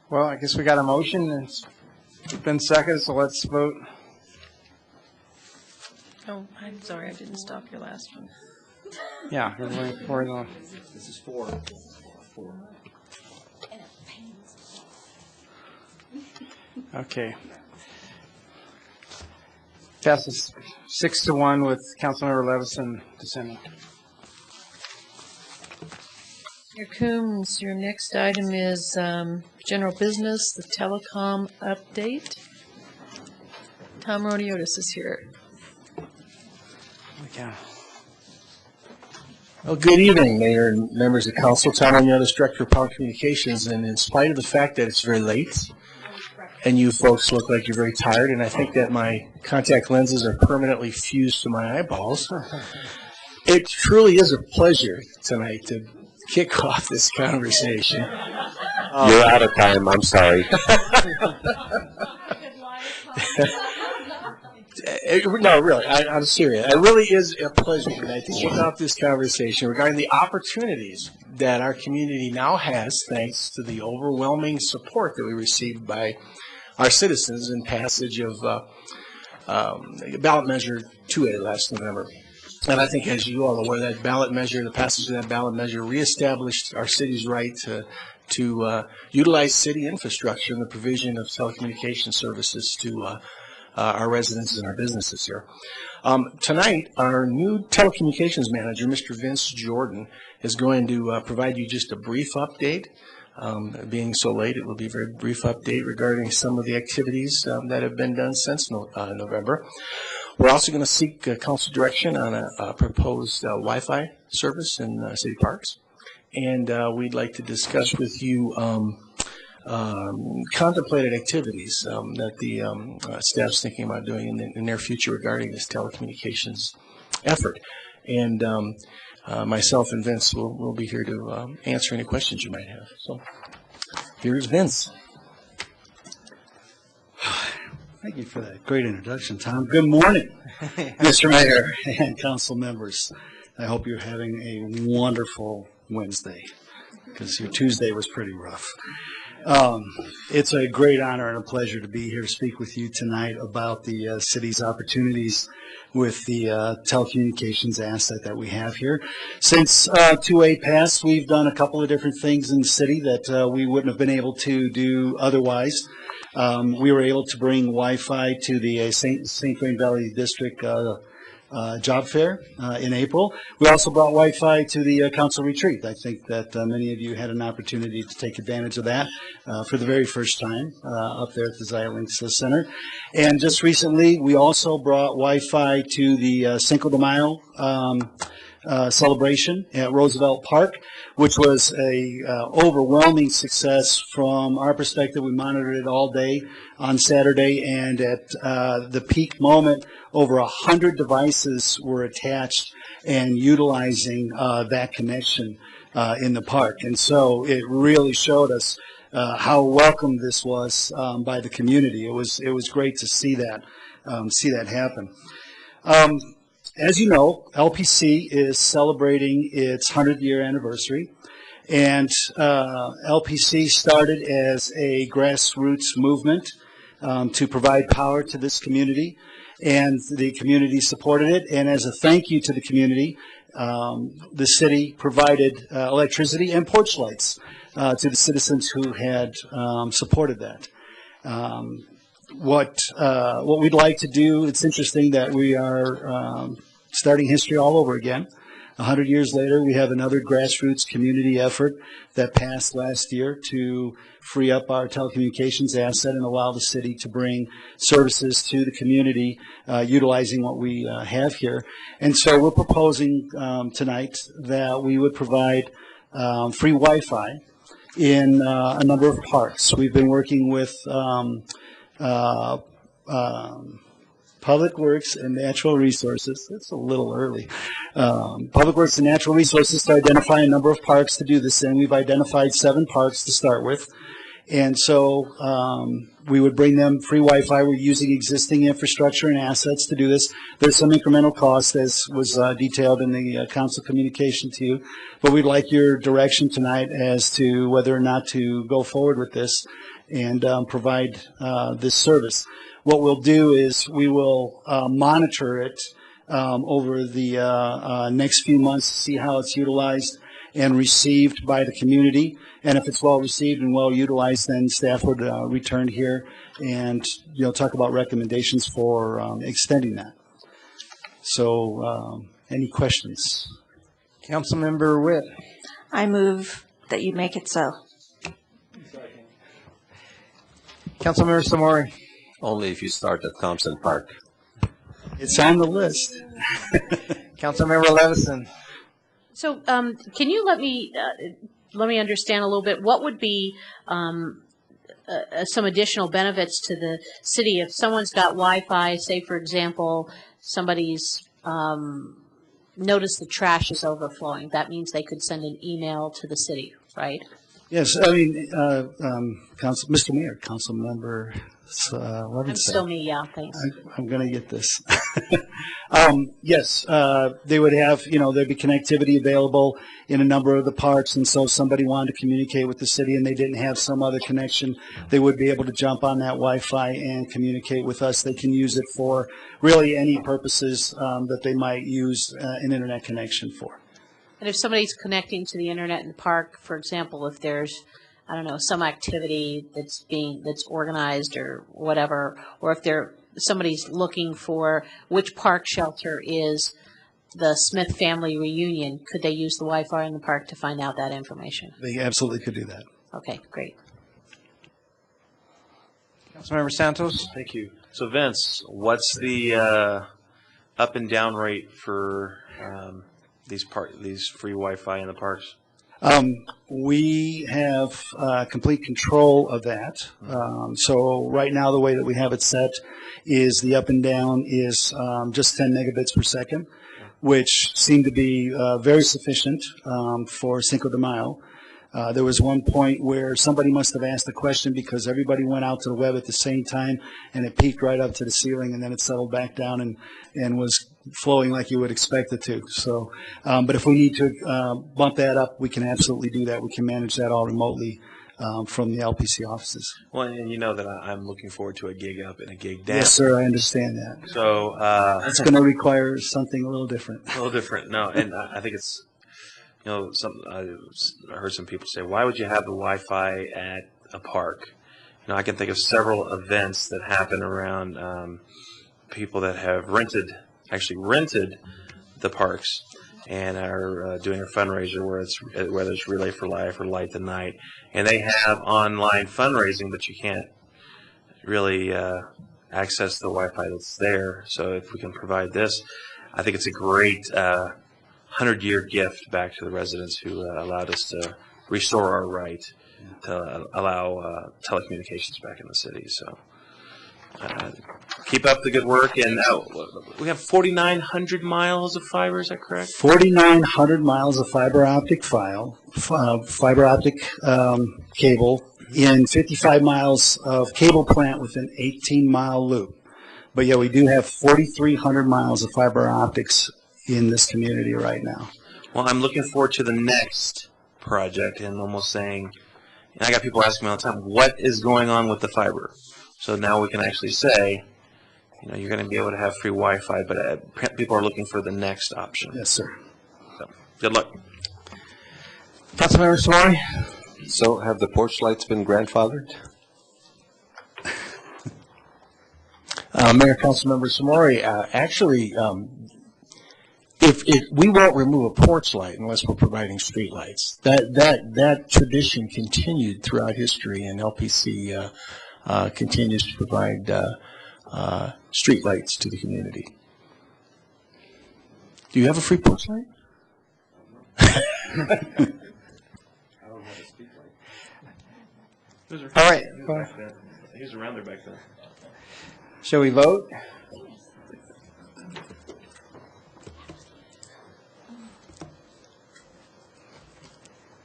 Well, I guess we got a motion. It's been seconded, so let's vote. Oh, I'm sorry, I didn't stop your last one. Yeah, we're going for the. This is 4. Okay. Passes 6-1 with Councilmember Levison dissenting. Mayor Coombs, your next item is general business, the telecom update. Tom Rodiotis is here. Okay. Well, good evening, Mayor and members of Council. Tom Rodiotis, Director of Public Communications, and in spite of the fact that it's very late, and you folks look like you're very tired, and I think that my contact lenses are permanently fused to my eyeballs, it truly is a pleasure tonight to kick off this conversation. You're out of time. I'm sorry. No, really, I'm serious. It really is a pleasure tonight to kick off this conversation regarding the opportunities that our community now has thanks to the overwhelming support that we received by our citizens in passage of ballot measure 2A last November. And I think, as you all are aware, that ballot measure, the passage of that ballot measure, reestablished our city's right to utilize city infrastructure and the provision of telecommunication services to our residents and our businesses here. Tonight, our new telecommunications manager, Mr. Vince Jordan, is going to provide you just a brief update. Being so late, it will be a very brief update regarding some of the activities that have been done since November. We're also going to seek council direction on a proposed Wi-Fi service in city parks. And we'd like to discuss with you contemplated activities that the staff's thinking about doing in the near future regarding this telecommunications effort. And myself and Vince will be here to answer any questions you might have. So here's Vince. Thank you for that great introduction, Tom. Good morning, Mr. Mayor and council members. I hope you're having a wonderful Wednesday, because your Tuesday was pretty rough. It's a great honor and a pleasure to be here to speak with you tonight about the city's opportunities with the telecommunications asset that we have here. Since 2A passed, we've done a couple of different things in the city that we wouldn't have been able to do otherwise. We were able to bring Wi-Fi to the St. Vrain Valley District job fair in April. We also brought Wi-Fi to the council retreat. I think that many of you had an opportunity to take advantage of that for the very first time up there at the Xilinx Center. And just recently, we also brought Wi-Fi to the Cinco de Mayo celebration at Roosevelt Park, which was a overwhelming success from our perspective. We monitored it all day on Saturday, and at the peak moment, over 100 devices were attached and utilizing that connection in the park. And so it really showed us how welcome this was by the community. It was great to see that happen. As you know, LPC is celebrating its 100-year anniversary, and LPC started as a grassroots movement to provide power to this community, and the community supported it. And as a thank you to the community, the city provided electricity and porch lights to the citizens who had supported that. What we'd like to do, it's interesting that we are starting history all over again. 100 years later, we have another grassroots community effort that passed last year to free up our telecommunications asset and allow the city to bring services to the community utilizing what we have here. And so we're proposing tonight that we would provide free Wi-Fi in a number of parks. We've been working with Public Works and Natural Resources. That's a little early. Public Works and Natural Resources to identify a number of parks to do this in. We've identified 7 parks to start with. And so we would bring them free Wi-Fi. We're using existing infrastructure and assets to do this. There's some incremental cost, as was detailed in the council communication to you. But we'd like your direction tonight as to whether or not to go forward with this and provide this service. What we'll do is we will monitor it over the next few months to see how it's utilized and received by the community. And if it's well received and well utilized, then staff would return here and talk about recommendations for extending that. So any questions? Councilmember Witt. I move that you make it so. Councilmember Samori. Only if you start at Thompson Park. It's on the list. Councilmember Levison. So, can you let me understand a little bit what would be some additional benefits to the city if someone's got Wi-Fi? Say, for example, somebody's noticed the trash is overflowing. That means they could send an email to the city, right? Yes, I mean, Mr. Mayor, Councilmember Levinson. I'm still me, yeah, thanks. I'm going to get this. Yes, they would have, there'd be connectivity available in a number of the parks, and so if somebody wanted to communicate with the city and they didn't have some other connection, they would be able to jump on that Wi-Fi and communicate with us. They can use it for really any purposes that they might use an internet connection for. And if somebody's connecting to the internet in the park, for example, if there's, I don't know, some activity that's organized or whatever, or if somebody's looking for which park shelter is the Smith family reunion, could they use the Wi-Fi in the park to find out that information? They absolutely could do that. Okay, great. Councilmember Santos. Thank you. So Vince, what's the up and down rate for these free Wi-Fi in the parks? We have complete control of that. So right now the way that we have it set is the up and down is just 10 megabits per second, which seemed to be very sufficient for Cinco de Mayo. There was one point where somebody must have asked a question because everybody went out to the web at the same time, and it peaked right up to the ceiling, and then it settled back down and was flowing like you would expect it to. So, but if we need to bump that up, we can absolutely do that. We can manage that all remotely from the LPC offices. Well, and you know that I'm looking forward to a gig up and a gig down. Yes, sir, I understand that. So that's going to require something a little different. A little different, no, and I think it's, I heard some people say, why would you have the Wi-Fi at a park? I can think of several events that happen around people that have actually rented the parks and are doing a fundraiser whether it's Relay for Life or Light the Night, and they have online fundraising, but you can't really access the Wi-Fi that's there. So if we can provide this, I think it's a great 100-year gift back to the residents who allowed us to restore our right to allow telecommunications back in the city. So keep up the good work. And we have 4,900 miles of fiber. Is that correct? 4,900 miles of fiber optic cable in 55 miles of cable plant with an 18-mile loop. But yeah, we do have 4,300 miles of fiber optics in this community right now. Well, I'm looking forward to the next project and almost saying, and I got people asking me all the time, what is going on with the fiber? So now we can actually say, you're going to be able to have free Wi-Fi, but people are looking for the next option. Yes, sir. So, good luck. Councilmember Samori? So have the porch lights been grandfathered? Mayor, Councilmember Samori, actually, if we won't remove a porch light unless we're providing street lights. That tradition continued throughout history, and LPC continues to provide street lights to the community. Do you have a free porch light? All right. He was around there back then. Shall we vote?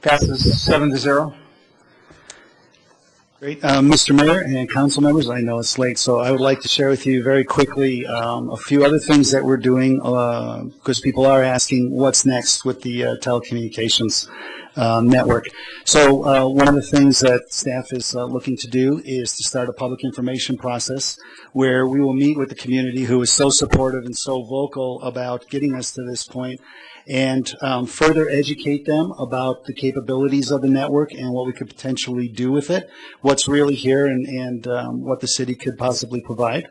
Passes 7-0. Great. Mr. Mayor and council members, I know it's late, so I would like to share with you very quickly a few other things that we're doing because people are asking what's next with the telecommunications network. So one of the things that staff is looking to do is to start a public information process where we will meet with the community who is so supportive and so vocal about getting us to this point and further educate them about the capabilities of the network and what we could potentially do with it, what's really here and what the city could possibly provide.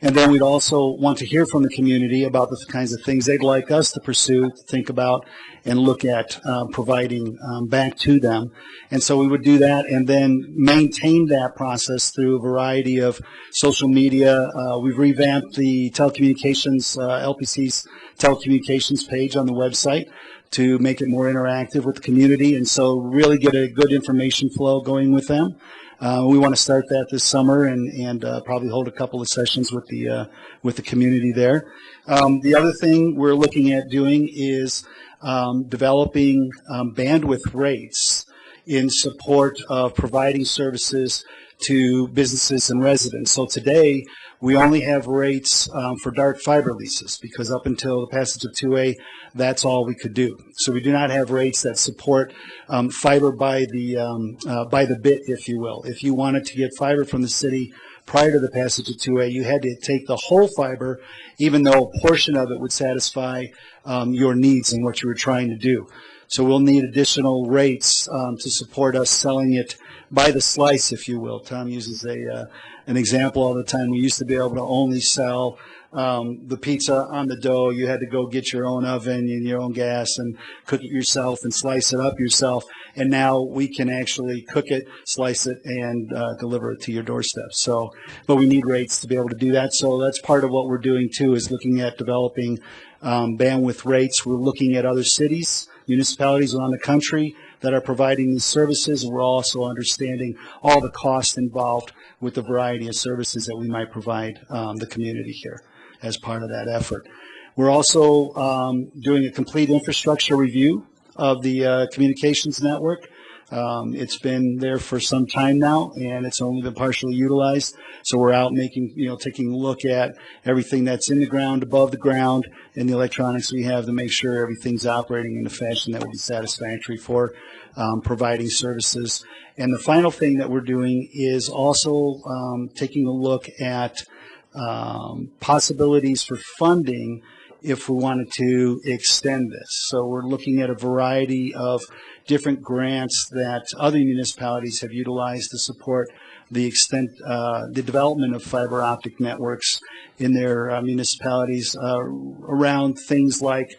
And then we'd also want to hear from the community about the kinds of things they'd like us to pursue, to think about, and look at providing back to them. And so we would do that and then maintain that process through a variety of social media. We've revamped the telecommunications, LPC's telecommunications page on the website to make it more interactive with the community and so really get a good information flow going with them. We want to start that this summer and probably hold a couple of sessions with the community there. The other thing we're looking at doing is developing bandwidth rates in support of providing services to businesses and residents. So today, we only have rates for dark fiber leases because up until the passage of 2A, that's all we could do. So we do not have rates that support fiber by the bit, if you will. If you wanted to get fiber from the city prior to the passage of 2A, you had to take the whole fiber, even though a portion of it would satisfy your needs and what you were trying to do. So we'll need additional rates to support us selling it by the slice, if you will. Tom uses an example all the time. We used to be able to only sell the pizza on the dough. You had to go get your own oven and your own gas and cook it yourself and slice it up yourself. And now we can actually cook it, slice it, and deliver it to your doorstep. So, but we need rates to be able to do that. So that's part of what we're doing too, is looking at developing bandwidth rates. We're looking at other cities, municipalities around the country that are providing these services, and we're also understanding all the costs involved with the variety of services that we might provide the community here as part of that effort. We're also doing a complete infrastructure review of the communications network. It's been there for some time now, and it's only been partially utilized. So we're out taking a look at everything that's in the ground, above the ground, and the electronics we have to make sure everything's operating in a fashion that will be satisfactory for providing services. And the final thing that we're doing is also taking a look at possibilities for funding if we wanted to extend this. So we're looking at a variety of different grants that other municipalities have utilized to support the development of fiber optic networks in their municipalities around things like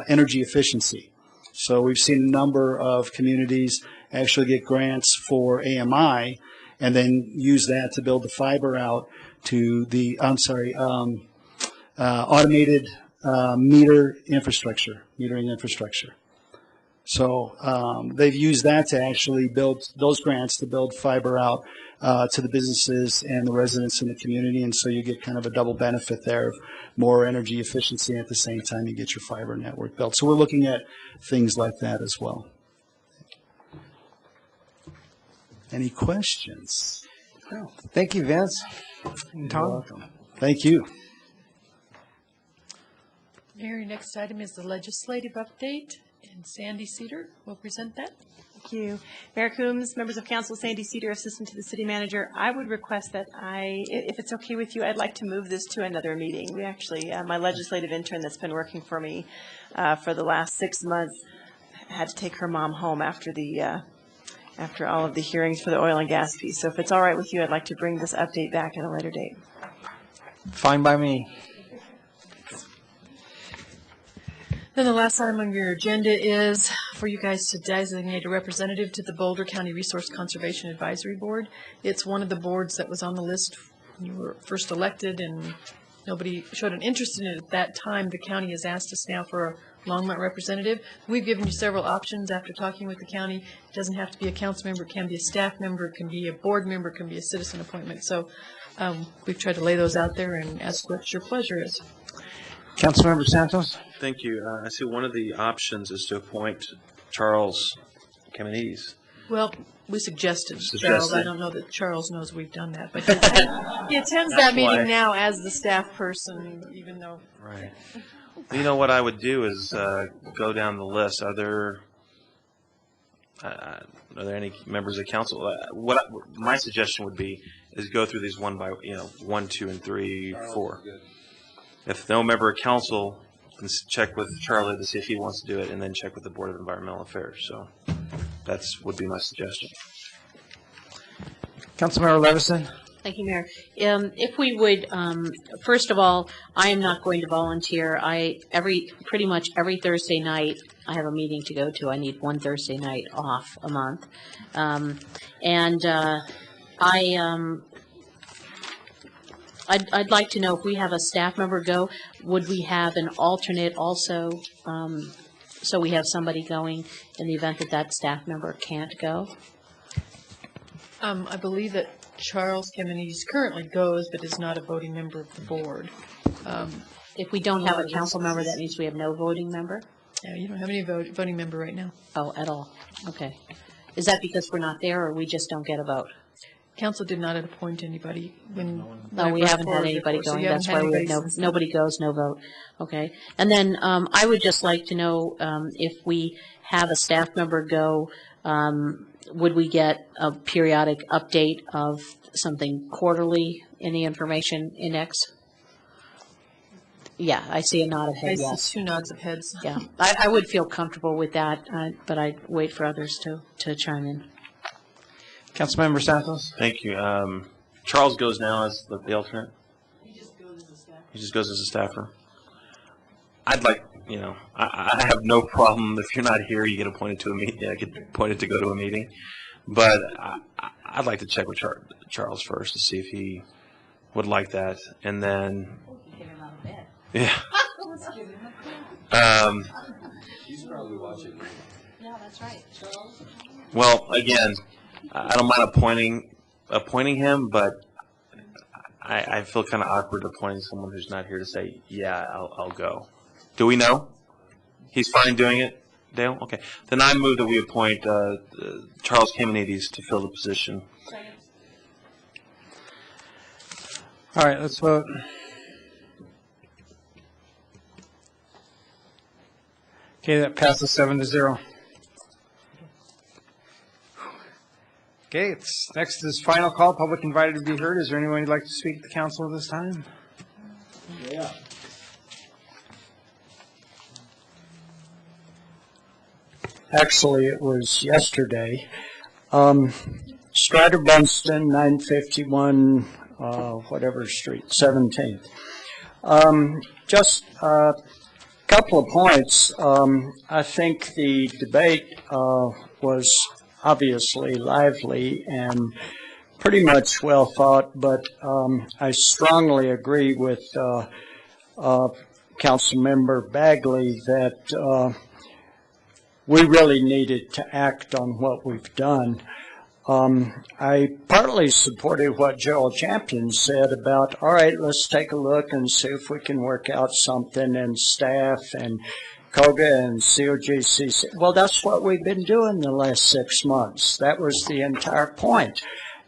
energy efficiency. So we've seen a number of communities actually get grants for AMI and then use that to build the fiber out to the, automated meter infrastructure. metering infrastructure. So they've used that to actually build those grants to build fiber out to the businesses and the residents in the community. And so you get kind of a double benefit there of more energy efficiency, and at the same time you get your fiber network built. So we're looking at things like that as well. Any questions? No. Thank you, Vince. And Tom. You're welcome. Thank you. Mayor, next item is the legislative update, and Sandy Cedar will present that. Thank you. Mayor Coombs, members of council, Sandy Cedar, assistant to the city manager. I would request that if it's okay with you, I'd like to move this to another meeting. We actually, my legislative intern that's been working for me for the last 6 months had to take her mom home after all of the hearings for the oil and gas piece. So if it's all right with you, I'd like to bring this update back at a later date. Fine by me. Then the last item on your agenda is for you guys to designate a representative to the Boulder County Resource Conservation Advisory Board. It's one of the boards that was on the list when you were first elected, and nobody showed an interest in it at that time. The county has asked us now for a Longmont representative. We've given you several options after talking with the county. It doesn't have to be a council member. It can be a staff member. It can be a board member. It can be a citizen appointment. So we've tried to lay those out there and ask what your pleasure is. Councilmember Santos. Thank you. I see one of the options is to appoint Charles Kamenides. Well, we suggested Charles. I don't know that Charles knows we've done that, but he attends that meeting now as the staff person, even though. Right. You know what I would do is go down the list. Are there any members of council? My suggestion would be is go through these one by 1, 2, and 3, 4. If no member of council, then check with Charlie to see if he wants to do it, and then check with the Board of Environmental Affairs. So that's would be my suggestion. Councilmember Levison. Thank you, Mayor. If we would, first of all, I am not going to volunteer. Pretty much every Thursday night, I have a meeting to go to. I need one Thursday night off a month. I'd like to know if we have a staff member go, would we have an alternate also, so we have somebody going in the event that staff member can't go? I believe that Charles Kamenides currently goes, but is not a voting member of the board. If we don't have a council member, that means we have no voting member? Yeah, you don't have any voting member right now. Oh, at all? Okay. Is that because we're not there, or we just don't get a vote? Council did not appoint anybody when. No, we haven't had anybody going. That's why we have nobody goes, no vote. Okay. And then I would just like to know if we have a staff member go, would we get a periodic update of something quarterly in the information index? Yeah, I see a nod of head, yes. I see 2 nods of heads. Yeah, I would feel comfortable with that, but I'd wait for others to chime in. Councilmember Santos. Thank you. Charles goes now as the alternate. He just goes as a staffer. I'd like, I have no problem if you're not here, you get appointed to a meeting. I get appointed to go to a meeting, but I'd like to check with Charles first to see if he would like that, and then. Yeah. He's probably watching. Yeah, that's right. Charles. Well, again, I don't mind appointing him, but I feel kind of awkward appointing someone who's not here to say, yeah, I'll go. Do we know? He's fine doing it, Dale? Okay. Then I move that we appoint Charles Kamenides to fill the position. All right, let's vote. Okay, that passes 7-0. Okay, next is final call. Public invited to be heard. Is there anyone who'd like to speak to the council at this time? Yeah. Actually, it was yesterday. Strider Bunston, 951, whatever street, 17th. Just a couple of points. I think the debate was obviously lively and pretty much well thought, but I strongly agree with Councilmember Bagley that we really needed to act on what we've done. I partly supported what Gerald Champion said about, all right, let's take a look and see if we can work out something, and staff and COGA and COGCC. Well, that's what we've been doing the last 6 months. That was the entire point.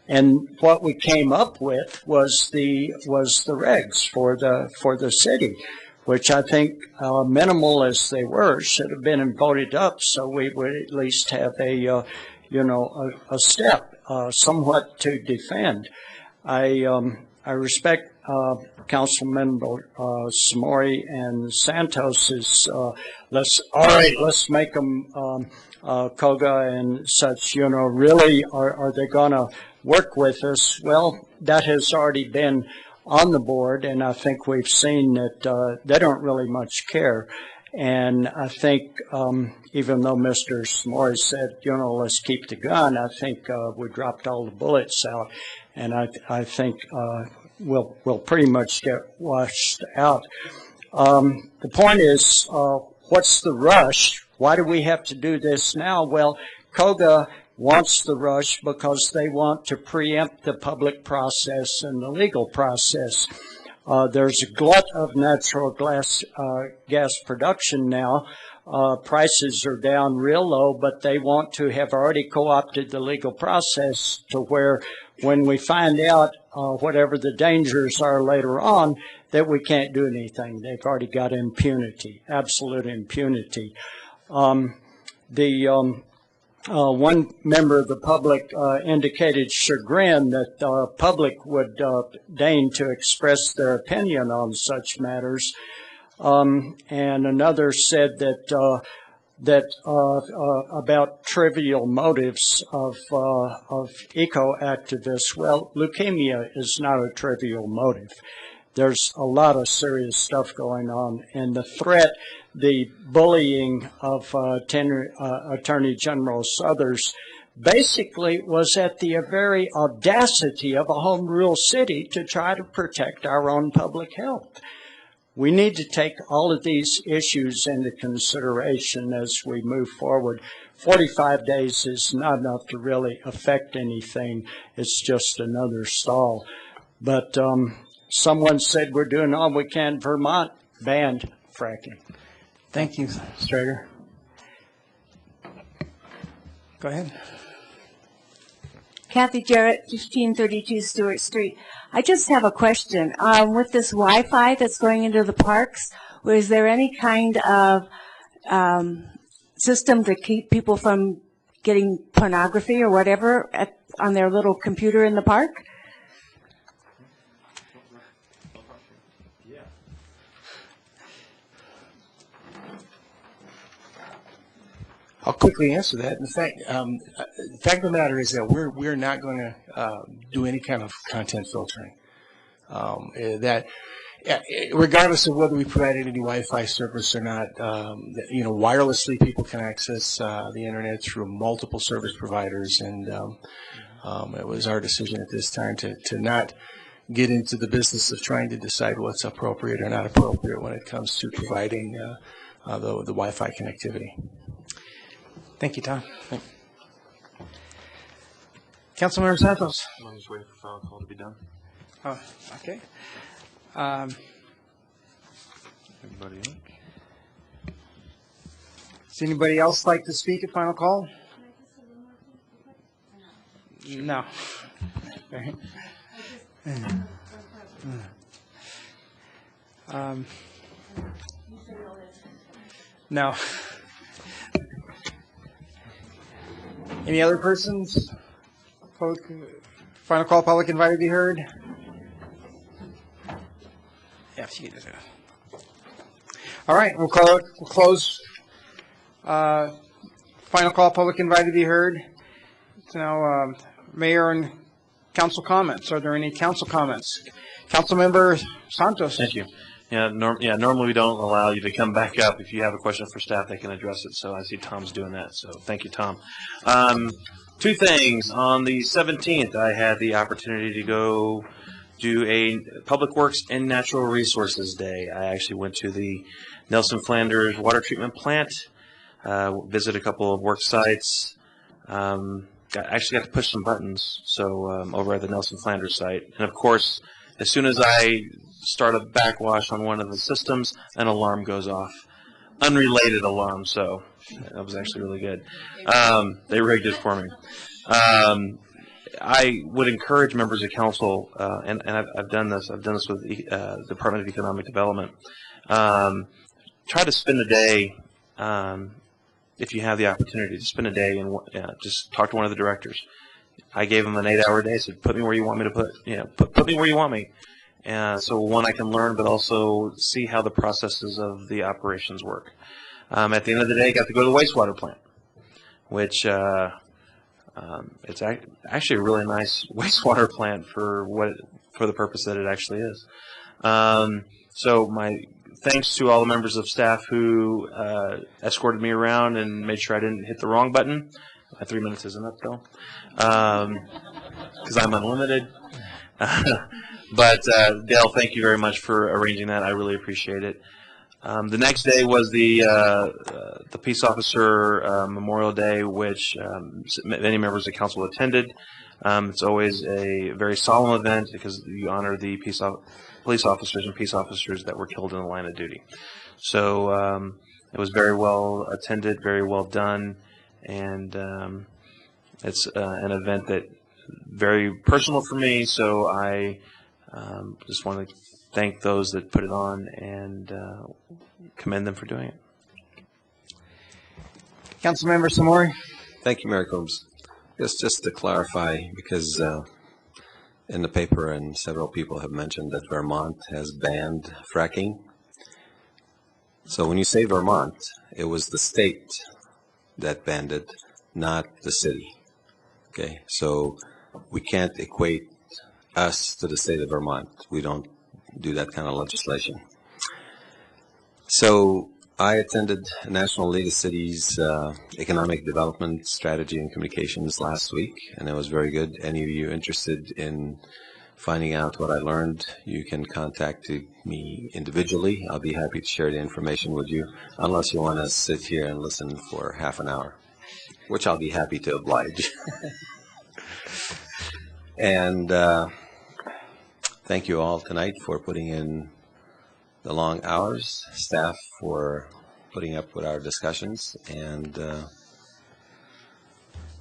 And what we came up with was the regs for the city, which I think, minimal as they were, should have been voted up so we would at least have a step, somewhat to defend. I respect Councilmember Samori and Santos's. Let's make them COGA and such. Really, are they going to work with us? Well, that has already been on the board, and I think we've seen that they don't really much care. And I think even though Mr. Samori said, let's keep the gun, I think we dropped all the bullets out, and I think we'll pretty much get washed out. The point is, what's the rush? Why do we have to do this now? Well, COGA wants the rush because they want to preempt the public process and the legal process. There's a glut of natural gas production now. Prices are down real low, but they want to have already co-opted the legal process to where when we find out whatever the dangers are later on, that we can't do anything. They've already got impunity, absolute impunity. One member of the public indicated chagrin that the public would deign to express their opinion on such matters. And another said that about trivial motives of eco-activists. Well, leukemia is not a trivial motive. There's a lot of serious stuff going on, and the threat, the bullying of Attorney General Suthers basically was at the very audacity of a home rule city to try to protect our own public health. We need to take all of these issues into consideration as we move forward. 45 days is not enough to really affect anything. It's just another stall. But someone said we're doing all we can. Vermont banned fracking. Thank you, Strader. Go ahead. Kathy Jarrett, 1532 Stewart Street. I just have a question. With this Wi-Fi that's going into the parks, was there any kind of system to keep people from getting pornography or whatever on their little computer in the park? I'll quickly answer that. In fact, the fact of the matter is that we're not going to do any kind of content filtering. Regardless of whether we provided any Wi-Fi service or not, wirelessly people can access the internet through multiple service providers, and it was our decision at this time to not get into the business of trying to decide what's appropriate or not appropriate when it comes to providing the Wi-Fi connectivity. Thank you, Tom. Councilmember Santos. I'm just waiting for final call to be done. Oh, okay. Everybody else? Does anybody else like to speak at final call? No. No. Any other persons? Final call, public invited to be heard? Yeah, she does it. All right, we'll close. Final call, public invited to be heard. So now, Mayor and council comments. Are there any council comments? Councilmember Santos. Thank you. Normally we don't allow you to come back up. If you have a question for staff, they can address it. So I see Tom's doing that. So thank you, Tom. Two things. On the 17th, I had the opportunity to go do a Public Works and Natural Resources Day. I actually went to the Nelson Flanders water treatment plant, visited a couple of work sites, actually got to push some buttons, so over at the Nelson Flanders site. And of course, as soon as I start a backwash on one of the systems, an alarm goes off. Unrelated alarm, so that was actually really good. They rigged it for me. I would encourage members of council, and I've done this with the Department of Economic Development. Try to spend a day, if you have the opportunity, to spend a day and just talk to one of the directors. I gave them an 8-hour day, said, put me where you want me to put me where you want me. So one, I can learn, but also see how the processes of the operations work. At the end of the day, I got to go to the wastewater plant, which it's actually a really nice wastewater plant for the purpose that it actually is. So my thanks to all the members of staff who escorted me around and made sure I didn't hit the wrong button. My 3 minutes isn't up though, because I'm unlimited. But Dale, thank you very much for arranging that. I really appreciate it. The next day was the Peace Officer Memorial Day, which many members of council attended. It's always a very solemn event because you honor the police officers and peace officers that were killed in the line of duty. So it was very well attended, very well done, and it's an event that very personal for me. So I just want to thank those that put it on and commend them for doing it. Councilmember Samori. Thank you, Mayor Combs. Just to clarify, because in the paper and several people have mentioned that Vermont has banned fracking. So when you say Vermont, it was the state that banned it, not the city. Okay, so we can't equate us to the state of Vermont. We don't do that kind of legislation. So I attended National League of Cities Economic Development Strategy and Communications last week, and it was very good. Any of you interested in finding out what I learned, you can contact me individually. I'll be happy to share the information with you, unless you want to sit here and listen for half an hour, which I'll be happy to oblige. And thank you all tonight for putting in the long hours, staff for putting up with our discussions, and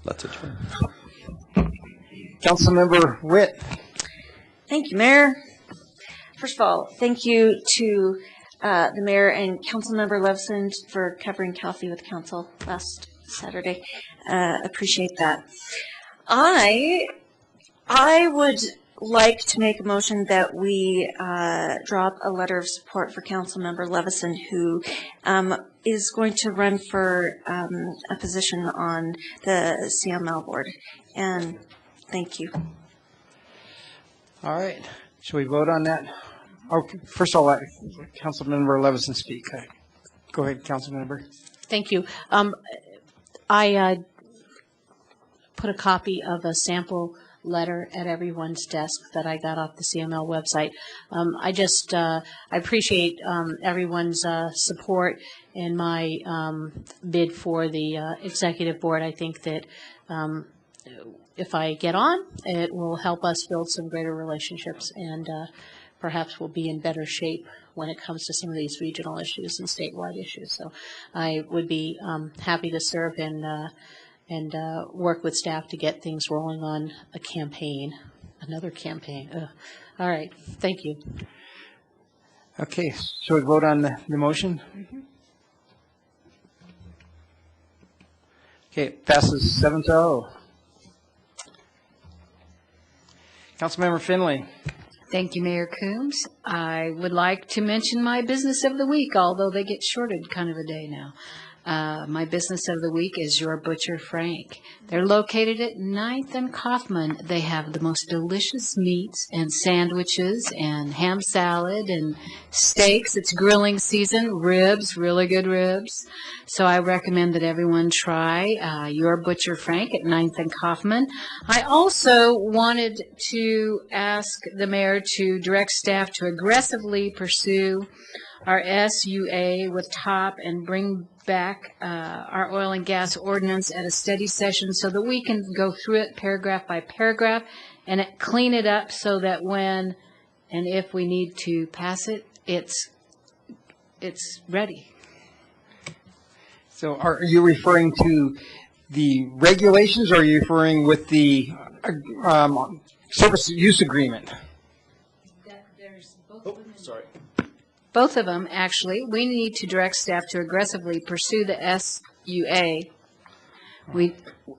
let's adjourn. Councilmember Witt. Thank you, Mayor. First of all, thank you to the Mayor and Councilmember Levison for covering coffee with council last Saturday. Appreciate that. I would like to make a motion that we drop a letter of support for Councilmember Levison, who is going to run for a position on the CML board. And thank you. All right. Should we vote on that? Oh, first of all, let Councilmember Levison speak. Go ahead, Councilmember. Thank you. I put a copy of a sample letter at everyone's desk that I got off the CML website. I appreciate everyone's support in my bid for the executive board. I think that if I get on, it will help us build some greater relationships, and perhaps we'll be in better shape when it comes to some of these regional issues and statewide issues. So I would be happy to serve and work with staff to get things rolling on a campaign, another campaign. All right, thank you. Okay, so we vote on the motion? Mm-hmm. Okay, passes 7-0. Councilmember Finley. Thank you, Mayor Coombs. I would like to mention my business of the week, although they get shorted kind of a day now. My business of the week is Your Butcher Frank. They're located at 9th and Kaufman. They have the most delicious meats and sandwiches and ham salad and steaks. It's grilling season, ribs, really good ribs. So I recommend that everyone try Your Butcher Frank at 9th and Kaufman. I also wanted to ask the mayor to direct staff to aggressively pursue our SUA with TOP and bring back our oil and gas ordinance at a study session so that we can go through it paragraph by paragraph and clean it up so that when and if we need to pass it, it's ready. So are you referring to the regulations, or are you referring with the service use agreement? Sorry. Both of them, actually. We need to direct staff to aggressively pursue the SUA.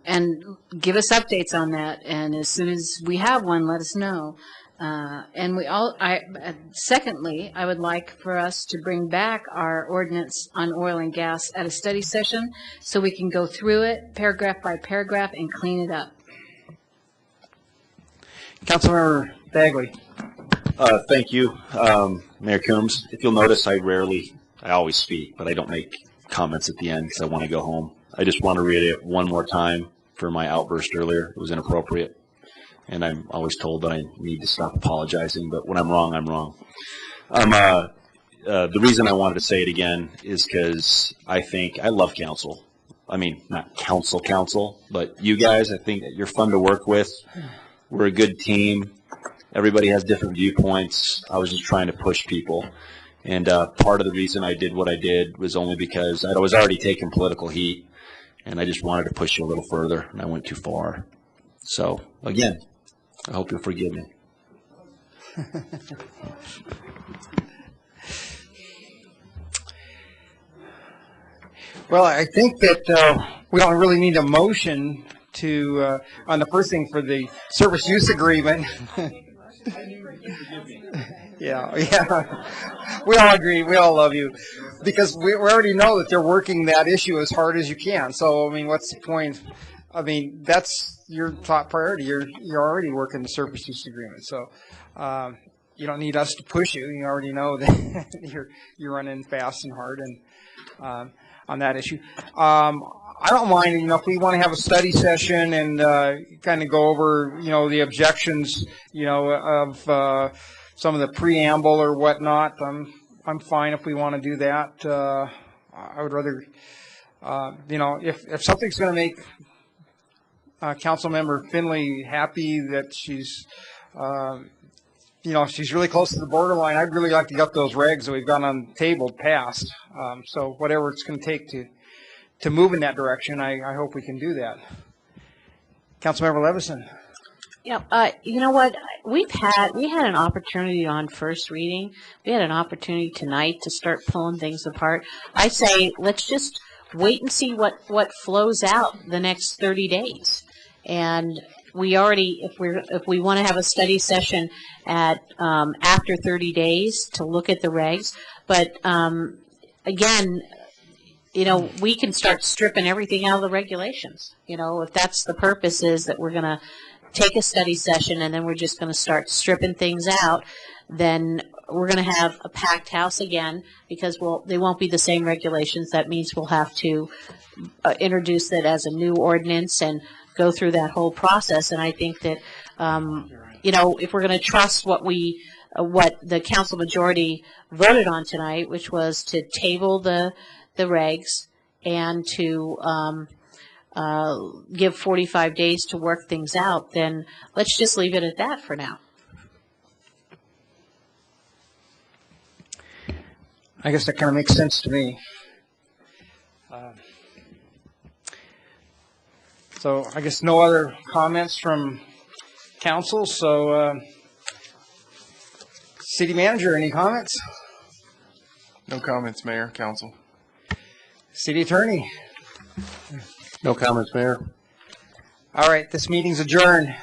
And give us updates on that. And as soon as we have one, let us know. Secondly, I would like for us to bring back our ordinance on oil and gas at a study session so we can go through it paragraph by paragraph and clean it up. Councilmember Bagley. Thank you, Mayor Coombs. If you'll notice, I always speak, but I don't make comments at the end because I want to go home. I just want to read it one more time for my outburst earlier. It was inappropriate, and I'm always told that I need to stop apologizing, but when I'm wrong, I'm wrong. The reason I wanted to say it again is because I love council. I mean, not council, but you guys, I think that you're fun to work with. We're a good team. Everybody has different viewpoints. I was just trying to push people. And part of the reason I did what I did was only because I was already taking political heat, and I just wanted to push you a little further, and I went too far. So, again, I hope you'll forgive me. Well, I think that we don't really need a motion to on the first thing for the service use agreement. Yeah. We all agree. We all love you because we already know that they're working that issue as hard as you can. So, I mean, what's the point? I mean, that's your top priority. You're already working the service use agreement. So, you don't need us to push you. You already know that you're running fast and hard and on that issue. I don't mind, if we want to have a study session and kind of go over, the objections, of some of the preamble or whatnot. I'm fine if we want to do that. I would rather, if something's going to make Councilmember Finley happy that she's, she's really close to the borderline, I'd really like to get those regs that we've got on the table passed. So whatever it's going to take to move in that direction, I hope we can do that. Councilmember Levison. Yeah, you know what? We had an opportunity on first reading. We had an opportunity tonight to start pulling things apart. I say let's just wait and see what flows out the next 30 days. And we already, if we want to have a study session at after 30 days to look at the regs, but again, we can start stripping everything out of the regulations. If that's the purpose, is that we're going to take a study session and then we're just going to start stripping things out, then we're going to have a packed house again because they won't be the same regulations. That means we'll have to introduce it as a new ordinance and go through that whole process. And I think that, if we're going to trust what the council majority voted on tonight, which was to table the regs and to give 45 days to work things out, then let's just leave it at that for now. I guess that kind of makes sense to me. So I guess no other comments from council. So city manager, any comments? No comments, Mayor, council. City attorney. No comments, Mayor. All right, this meeting's adjourned.